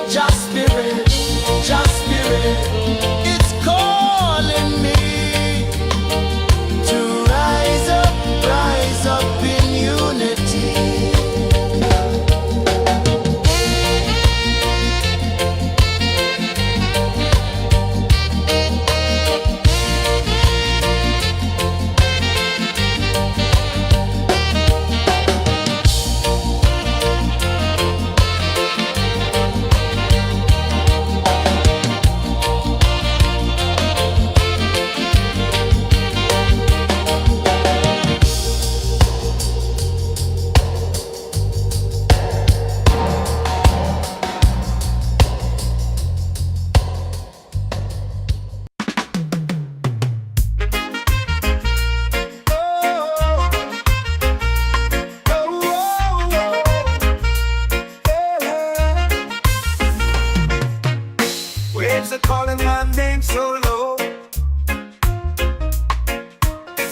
Just spirit, it's calling me to rise up in unity.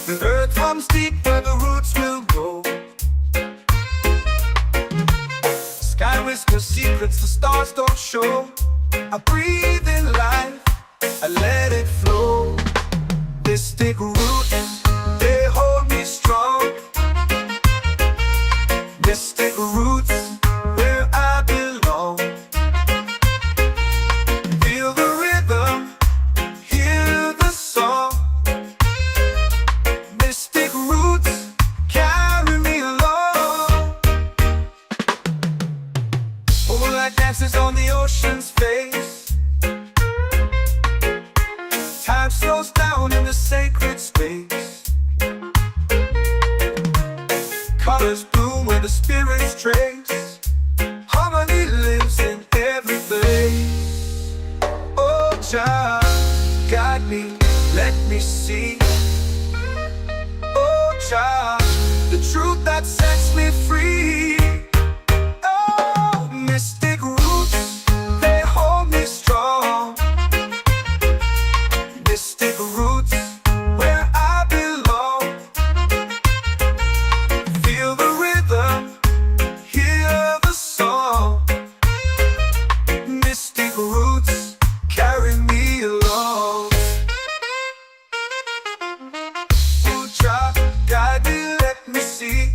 The earth runs deep where the roots will grow. whisper secrets the stars don't show. I breathe in life, I let it flow. Mystic roots, they hold me strong. Mystic roots, where I belong. Feel the rhythm, hear the song. Mystic roots, carry me along. Moonlight dances on the ocean's face. Time slows down in the sacred space. Colors bloom where the spirits trace. Harmony lives in every face. Oh, Jah, guide me, let me see. Oh, Jah, the truth that sets me free. Oh, mystic roots, they hold me strong. Mystic roots, where I belong. Feel the rhythm, hear the song. Mystic roots, carry me along. Oh, Jah, guide me, let me see.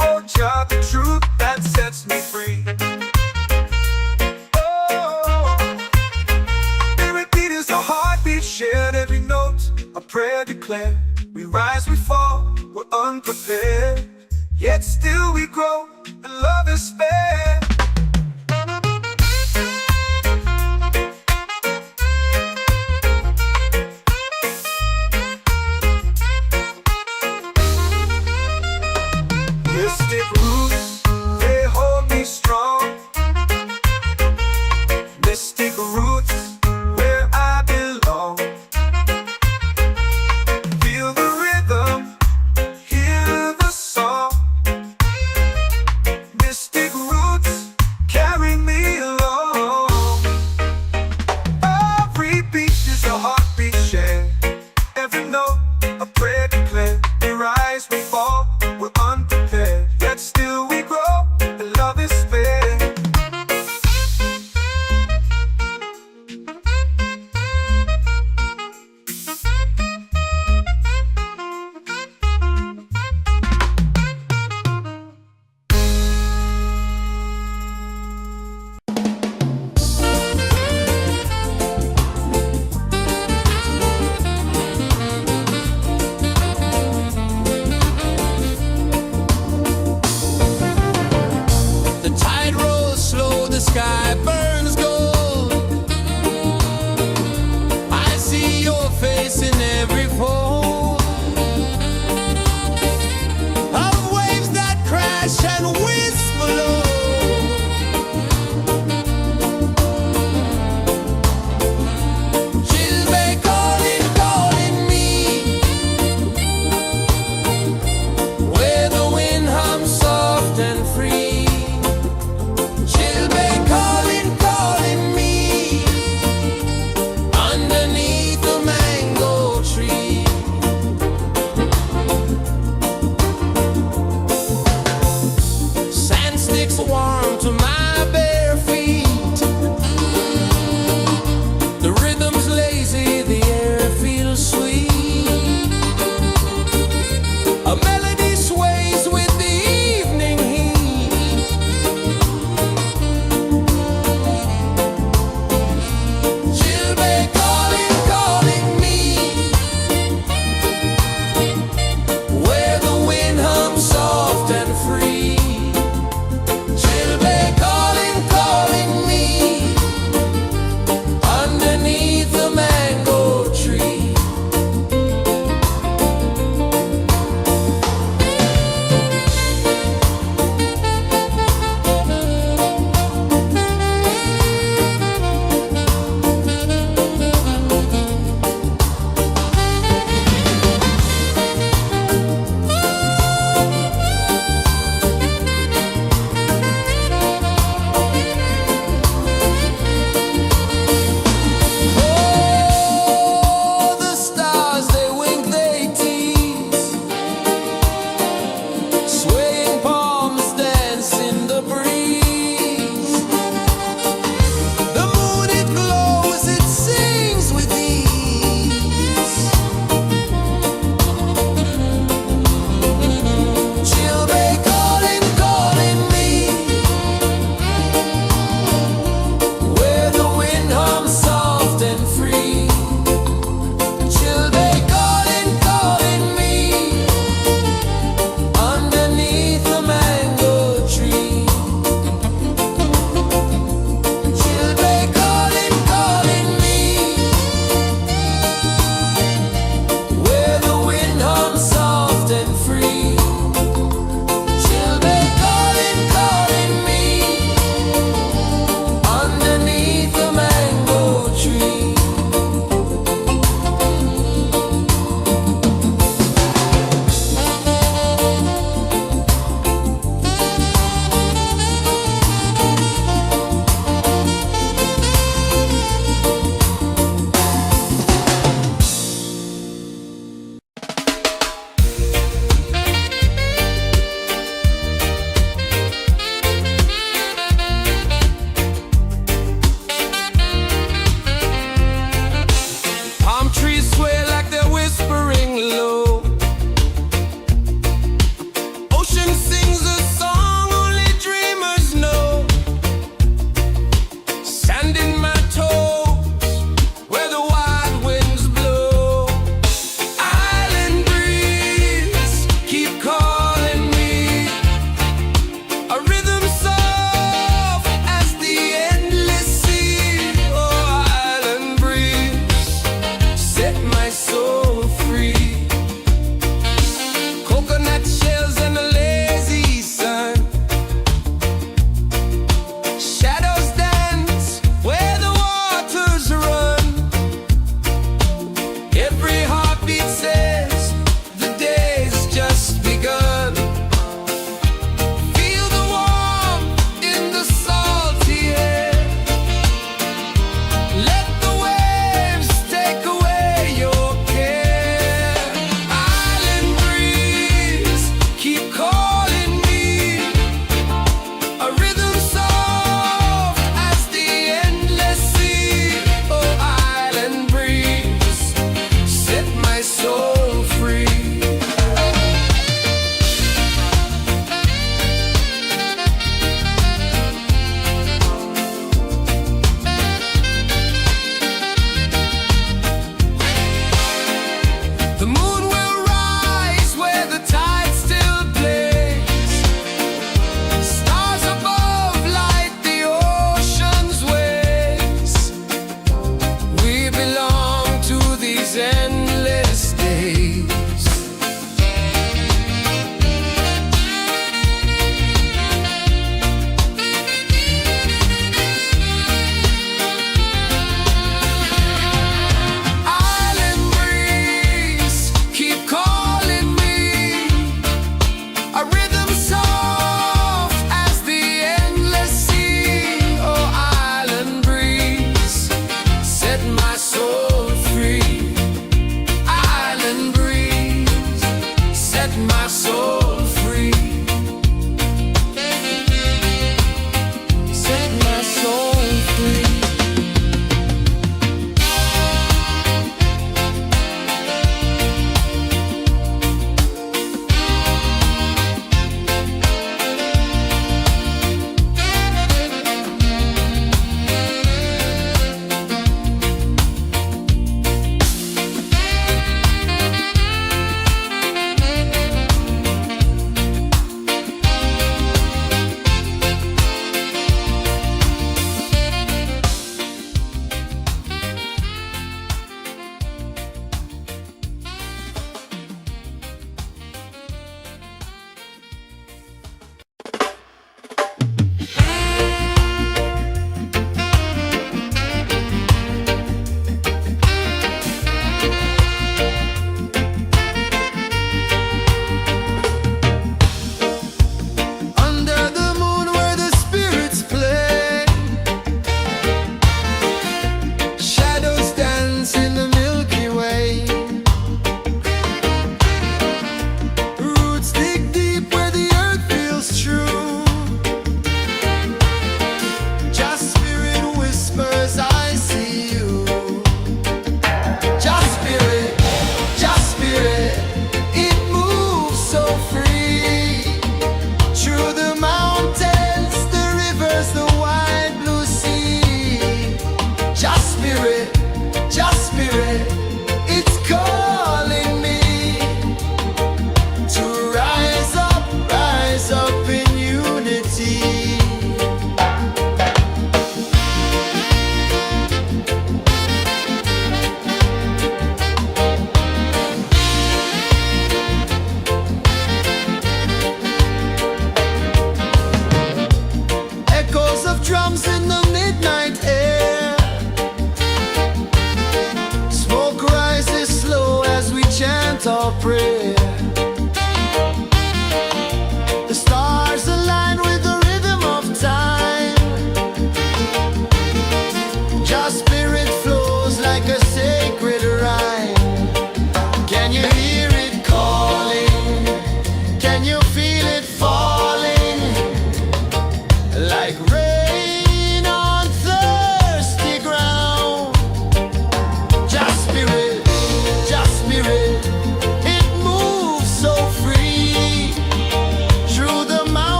Oh, Jah, the truth that sets me free. Oh, spirit beat is a heartbeat, shared every note, a prayer declared. We rise, we fall, we're unprepared, yet still we grow, and love is spared. Mystic roots, they hold me strong. Mystic roots, where I belong. Feel the rhythm, hear the song. Mystic roots, carry me along. Every beat is a heartbeat shared. Every note, a prayer declared. We rise, we fall, we're unprepared, yet still we grow, and love is spared. The tide rolls slow, the sky burns gold. I see your face in every fold of waves that crash and whisper low. She'll be calling, calling me, where the wind hums soft and free. She'll be calling, calling me, underneath the mango tree. Sand sticks warm to my bare feet. The rhythm's lazy, the air feels sweet. A melody sways with the evening heat. She'll be calling, calling me, where the wind hums soft and free. She'll be calling, calling me, underneath the mango tree.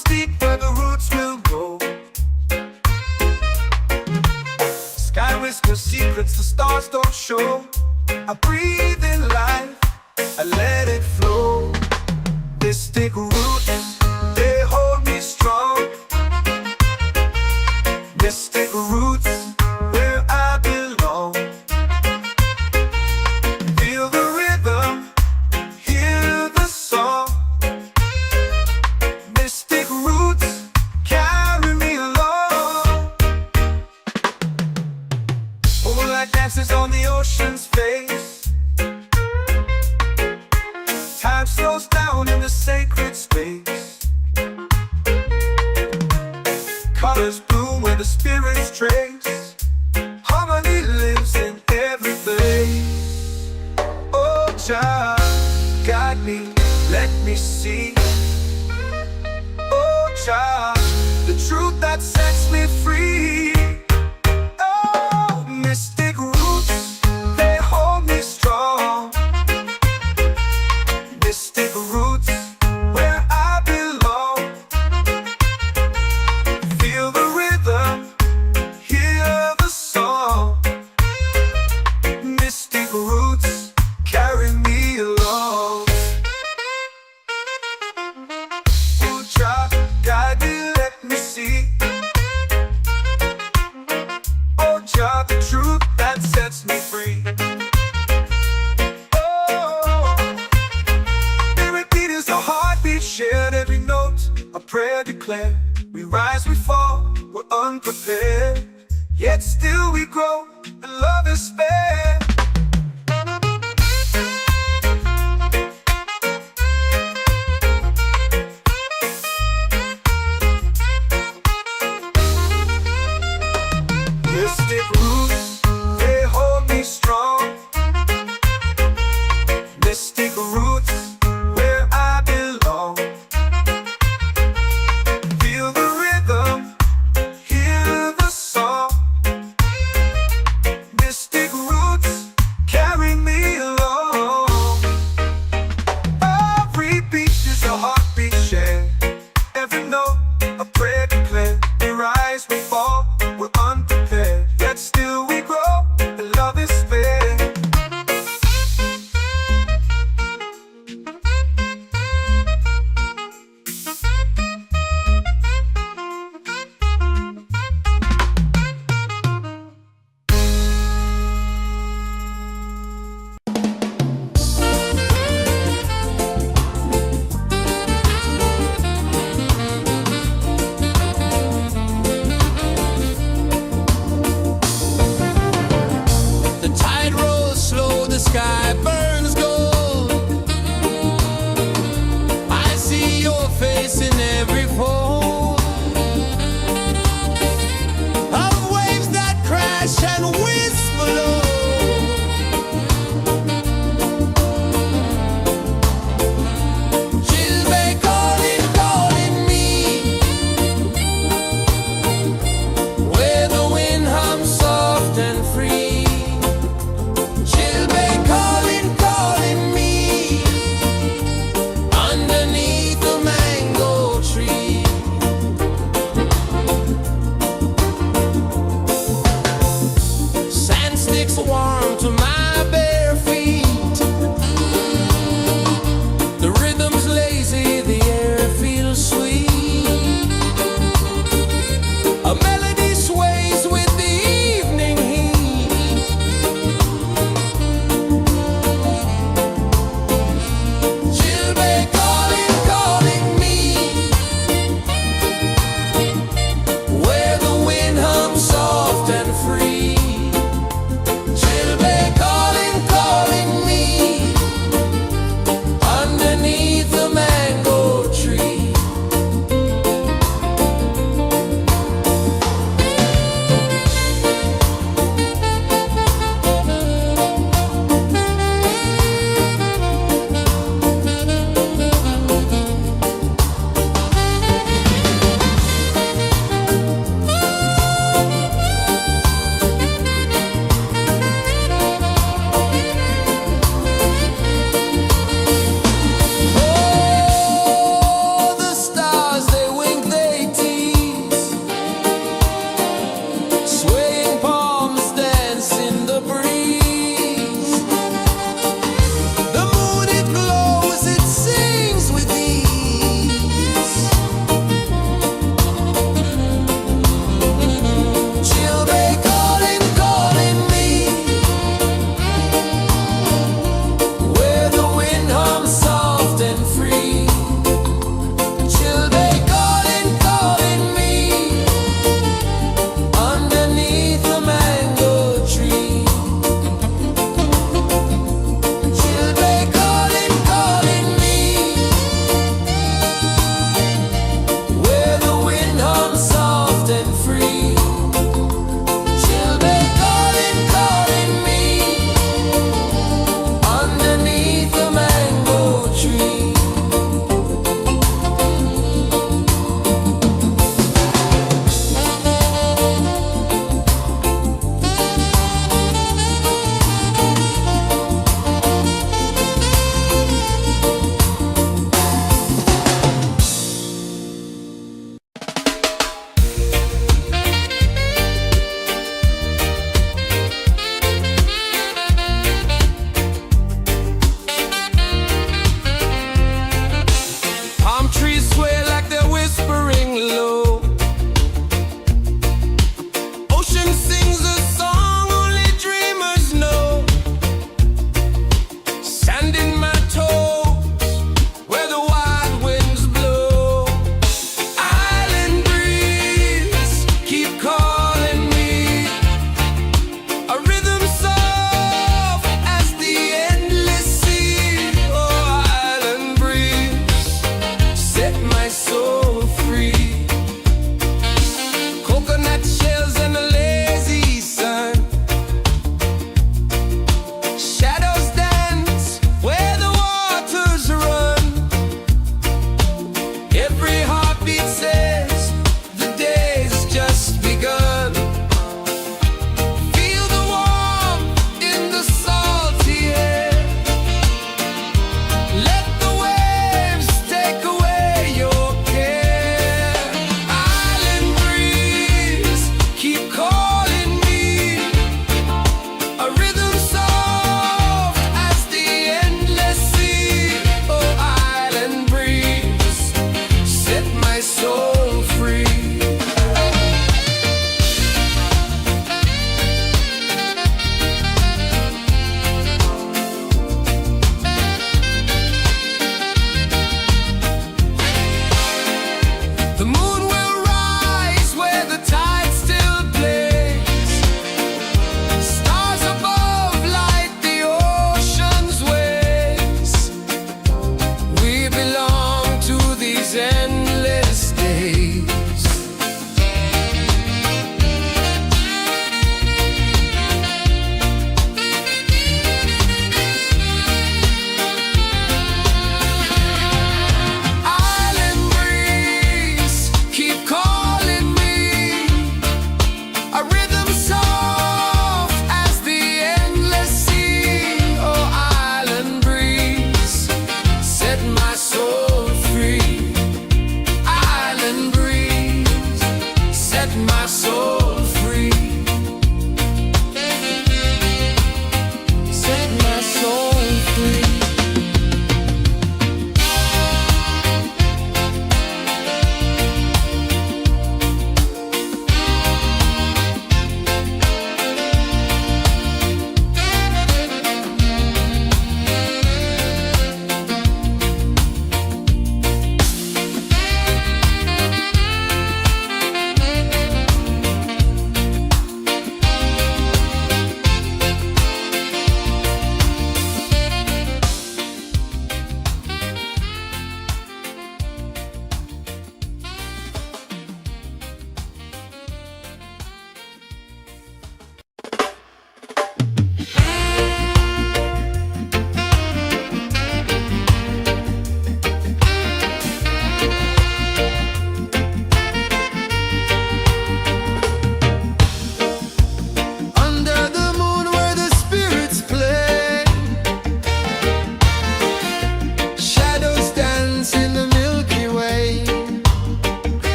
runs deep where the roots will go. Sky whispers secrets the stars don't show. I breathe in life, I let it flow. Mystic roots, they hold me strong. Mystic roots, where I belong. Feel the rhythm, hear the song. Mystic roots, carry me along. Moonlight dances on the ocean's face. Time slows down in the sacred space. Colors bloom where the spirits trace. Harmony lives in every place. Oh, child, guide me, let me see. Oh, child, the truth that sets me free. Oh, mystic roots, they hold me strong. Mystic roots, where I belong. Feel the rhythm, hear the song. Mystic roots, carry me along. Oh, child, guide me, let me see. Oh, child, the truth that sets me free. Shared every note, a prayer declared. We rise, we fall, we're unprepared. Yet still we grow, and love is spared. Mystic roots, they hold me strong. Mystic roots, where I belong. Feel the rhythm, hear the song. Mystic roots,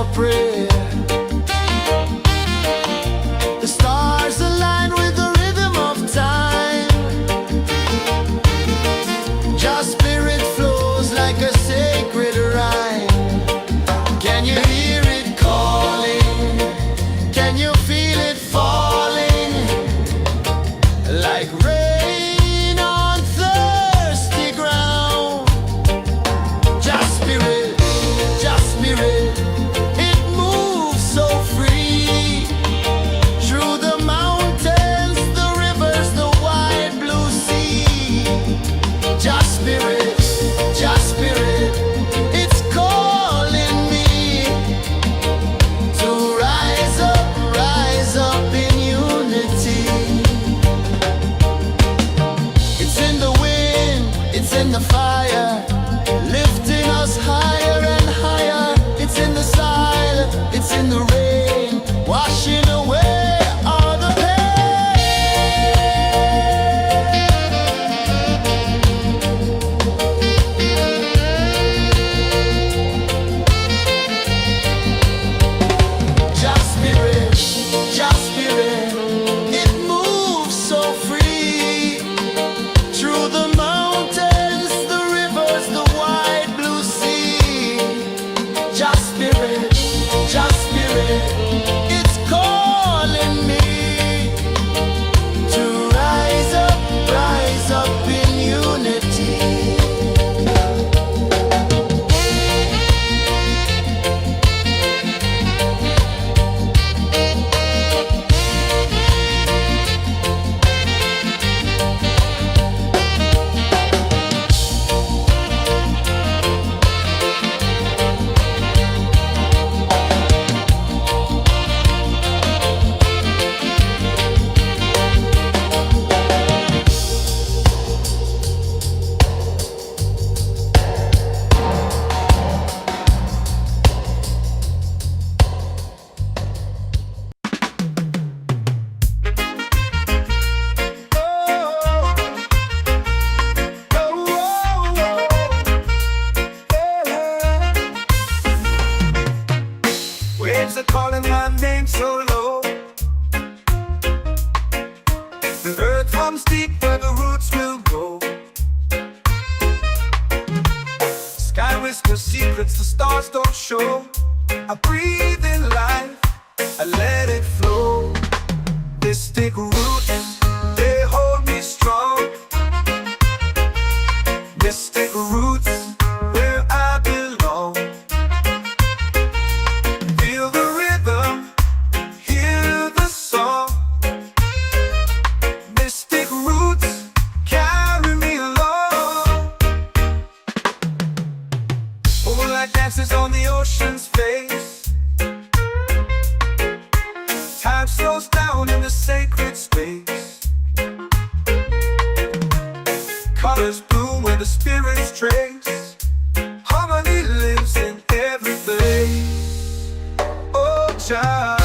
our prayer. The stars align with the rhythm of time. Just spirit flows like a sacred rhyme. Can you hear it calling? Can you feel it falling? Like rain on thirsty ground. Just spirit, it moves so free. Through the mountains, the rivers, the wide blue sea. Just spirit, it's calling me to rise up in unity. It's in the wind, it's in the fire, lifting us higher and higher. It's in the silence, it's in the rain, washing away all the Just spirit, it moves so free. Through the mountains, the rivers, the wide blue sea. Just spirit, it's calling me to rise up in unity. Waves are calling my name so low. The earth hums deep where the roots will go. Sky whispers secrets the stars don't show. I breathe in life, I let it flow. Mystic roots, they hold me strong. Mystic roots, where I belong. Feel the rhythm, hear the song. Mystic roots, carry me along. Moonlight dances on the ocean's face. Time slows down in the sacred space. Colors bloom where the spirits trace. Harmony lives in every place. Oh, Jah,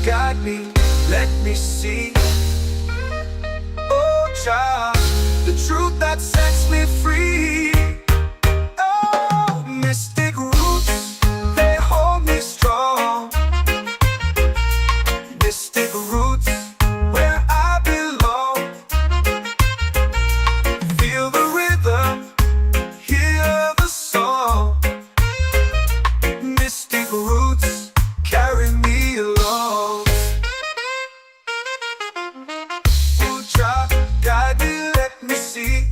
guide me, let me see. Oh, Jah, the truth that sets me free. Oh, mystic roots, they hold me strong. Mystic roots, where I belong. Feel the rhythm, hear the song. Mystic roots, carry me along. Oh, Jah, guide me, let me see.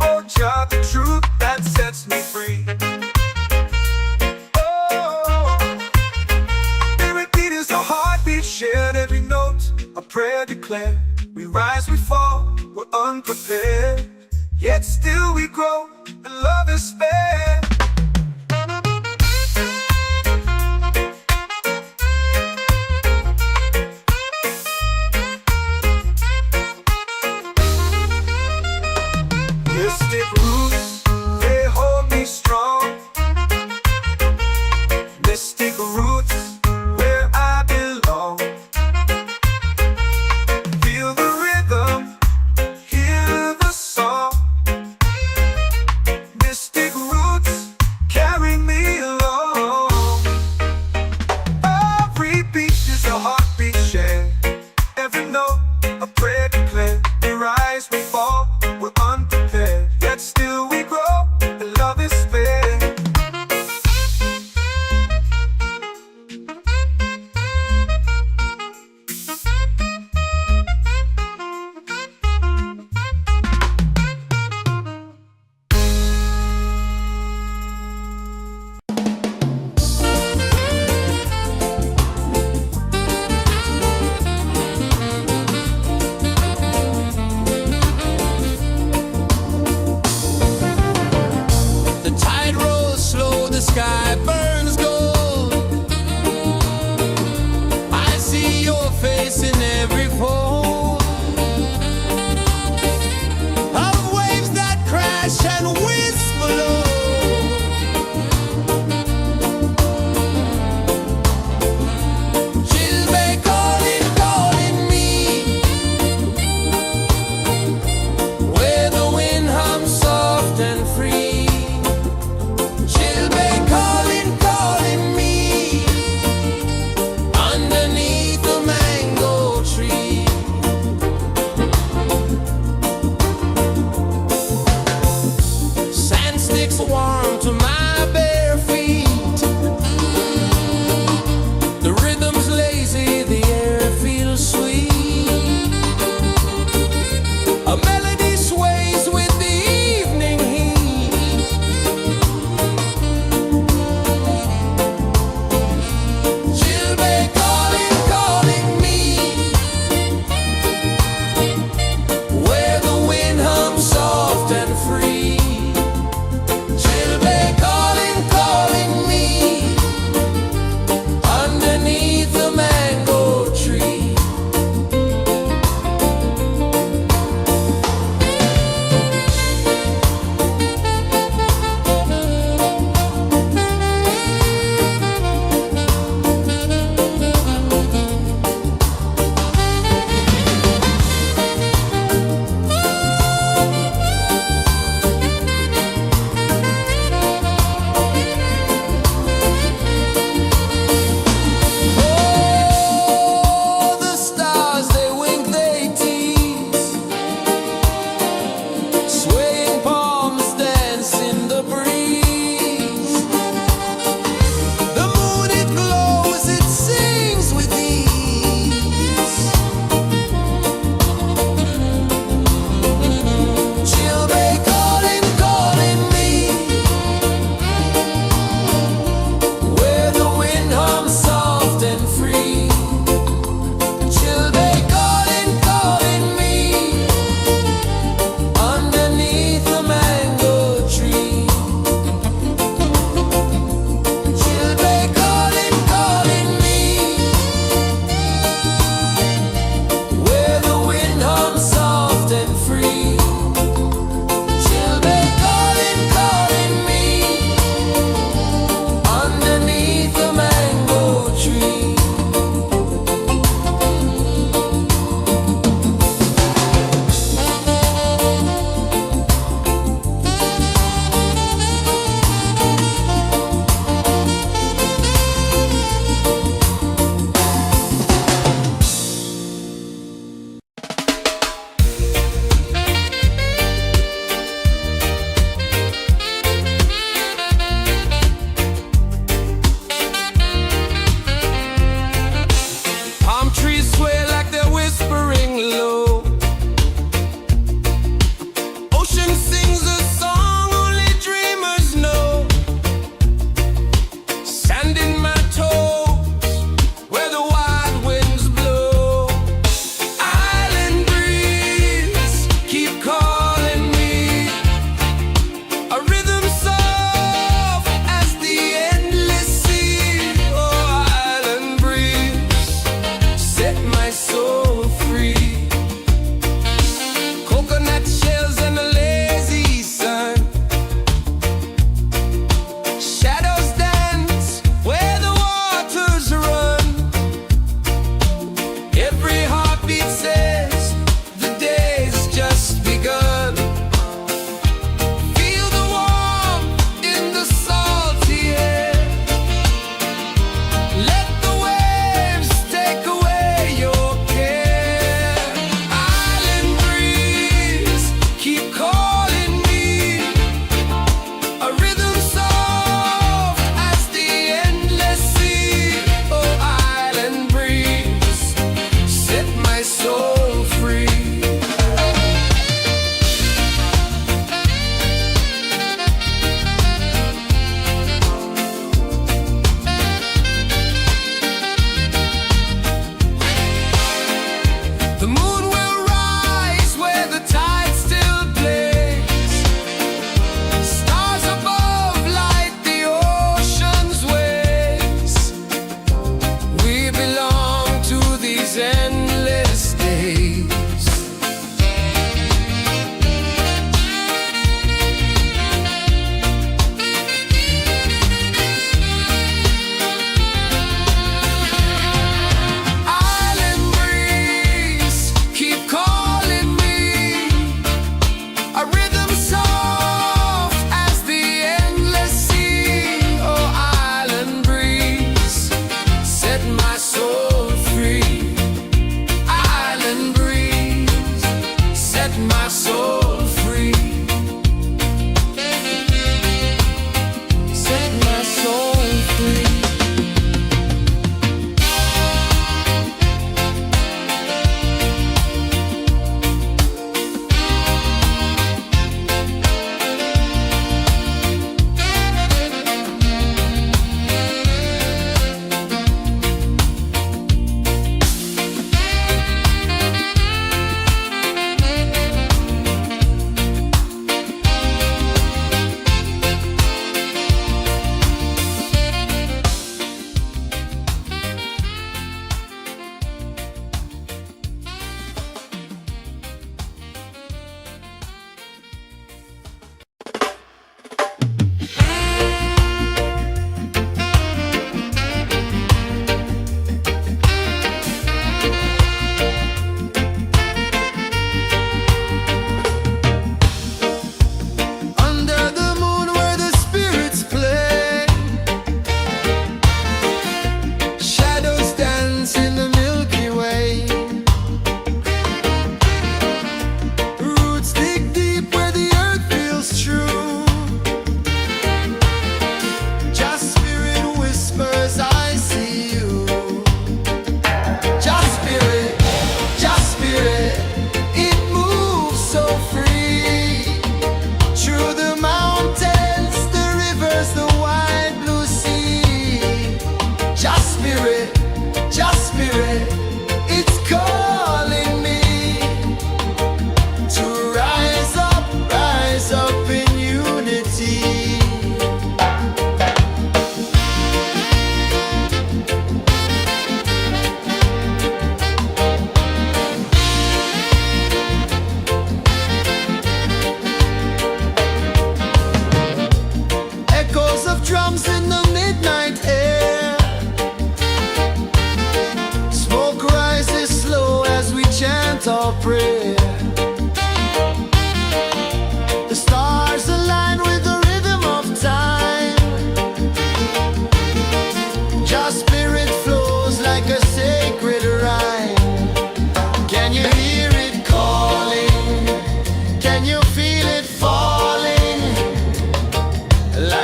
Oh, Jah, the truth that sets me free. Oh, spirit beat is a heartbeat, shared every note. A prayer declared. We rise, we fall, we're unprepared. Yet still we grow, and love is spared. Mystic roots, they hold me strong. Mystic roots, where I belong. Feel the rhythm, hear the song. Mystic sticks warm to my bare feet. The rhythm's lazy, the air feels sweet. A melody sways with the evening heat. Chilbay calling, calling me, where the wind hums soft and free. Chilbay calling,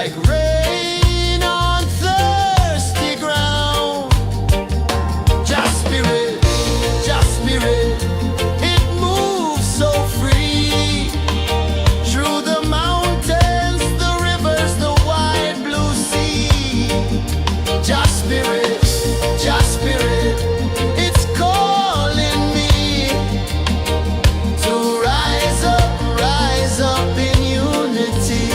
like rain on thirsty ground. Jah Spirit, it moves so free through the mountains, the rivers, the wide blue sea. Jah Spirit, it's calling me to rise up in unity.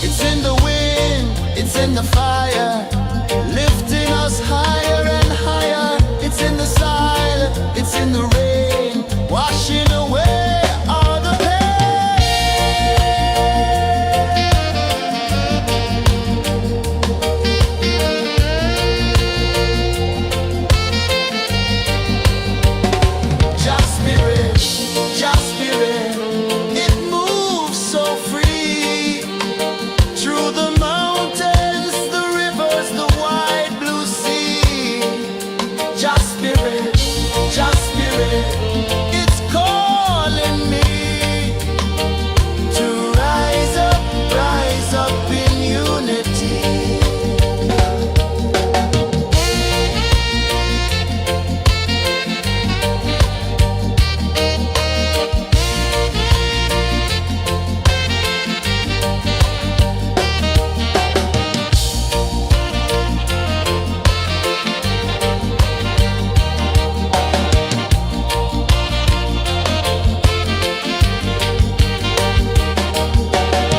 It's in the wind, it's in the fire.